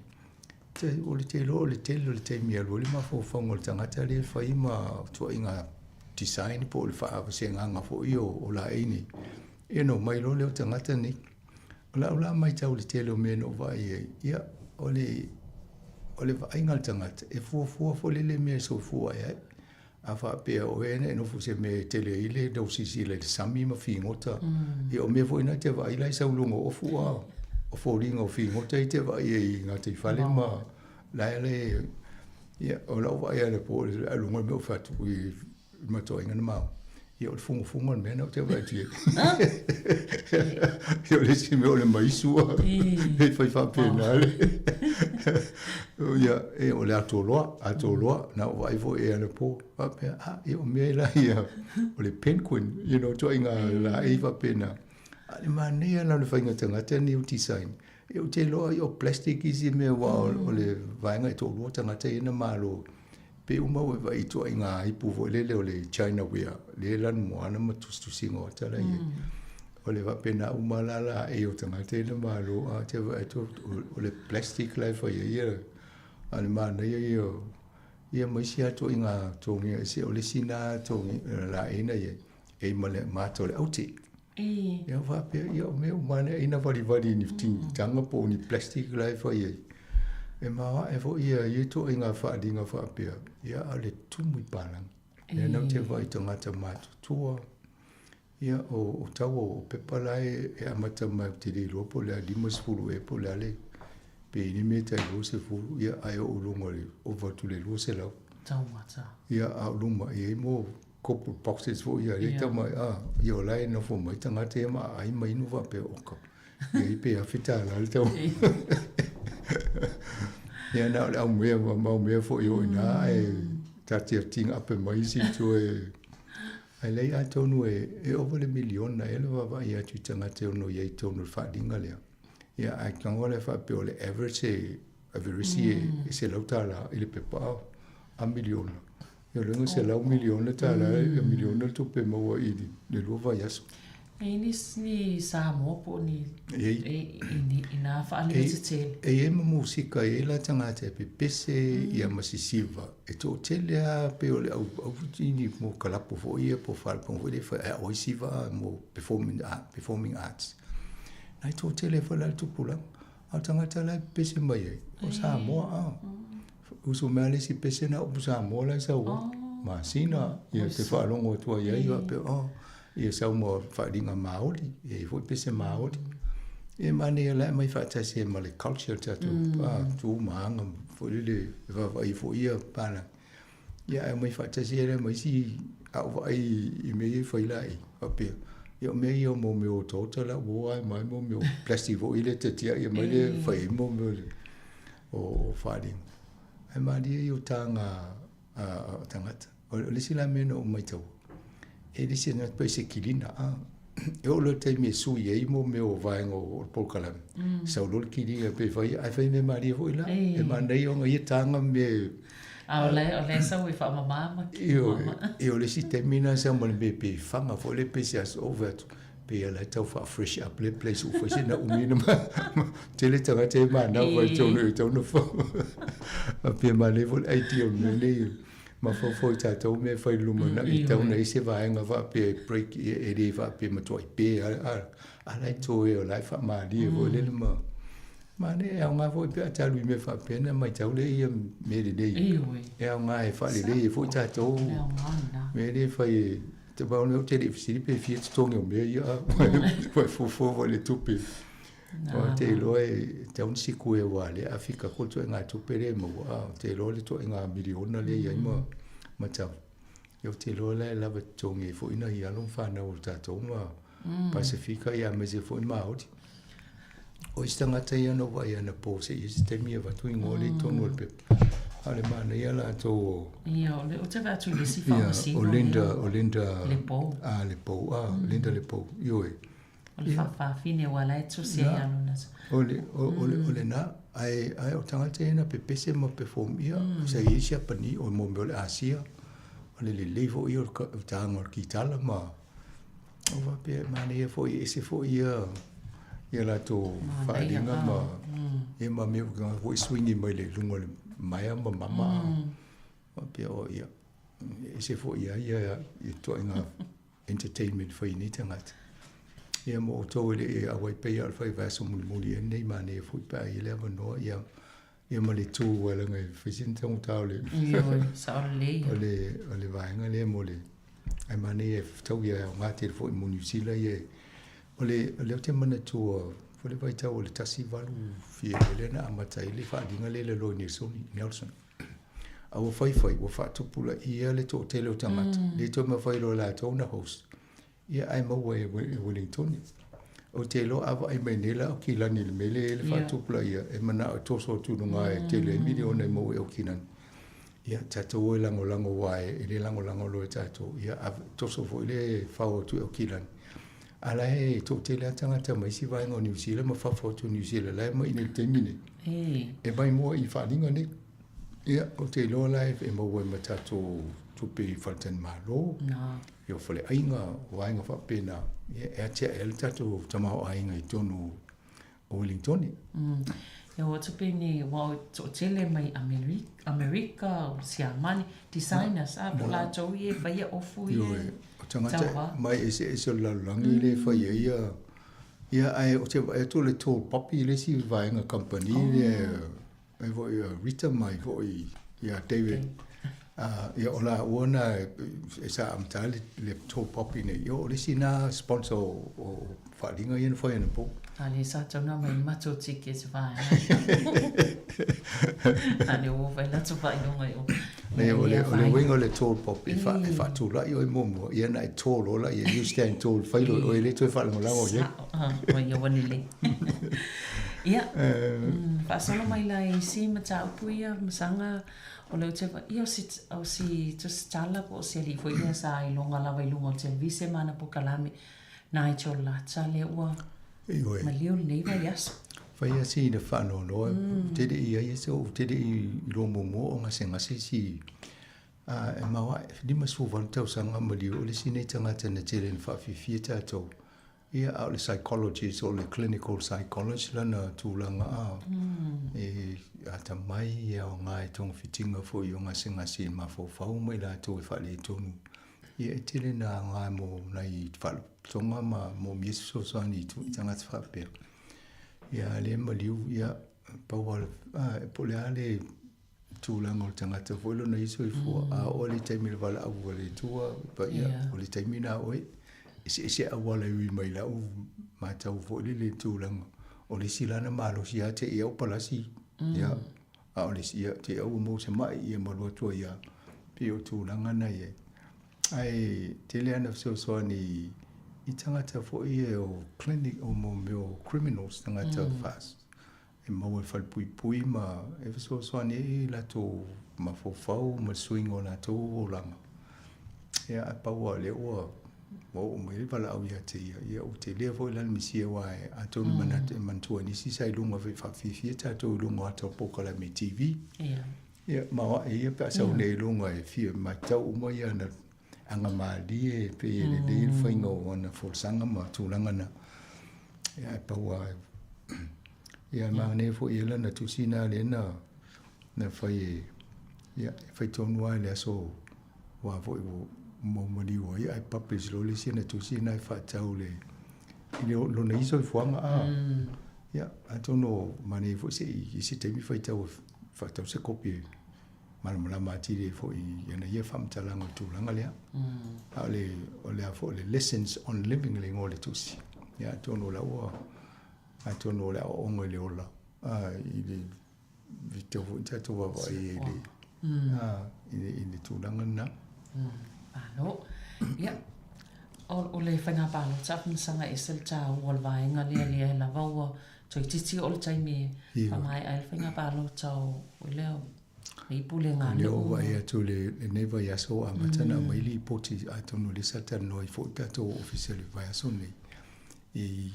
O le te lo, o le telo, le te mia lo, le ma fo whango le tangata le whai ma toa inga design po le whaava se nganga fo i o la eini. E no, mai lo leo tangata ni. O la mai tau le telo me no vai e, ia, o le whainga le tangata, e fua fo le mea so fua e a whape o ene, no fu se me tele ile, dau sisi le sami ma whingota. E o me fo ina te vai lai sa ulungo o fua, o fo ringa o whingota i te vai e ngā te whale ma lai le, ia, o lau vai ane po, alunga me o whatu i matoa inga na mau. Ia o le funga mena o te vai tia. Ia o le si me o le maisua, e whai whape nare. Ia, e o le atoloa, na o vai fo e ane po, whape, e o mea la ia, o le penguin, you know, toa inga la e whape na. Ale ma nea na le whainga tangata ni o design. E o te loa i o plastic isi mea wa o le vaenga i tō loa tangata ina malo. Pe umau e vai toa inga ipu vo lele o le China wea, le lan moana ma tustusinga o tala ie. O le wapena umalala e o tangata ina malo, a te vai to o le plastic lai whai ia. Ale ma nea ia maisi ato inga tongi, se o le sina tongi la ina ie, e male mato le auti. Ia whape, ia o mea umane ina wari ni tanga po ni plastic lai whai ia. E mawa e fo ia i to inga whaadinga whaapea. Ia ale tumu i palang. Ia nau te vai tangata mātu tua. Ia o tau o pepalai e amata mai te rei lopo lea limas furu e po lea le. Pe ini me tai lo se furu. Ia ai o ulunga le o vatu le lo se lau. Tau mata. Ia a ulunga e mo kopu boxes fo ia le tamai ia o lai no fo mai tangata e ma ai mai nu whape oka. Ia i pe a whita ala le tau. Ia na au mea mau mea fo i oina e tatia tinga ape mai si tu e ai lei a tonu e over le miliona e le wawa i atu tangata ono i tonu whaadinga lea. Ia ai kangole whape o le average e se lau tala i le pepa a miliona. Ia lenga se lau miliona tala e miliona tupe maua i le luwa yaso. E ni Samoa po ni ina whaale te tele. E ma musika e la tangata e pepese i a masisiva. E tō telea pe o le au tini mo kalapo fo ia po whalpong fo le wha e oisiva mo performing arts. Nai tō tele whala tupula. Au tangata la pepese mai e. O Samoa uso mea le si pese na o Samoa la sa ua. Ma sina ia te whaalongo tua ia iwa pe ia sau mo wharinga Māori, e fo pese Māori. E mane la mai whaatasi e ma le culture tatu, tū maanga, fo lele, i fo ia pala. Ia e mai whaatasi e mai si au vai i mei whailai, apea. Ia mei i o mo meo tōtala, woai mai mo meo plastic fo ile te tia, ia mai le whai mo meo o wharinga. E mane i o tanga tangata. O lisi la mena o mai tau. E lisi na pai se kilina e o lo te me sui e mo me o vaenga o polkalam sa lo kilinga pe vai ai vai me mari vo ila e mandai o ngai tanga me o le sa we fa mama e o le si termina sa mo le pe fanga fo le pe as over pe la tau fa fresh up le place o fa se na umina tele tanga te ma na vai tonu fa pe ma level 80 o le ma fo ta to me fai luma na I tau nei se vai nga va pe break e de va pe ma toi pe a lai to e o lai fa ma di vo le ma ne e nga vo pe ta lui me fa pe na mai tau le ia me de de e nga e fa le de fo ta to me de fai te ba no te de si pe fi to ngi me ia fo le tupi o te loe te un siku e wale a fika ko to nga tu pere mo te lo le to nga miliona le ia ma tau yo te lo le la betongi fo ina ia lo fa na o ta to ma Pacifica ia me se fo ma o o istanga te ia no vai na po se is te mia va tu ngole to no pe ale mana ia la to ia o te va tu le si fa si o Linda le po Linda le po yo o le fa fine wala e tu se ia no na o le na ai o tanga te na pe pese mo pe fom ia se ia pani o mo le Asia o le levo ia o tanga ki tala ma o va pe mani e fo ia se fo ia la to fa dinga ma e ma me o swingi mai le lungo le mai ma mama o pe o ia e se fo ia to nga entertainment for ni tanga ia mo to le a wai pe al fai va so muli nei ma ne fu pa ile va no ia ma le tu wala ngai fisin tong tau le ia sa le va nga le mo le ai ma ne to ia ma te fo mo ni sila ia le te mana tu fo le vai tau le tasi valu fi le na amata ile fa dinga le lo ni so Nelson a wo fai wo fa tu pula ia le to te le tamata le to ma fai lo la to na host ia ai mo we Wellington o te lo ava ai mai nela o kila ni le mele le fa tu pula ia e mana o to so tu no ngai te le milione mo e o kinan ia tato o lango wai e le lango lo tato ia to so fo le fa o tu o kilan ala e to te le tanga te mai si vai no New Zealand ma fa fo tu New Zealand la mai ni te mine e bai mo I fa dinga ne ia o te lo live e mo we mata tu pe falten malo yo fole ainga wainga fa pena e te el tatu tama ainga I tonu o Wellington yo tu pe ni wa to tele mai America o sia mani designers a la to ye fa ye ofu ye tanga mai ese la langi le fa ye ia ai o te to le to poppy le si vainga company le e vo Rita mai vo ia David ia ola ona esa amtali le to poppy ne yo le sina sponsor o falinga yen foi en po ali sa tona mai macho tike se vai ali o vai la to vai no ngai le wingo le tall poppy fa tu la yo mo ia na tall ola ia you stand tall fa lo le to fa no la o ye o yo wani le ia fa solo mai la si mata puia masanga o le te io si just tala po si li foi ia sa I longa la vai lungo te vise mana po kalami nai chola chale wa ma leo nei vai as fa ia si de fa no te de ia so te de lo mo o nga senga si e ma wa di ma su van tau sanga ma leo le si nei tanga tana tele fa fi ta to ia out the psychologist or the clinical psychologist lana tūlanga e ata mai ia o ngai tong fitinga fo i o ngasinga si ma fo fau mai la tō e whale tonu ia e tele na ngai mo nai whalo tonga ma mo miesu so soani tu I tanga te whapea ia le maliu ia pawal e pole ale tūlanga o tangata fo ilo na iso I fua a o le taimila wala au le tua pa ia o le taimina oe ese awala ui mai la u matau fo le tūlanga o le silana malo si ate ia o palasi ia a o le si te au mo se mai ia malua tua ia pe o tūlanga na ia ai te le ana so ni I tangata fo ia o clinic o mo meo criminals tangata fast e mau e whalpui ma e so ni la to ma fo fau ma swing o la to o langa ia a paua le o o mai vala au ia te ia o te lea foi lan misia wai a tonu mantua ni si sai lunga fe whawhiwhia ta tō lunga ato pokala me TV ia mawa e ia pa sau nei lunga e fia mai tau uma ia na anga maali e pe e le le whainga o ana fōsanga ma tūlanga na ia e paua ia maa ne fo ia lana tusina le na whai ia fai tonu ai le aso wa vo mo mani wa ai publish lo le sina tu sina fa tau le ile lo na iso fuanga ia atono mani fo se i si te mi fai tau fa tau se copy mala mati le fo i yana ia fam talanga tu langa le ole fo le lessons on living le ngole tu si ia atono la wa atono la o ngole ola ile vito fo tato wa ile ile tu langa na Alo, ia. O le whainga palo tapun sanga esel ta wal vaenga lia la vaua toi titi o le taimi whamai ai le whainga palo tau o leo me pule ngā leo vai atu le neva yaso a matana maili poti atonu le satano i fo tato official vai aso nei i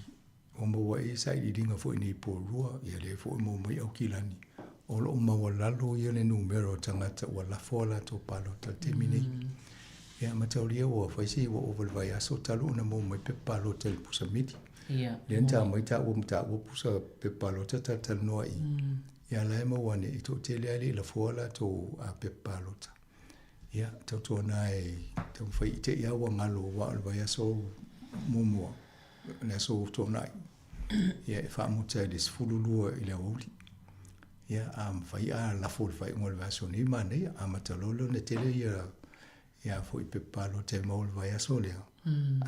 omo wai sai i ringa fo nei po rua ia le fo mo mai au kilani o lo mawalalo ia le numero tangata wala fola to palo ta temine ia mataulia o faisi o oval vai aso talu na mo mai pe palo tel pusamiti ia lenta mai ta o pusa pe palo ta ta noi ia la mo wane i to tele ali la fola to a pe palo ta ia to nai to fai te ia wa ngalo wa vai aso mo na so to nai ia fa mo ta dis fululu ile oli ia fai a la fol fai ngol va so ni mane a matalolo ne tele ia foi pe palo te mol vai aso le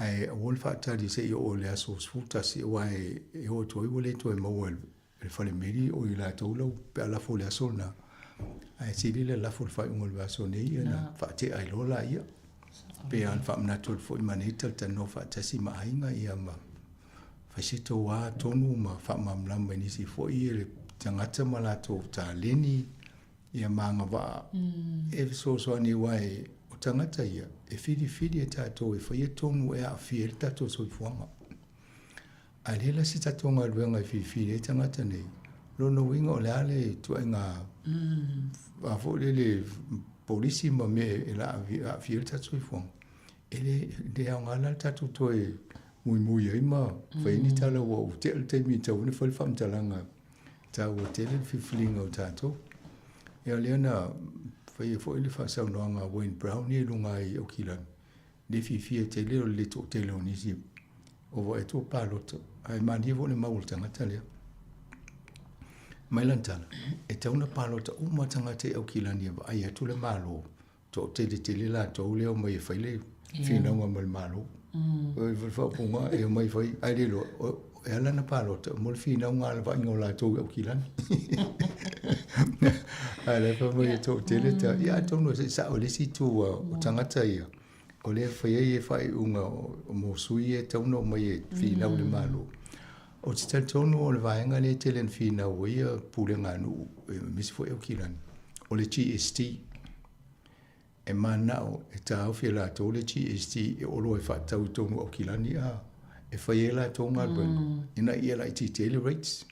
ai wol fa ta di se o le aso sfuta si wai e o to i le to e mol le fale meri o i la to lo pe la fol aso na ai si le la fol fai ngol va so ni na fa te ai lo la ia pe an fa na to foi manita te no fa ta si ma ainga ia ma fa si to wa tonu ma fa mam lam ni si foi le tangata mala to ta leni ia manga va e so ni wai tangata ia e fidi e tato e fai tonu e a fiel tato so fuanga alela si tato nga luenga e fidi e tangata nei lo no winga o le ale tu nga a fole le polisi ma me e la a fiel tato so fuanga ele de a ngala tato to e mui e ma fai ni tala wa hotel te mi tau ne fal fam talanga ta hotel fiflinga o tato e leona fai foi le fa sa no nga Wayne Brown ni lunga i o kila de fi te le to te le ni si o vo e to palot ai mani vo le maulta ngatalia mailantala e te una palot o matanga te o kila ni ai tu le malo to te la to le o mai fai le fi na nga mal malo o fa punga e mai fai ai le lo e ala na palot mo fi na nga va ngola to o kila ale fa mo to tele ta ya to no se sa o le si tu o tangata ia o le fa unga mo sui e to no mai fi na le malo o te to no le vaenga le tele fi na o ia pule nganu mis fo e kilan o le GST e manao e ta o fi la to le GST e o lo e fa tau to no o kilani a e fa ia to ngal ina ia la ti tele rates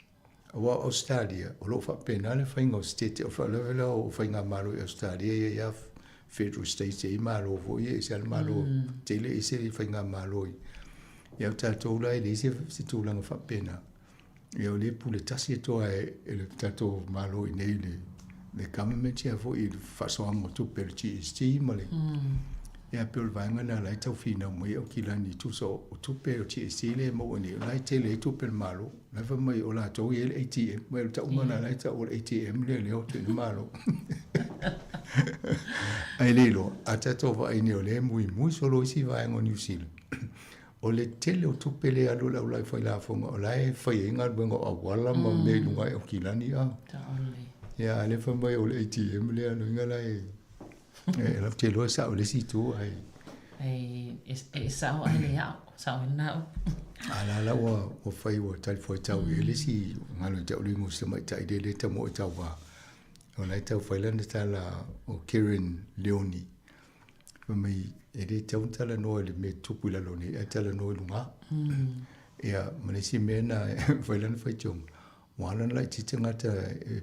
wa Australia o lo fa penale fa ingo state o fa level o fa inga malo Australia ya federal state e malo vo e se al malo tele e se fa inga malo ya ta to la e se si to la fa pena e o le pule tasi to e le tato malo i nei le government ya vo i fa so ngo to per GST male ya pe va ngana la tau fina mo o kila ni tu so tu pe o GST le mo ni la tele tu per malo la fa mai o la to ye ATM mo ta umana la ta o ATM le o tu malo ai lelo ata to va ni o le muy solo si va en New Zealand o le tele o tu pe le alu la fa la fo o la fa inga bengo o wala mo me lunga o kila ni a ya le fa mai o ATM le anu inga la e la te lo sa o le si tu ai sa o ai ya sa o na ala la o fai o tal fo tau e le si ngalo te o lingu se mai tai de le te mo tau wa o lai tau fai lana tala o Karen Leoni mai e le tau tala no le me tupu la loni e tala no lunga ia malesi mena fai lana fai chong wala lai titanga ta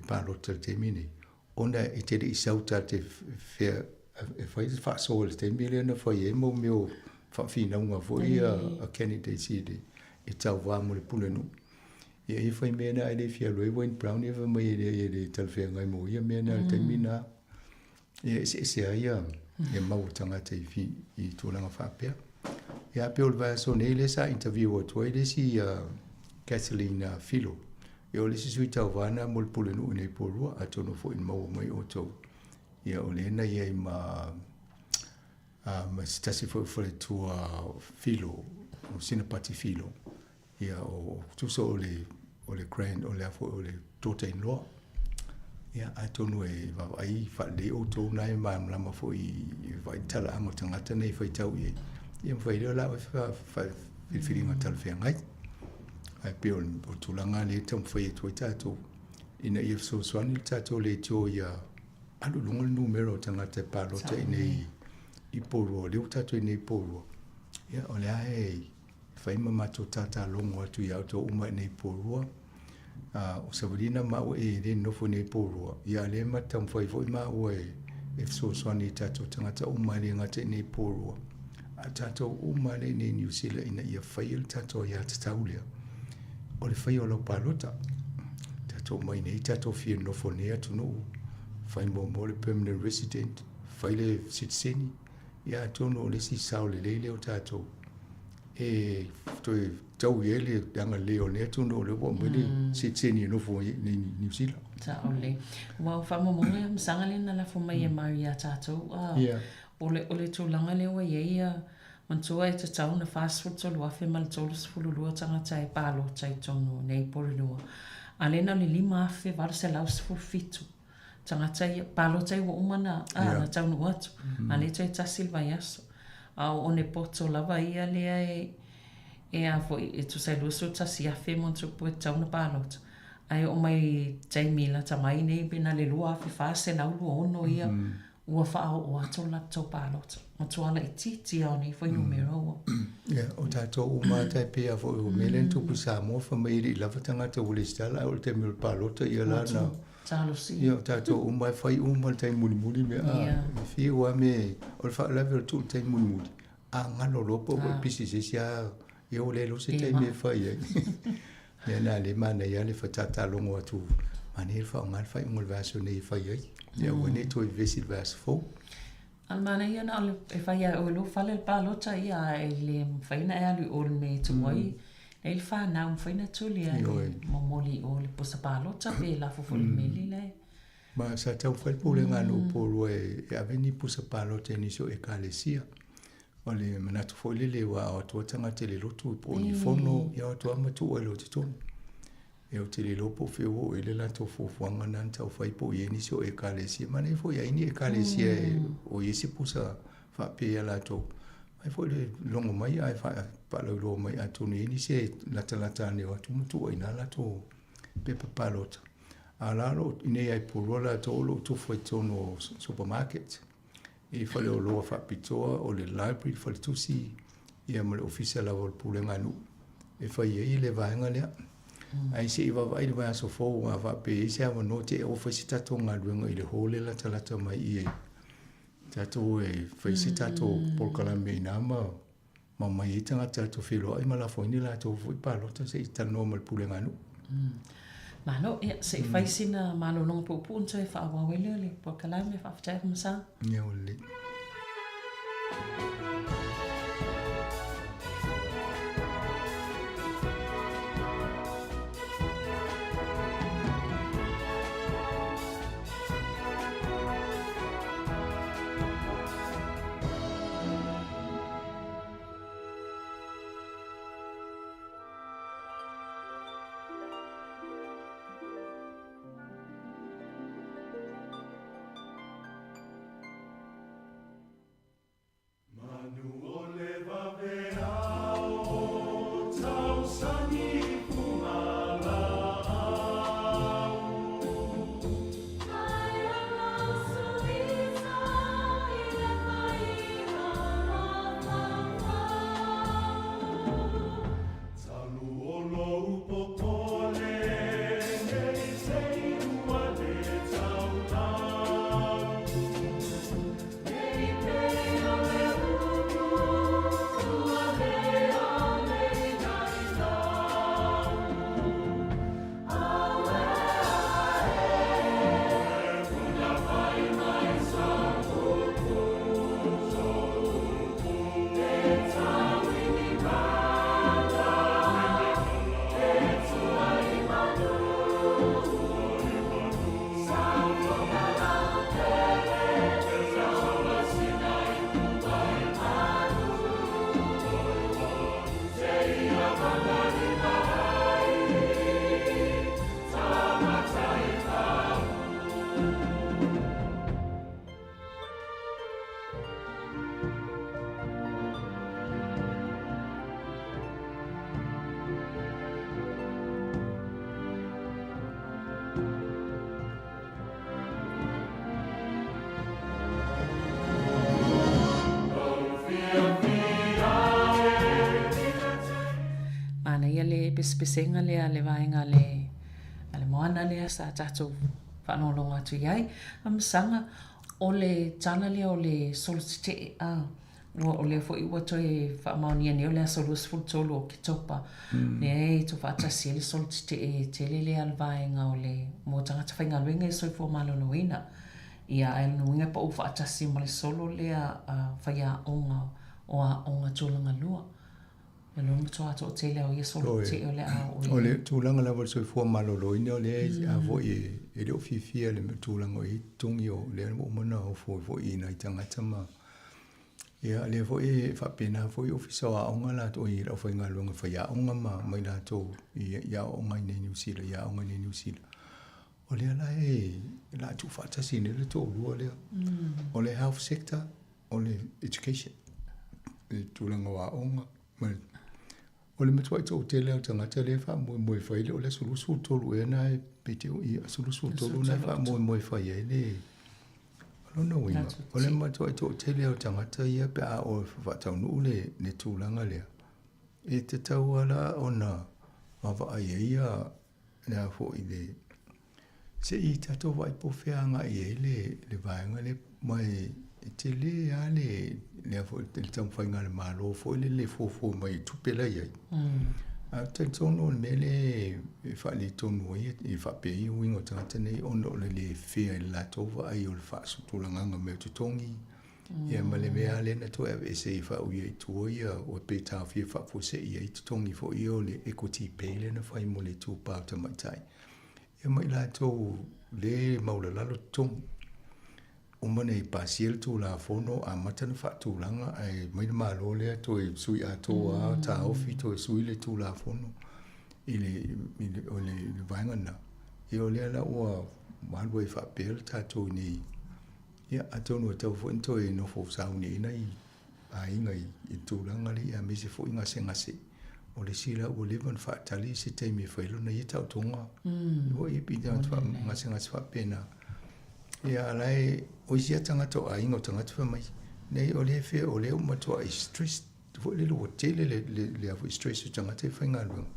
palo te mini ona e te i sauta te fair e fai fa so le te miliona fai e mo meu fa fina unha foi a candidate city e tau va mo le pulenu e fai mena e le fia lo Wayne Brown e mai e le telefia ngai mo ia mena te mina Se ia mau tangata I tūlanga whapea. Ia pe o le so nei le sa interview o tuai le si Kathleen Filo. Ia o le si sui tau vana mo le pule nuu nei porua a tono fo in mau mai o tau. Ia o le na ia ma stasi fo le tua Filo, o Sinapati Filo. Ia o tuso o le grand o le afo o le daughter-in-law. Ia a tonu e ai fa le o tau nai ma lama fo I vai tala amo tangata nei fai tau I. Ia fai le la fa filfilinga talfea ngai. Ai pe o tulanga le tam fai tu tato. Ina if so swani tato le to ia alu lungo numero tangata palota nei I poro le tato nei poro. Ia o le ai fai mama to tata longo atu ia to uma nei poro. O sabrina ma o e le no fo nei poro. Ia le matam fai fo ma o e if so swani tato tangata uma le ngate nei poro. A tato uma le nei New Zealand ina ia fai il tato ia tataulia. O le fai o lo palota. Tato mai nei tato fia no fo nei atu no. Fai mo le permanent resident. Fai le citizen. Ia tono le si sao le leile o tato. E toi tau ele danga leo ne atu no le wo mele citizen no fo nei New Zealand. Ta ole. Wa fa mo mo msanga le na la fo mai Maria tato. Ole tūlanga lewa ia mantua te tau na fast food so lua fe mal tolu sfulu lua tanga tai palo tai tonu nei polo lua. Alena le lima afe var se lau sfulu fitu. Tanga tai palo tai wa umana na tau nu atu. Ale tai tasil vai aso. Au one poto lava ia lea e a foi e tu sai luso tasi afe mon tu po tau na palo. Ai o mai tai mila tamai nei bina le lua afe fa se lau lua ono ia. Ua whao o ato la tau pālota. Ma tuala I titi au nei whai numero o. Ia, o tātou uma tai pia fo o melen tupu sa mo fa mai I lava tangata ule stala o te mil pālota ia la na. Talo si. Ia, o tātou uma whai uma tai muni me a. Fia ua me, o le wha level tu tai muni. A ngalo lopo o pisi se sia, ia o le lo se tai me whai ai. Ia na le mana ia le whatata longo atu. Mane il wha o ngal whai ungol vaso nei whai ai. Ia wane to visit verse 4. Almana ia na ole e whai a o lo whale le pālota ia e le whaina e alu o le me tuai. E il whanau mwhaina tuli a le momoli o le posa pālota pe la fufoli meli le. Ma sa tau whaipule ngā no pōru e aveni posa pālota e niso e kālesia. O le manatu whailele wa o tuatanga te le lotu I po ni whono ia o tuamatu o le o te tonu. E o te le lopo whio e le lato fofuanga nan tau whaipo I eni so e kālesia. Mana e fo ia ini e kālesia o iesi pusa whape ia lato. Mai fo le longo mai ai whaalau mai atonu eni se lata ne o atu mutu o ina lato pepa palota. A lalo ine ai puro lato o lo tufu e tono supermarket. E whale o loa whapitoa o le library whale tusi ia ma le ofisa la o pule nganu. E whai e le vaenga lea. Ai se iwa vai le so fo wa va pe se ava no te o fa sita to nga luenga I le hole la tala mai I tato e fa sita to por kala me na ma mai tanga tato filo ai mala fo ni la to fu pa lo to se ta normal pule nganu malo e se fa sina malo no po punto e fa wa wele le por kala me fa fa masa ya ole Manu ia le pespesenga le vaenga le moana le sa tatu whanolonga atu iai. Sanga o le tana le o le solite o le fo iwa toi whaamaunia ni o le asolus fultolo o ki topa. Ne to whaatasi le solite te le alvaenga o le mo tangata whainga luenga e soi fo maloloina. Ia ai no winga pa ufa atasi ma le solo le whaia onga o a onga tūlanga lua. E lo mo toa to te leo ia solo te o le a o le tūlanga lawa soi fua maloloina o le a vo e reo fifia le me tūlanga i tungi o le mo mana o fo ina i tangata ma. Ia le vo e whapena vo i ofisa a onga la to i rau whainga luanga whaia onga ma mai la to ia onga i New Zealand, ia onga i New Zealand. O le ala la tu whaatasi ne le tō rua lea. O le health sector, o le education. E tūlanga wa onga. O le matua i tō te leo tangata le wha moe whaile o le sulusu tolu e na e pete o i sulusu tolu na wha moe whaile le. Alona wima. O le matua i tō te leo tangata ia pe a o whataunu le tūlanga lea. E te tau ala o na mawa ai ia na fo i le se i tato vai po feanga i le vaenga le mai te le le fo te tau whainga le malo fo le fo mai tupela iai. A te tono me le whali tono i whape i wingo tangata nei ono le fea i la tova ai o le whaasutulanganga me tutongi. Ia ma le mea le na to e se i whau i tua ia o pe tau fia whapo se i ai tutongi fo i o le equity pay le na whai mo le tūpau tamaitai. E mai la tō le maula lalo tōng. O mana i pasiel tō la fono a matana whaatūlanga ai mai na malo lea tō e sui a tō a ta ofi tō e sui le tō la fono i le vaenga na. E o lea la ua malua i whaapel ta tō nei. Ia a tōnu a tau fo into e nofo sauni ina a inga i tūlanga li a mese fo inga se ngase. O le sila ua levan whaatali se teimi whailo na i tau tonga. Ua i pita ngase ngase whaapena. Ia alai o isia tangata a inga o tangata whamai. Nei o le whea o le umatua i stress. Fo le lua tele le afu i stress o tangata i whainga luenga.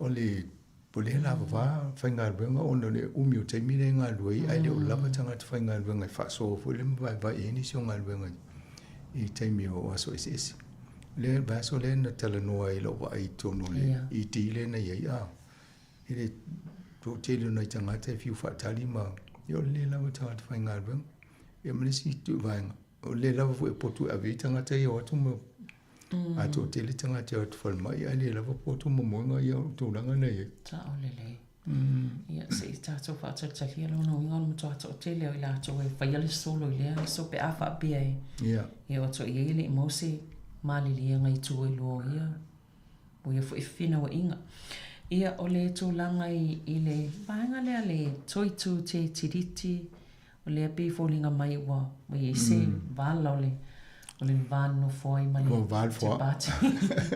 O le pole lava wha whainga luenga o le umi o teimi le ngā luai. Ai le o lava tangata whainga luenga i whaasoa fo le mwai e ni sio ngā luenga i teimi o aso esi. Le baso le na tala noa i loa i tono le i tile na iai a. I le tō tele na i tangata i fiu whaatali ma i o le lawa tangata whai ngā ruang. I amanisi tu vaenga. O le lawa fu e potu a vi tangata i o atu ma. A tō tele tangata i o atu whalmai a le lawa potu ma moenga i o tūranga na iai. Ta o le le. Ia se i tātou whaatali alo no inga ma tō ato tele o i la ato e whaiale solo i lea. So pe a whaapia e. I o ato i ele i mose. Malili ngai tu e lo ia o ia foi fina o inga ia o le tūlanga i le vaenga lea le toitu te tiriti o le api fōlinga mai ua mai i se vala o le vano foi ma le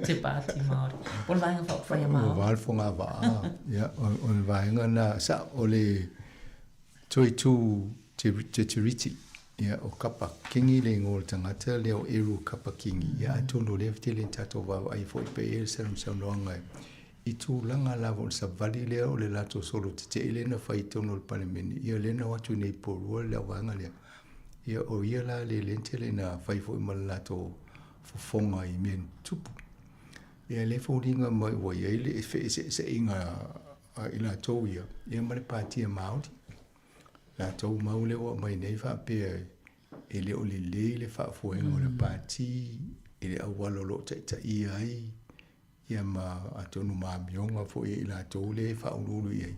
te pāti Māori o le vaenga whapwhai a Māori o valfo ngā vaa ia o le vaenga na sa o le toitu te tiriti ia o kapa kingi le ngol tangata leo eru kapa kingi ia atono le tele tato va ai foi pe el serum sononga i tu langa lavo sa vali leo le lato solo te elena fai tono le palemeni ia lena watu nei por le wanga le ia o ia la le lentele na fai foi mal lato fonga i men tupu ia le folinga mai wa ia le se inga ila to ia male pati maudi la tau maule wa mai nei fa pe ele o le fa fuenga o le pati ele awalo lo ta ai ia ma atonu ma mionga fo i la tau le fa ulu ia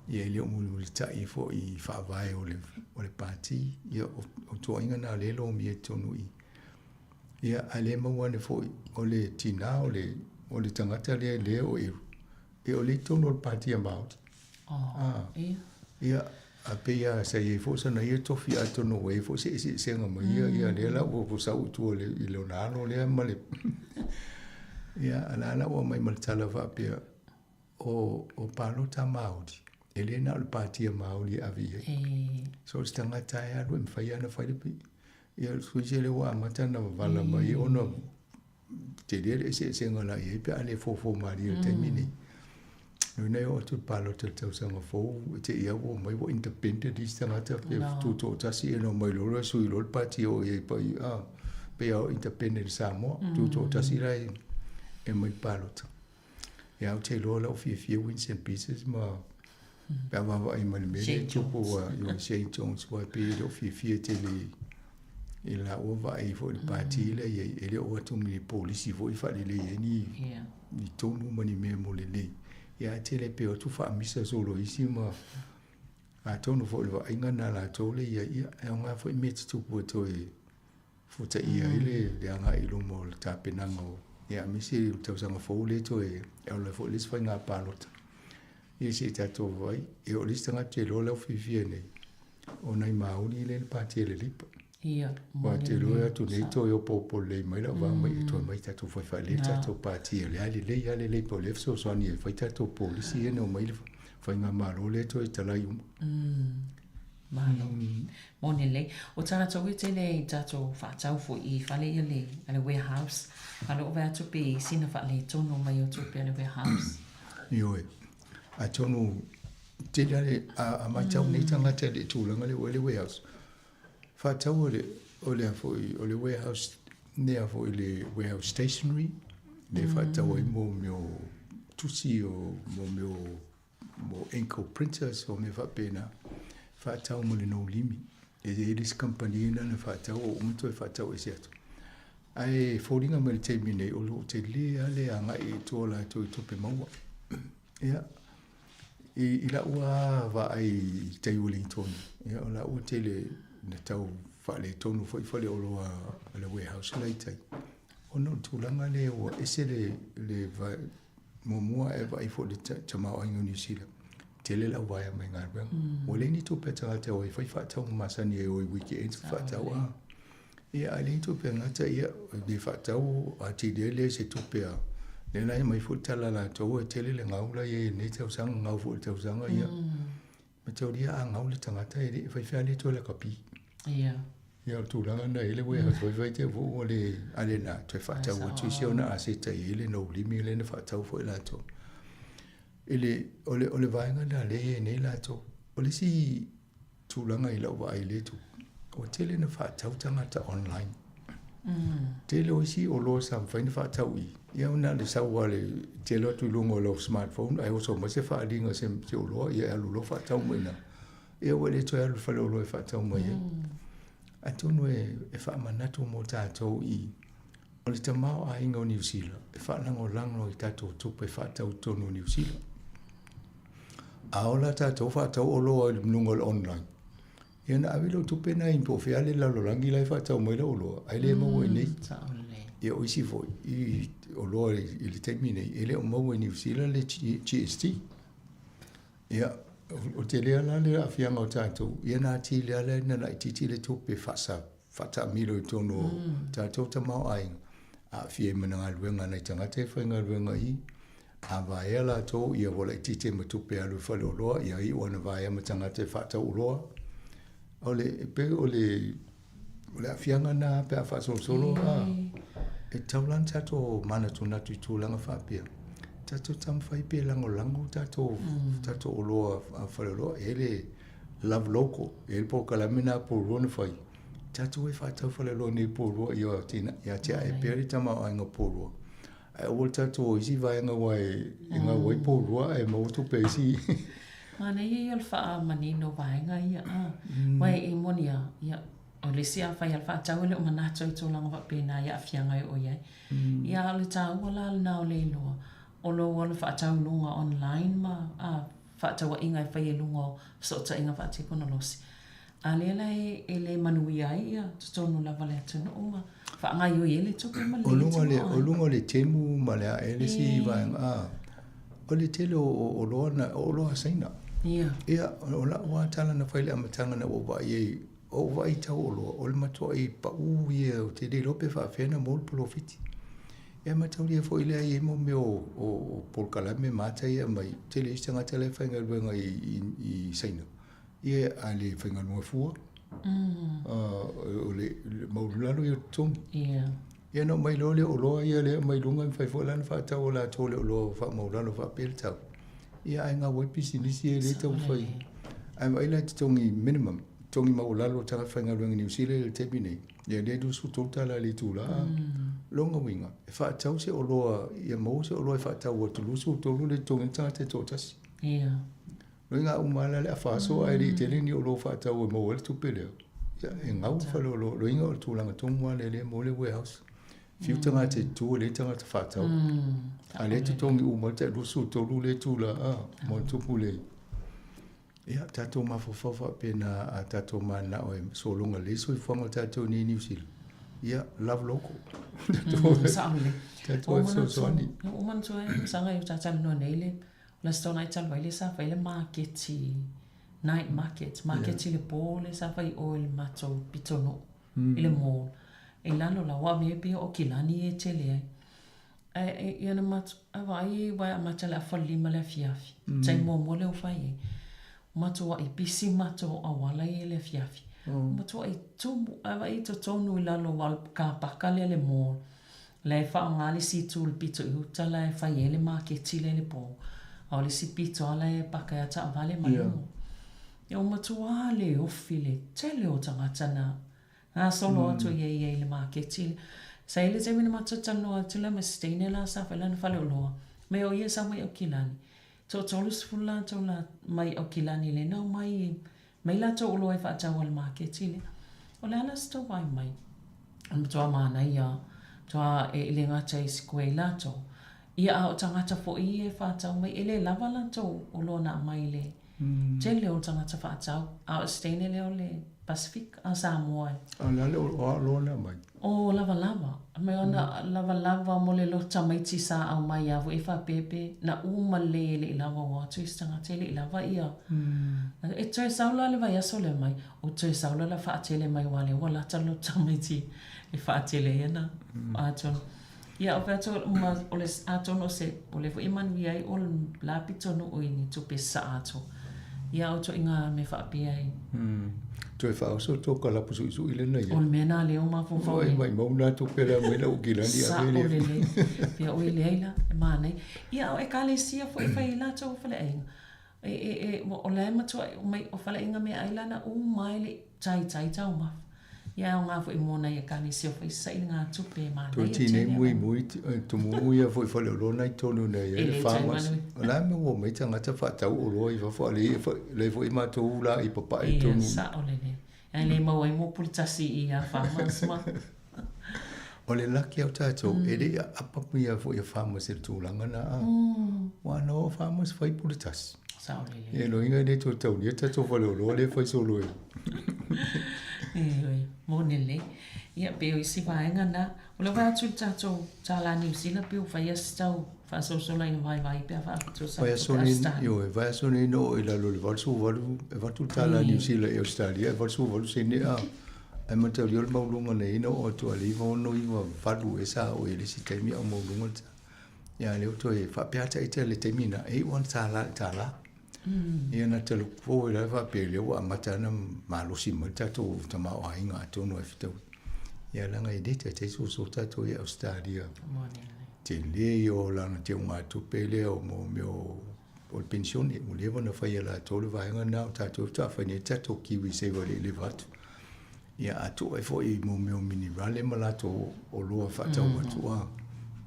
ia le mu le ta i fo i fa vai o le pati ia o to inga na le lo mi tonu i ia ale ma wane fo o le tina o le tangata le o e o le tonu o pati about ia a peia sa i fo sa na i tofi ato no e fo se nga mai ia le la o sa u tu le i lo nalo le male ia ala o mai mal tala va pe o palo ta maudi ele na le parti maudi avia so stanga ta ya lo mfa ya na fa le ia su je le wa mata na vala mai ono te le se ngala e pe ale fo mari o te mini nei o tu palo te sanga fo te ia o mai o independent istanga te tu tasi no mai lo sui lo pati o e pai pe o independent Samoa tu tasi rai e mai palo ia o te lo fi wins and pieces ma pe va ai mai me tu po yo Shane Jones wa pe lo fi te le e la o va ai fo il pati le e le o tu mi polisi fo i fa le ni tonu mani me mo le ia te le pe o tu fa misa solo isi ma a tonu fo le ai ngana la tole ia e nga fo i meti tu po to e fo te ia ile le anga i lo mo le tapenanga ia misi te usanga fo le to e le fo le sfa nga palota ia se ta to vai e o lista nga te lo le fi nei o nai mauni le pati le lipa ia wa te loa tu nei to yo popo le mai la va mai to mai ta tu fa le ta to pati le ale le po le so so ni fa ta to polisi no mai fa nga malo le to ta la yum malo monele o tana to we te le ta to fa tau fo I fa le ale warehouse alo va to be sina fa le to no mai o to be le warehouse yo a to no te le a ma tau nei tanga te le tu le warehouse fa tau o le warehouse ne fo le warehouse stationery le fa tau mo mio tusi o mo ankle printers o me fa pena fa tau mo le no limi e this company na fa tau o mo fa tau e certo ai folding am te mine o lo te le ale anga e to la to pe mo ia I la ua va ai te Wellington ia o la ua te le na tau fa le tonu foi fa le o le warehouse lai tai o no tulanga le o ese le va momua e vai fo le tama o New Zealand te le la vai mai ngarba o le ni tu peta te o fa tau masani e o weekend fa tau ia ali tu pe ngata ia de fa tau a ti de le se tu pe le nai mai fo tala la to e te le ngaula ye ne tau sang ngau fo tau sang ia ma tau dia ngau le tangata e fa le to le kapi ia tu langa na ele we ha vai te vo le ale na te fa tau tu si ona a se te ele no limi le na fa tau fo la to ele ole vai nga le ne la to ole si tu langa ile vai le tu o te le na fa tau tangata online te le o si o lo sam fa fa tau I ia una le sa wa le te lo tu lungo lo smartphone ai o so mo se fa dinga se o lo ia lo fa tau mo na ia o le to ia fa lo fa tau mo ia a tonu e fa manatu mo tātou I o le tamao a inga o New Zealand e fa lango I tātou tupe fa tau tonu New Zealand a ola tātou fa tau o loa I mnungo online ia na awilo tupe na impo fea le lalolangi lai fa tau mo ila o loa ai le mau e nei ia o isi foi I o loa I le teimi nei ele o mau e New Zealand le GST ia o te lea la le afianga o tātou ia nā ti lea le na lai titi le tupe fata milo I tono tātou ta mau ainga a fie mana ngā luenga nei tangate whai ngā luenga I a vaea la tō ia wola I tite ma tupe alu whale o loa ia I wana vaea ma tangate fata o loa o le pe o le afianga nā pe a wha solo e taulan tātou mana tūnatu I tūlanga whapea tato tam fai pe lango tato o loa whare loa ele love local ele po kalamina po rona fai tato e whatau whare loa ne po roa ia tia e peri tama o inga po roa ai o tato o isi vai inga wai po roa e mautu pe isi mana ia il wha manino vai inga ia wai e monia ia o le sia fai al whatau ele o manato I tōlanga wapena ia afianga o iai ia ale tau wala al nao le loa o lo wala whaatau nunga online ma whaatau inga I whai e lunga so ta inga whaate kono losi. A lela e le manui ai ia tonu lava le atuna unga whaangai o ele tuku ma le o lunga le temu ma le a ele si vanga o le tele o loa saina ia o la ua tala na whaile amatanga na o vai tau o loa o le matua I pa ia o te le lope whaafena mol profiti e matauria fo ile ai mo me o polkalame mata ia mai tele istanga tele whainga luenga I saina ia ale whainga nua fua o le maululalo I o tonu ia no mai lo le o lo ia le mai lunga fai fo lan fa tau la to le o lo fa mo la lo fa pel tau ia ai nga wai pisi lisi le tau fai ai mai la tongi minimum tongi ma o la lo tanga fa nga lo New Zealand le te bine ia le du su tota la le tu la longa winga fa tau se o lo ia mo se o lo fa tau o tu lu su to lu le tongi tanga te totas ia Loinga umala le afaso ai le tele ni o lo fa tau mo le tu pele e ngau fa lo loinga o tu langa tongwa le mo le warehouse fiu tanga te tu le tanga te fa tau a le te tongi uma te lu su to lu le tu la mo tu pule ia tato ma fo fa pena a tato ma na o so longa le so fonga tato ni New Zealand ia love local saule tato so ni o man so sanga yu tata no nele la sto night al baile sa fa le market night market le pole sa fa oil macho pitono ile mo e lano la wa me pe o kilani e tele e yana mat avai wa macha la folli mala fiafi tai mo le o fai macho wa ipisi macho awala le fiafi macho ai tu avai to tonu lano wal ka pakale le mo le fa ngali si tul pito u tala fa le market le po o le sipito ala e paka ya ta vale mai e o matua le o file tele o tangata na solo atu ye le market sa ile te mina matata no atu la mestine la sa fela na fale lo me o ye sa mai o kilani to tolus fulla to la mai o kilani le no mai la to lo e fa ta wal market le o la la sto mai am to mana ya to e le ngata eskwela to ia o tangata fo i e whātau mai ele lava la tau o lona mai le. Te leo tangata whātau a o stene leo le Pacific a Samoa. A la leo o lona mai. O lava. Me ona lava mo le lota mai ti sa au mai avu e wha pepe na uma le lava o atu istangata le lava ia. E toi saula le vai aso le mai. O toi saula la whaatele mai wale o lata lota mai ti e whaatele ena. Aton. Ia o fato o le ato no se o le foi manu ai o la pitono o ini to pesa ato. Ia o to inga me fa pia ai. To e fa so to kala pusu su ile na ia. O mena le o ma fo fo. Mai mo na to pela me na o kila ni a vele. Sa o le. Pia o ile ila e mana. Ia o e kale sia foi fa ila to fa le ai. O le ma to mai o fa le inga me ai la na o mai le tai tau ma. Ia o ngā fo i mōna i a kāni sio fo i sai ngā tupe mā nei. Toi tine mui, tu mui a fo i fo leo lona i tonu nei, e le whamas. O lai me o mei tangata whatau o roa i whawha le fo i mātou la i papa i tonu. Ia, sa o le ne. Ai le mau ai mō pulitasi i a whamas ma. O le laki au tātou, e le apapu i a fo i a whamas e tūlanga na a. Wāna o whamas whai pulitasi. Sa o le ne. E lo inga ne tō tau, ni a tātou wha leo loa le whai solo e. Monele ia pe o isi vaenga na o le vatu tato tala New Zealand pe o fai astau fa so la in vai pe fa to sa vai so ni no ila lo valsu valu e vatu tala New Zealand e Australia e valsu valu se ne a e material maulunga nei no o to ali vo no i va valu e sa o ele si temi o maulunga ia le to e fa pe ata ite le temina e on tala ia na te lupo i lewa pe leo a matana malosi mo tato tama o ainga atono e fitau. Ia langa i dete te so tato i Australia. Te leo lana te unga tupe leo mo meo o pensione mo lewa na whai ala tolu vahenga nao tato ta whai tato kiwi se wale le vatu. Ia ato e fo i mo meo minerale malato o loa whatau atua.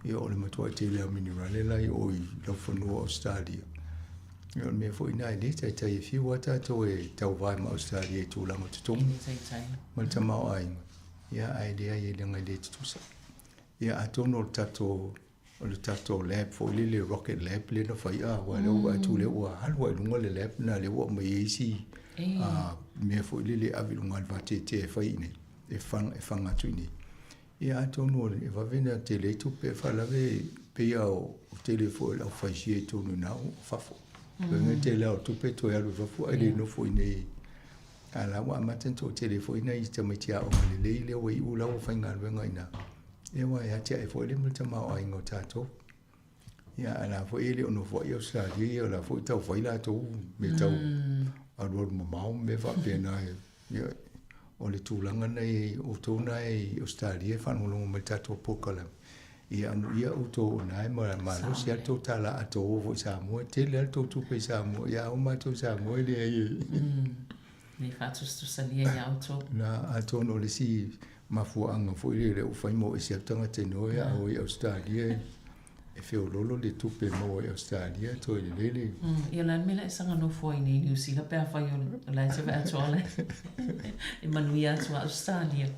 Ia o le matua te leo minerale lai o i lauwhanua Australia. Ia me fo ina i leta tai fi wata to e tau vai ma Australia e tūlanga tutonga. Ma ta mau ainga. Ia ai lea i langa i leta tusa. Ia atono o le tato lab fo ili le rocket lab le na whai a wa leo a tu leo a halwa i lunga le lab na leo a mai eisi. Me fo ili le avi lunga alwa te e whai ne. E whanga tu ne. Ia atono e wawena te le tupe whalave pia o tele fo e lau whaisi e tonu nao whafo. Ngai te leo tupe to ya lufa fu ai no fu nei ala wa maten to te fu nei te mai tia o le le we u la o fa ngal wenga ina e wa ya tia e fu le mo te ma o ingo tato ya ala fu ile ono fu yo sa di la fu ta fu ila to me tau a ro mo ma me fa pena ya o le tūlanga nei o tōna e Australia whanolongo mai tātou pokalam. Ia anu ia o tō nai ma rosi ato tala ato ovo i Samoa, te le ato tupe i Samoa, ia o mato Samoa le ai. Nei whātustu salia i auto. Na ato no le si mafuanga fo i le ufaimo i si atanga te noia o i Australia. E whio lolo le tupe mo i Australia, to i lele. Ia lan mele e sanga no fo i nei New Zealand, pēr whai o lai te wea toale. E manuia atu a Australia.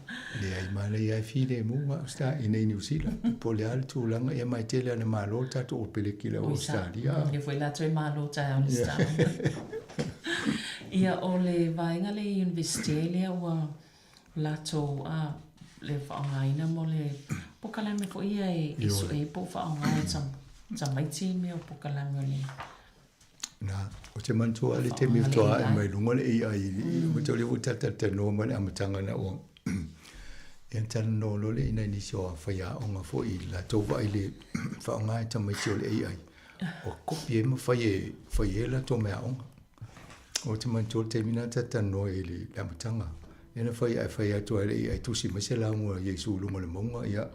Le ai male i ai while mua Australia, i nei New Zealand. Po le ale tūlanga, ia mai tele ane malo tato o pelekila o Australia. Ia fwoi lato e malo tai au Australia. Ia o le vaenga le universitelia ua lato a le whaongaina mo le pokalame fo ia e isu e po whaongaina tamaiti me o pokalame o le. Na, o te mantua le te miwtoa e mai lunga le AI, o te olivu tata te no ma le amatanga na o. E tana no lo le ina inisi o whaia o ngā fo i la tova i le whaongaina tamaiti o le AI. O kopi e ma whai e la to mea onga. O te mantua te mina tata no e le amatanga. Ena whai atu ai tusi mai se launga Yesu lunga le monga ia.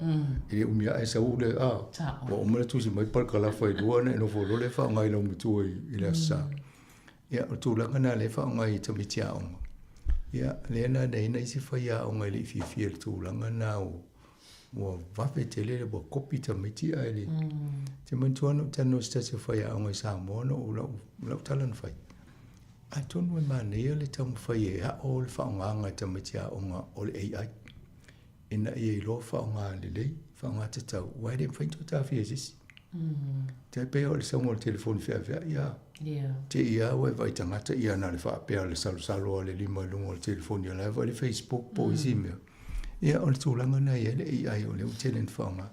Ele umia e sa ule a. Wa umana tusi mai parkala whai duana e no folo le wha ngai lau mutua i le asa. Ia o tūlanga nā le wha ngai tamiti a onga. Ia leana neina isi whai a onga le whiwhia le tūlanga nā o. Mua wape te le bua kopi tamiti a ele. Te mantuano tano stasi whai a onga i Samoa no o lau talan whai. A tonu e mānea le tamu whai e a o le whaonganga e tamiti a onga o le AI. Ina i e lo whaonga le lei, whaonga te tau. Wai le mwhainto tā whia sisi. Te pēa o le saunga o le telefoni whia ia. Te ia wai vai tangata ia na le whaapea le salo le lima lunga o le telefoni a laiva le Facebook po isi mea. Ia o le tūlanga na ia le AI o le utelen whaonga.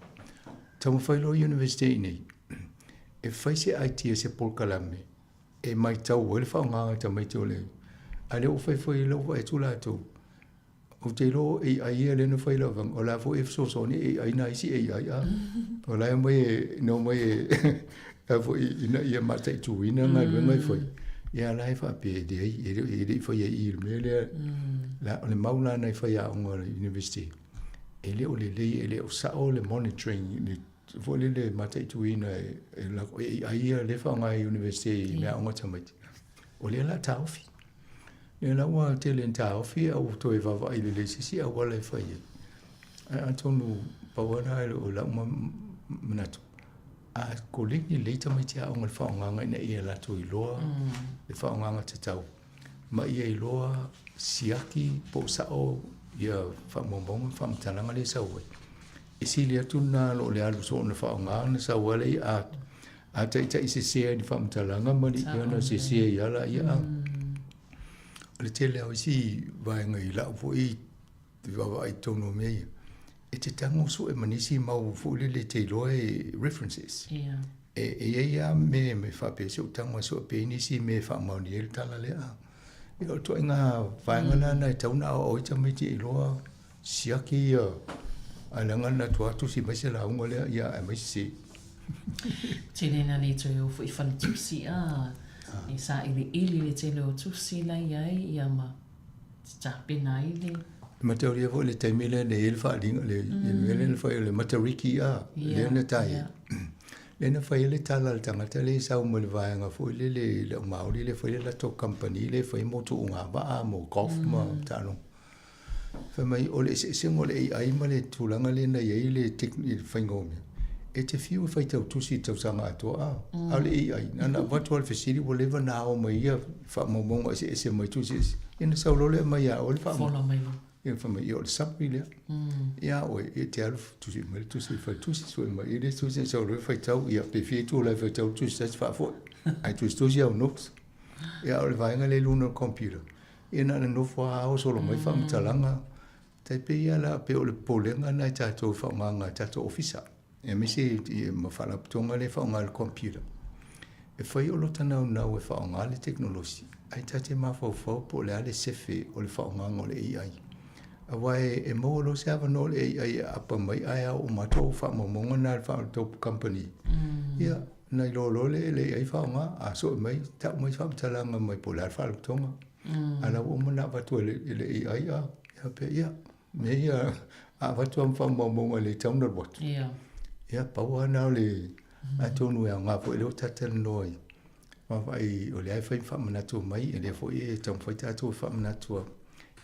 Tamu whai lo university nei. E whai se IT e se polkalame. E mai tau o le whaonganga ta mai teo le. A le o whai lau e tula atu. O te lo AI e le no whai lau vang. O la fo e fso ni AI na isi AI a. O la mai e, no mai e, a fo ina ia mata i tu ina ngā lue mai whai. Ia la e wha pe de ai, e le whai e i me le. La o le mauna na i whai a onga le university. E le o le lei, e le o sao le monitoring, le fo le mata i tu ina e la AI le whaonga i university mea onga tamaiti. O le la tauwhi. Le la ua te le tauwhi au to e wawa i le sisi a wala e whai. A tonu pawana e o la uma manatu. A ko lingi le tamaiti a onga le whaonganga ina ia la to i loa. Le whaonganga te tau. Ma ia i loa siaki po sao ia whamombonga whamtalanga le sauwai. Isi le atuna lo le alu so na whaonga na sa wale a taita isi sea ni whamtalanga mani ia na se sea ia la ia. Le tele au isi vaenga i lau po i wawa ai tono mea. E te tango so e manisi mau fo le te loa e references. E ia me whape se o tango so pe inisi me whamauni e le tala le a. E o to inga vaenga na e tauna o i tamiti i loa siaki ia. Alanga na tuatu si mai se la unga lea ia e mai si. Tene na le toi o fo i whana tusi a. I sa ili le tele o tusi la iai ia ma tapena ili. Mateoria vo le taimile le elfa linga le le fa le matariki a le na tai. Le na fa le tala le tangata le sa mo le vaanga fo le maori le fa le to company le fa mo tu nga ba mo golf ma talo. Fa mai o le se mo le ai ma le tulanga le na ye le technique faingomi. E te fiu fai tau tusi tau sanga atoa. A le ai na virtual facility will live now mai ia fa mo mo se mai tusi. Ina sa lo le mai a o le fa. Follow mai. Ia fa mai o le sapi le. Ia o e te alf tusi mai tusi fa tusi so mai ile tusi sa lo fai tau ia pe fi tu le fai tau tusi sa fa fo. Ai tusi au nox. Ia o le vainga le lunar computer. Ina no fa o solo mai fa mtalanga. Tai pe ia la pe o le polenga na tato fa manga tato ofisa. E misi ma fala tonga le fa ngal computer. E fai o lota na e fa ngal teknologi. Ai tate ma fo po le ale sefe o le fa ngal le AI. Awai e mo lo se ava no le AI apa mai ai o mato fa mo mo na fa top company. Ia na lo le ai fa nga a so mai ta mai fa talanga mai po le fa tonga. Ala o mo na va to le AI a Ia pe ia. Me ia a watu am whamaumonga le tauna watu. Ia paua nao le a tonu e ngā po e leo tatel noi. Mawai o le ai whai whamanatu mai e le fo e tau whai tātou whamanatu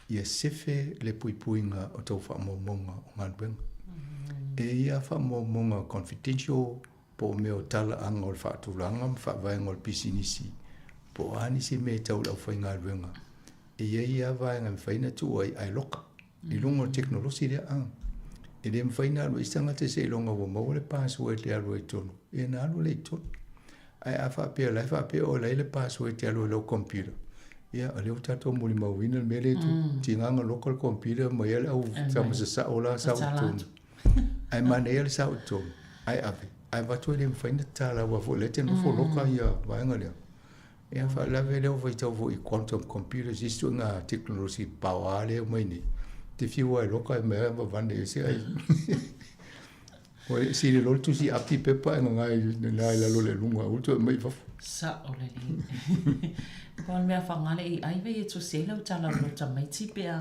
ia sefe le puipuinga o tau whamaumonga o ngā ruenga. E ia whamaumonga confidential po me o tala anga o le whaatulanga ma whaavaenga o le pisinisi. Po ani se me tau lau whai ngā ruenga. E ia vaenga me whaina tu ai loka. I lunga o teknolosi rea ang. E le mwhaina alu isanga te se ilonga wa mau le password le alu e tonu. E na alu le tonu. Ai a whapea lai whapea o lai le password te alu e lau computer. Ia a leo tato muli mawina me le tu. Tinganga local computer ma ia le au tamasa sa o la sa o tonu. Ai mana ia le sa o tonu. Ai ave. Ai watu e le mwhaina tala wa fo le tenu fo loka ia vaenga lea. Ia whaalawe leo vai tau fo i quantum computers istu ngā teknolosi pawa leo mai ni. Te fiu ai loka e mea ma vande e se ai. O e si le lolo tu si api pepa e ngai nai lalo le lunga. Ultu e mai wafu. Sa o le li. Kwa mea whangale i aiwe e tu se lau tala lo tamaiti pea.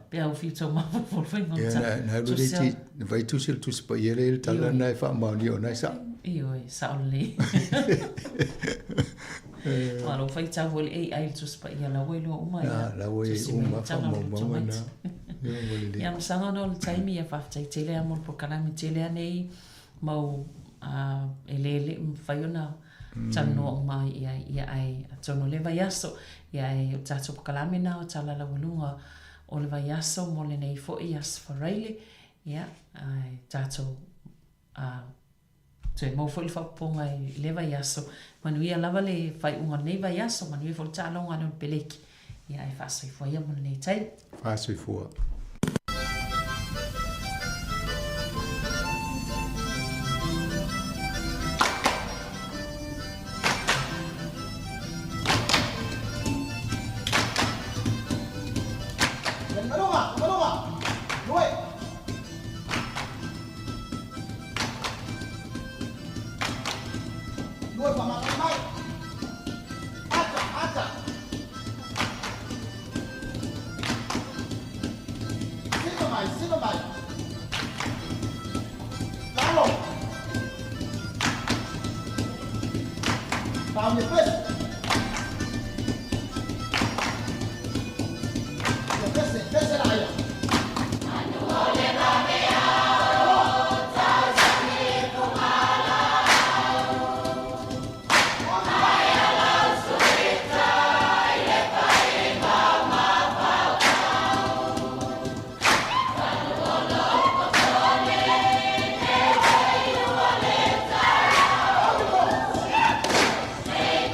Pea u fiu tau mawa fwoi ngota. Nai lo le ti vai tu se tu spa i ele tala nai wha maoni o nai sa. Ioi, sa o le. Alo fai tau wale ei ai tu spa i ala wai loa umai. La wai uma wha maumau na. Ia masanga no le taimi ia whaftai tele amor po kalami tele anei mau ele mwhaiona tano o mai ia ai tono le vai aso ia ai o tato po kalami na o tala la walunga o le vai aso mo le nei fo i asfareile ia ai tato te mo fo i whaponga i le vai aso manuia lava le whai unga nei vai aso manuia fo le tala unga no peleki ia ai whasoi fo ia mo le nei tai whasoi fo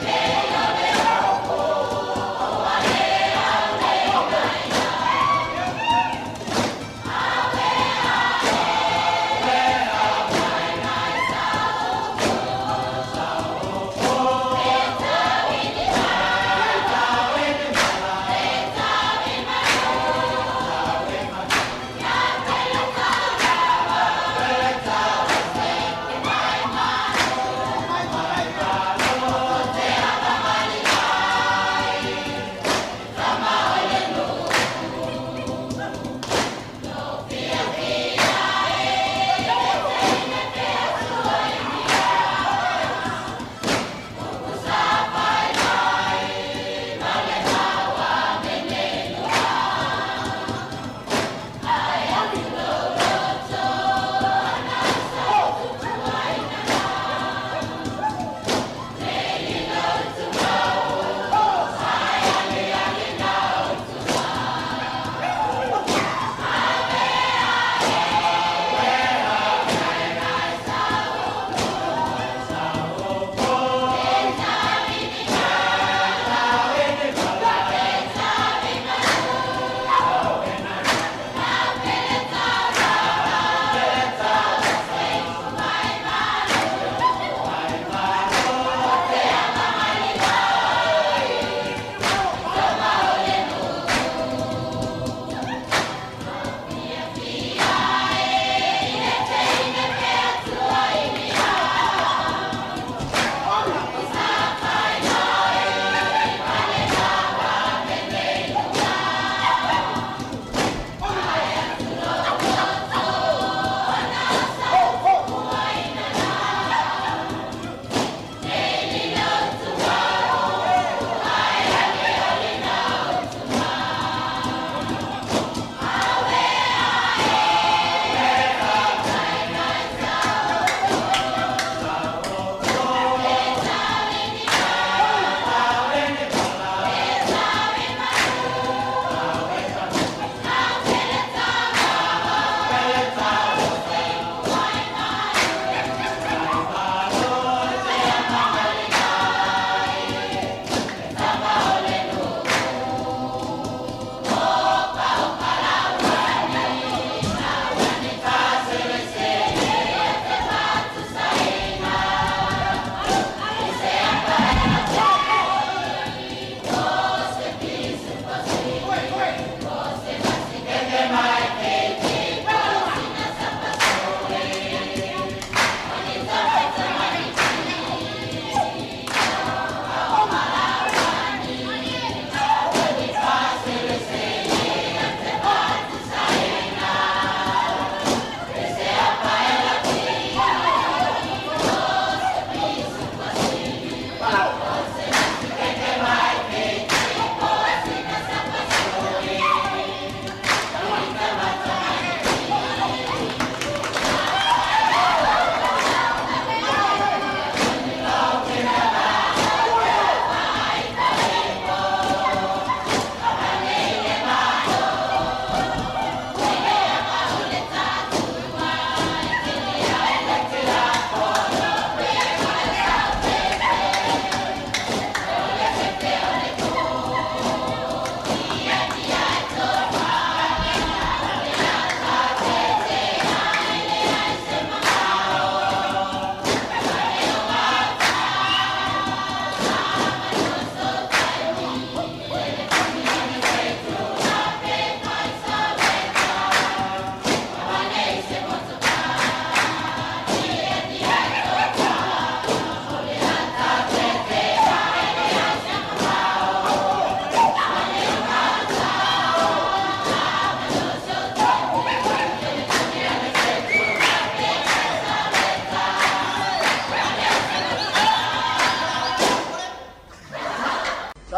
Hey!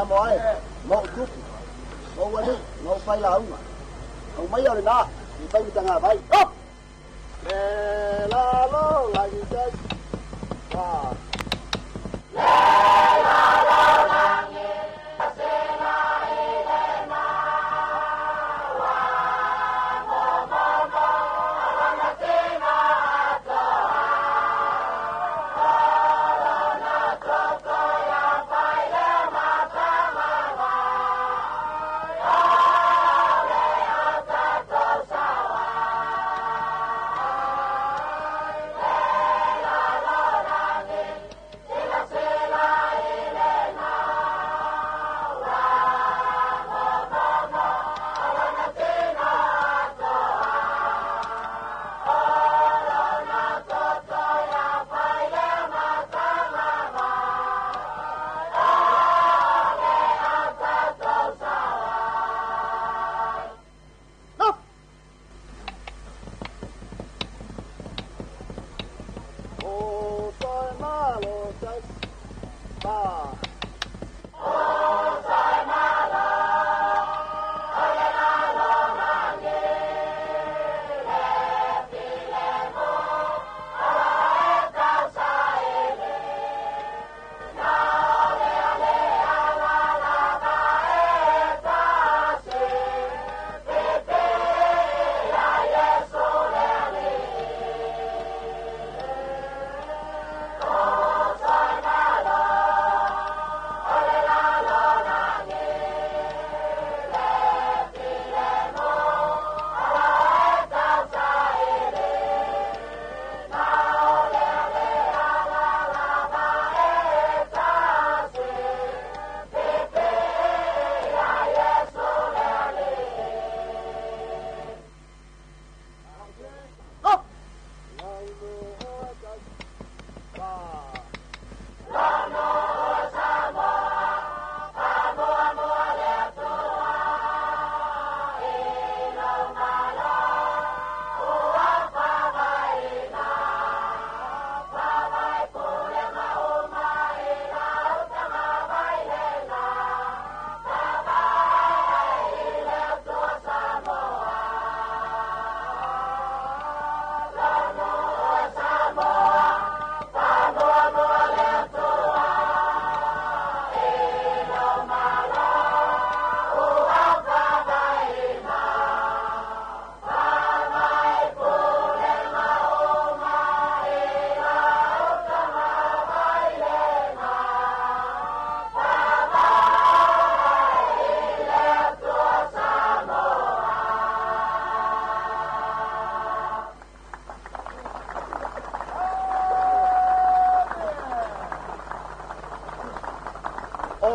Samoa mo tu mo wali mo pai la uma o mai ole na ni pai tanga vai oh le la lo la ni sai ah le la lo la ni se la elena wa mo mo mo la tina to na to to ya pai le ma ta ma wa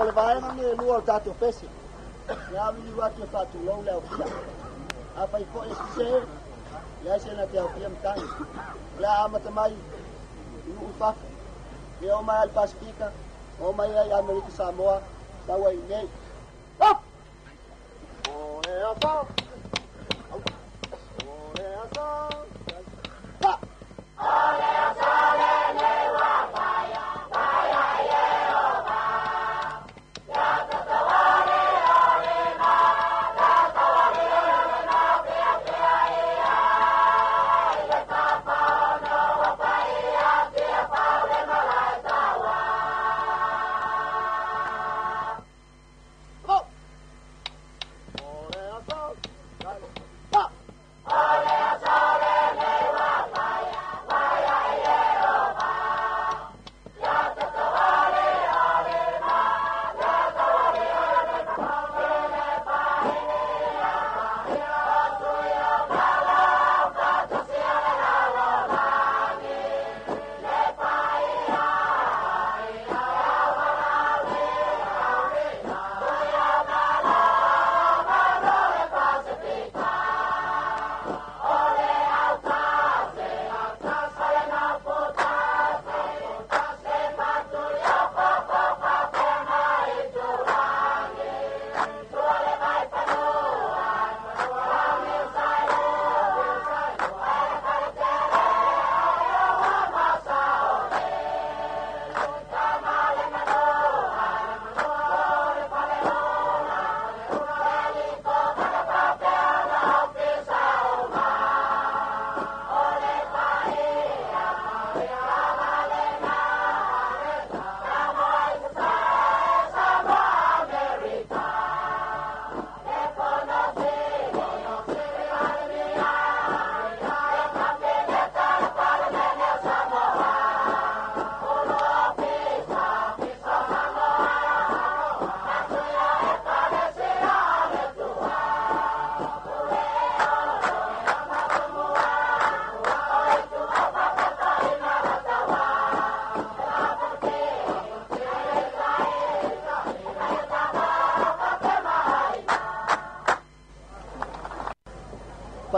le vai na me lua tato pesi ya mi wa te fa tu lo le o pia a fa ko se ya se na te o pia mtai la amata mai u fa le o mai al Pacifica o mai ai America Samoa ta wa nei oh e a fa o e a sa pa o e a sa le ne wa pa ya ye o ba ya ta ta wa le o le na ta ta wa le na pe ai ai le ta pa no wa pa ya te pa le ma la ta wa oh o le a sa pa o le a sa le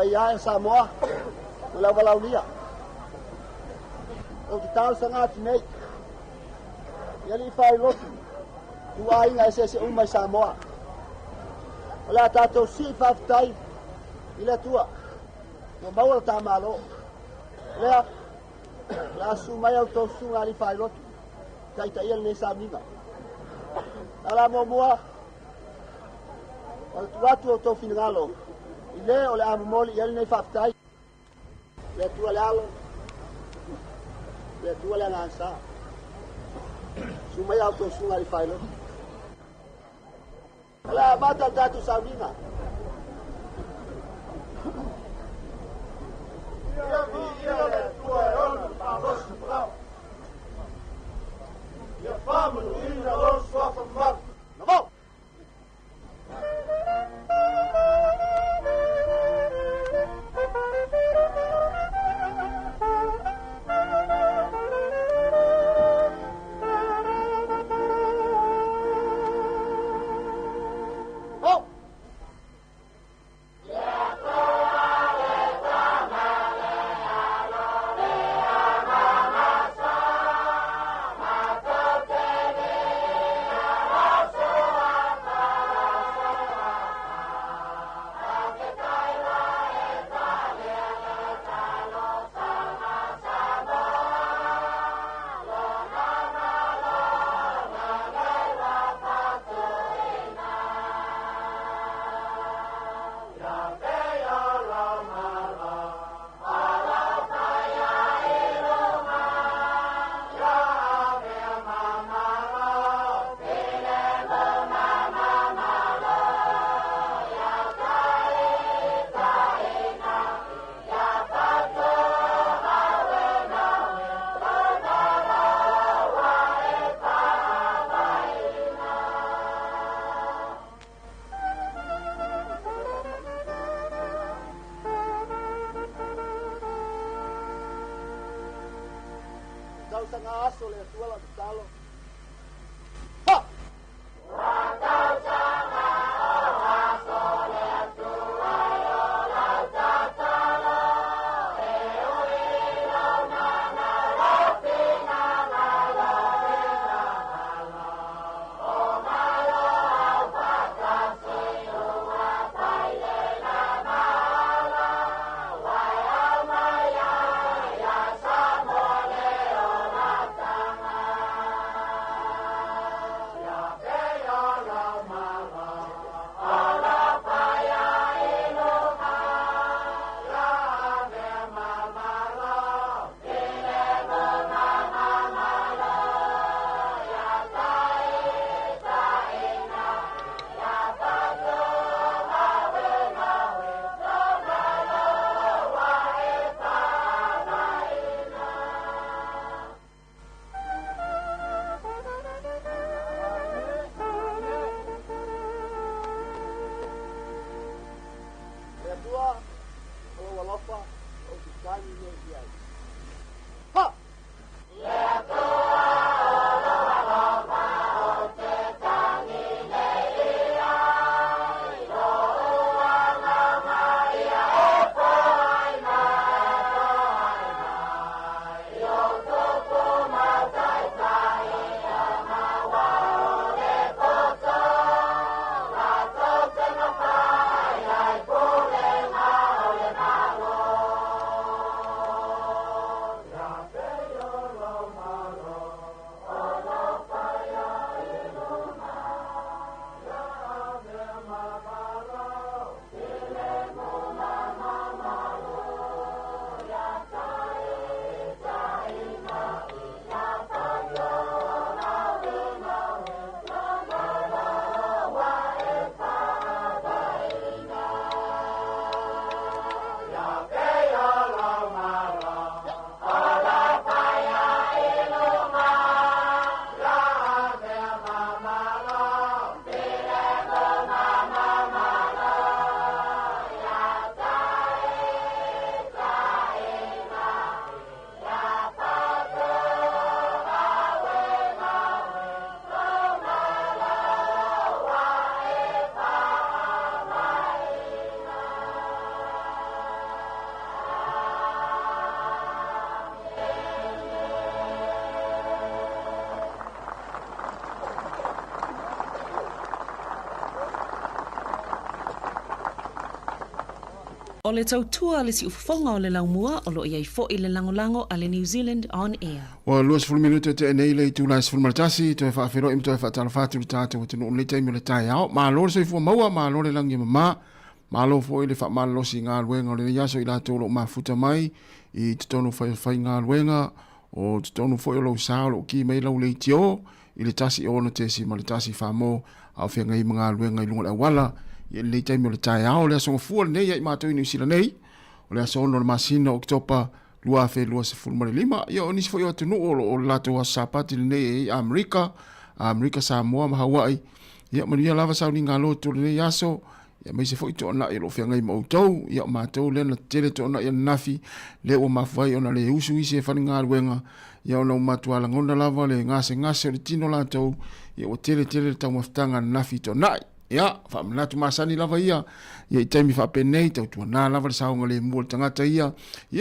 faia e Samoa. Wala wala ulia. O te tau sanga nei. Yali fai lotu. Tua inga se umai Samoa. Wala tatou si faftai. Ila tua. No maua ta malo. Lea. La sumai au tau sunga li fai lotu. Kai ta ia nei saminga. Ala momoa. O tuatu o tau finangalo. Ile o le amomoli ia nei faftai. Le tua le alo. Le tua le ngansa. Sumai au tau sunga li fai lotu. Ala mata tatu saminga. Your family in the Lord's from Mark. Come O le tautua le si ufonga o le laumua o lo iai fo i le langolango a le New Zealand On Air. O luas fulu minuto te nei le tu lai fulu martasi to fa fero im to fa tala fa tu ta to no le tai mo le tai ao ma lo se fu maua ma lo le langi ma lo fo i le fa ma lo singa luenga le ya so i la to lo ma futa mai i tonu fa nga luenga o tonu fo lo sa lo ki mai lo le tio i le tasi o no te si ma le tasi fa mo a fe ngai mga luenga i lunga wala i le tai mo le tai ao le so fu le nei ma to i New Zealand nei o le so no le masina oktopa lua fe lua se fulma le lima ia o nisi fo ia tunu o lato wa sapati le nei Amerika Samoa ma Hawaii ia maria lava sa ni ngalo to le yaso ia mai se fo to na ia lo fe ngai mo to ia ma to le na tele to na ia nafi le o ma fai ona le usu i se fa nga wenga ia ona ma to ala ngona lava le ngase le tino la to ia o tele ta maftanga nafi to nai ia fa mnatu masani lava ia i taimi fa penei tau tu na lava sa ngale mo tangata ia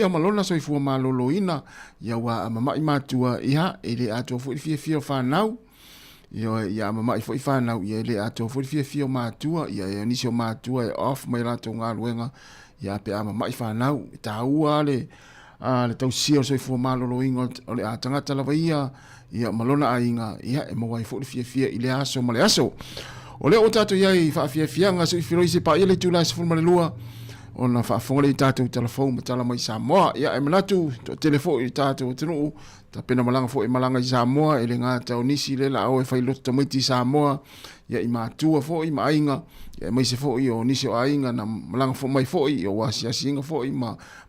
malona so ifu malolo ina ia wa mama i matua ia ele ato fu fie fa nau ia mama i fa nau ia ele ato fu fie matua ia ni so matua off mai la to ngaluenga ia pe mama i fa nau taua le tau sia so ifu malolo inga ole tangata lava ia malona ainga ia e mo wa fu fie ile aso male aso o le o tato iai whaafiafianga so i whiroi se pa ile tūlai se fulmane lua o na whaafongale i tātou telefon ma tala mai Samoa ia e manatu to telefo i tātou tinu ta pena malanga fo i malanga i Samoa ele ngā tau nisi le la o e whailoto tamaiti Samoa ia i mātua fo i mainga ia mai se fo i o nisi o ainga na malanga fo mai fo i o wasiasinga fo i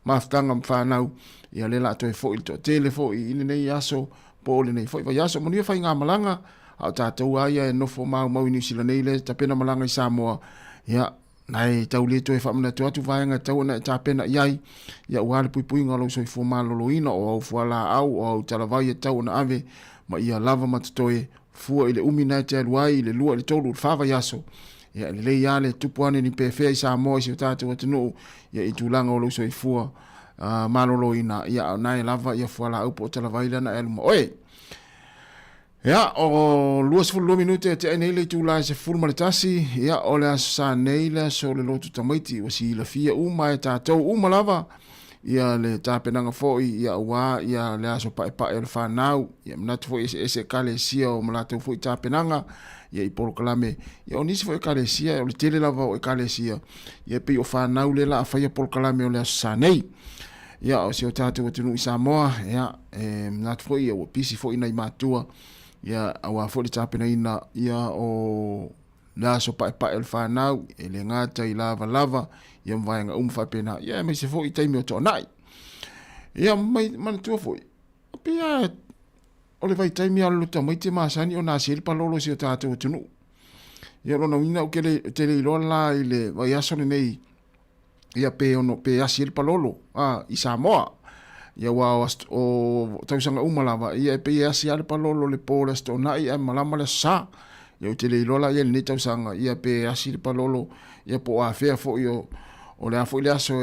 maftanga mwhanau ia le la to e fo i to telefo i ine nei aso po le nei fo i vai aso manuia whai ngā malanga au tātou aia e nofo mau i New Zealand nei le tapena malanga i Samoa ia nai tau le to e whamana tu atu vaenga tau na tapena iai ia uale pui ngalo so i fo malolo ina o au fuala au o au talavai e tau na ave ma ia lava matatoe fua i le umina te aluai i le lua le tolu whawa yaso ia le ia le tupuane ni pefea i Samoa i si o tātou atinu ia i tūlanga o lo so i fua malolo ina ia nai lava ia fuala au po talavai lana elma oe ia o luas fulu minute te nei le tūlai se fulu maritasi ia o le asa nei le so le lotu tamaiti o si la fia uma e tātou uma lava ia le tāpenanga foi ia ua ia le aso pae le whanau ia manatu foi ese kale sia o malatou foi tāpenanga ia i polo kalame ia o nisi foi kale sia o le tele lava o kale sia ia pi o whanau le la a whaia polo kalame o le asa nei ia o si o tātou atunu i Samoa ia manatu foi ia o pisi foi na i mātua ia awa fo le tapena ina ia o la so pa el fanau ele ngata i lava ia mvaenga umfapena ia me se fo i taimi o tonai ia mai man tu fo pia o le vai taimi alu tamai te masani o na sel palolo si o tatu tunu ia lo no ina o kele tele lo la ile vai aso nei ia pe ono pe asel palolo i Samoa ia wa o tausanga umalava ia pe ia si ale palolo le pole sto na ia malama le sa ia te le lola ia ni tausanga ia pe asi le palolo ia po a fea fo io o le afo ile aso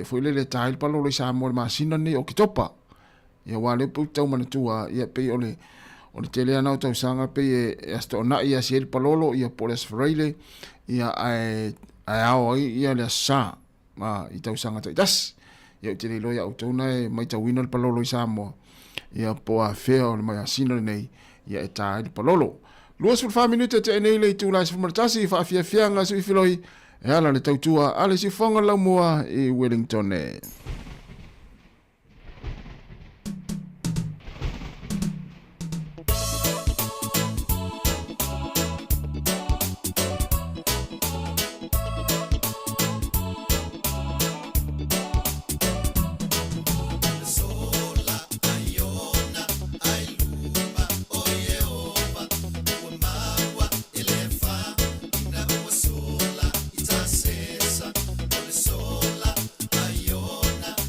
fo ile le tail palolo sa mo ma sina ni o kitopa ia wa le pu tau manatua ia pe ole o le tele ana tausanga pe sto na ia si le palolo ia po le sfreile ia ai ao ia le sa ma i tausanga tas ia te le loia o tona e mai tawina le palolo i Samoa ia po a fea o le mai asina nei ia e tā le palolo luas ful 5 minute te nei le tūlai se fumartasi i whaafiafianga su i filoi e ala le tautua ale si whanga lau mua i Wellington e Sola, ayona.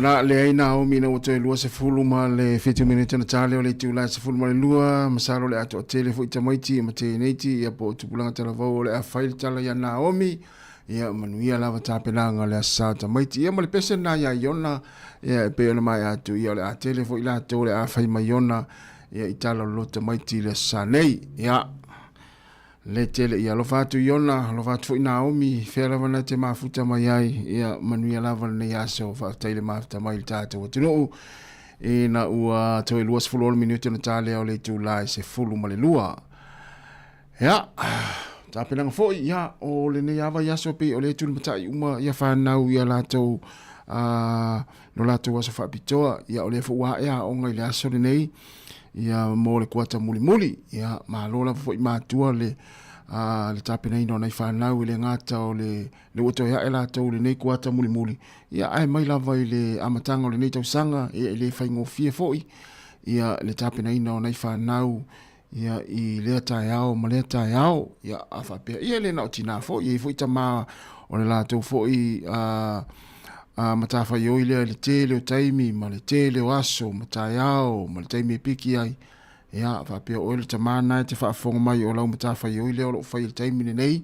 Na le ai Naomi na wato lua se fulu ma le 50 minutes na tale o le tiu la se fulu ma le lua masalo le ato tele fu itamaiti ma te neiti ya po tupulanga tala vau le a fail tala ya Naomi ya manuia lava tapelanga le asa tamaiti ya ma le pese na ya yona ya pe ona mai atu ya le a tele fu ila to le a fai mai yona ya itala lo tamaiti le sanei ya le tele ia lo fatu yona lo fatu fu Naomi fera wana te mafuta mai ai ia manuia lava ne ya so fa tele mafuta mai tata o tino e na ua to luas fulu minuto na tale o le tu lai se fulu male lua ya ta pena fo ya o le ne ava ya so pe o le tu matai uma ya fa na ia la to no la to was fa pitoa ya o le fo wa ya o ngai la so nei ia mo le kuata muli ia malola fo ma tua le le tapena ino nei fa na le ngata o le oto ya ela to le nei kuata muli ia ai mai lava le amatanga le nei tau sanga e le fa ngofie foi ia le tapena ino nei fa na ia i le taiao ma le taiao ia afa pe ia le na tina fo ia fo tama o le la to fo i matafa yo ile le tele o taimi ma le tele o aso mataiao ma le taimi piki ai ia fa pe o le tamana te fa fonga mai o la matafa yo ile o fa ile taimi nei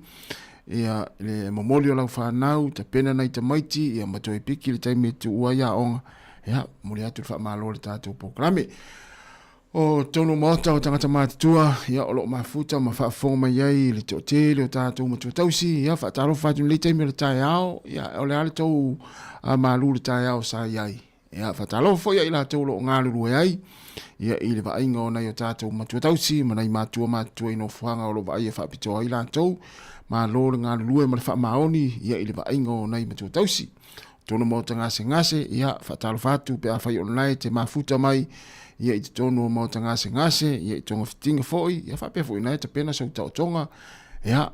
ia le momoli o la fa nau te pena nei te maiti ia matoi piki le taimi tu ua ia onga ia muli atu fa malo le tatu programe o tonu mota o tangata matatua ia o lo mafuta ma fa fonga mai ai le tele o tatu matu tausi ia fa taro fa tu le taimi le taiao ia o le ale tau a malulu taiao sa iai ia fatalo fo ia ila tolo ngalu ai ia ile va ingo na yo tato matu tausi mana i matu ino fanga o lo va ia fa pito ila to ma lo ngalu ma fa maoni ia ile va ingo na i matu tausi tono mo tanga ngase ia fatalo fatu pe afa online te mafuta mai ia i tono mo tanga ngase ia i tonga fitinga foi ia fa pe foi na te pena so tonga ia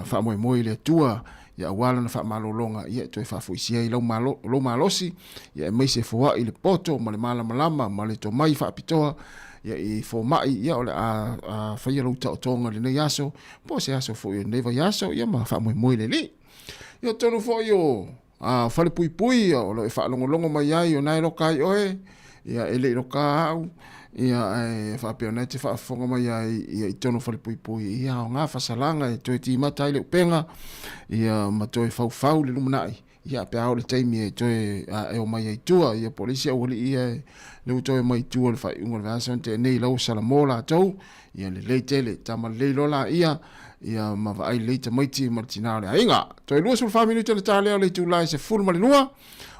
fa mo ile tua ia wala na fa malolonga ia to fa fuisia lo malosi ia mai se foa ile poto ma le malama ma le to mai fa pitoa ia i fo mai ia ole a fa ia lo tonga le yaso po se aso fo ia neva yaso ia ma fa mo ile li ia tonu fo yo fa le pui o lo fa longo mai ai o nai lo kai oe ia ele lo ka ia fa peona te fa fonga mai ai ia i tono fa le pui ia o nga fa salanga e to ti mata ile penga ia ma to fau le lumanai ia pe au le taimi e to e o mai ai tua ia polisia o ia le to mai tua le fa unga va son te nei lo salamola to ia le tele tama le lola ia ia mava ai leita maiti martina le ainga toi lua sul family te tale le July se full mali lua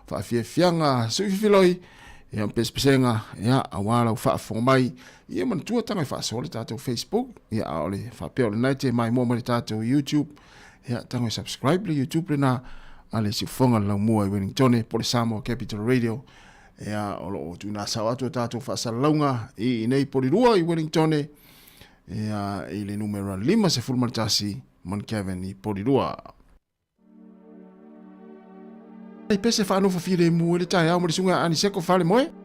fa fianga sui filoi ia pespesenga ia awala fa formai ia man tua tanga fa so le tato Facebook ia ole fa pe ole night mai mo le tato YouTube ia tanga subscribe le YouTube le na ale si fonga la mua i Wellington por Samo Capital Radio ia o tuna sawa tu tato fa salunga i nei polirua i Wellington ia ile numero 5 se full martasi mon Kevin i polirua ai pese fa no fa file mu le tai au mo sunga ani seko fale moe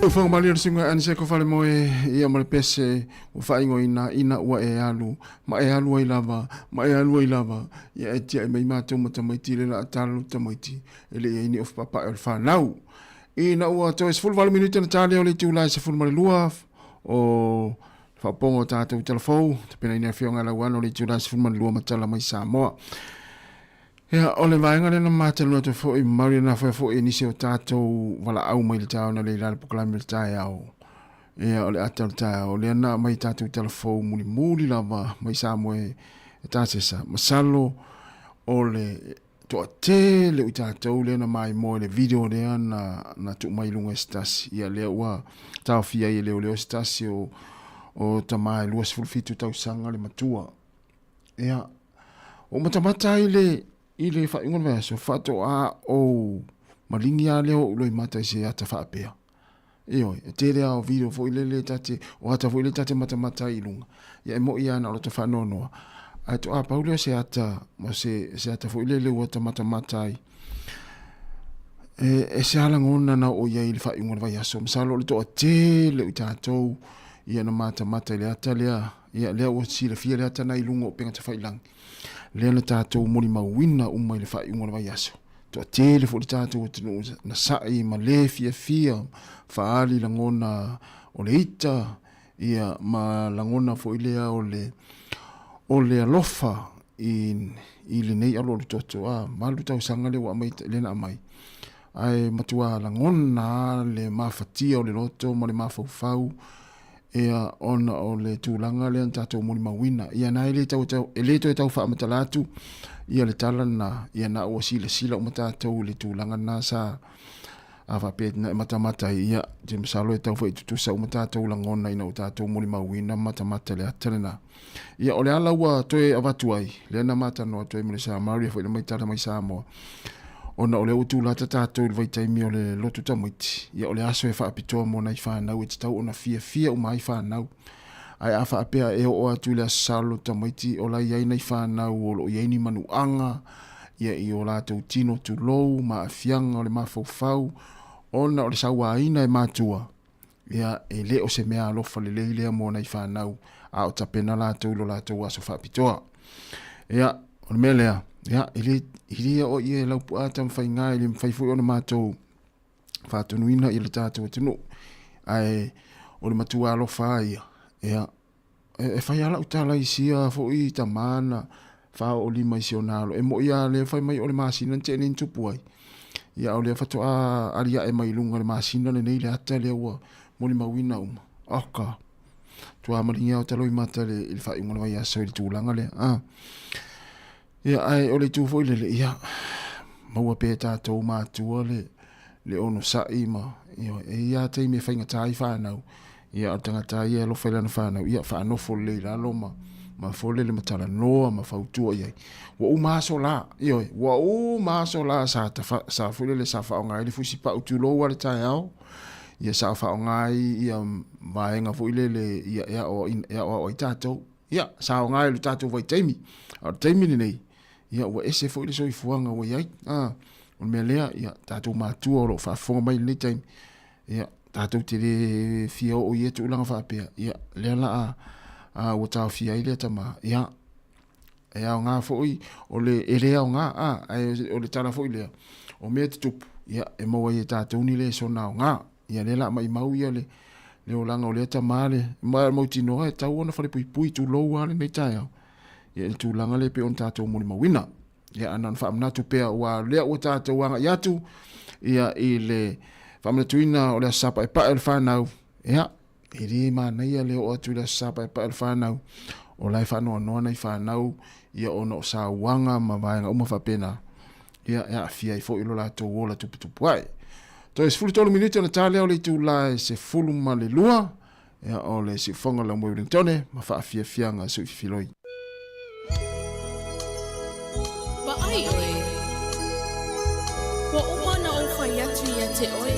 O whanga mali singa an se ko fale mo ia male pese o whaingo ina ua e alu ma e alu ai lava ia e tia e mai mātou ma tamaiti le la atalu tamaiti e le ini of papa e whanau ina ua to es full vale minuta na tali o le tūlai se full male lua o whapongo tātou telefou te pena ina whionga la wana o le tūlai se full male lua matala mai Samoa. Ia, o le vaenga le na mātalua te fo i mauri na fo i nisi o tātou wala au mai le tāo na le ilale pokalami le tāi au. Ia, o le atal tāi au. Le ana mai tātou telefou muli lava mai Samoa e tāsesa. Masalo o le toa te le ui tātou le na mai mo le video lea na tu mai lunga stasi. Ia, lea ua tāo fia i leo stasi o tamai lua sifulfitu tau sanga le matua. Ia, o matamata i le whaingon vea so whato a o malingi a leo uloi mata i se ata whaapea. Eo, e tere a o video fo ile tate, o ata fo ile tate mata i lunga. Ia e mo i ana o to whanonoa. A to a pauleo se ata, ma se ata fo ile o ata mata i. E se ala ngona na o ia i le whaingon vea so. Masalo le to a te le utatou, ia na mata i le ata lea, ia lea o si le fia le ata na i lunga o penga te whailangi. Lea na tātou mori mawina umai le whai unga vai aso. Toa tele fo le tātou tino na sai ma le fia whaali langona o le ita ia ma langona fo ilea o le alofa i le nei alo le toto malu tau sanga le wa mai le na mai. Ai matua langona le mafatia o le loto ma le mafaufau ea ona o le tūlanga le an tātou mori mawina. Ia nai le tau wha amatalatu, ia le tala na, ia na ua sila o matātou le tūlanga nā sa a whapet na matamata ia, te masalo e tau wha i tutusa o matātou langona ina o tātou mori mawina matamata le atale na. Ia o le ala ua toe avatuai, le ana matanoa toe mele sa maria wha i le maitala mai Samoa. Ona o le utu la tātou il vai taimi o le lotu tamaiti. Ia o le aso e whaapitoa mo nai whanau e tau ona fia o mai whanau. Ai a whaapea e o atu le asalo tamaiti o la iai nai whanau o lo iai manu anga. Ia i o lātou tino tu lou, ma a fianga o le mawhauwhau. Ona o le saua aina e mātua. Ia e le o se mea alofa le leilea mo nai whanau. A o tapena lātou lo lātou aso whaapitoa. Ia o le mea lea. Ia, ili o ie lau puata mwhai ngā ili mwhai fui ona mātou whātunuina i le tātou atunu. Ai, o le matua alofa ia. Ia, e whai ala utala i sia fo i ta mana whao o lima i si o nalo. E mo ia le whai mai o le māsina te nin tupu ai. Ia, o le whato a aria e mai lunga le māsina le nei le ata le ua mo le mawina uma. Aka. Tua maringa o talo i mata le ili whai unga vai aso i tūlanga le. Ia ai o le tūfo i le ia maua pē tātou mātua le ono sai ma ia te me whainga tai whanau ia o tangata ia lo whailana whanau ia whanofo le lalo ma fole le matala noa ma whautua iai wa u maso la wa u maso la sa fule le sa whaonga ili fusi pa utulo wale tai au ia sa whaonga ia vaenga fu ile le ia o i tātou ia sa whaonga ili tātou vai teimi o teimi ni nei ia ua ese fo ile so i fuanga wa iai o mea lea ia tātou mātua o lo whaafonga mai nei taimi ia tātou te le fia o ia tu ulanga whaapea ia lea la a ua tāo fia ile tama ia e au ngā fo i o le ele au ngā o le tala fo i lea o mea te tupu ia e maua i tātou ni le so nao ngā ia le la mai mau ia le o langa o le tama le mau tinoa e tau ona whare pui tu lou ale nei tai au ia le tūlanga le pe on tātou moni mawina. Ia anan whaamnatu pea ua lea ua tātou wanga iatu. Ia i le whaamnatuina o lea sapa e pa el whanau. Ia, i ri mana ia leo atu lea sapa e pa el whanau. O lai whanau noa nei whanau. Ia ono sa wanga ma vaenga uma whapena. Ia fia i fo ilo lātou wola tuputupu ai. To e sifulu tolu minute na tālea o le tūlae se fulu ma le lua. Ia o le si fonga la mwe Wellingtone. Ma wha fia fianga su i filoi. Ai oe, wa umana o whai atu ia te oe.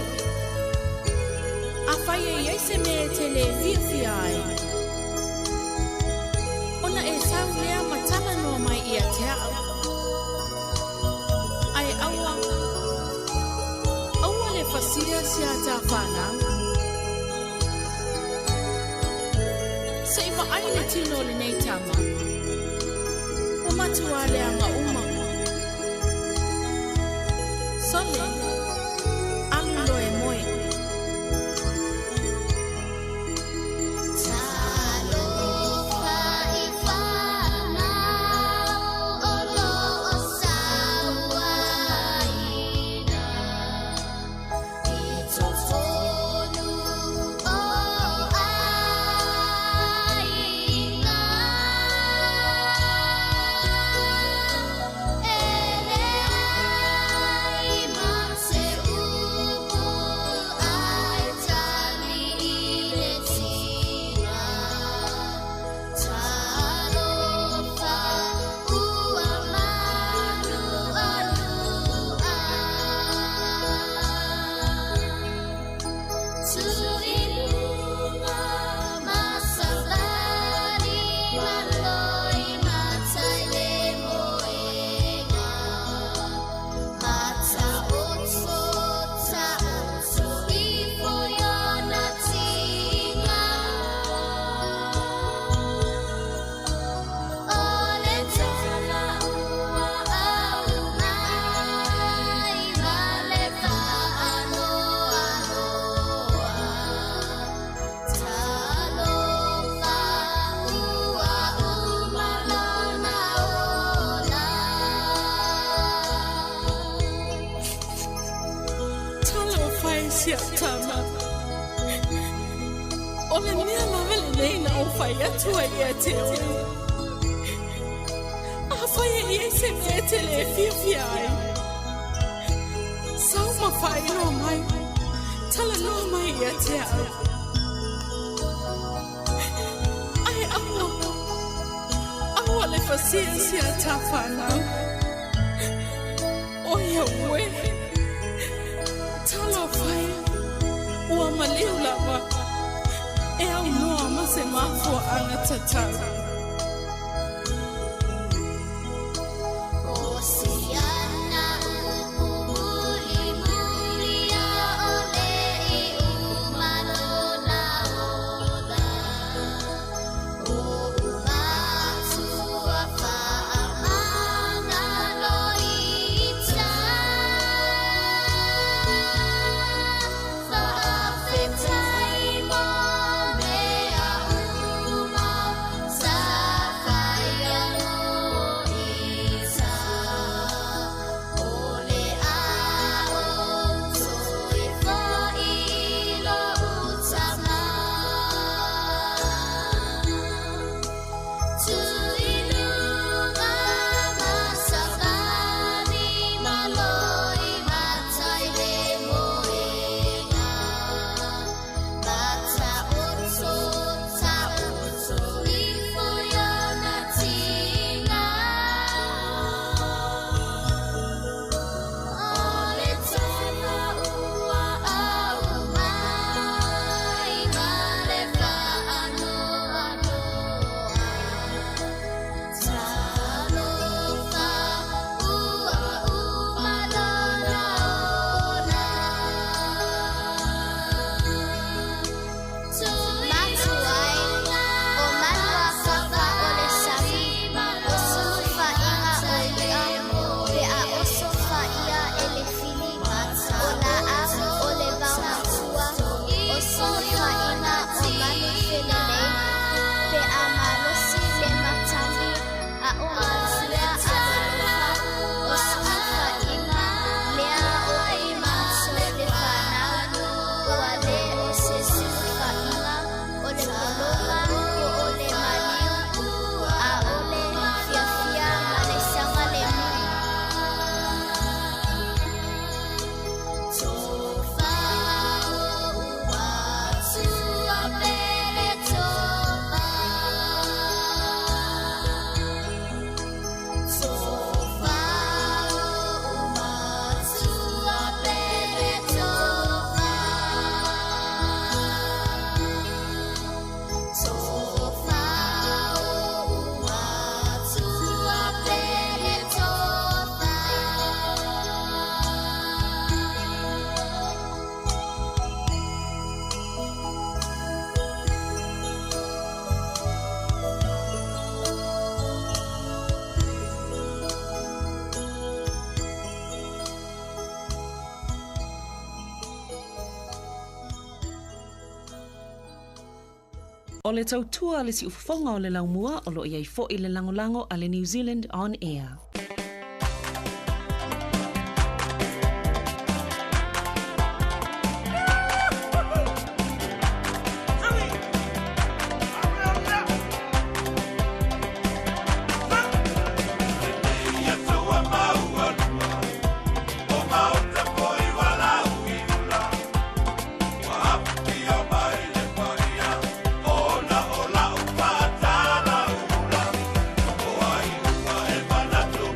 A whai e iei se me te le fia ai. Ona e sau lea matala noa mai ia te au. Ai aua le whasia si a tā whanau. le tino le nei tama. O matua le anga uma. Sole, alulo e moe. O le tautua le si ufafonga o le laumua o lo iai fo i le langolango a le New Zealand On Air. Ola, ola, upatala, ula. O ai ua e manatu.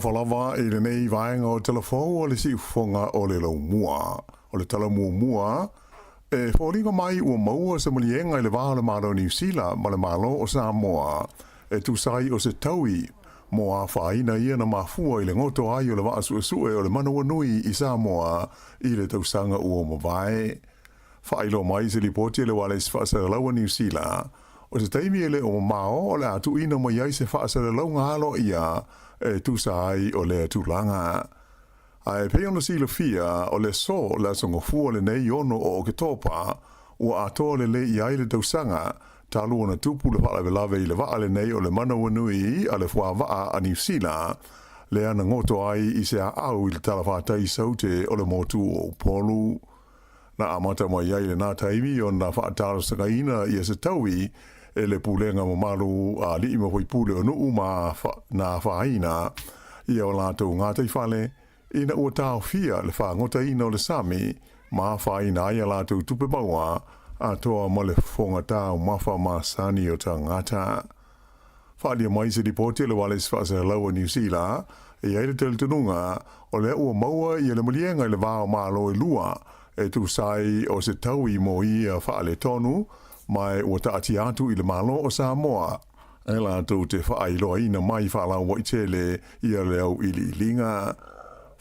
Lava i le nei vaenga o telefon o le siufonga o le laumua. O le tala mua e whoringa mai ua maua sa malienga i le waha le malo New Zealand ma le malo o Samoa. E tu sai o se taui mo a whaina ia na mafua i le ngoto ai o le waa suesue o le manawa nui i Samoa i le tausanga ua mawai. Whailo mai se li poti le wale se whaasara laua New Zealand. O se taimi ele o mao o le atu ina mo iai se whaasara launga halo ia e tu sai o le tūlanga. Ai pe ona sila fia o le so la songo fua le nei ono o ke topa ua atoa le iai le tausanga talu ona tupu le whaala velave i le waa le nei o le mana wanui a le fua waa a New Zealand le ana ngoto ai i se a au i le talawhatai saute o le motu o polu. Na amata mo iai le nā taimi o na whaataro sakaina i se taui e le pulenga mo malu a li ima hoi pule o nuu ma na whaina i o lātou ngātai whale ina ua tāo fia le wha ngota ina o le sami ma whaina ai a lātou tupe baua a toa ma le whonga tāo mawha ma sani o tā ngata. Whaalia mai se ripoti le wale se whaasa laua New Zealand e aile tele tununga o le ua maua i le malienga i le vāo mālo e lua e tu sai o se taui mo i a whaale tonu mai ua taati atu i le malo o Samoa. E lātou te whaailoa ina mai whaalau waitele i a leo ili linga.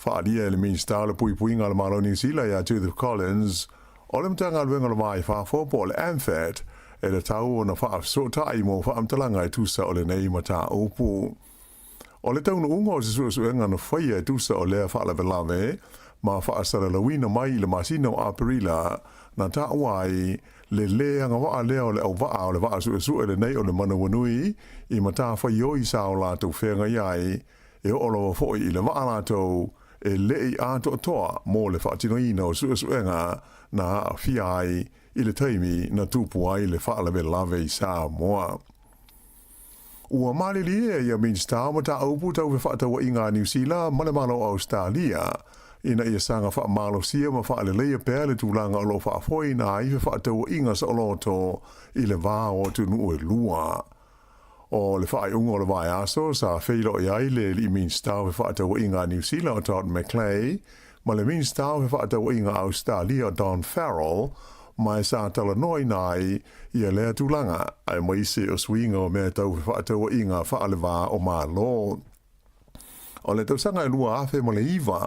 Whaalia le minister le puipuinga le malo New Zealand a Judith Collins o le mtanga luenga le mai whaafopo le AMFAT e le tau o na whaasotai mo whaamtalanga e tusa o le nei mata opu. O le taunu unga o se suenga na whaia e tusa o lea whaalawelave ma whaasara lawina mai le masina o Aparila na ta wai le lea nga waa lea o le au waa o le waa su le nei o le mana wanui i mata whaioi sa o lātou whenga iai e o lo foi i le waa lātou e lei ato toa mo le whaatinoina o suenga na fiai i le taimi na tupu ai le whaalawe lave i Samoa. Ua malilia ia minsta mata aupu tau we whaatawa i ngā New Zealand ma le malo Australia ina ia sanga wha malo sia ma wha aleleia pēle tūlanga o lo wha foi na i wha atawa inga sa oloto i le vā o tunu e lua. O le wha unga o le vai aso sa wheilo i aile li minsta we wha atawa inga New Zealand o Todd McClay ma le minsta we wha atawa inga Australia Don Farrell mai sa tala noi nai ia lea tūlanga ai maise o swinga o mea tau wha atawa inga wha ale vā o malo. O le tausanga e lua afe ma le iwa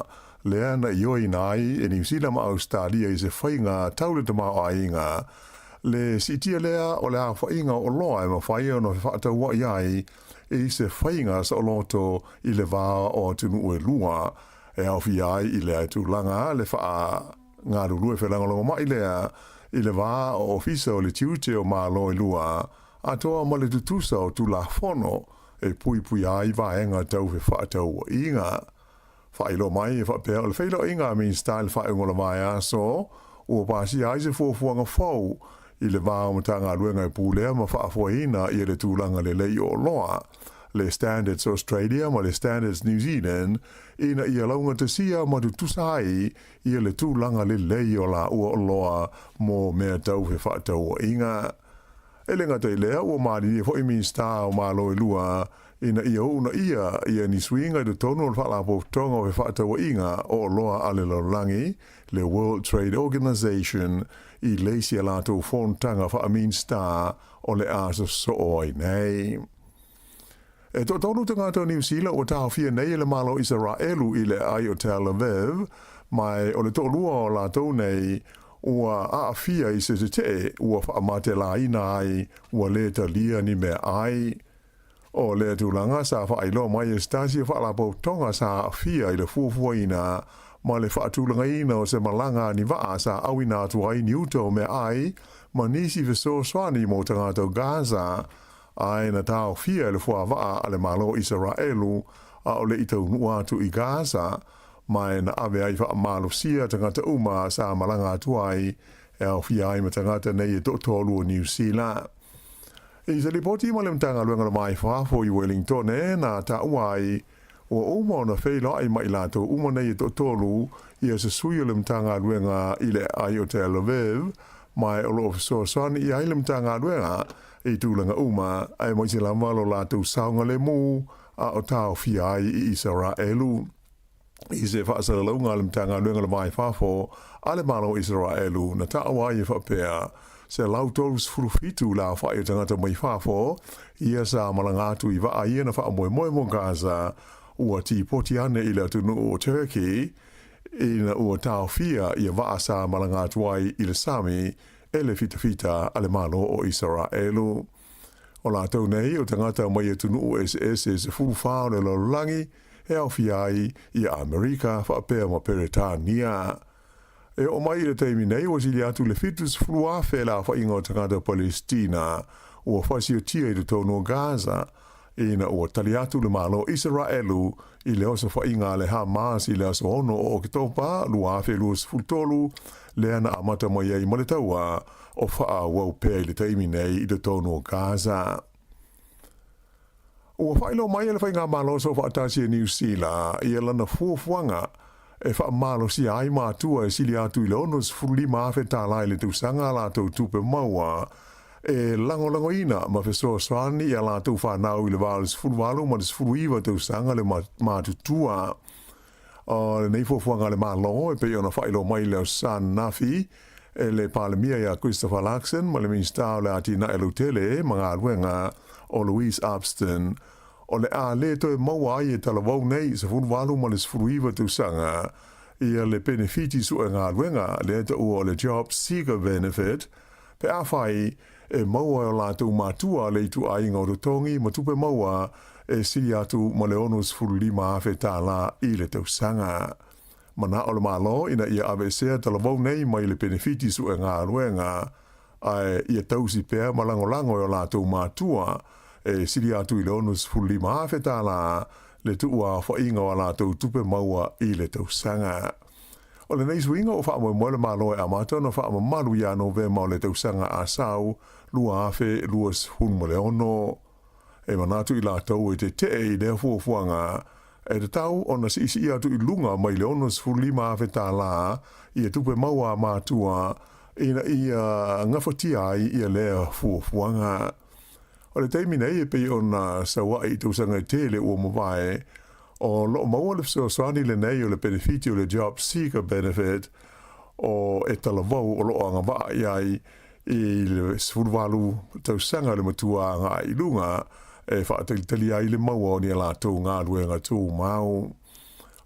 lea na ioi nai e New Zealand ma Australia i se whainga taule te mao ainga. Le sitia lea o le a whainga o loa e ma whaia no whaata wa iai e se whainga sa o loto i le vā o tunu e lua e au fi ai i le atu langa le wha ngā ruru e whelanga longa mai lea i le vā o ofisa o le tiute o mālo e lua a toa ma le tutusa o tu la fono e pui ai vaenga tau he whaata wa inga. Whailo mai e whapea o le whailo inga min style whaungo la mai aso ua pasi ai se fuafuanga fau i le vāo matanga luenga e pūlea ma whaafuaina i le tūlanga le lei o loa le Standards Australia ma le Standards New Zealand ina ia launga te sia ma tu tusai i le tūlanga le lei o la ua o loa mo mea tau he whaatau o inga. E lenga te lea ua maari e hoi min star o malo e lua ina ia una ia ni swinga de tono o whaalapo tonga o he whaatau o inga o loa ale laurangi le World Trade Organization i leisi a lato fontanga wha min star o le asa so oi nei. E to tonu te ngātou New Zealand o tāo fia nei le malo Israelu i le ai o Tel Aviv, mai o le tōlua o lātou nei ua a fia i se te ua whaamate la ina ai ua le ta lia ni me ai. O le tūlanga sa whailo mai e stasi whaalapo tonga sa fia i le fuafuaina ma le whaatūlanga ina o se malanga ni waa sa awina atuai ni uto me ai ma nisi veso swani mo tangata Gaza ai na tau fia le fua waa ale malo Israelu a o le itau nua tu i Gaza mai na ave ai wha malo sia tangata uma sa malanga atuai e au fia ai ma tangata nei e tolu o New Zealand. I se lipoti ma le mtanga luenga na mai whaafo i Wellington na ta uai o uma na whaila ai mai lato uma nei e tolu i se sui o le mtanga luenga i le ai o Tel Aviv mai o lo so sani i ai le mtanga luenga i tūlanga uma ai mo se la malo lato saunga le mu a o tau fia ai i Israelu. I se whaasara launga le mtanga luenga na mai whaafo ale malo Israelu na ta uai e whapea se lau tolus frufitu la whae tangata mai whafo, ia sa malangatu i waa ia na wha moe mo Gaza, ua ti poti ane i le tunu o Turkey, ina ua tau fia ia waa sa malangatu ai i le Sami, e le fita ale malo o Israelu. O la tau nei o tangata mai e tunu o SS e se fulu whao ne lo langi, e au fiai i Amerika whapea ma Peretania. E o mai le teimi nei o sili atu le fitus flua fela fa ingo tangata Palestina o fasi o tia i le tono Gaza ina o tali atu le malo Israelu i le osa fa inga le Hamas i le aso ono o kitopa lua fe luas fultolu le ana amata mai ei maletaua o faa wau pe le teimi nei i le tono Gaza. O failo mai le fa inga malo so fa atasi e New Zealand i lana fuafuanga e wha malo si ai mātua e sili atu i le onos furuli maafe tā lai le tūsanga lātou tupe maua e lango ina ma fesoa swani i a lātou whanau i le wāles furwalu ma les furu iwa tūsanga le mātutua le nei fuafuanga le mālo e pe ona whailo mai leo San Nafi e le palemia ia Christopher Luxon ma le minstau le ati na elutele mga aluenga o Louise Abston o le a le to maua ai e talavau nei se furwalu ma les furuiva tūsanga ia le benefiti su e ngā luenga le ta ua o le job seeker benefit pe a whai e maua o lātou mātua le tu ai ngā rotongi ma tupe maua e siri atu ma le onus furulima awhe tāla i le tūsanga. Mana o le malo ina ia avesea talavau nei mai le benefiti su e ngā luenga ai ia tausi pēr malangolango o lātou mātua e siri atu i le onus fulima awhe tāla le tuua whainga o lātou tupe maua i le tausanga. O le nei suinga o wha moe le malo e amata na wha malu ia Novema o le tausanga a sau lua awhe luas hun mo le ono. E manatu i lātou e te i lea fuafuanga e te tau o na si isi atu i lunga mai le onus fulima awhe tāla i e tupe maua mātua ina ia ngafatia ai i a lea fuafuanga. O le teimi nei e pei o na sawa i tūsanga i tele ua mawai o lo maua le swani le nei o le benefiti o le job seeker benefit o e talavau o lo anga waa iai i le sfurwalu tūsanga le matua ngā i lunga e whaatalitali ai le maua o ni ala tō ngā luenga tō mau.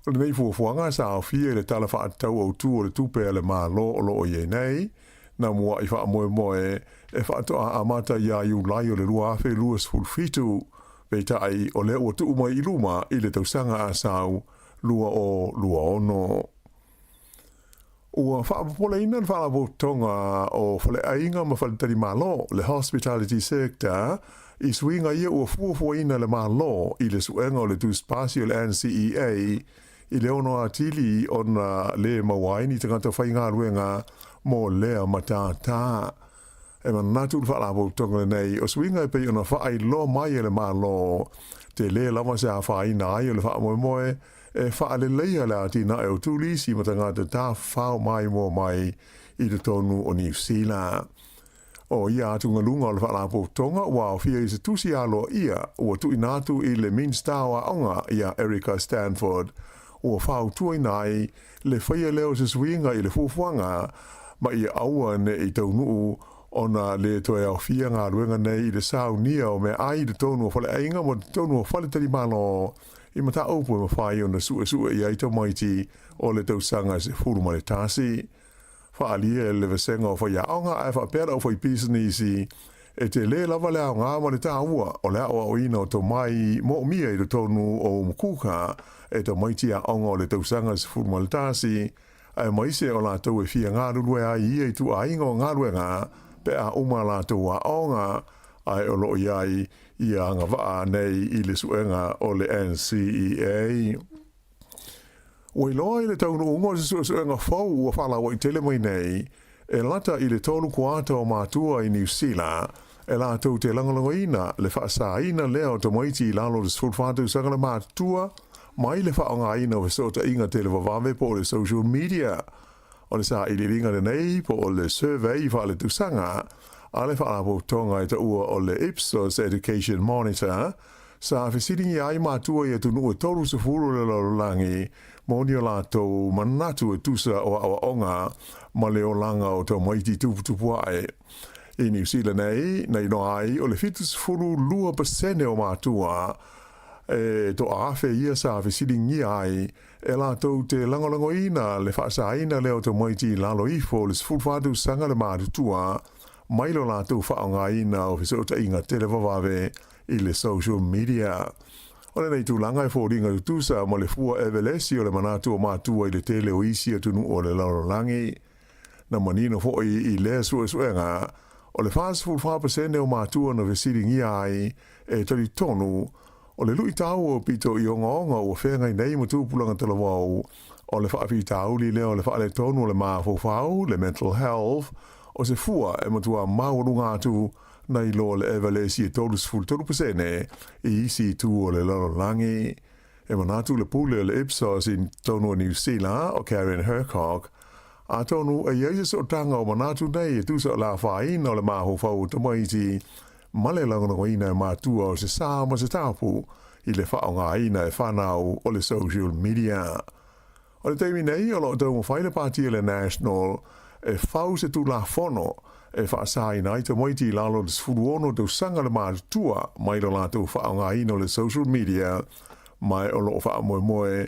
O le nei fuafuanga sa au fia le tala whaatau au tū o le tupe le mā lo o lo o ye nei na mua i wha moe e whaatoa amata ia iu lai o le rua awhe luas fulfitu pei tai o le ua tuu mai i luma i le tausanga a sau lua ono. Ua whaapola ina na whaalapo tonga o whale ainga ma whaletari malo le hospitality sector i suinga ia ua fuafua ina le malo i le suenga o le tūspasi o le NCEA i le ono atili o na le mawaini tangata whainga ruenga mo lea matata. E manatu le whaalapo tonga nei o suinga e pei ona whaai lo mai le malo te le lama se a whaina ai o le whaamoemoe e whaale leia le ati na e o tūlisi ma tangata tā whao mai mo mai i le tonu o New Zealand. O ia atu ngalunga o le whaalapo tonga ua o fia i se tusi alo ia ua tu inatu i le minstawa onga ia Erica Stanford ua whao tua inai le whaia leo se swinga i le fufuanga ma i aua ne i taunuu ona le toe au fia ngā ruenga nei i le sau nia o me ai le tonu o whale ainga mo le tonu o whale tari malo i mata aupu ma whai o na sua i aita maiti o le tausanga se furu ma le tasi. Whaalia e le vesenga o whai aonga e wha pera o whai pisanisi e te le lava le au ngā ma le tā ua o le awa o ina o tō mai mo mia i le tonu o mukuka e tō maiti a onga o le tausanga se furu ma le tāsi ai maise o lātou e fia ngā rurue a ia i tu a inga o ngā ruenga pe a uma lātou a onga ai o lo iai i a ngā waa nei i le suenga o le NCEA. Oi loa i le taunu ungo se suenga fau ua whala wa i tele mai nei e lata i le tolu kuata o mātua i New Zealand, e lātou te langalangoina le whaasaina lea o tamaiti i lalo le sfurwhātou sangana mātua, mai le whaongaina o sota inga te le wawawe po le social media. O le sa i le ringa nei po o le survey wha le tusanga, a le whaalapo tonga i ta ua o le Ipsos Education Monitor, sa whisiringi ai mātua i atunu e toru se furu le lalolangi, moni o lātou manatu e tusa o awa onga, ma leo langa o tau maiti tuputupu ai. I New Zealand nei no ai, o le fitus furu 2% o mātua, e to awhe ia sa whisiringi ai, e lātou te langolangoina le whaasaina leo tau maiti lalo ifo le sfulwhatu sanga le mātutua, mailo lātou whaongaina o whisota inga telewawawe i le social media. O le nei tūlanga e fōringa tutusa ma le fua evelesi o le manatu o mātua i le tele o isi atunu o le larolangi. Na manino fōi i le suenga, o le 5% o mātua na vesiringi ai e tari tonu, o le lui tau o pito i onga o whengai nei matupulanga talawau, o le whaafi tauli leo o le whaale tonu o le māwhawhau, le mental health, o se fua e matua maurunga atu na i lo le evalesi e tolus ful 3% i isi tu o le larolangi. E manatu le pule o le Ipsos in tonu o New Zealand o Karen Hercock, a tonu e iaises o tanga o manatu nei e tusa o la whaina o le mahofau tamaiti, male langona o ina e matua o se sama se tapu i le whaonga ina e whanau o le social media. O le teimi nei o lo tau mo whaile pati le National e whau se tu la whono e whaasai na i te moiti i lalo le sfuruono tau sanga le mātua mai lo lātou whaonga ina o le social media mai o lo wha moe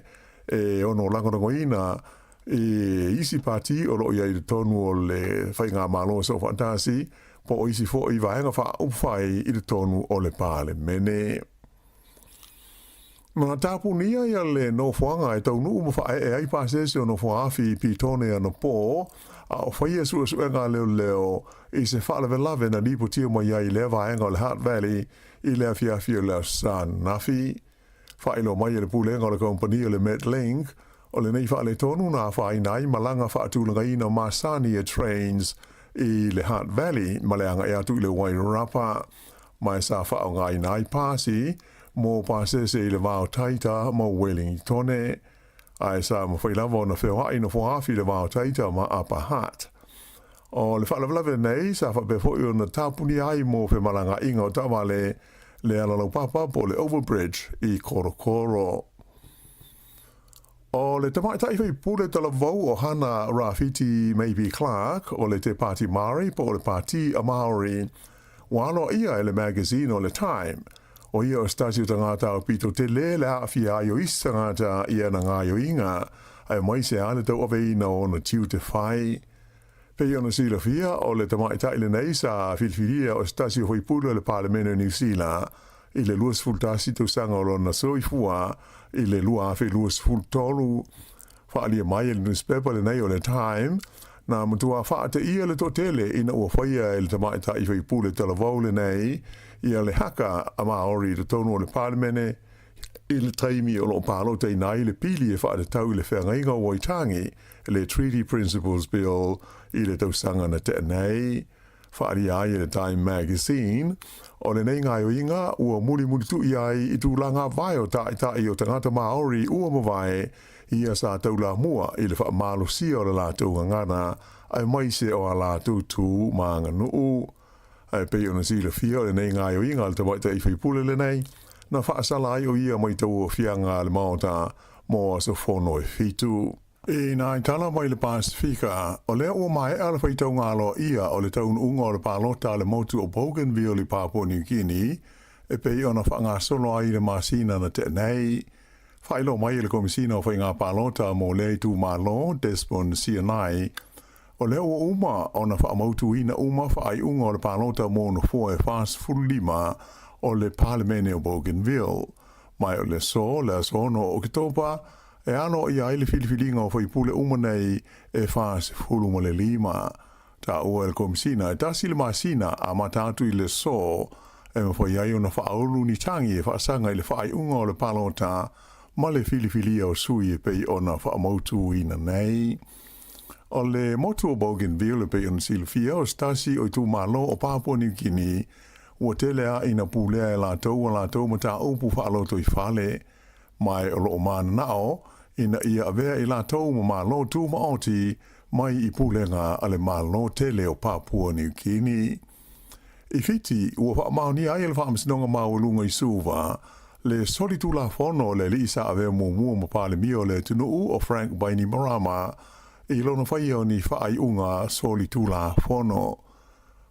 e ono langorango ina e isi pati o lo iai le tonu o le whainga malo so fantasi po o isi fo i vaenga wha upwhai i le tonu o le pāle mene. Mana tapu nia ia le no whanga e tau nuu mwha e ai pāsese o no whaafi pi tone a no pō, a o whaia suenga leo i se whaalewe lave na lipo tia mai ai le vaenga o le Hutt Valley i le awhiawhi o le San Nafi. Whaelo mai le pūlenga o le kompani o le Metlink, o le nei whaale tonu na whaai nai malanga whaatulanga ina Masani Trains i le Hutt Valley, ma le anga e atu i le Wairarapa, mai sa whao ngai nai pāsi, mō pāsese i le vāo taita mō Wellingtone, ai sa mo whailawa o na whewhai no whaafi le vāo taita ma Upper Hutt. O le whaalawe nei, sa whapefoi o na tāpuni ai mō whemalanga inga o tamale le alalau papa po le Overbridge i Korokoro. O le tamaitai whai pule tala vau o hana Rafiti Maybe Clark o le te Pāti Māori po le Pāti a Māori, walo ia e le magazine o le Time, o ia o stasio tangata o pito te le awhi a yo isa ngata ia na ngā yo inga, ai mai se ane tau ave ina o na tiu te whai. Pei ona sila fia o le tamaitai le nei sa filfiria o stasio hoi pulu le Parliament New Zealand, i le luas fultasi tau sanga o na soifua, i le lua awhi luas fultolu, whaalia mai le newspaper le nei o le Time, na mutua whaate ia le totele ina ua whaia e le tamaitai hoi pulu tala vau le nei, ia le haka a Māori le tonu o le Parlimene, i le taimi o lo pālo te nai le pili e whaare tau le whengainga o Waitangi, le Treaty Principles Bill i le tausanga na te nei, whaari ai le Time Magazine, o le nei ngai o inga ua muli tu iai i tu langa vai o tai o tangata Māori ua mawai, ia sa tau la mua i le wha malo si o le lātou ngana, ai maise o a lātou tū maanga nuu. Ai pei ona si le fia le nei ngai o inga le tawaita i whaipule le nei, na whaasala ai o ia mai tau o fianga le maota mo sa whono e fitu. E nai tala mai le Pasifika, o lea ua mai ala whaitau ngalo ia o le taun unga o le palota le motu o Bougainville i Papua New Guinea, e pei ona whanga solo ai le masina na te nei. Whailo mai le komisina o whainga palota mo le tu malo, Desmond Sianai, O leo o uma o na whaamautu ina uma whaai unga o le pālota mō na fua e fast fulima o le Parlemene o Bougainville. Mai o le so, le asono o Oktopa, e ano i aile filifilinga o whaipule uma nei e fast fuluma le lima. Ta ua el komisina e tasi le masina a matatu i le so e mawhai ai o na whaaulu ni tangi e whaasanga i le whaai unga o le pālota ma le filifilia o sui e pei o na whaamautu ina nei. O le motu o Bougainville pe on silfia o stasi o tu malo o Papua New Guinea ua tele a ina pulea e la tau mata upu whaaloto I whale mai o loo mana nao ina ia avea I la tau ma malo tu maoti mai I pulenga ale malo tele o Papua New Guinea. I fiti ua whaamaoni ai le whaamsinonga maulunga I suva le solitu la fono le lisa avea mua ma pale mio le tunuu o Frank Bainimarama I lona whai o ni whaai unga soli tūla whono.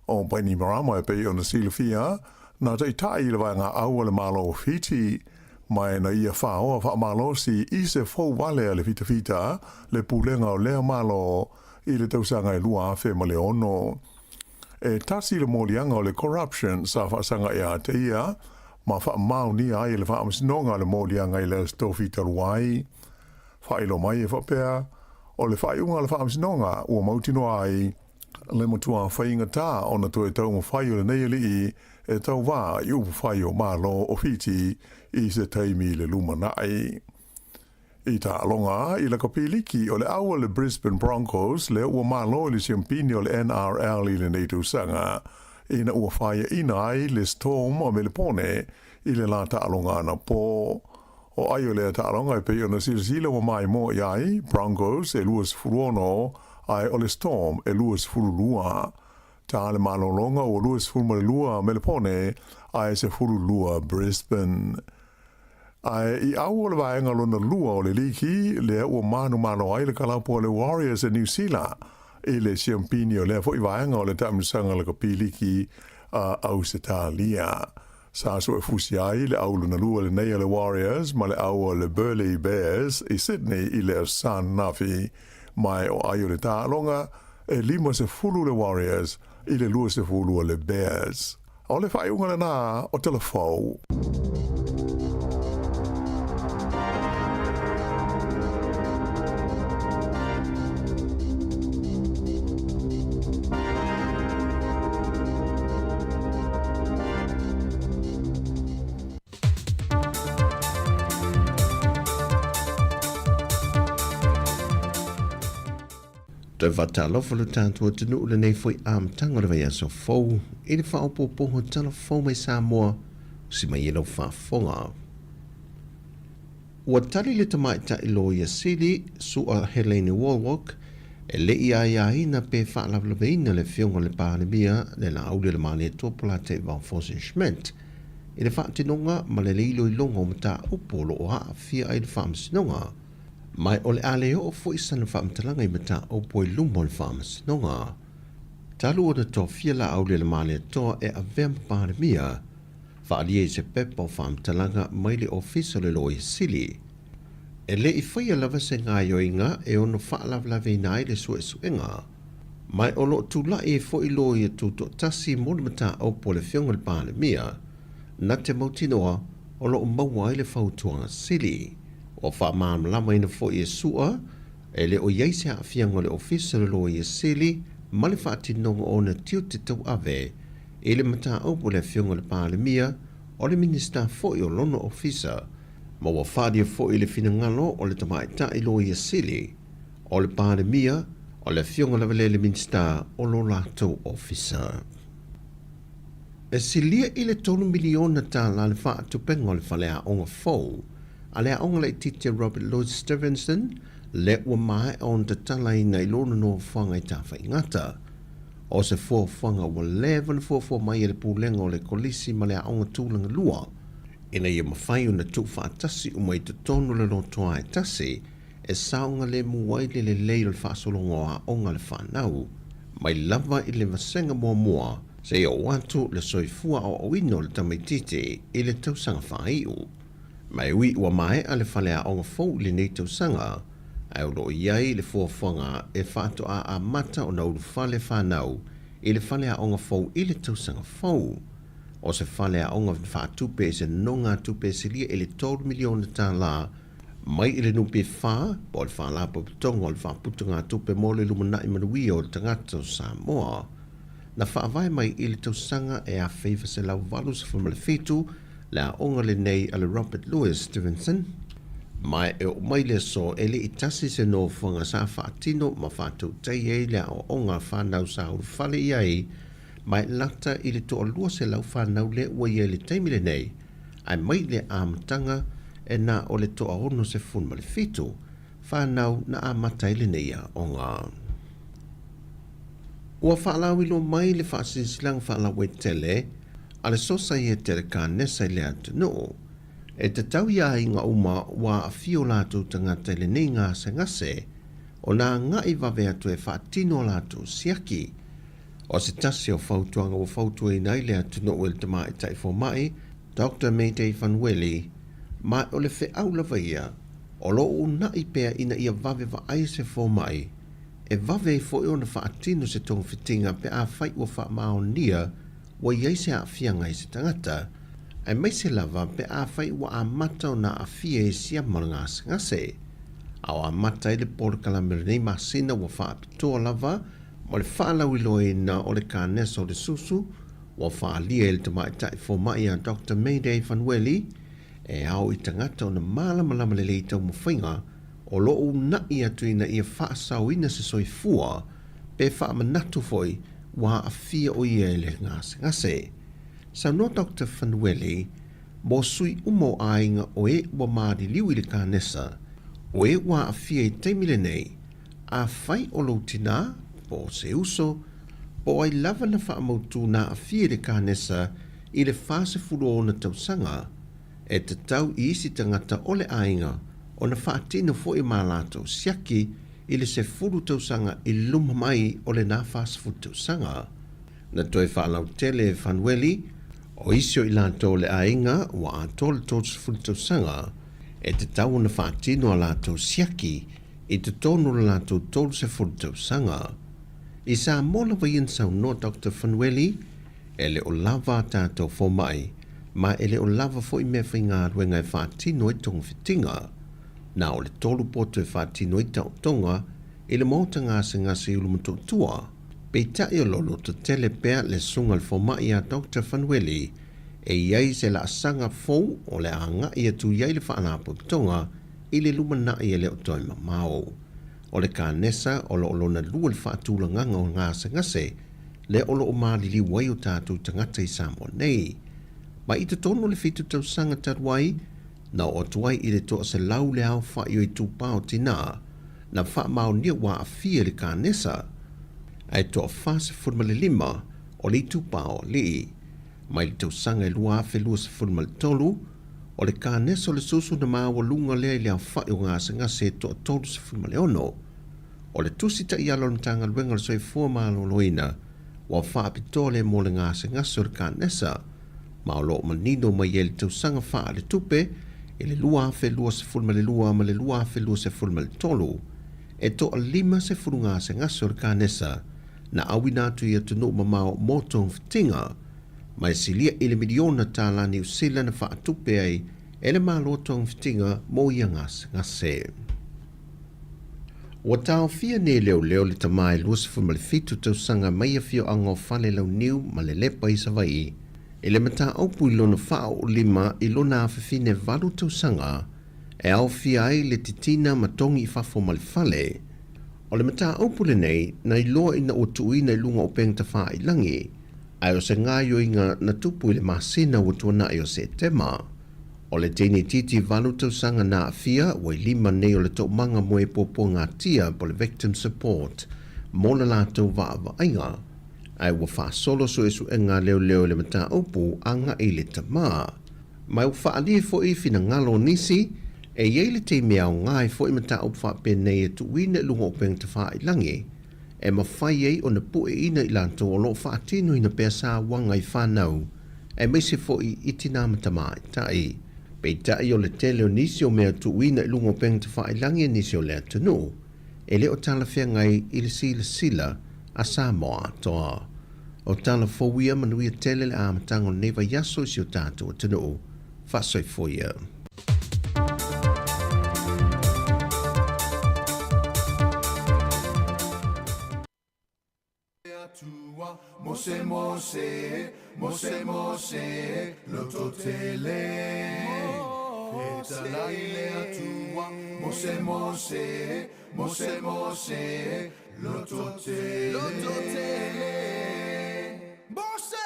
O Bainimarama e pei o na silfia, na tei tai le vai ngā aua le malo o Fiti, mai na ia whaoa wha malo si I se fau wale le fita le pulenga o lea malo I le tausanga e lua awhe ma le ono. E tasi le molianga o le corruption sa whaasanga e a te ia, ma wha mau ni ai le wha amsinonga le molianga I le stofi taruai. Whailo mai e whapea, o le whai unga le whaamsinonga ua mautino ai le motua whainga tā o na toe tau mo whai o le neili e tau wā I upu whai o malo o Fiti I se taimi le luma nai. I tā alonga I la kapiliki o le aua le Brisbane Broncos le ua malo le siampini o le NRL I le neitu sanga ina ua whai ina ai le Storm o Melepone I le la tā alonga na pō. O ai o lea tāronga e pei o na silasila wa mai mo iai, Broncos e luas furuono, ai o le Storm e luas furulua. Tā le malolonga o luas furmalua Melepone, ai se furulua Brisbane. Ai I au o le vaenga lona lua o le liki, lea ua mano ai le kalapo o le Warriors e New Zealand, I le siampini o lea fo I vaenga o le tamisanga le kapiliki au se tā lia. Sa so e fusi ai le aulu na lua le nei le Warriors ma le au le Burleigh Bears I Sydney I le San Nafi mai o ai o le tālonga e lima se fulu le Warriors I le lua se fulu le Bears. O le whai unga le nā o telefou. Te watalofa le tātua tunu le nei foi am tanga le vai aso fau, I le whaopopoho talafou mai Samoa, si mai ilo whafonga. Ua tali le tamai ta ilo ia sili, sua Helene Wallock, e le ia ina pe whaalawlaweina le fionga le pālemia le la aule le mani e tōpula te Van Fossen Schmidt, I le whaatinonga ma le leilo I longa o mata upolo o haa fia ai le whaamsinonga, mai ole ale o fo isana whaamtalanga I mata o poi lumo le whaamasinonga. Talu o na tō fia la aule le mani toa e a vema pālemia, whaalia I se pepa o whaamtalanga mai le ofisa le loi sili. E le I whaia lava se ngā yoinga e ono whaalawlawe nai le sue suenga. Mai o lo tūla e fo I loi e tūto tasi mo le mata o po le fionga le pālemia, na te mautinoa o lo maua I le whautuanga sili. O whaamāmalama ina fo I sua, e le o iaise a fianga le ofisa le loi e sili, ma le whaatinonga o na tiu te tau ave, e le mata o po le fionga le pālemia, o le minista fo I o lono ofisa, ma wa whaadia fo I le finangalo o le tamaita I loi e sili, o le pālemia, o le fionga le minista o lo lato ofisa. E silia I le tolu miliona tā la le whaatupenga o le whalea onga fau, a lea onga le tite Robert Louis Stevenson, le ua mai on te talai nei lona no whanga I tā whaingata. O se whanga wa levan fua mai e le pūlenga o le kolisi ma lea onga tūlanga lua. Ina ia mawhai una tū whaatasi umai te tonu le lotoa e tasi, e saonga le muwaile le leilo le whaasolonga a onga le whanau, mai lava I le masenga mua, se o watu le soifua o oino le tamaitite I le tausanga whaiu. Mai ui ua mai a le whalea onga fau le nei tausanga, Ai olo iai le fuafuanga e whaatoa a mata o na ulu whale whanau i le whale a onga fau i le tausanga fau. O se whale a onga whaatupe se nonga tupe se lia i le 12 miliona tā la mai i le nupe wha, po le whala po pitonga o le whaputunga tupe mo le lumanai manui o le tangata o Samoa. Na whaavai mai i le tausanga e a whaiva se lau walu sa whamale fitu le a onga le nei a le Robert Louis Stevenson. Mai e o mai le so e le itasi se no whanga sa whaatino ma whātou tei e le a o onga whanau sa uru whale iai mai lata i le toa lua se lau whanau le ua i le teimile nei ai mai le amatanga e na o le toa ono se funma le fitu whanau na amata i le nei a onga. Ua whaalau ilo mai le whaasisilang whaalau e tele a le sosa i e tere ka nesa i le atu no e te tau ia i ngā uma wa a fio lātou tangata le nei ngā se ngase o nā ngā i wawe atu e whaatino lātou siaki. O se tasi o whautuanga o whautua i nei le atu no uel te mai tai fo mai, Dr. Mayday Fanueli, mai o le whi aulawa ia, o lo o na i pēr ina ia wawe wa ai se fo mai, e wawe i fo i ona whaatino se tong fitinga pe a whai ua wha mao nia wa iei se a whianga i se tangata, ai mai se lava pe a whai wa a mata o na a fia e sia maranga se ngase. Au a mata i le polo kalamere nei masina wa wha apitoa lava, mo le whaalau iloi na o le kānesa o le susu, wa whaalia il te mai tai fo mai a Dr. Mayday Fanueli, e au i tangata o na malamalama le leitau mo whainga, o loo na i atu ina ia whaasau ina se soi fua, pe whaamanatu foi, wa a fia o ia le ngase. Sa no Dr. Fanueli, mo sui umo ainga o e wa maari liu i le kānesa, o e wa a fia i teimile nei, a whai o lo tina, po se uso, po ai lava na whaamautu na a fia le kānesa i le whase furu o na tausanga, e te tau i isi tangata o le ainga o na whaatino fo i mālato siaki i le se furu tausanga i luma mai o le na whase furu tausanga. Na toi whaalau tele Fanueli, o isio i lato le ainga wa a tole tōtu furu tausanga, e te tau na whaatino a lato siaki i te tonu la lato tolu se furu tausanga. I sa mola wain sau no Dr. Fanueli, e le o lava tātou fo mai, ma e le o lava fo i mea whainga ruenga e whaatino i tonga fitinga. Na o le tolu poto e whaatino i tau tonga, e le mauta ngase ngase i ulumato tua. Pei tai o lolo to tele pea le sungal fo mai a Dr. Fanueli, e iai se la asanga fo o le anga i atu iai le whaanapo tonga, i le lumana i le o toi mamao. O le kānesa o lo olona lua le whaatula nganga o ngase ngase, le olo o maalili wai o tātou tangata i Samoa nei. Ma i te tono le fitu tau sanga taruai, na o tuai i le toa se lau le au wha i o i tūpao tina, na wha mao nia wa a fia le kānesa. Ai toa whase furma le 5, o le tūpao li. Mai le tau sanga i lua afe lua se furma le tolu, o le kānesa o le susu na maa walunga lea i le au wha i o ngase ngase toa tolu se furma le ono. O le tusita i alo tanga luenga le soi fua maa loloina, wa wha apitoa le mo le ngase ngase o le kānesa, ma o lo manino mai e le tau sanga wha le tupe, e le lua afe lua se fulma le lua ma le lua afe lua se fulma le tolu, e toa 5 se fulu ngase ngase o le kānesa, na awina atu i atu no mamao motong fitinga, mai silia i le miliona tāla New Zealand na wha atupe ai, e le malo tong fitinga mo ia ngase ngase. Wa tau fia ne leo le tamai lua se fulma le fitu tau sanga mai a fio ango fale lau niu ma le lepa i Savai, e le mata aupu i lona wha o 5 i lona awhawhine valu tau sanga, e au fia ai le titina matongi i whafo ma le fale. O le mata aupu le nei, na i loa ina o tui na i lunga o peng ta wha i langi, ai o se ngā yo inga na tupu i le masina o tuana i o se tema. O le teini titi valu tau sanga na fia, wai 5 nei o le tau manga mo e popo ngā tia po le victim support, mo le lātou wa ainga. Ai wa wha solo so esu e ngā leo le mata upu anga i le tama. Mai wa alie fo i fina ngalo nisi, e iei le te mea o ngai fo i mata upu wha penei e tu wina lunga o peng te wha i langi, e ma whai ei o na pu e ina i lanto o lo wha atino i na pea sa wanga i whanau, e meise fo i itina matama i tai. Peitai o le tele o nisi o mea tuuina I lungo peng te whaelangi nisi o lea tunu. E le o tala whea ngai I le sila a Samoa toa. O tala fowia manuia tele le amatango neva yaso si o tātou tunu. Whasoi foia. Mose mose, mose mose, loto tele. Etalaile atua, mose mose, mose mose, loto tele. Loto tele. Mose!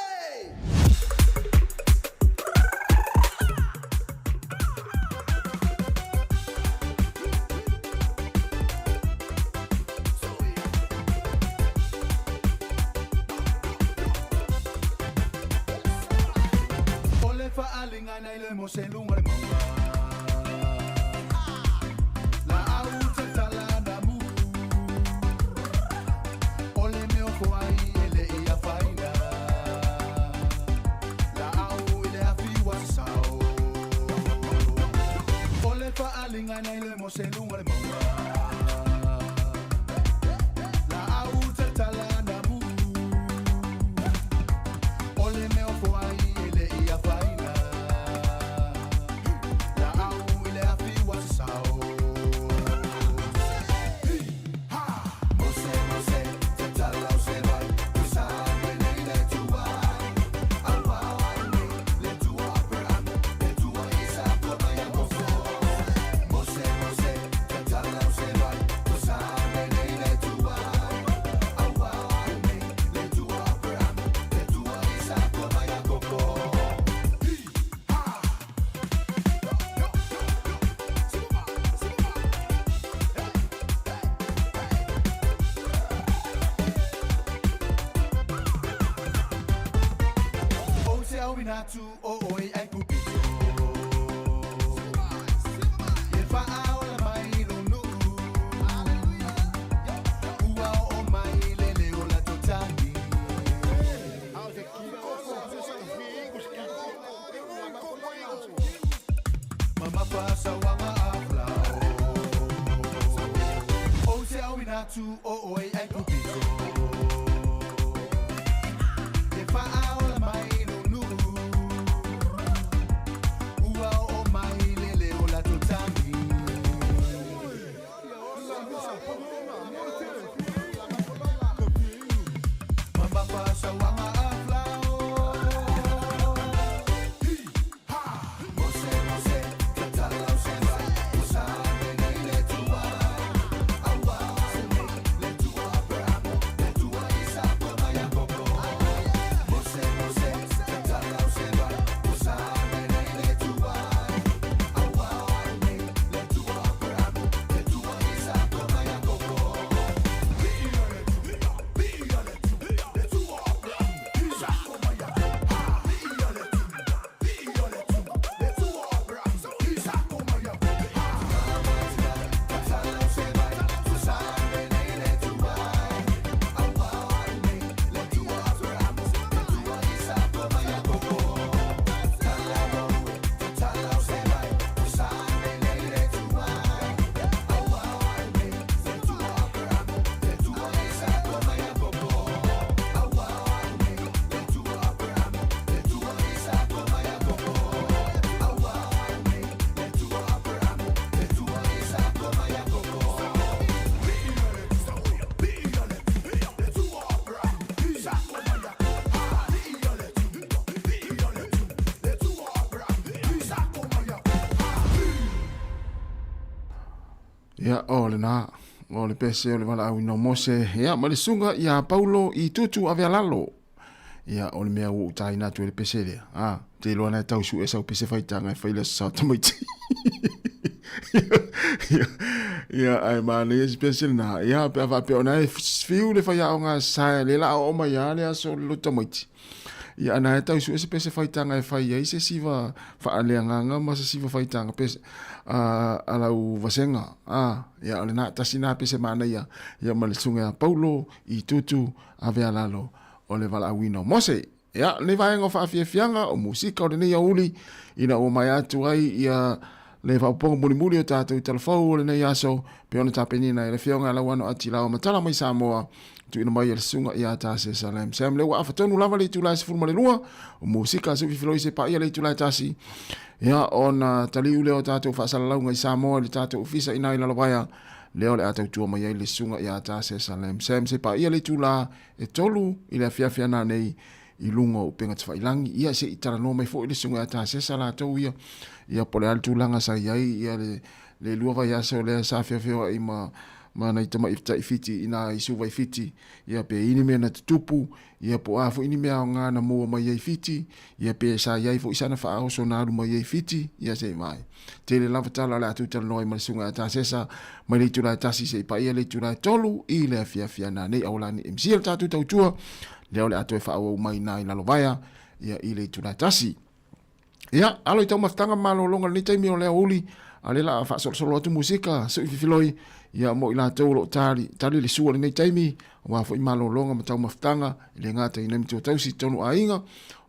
Alingana ile mose lunga monga la auta talana mu ole me okwai ele ia faina la au ile afi wasao ole fa alingana ile mose lunga monga la auta talana mu ole me okwai ele ia faina Natu o oi ai kupito e fa aula mai lo nu ua o mai lele o la totani mama pasa wanga afla o se au natu o oi ai kupito e fa aula mai Ya ole na ole pese ole wala au no mose ya mali sunga ya Paulo I tutu ave lalo ya ole mea u tai na tu le pese le te lo na tau su esa pese fai tanga fai le sa tamiti ya ai mane es pese na ya pe va pe ona fiu le fai nga sa le la o ma ya le so lo tamiti ya na tau su esa pese fai tanga fai ya se siva fa ale nga ma se siva fai tanga pese ala u vasenga ya ole na tasina pese mana ya mali sunga Paulo I tutu ave lalo ole vala wino mose Ia, le vaenga o whaafiafianga o musika o le nei auli, ina o mai atu ai ia le whauponga muli o tātou i talafau o le nei aso, pe ona tāpenina e le whionga lauano ati lao matala mai Samoa, tu ina mai e le sunga i ata se Salem. Sam lewa awhatonu lava le tūlai se furuma le lua, o musika se whiwhiloi se pa ia le tūlai tasi, ia ona taliu leo tātou whaasala launga i Samoa, le tātou ufisa ina i lalawaya, leo le atau tua mai le sunga i ata se Salem. Sam se pa ia le tūla e tolu i le whiawhiana nei, i lunga o penga tawhailangi, ia se i tara no mai fo i le sunga ata se sala tau ia pole al tūlanga sa iai, ia le luava ia so le sa whiawhia i ma nei tama ifta i fiti, ina i suwa i fiti, ia pe ini mea na tutupu, ia po afo ini mea o ngā na mua mai iai fiti, ia pe sa iai fo isana wha ao so nāru mai iai fiti, ia se mai. Te le lava tala le atu tala noi ma le sunga ata sesa, mai le tūrai tasi se pa ia le tūrai tolu, i le whiawhia na nei aulani MC le tātu tau tua, leo le atu e whaau mai nai lalo vaya, ia i le tūrai tasi. Ia, alo i tau maftanga malo longa ni taimi o leo uli, a le la wha solo atu musika, so i whiwhiloi, ia mo i la tau lo tali le sua le nei taimi, wa fo i malo longa ma tau maftanga, le ngata i nemi tau tausi tonu a inga,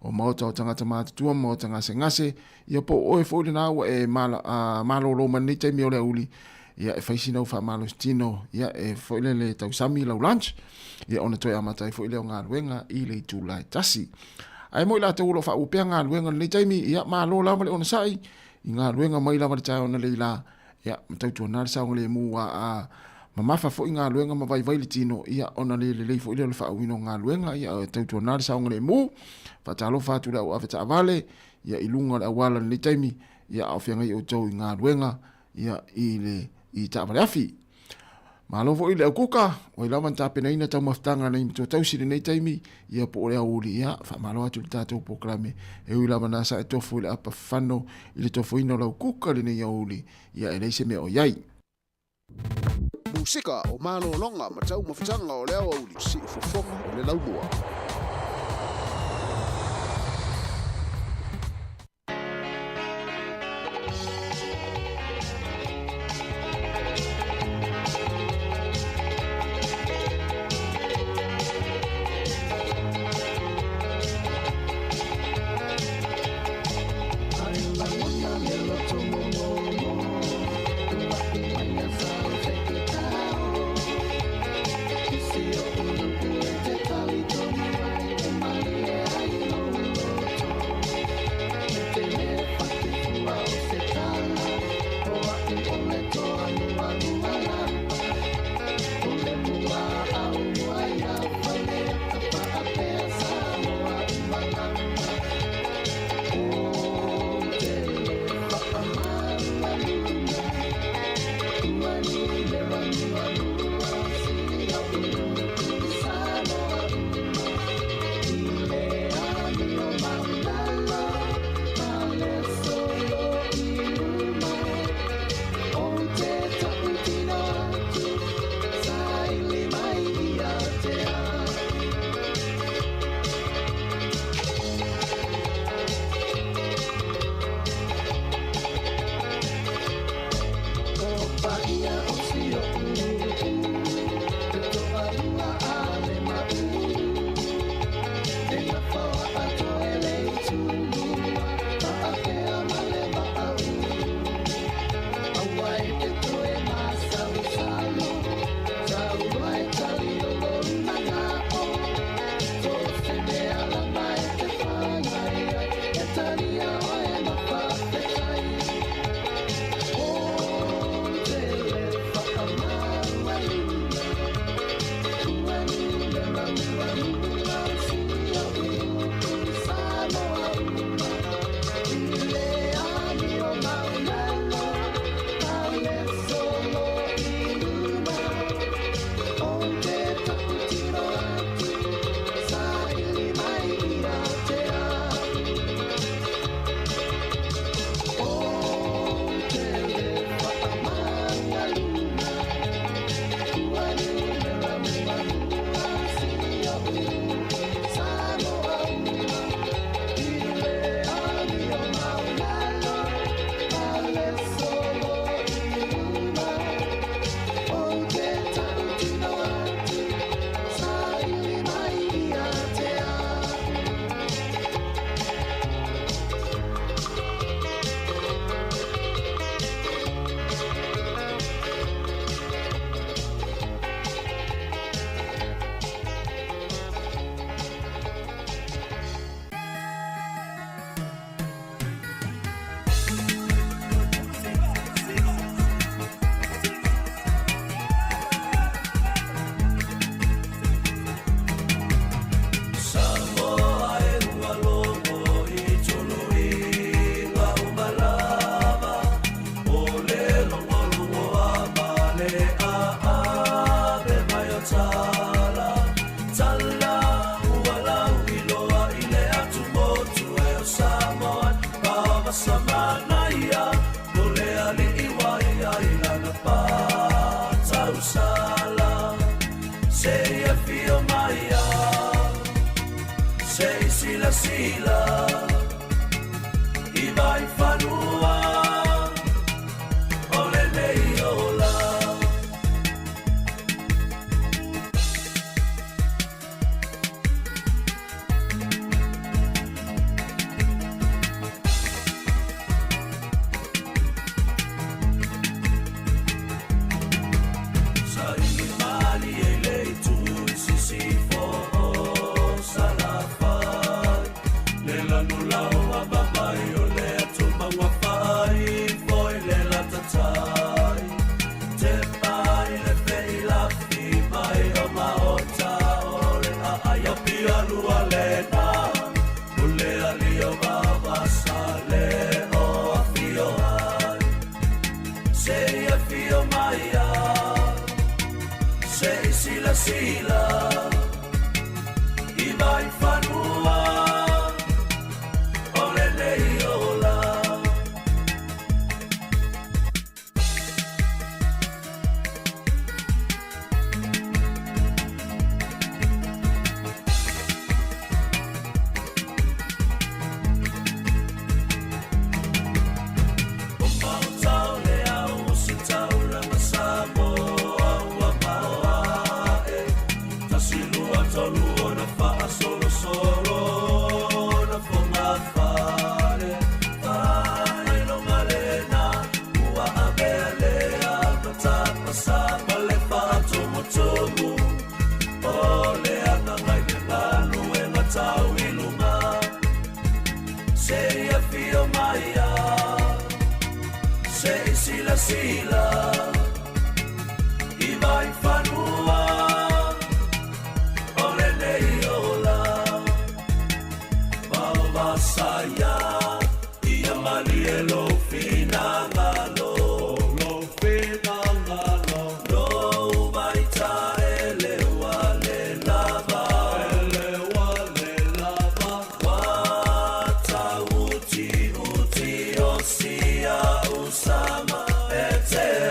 o maota o tangata mātu tua, maota ngase ngase, ia po oe fo i le nāua e malo longa ni taimi o leo uli, ia e whaisina uwha malo stino, ia e fo i le tau sami lau lunch, ia ona toi amatai fo i leo ngā ruenga i le tūlai tasi. Ai mo i la tau lo wha upea ngā ruenga ni taimi, ia malo lama le ona sai, i ngā ruenga mai lama le tai ona le la, ia matau tua nare saunga le mua a mamafa fo i ngā ruenga ma vai le tino, ia ona le fo i leo le wha uino ngā ruenga, ia tau tua nare saunga le mu, whatalo whatu le au aweta avale, ia i lunga le awala ni taimi, ia au whianga i o tau i ngā ruenga, ia i tāpare afi. Malo fo i le au kuka, o i lawan tāpena ina tau maftanga nei mito tau siri nei taimi, ia po o le auri, ia, wha malo atu le tātou poklame, e ui lawan nasa e tofu i le apa whano, i le tofu ina lau kuka le nei auri, ia e leise me o iai. Musika o malo longa ma tau mawhitanga o leo auri, si ufofonga o le laumua. See you. tala tala walau iloa ile atu motu e o Samoa Baba samana ia Nole ali iwa ia ilana pa tau sala Se ia fio maia Se sila sila Iba i whanua Ole nei ola Sila Iba i whanua Ole nei ola Sila Iba i whanua Ole nei ola Baba saya Ia mali e lo fina ngalo Lo fina ngalo Lo baita ele wale lava Ele wale lava Wata uti uti osia usama Tell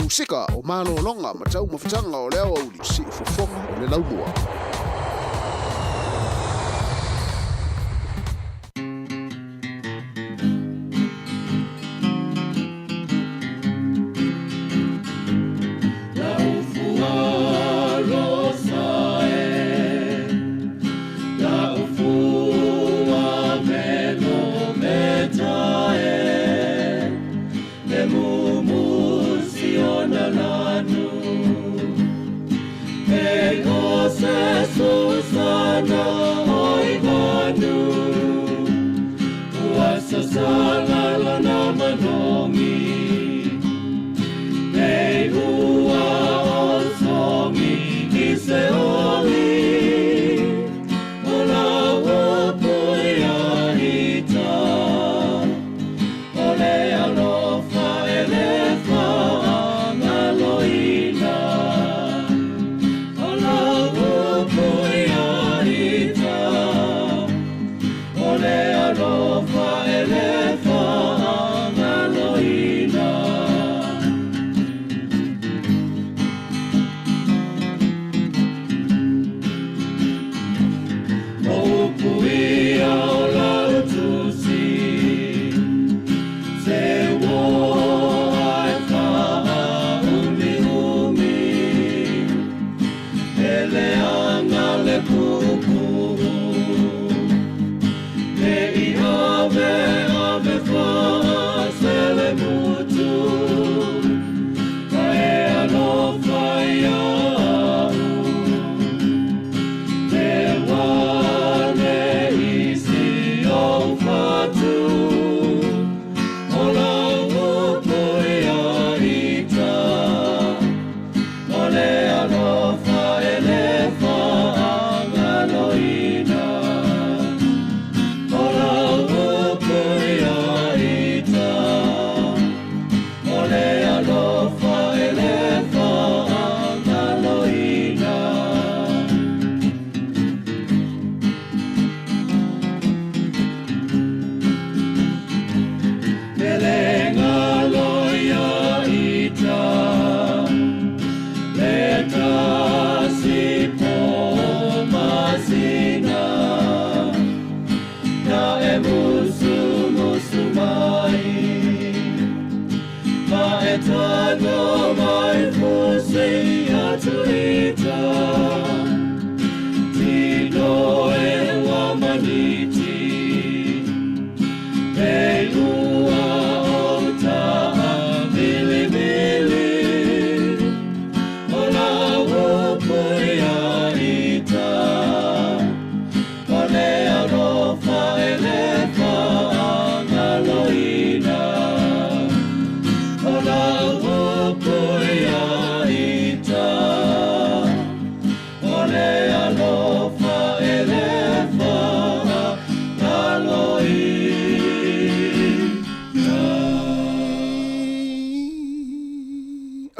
Musika o malolonga ma tau mawhitanga o leo au li si ufofonga o le laumua. Ole alofa elefa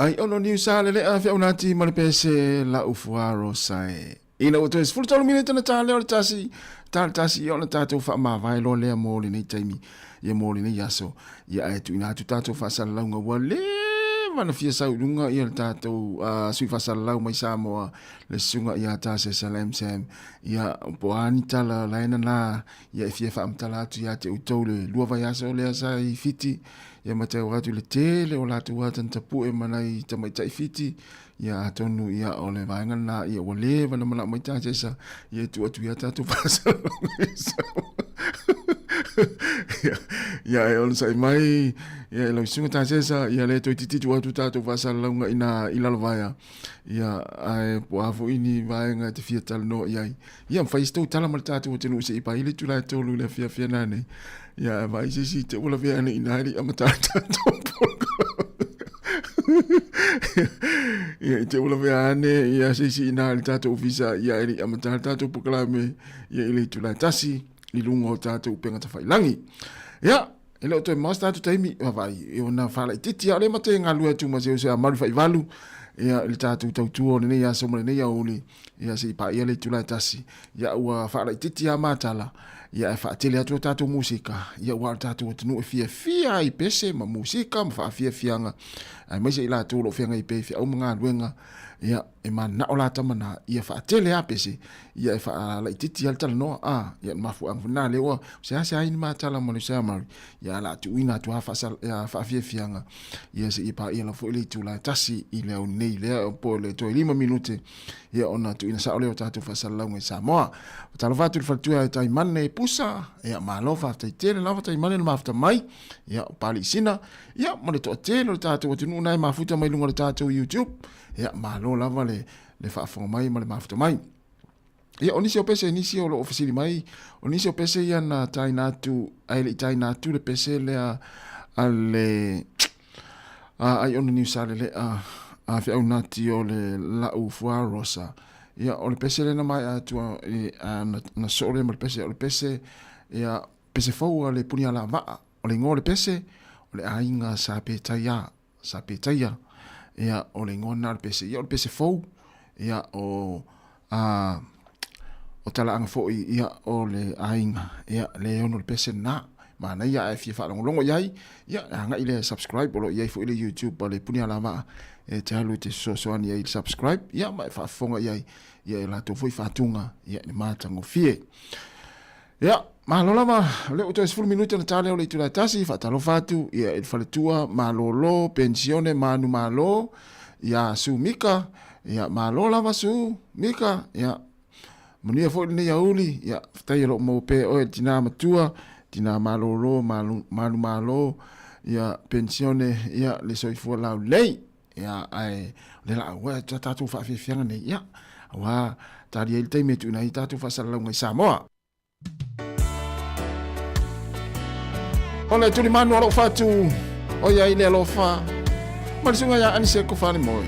Ai ono ni usale le afia unati ma le pese la ufuaro sai. Ina o tes fultolo minute na tale o tasi. Tasi o na tato fa ma vai lo le mo le ni taimi. Ye mo le ni yaso. Ya e tu ina tu tato fa sala nga wale. Mana fia sa unga ia tato sui fa sala mai Samoa le sunga ia tase salam sam. Ya po ani tala laina na ya fia fa amtala tu ya te utole lua va yaso le sai fiti. Ya mate o ratu le tele o latu watan tapu e manai tamai tai fiti ya tonu ya ole vainga na ya wale vana mana mai ta jesa ya tu atu ya tatu pasa ya on sai mai ya lo sunga ta jesa ya le to titi tu atu tatu pasa longa ina ilalvaya ya ai po afu ini vainga te fia tal no ya fai sto tala mal tatu o tenu se ipa ile tu la tolu le fia nane ya vai si te ula vea ni inari amatata ya te ula vea ne ya si inari tato visa ya eri amatata to poklame ya ile tula tasi i lungo tato upenga ta failangi ya ele o to master to taimi vai e ona fala titi ale mate ngalu atu ma se amaru fai valu ya il tato tautuo ne ya somre ne ya uli ya si pa ile tula tasi ya wa fala titi amatala ya fa tele atu tato musika ya wa tato tunu fia i pese ma musika ma fa fianga ai mai se ila tu lo fianga i pe fia o mga luenga ya e man na ola tamana ya fa tele a pese ya fa la titi al tal no ya ma fu ang na le wa sa in ma tala mo le sa ma ya la tu ina tu fa sal ya fa fianga ya se ipa ya la fu ile tu la tasi ile o nei le po le to 5 minute ya ona tu ina sa ole o tato fa sal la ngai sa mo tala va tu fa tu ai tai manne pusa ya ma lo fa tai tele la fa tai manne ma fa mai ya pali sina ya mo le to tele o tato tu na ma futa mai lunga le tato YouTube ya ma lo lava le fa fo mai ma le ma fa mai ya onisi o pese inisi o lo ofisili mai onisi o pese ya na taina tu ai le taina tu le pese le ale ai on ni sale le a fe una tio le la ufua rosa ya o le pese le na mai atu na sole ma le pese ya pese fo le punia la va o le ngole pese o le ainga sa pe taya ya o le ngona le pese ya o le pese fo ya o tala anga fo ya o le ainga ya le ono le pese na mana ya e fi fa longo yai ya nga ile subscribe o ya fo ile YouTube le punia la va e te halu te so ani ya subscribe ya ma fa fonga ya la to foi fa tunga ya ni mata ngo fie ya malolo ma le o 10 minuto na tale o le tula tasi fa talo fatu ya il fale tua malolo pensione manu malo ya su mika ya malola vasu mika ya munia fo ni ya uli ya tai lo mo pe o tina matua tina malolo manu malo ya pensione ya le soifo la lei ya ai le la wa tatu fa fianga ne ya wa tari el te metu na tatu fa sala ngai Samoa ole tuli manu alo fatu o ya ile alo fa malisunga ya anise ko fa ni mo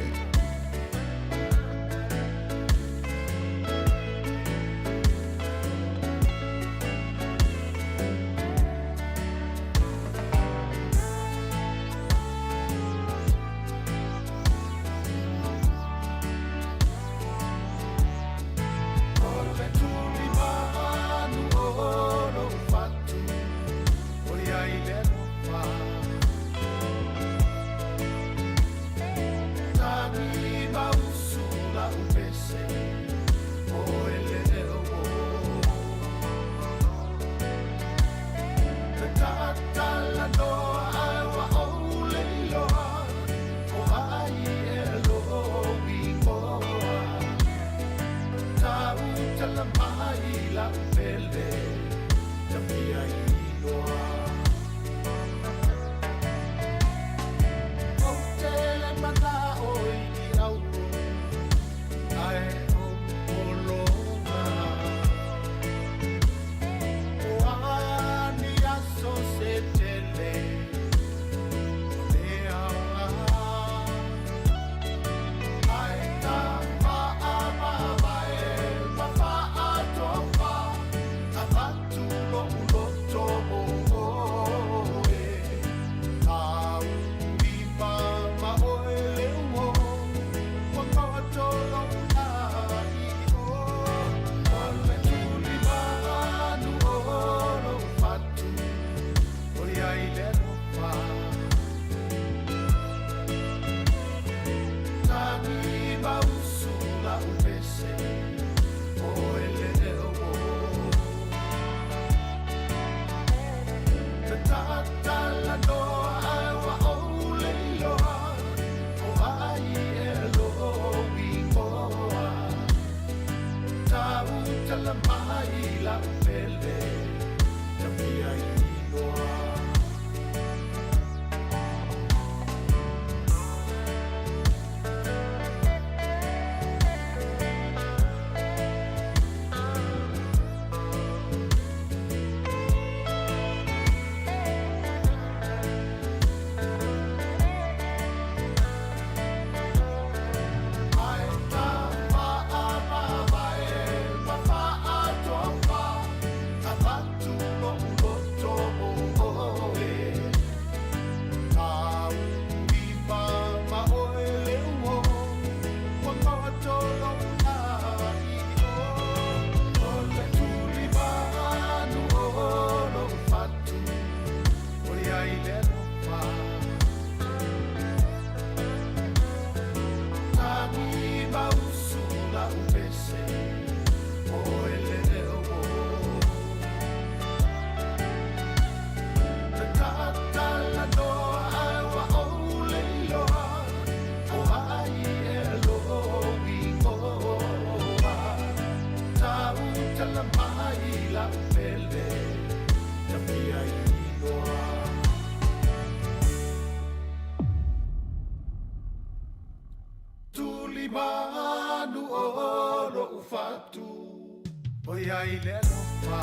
ia i le lofa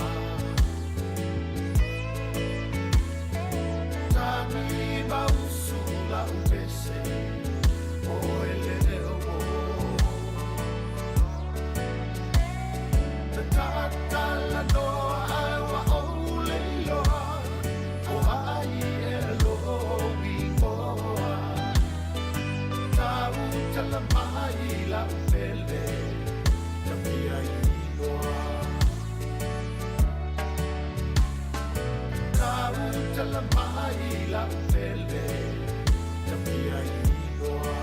Tami mausula upese o ele o Tata la noa awa o le loa o ai e lo i moa Tau tala mai la upele Tami ai loa Tau tala mai la upele Tami ai loa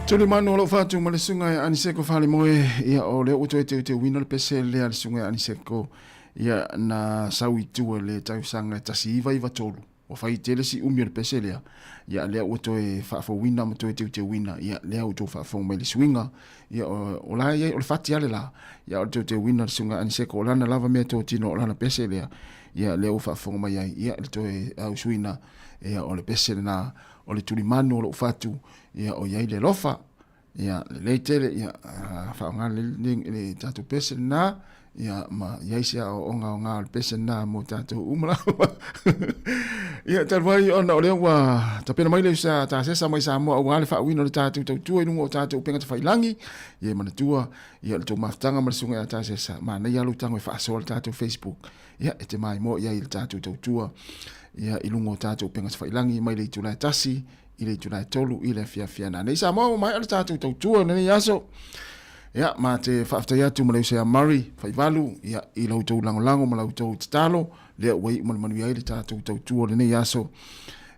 Tuli manu lo fatu ma le sunga e aniseko fale moe ia o le uto e te wina le pese le ale sunga e aniseko ia na sawi tua le tausanga tasi iwa iwa tolu o fai tele si umi le pese lea ia lea uto e fafo wina ma toe te wina ia lea uto fafo mai le swinga ia o la ia o le fati ale la ia o te wina le sunga aniseko o lana lava mea to tino o lana pese lea ia lea o fafo mai ia le toe au swina ia o le pese na o le tuli manu o le fatu ia o iai le lofa ia le tele ia whaonga le tatu pese na ia ma iai sia o onga le pese na mo tatu umala ia talwai ona o le ua tapena mai le sa ta sesa mai sa mo au ale whaowino le tatu tautua inungo o tatu upenga te whailangi ia manatua ia le tau maftanga ma le sunga ta sesa ma na ia lutango e whaasoa le tatu Facebook ia e te mai mo iai le tatu tautua ia ilungo tatu upenga te whailangi mai le itulai tasi ile tuna tolu ile fia na nei sa mo mai ala tatu tautua nei aso ya ma te fafta ya tu male se Murray faivalu ya ile uto lango mala uto talo le wei mo manu ya ile tatu tautua nei aso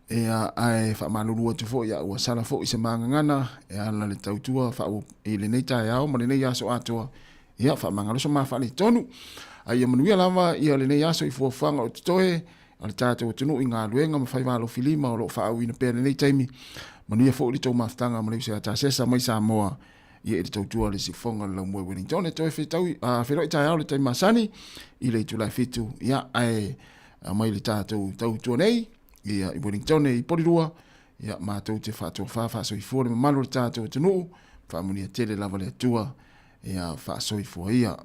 ya ai fa malulu tu fo ya wa sala fo se mangana ya la le tautua fa ile nei ta ya mo nei aso ato ya fa mangalo so ma fa ni tonu ai manu ya lava ya le nei aso i fo fanga o toe al tato tunu inga luenga ma fai malo filima o lo fa wina pere nei taimi manu ia fo li to maftanga ma le se ta sesa mai sa moa ia i tau tua le si fonga la mo Wellington e toi fitau a fero ita au le taimi masani i le tu la fitu ia ai mai le tato tau tua nei ia i Wellington e i porirua ia ma tau te fa so i fo le malo le tato tunu fa muni tele lava le tua ia fa so i fo ia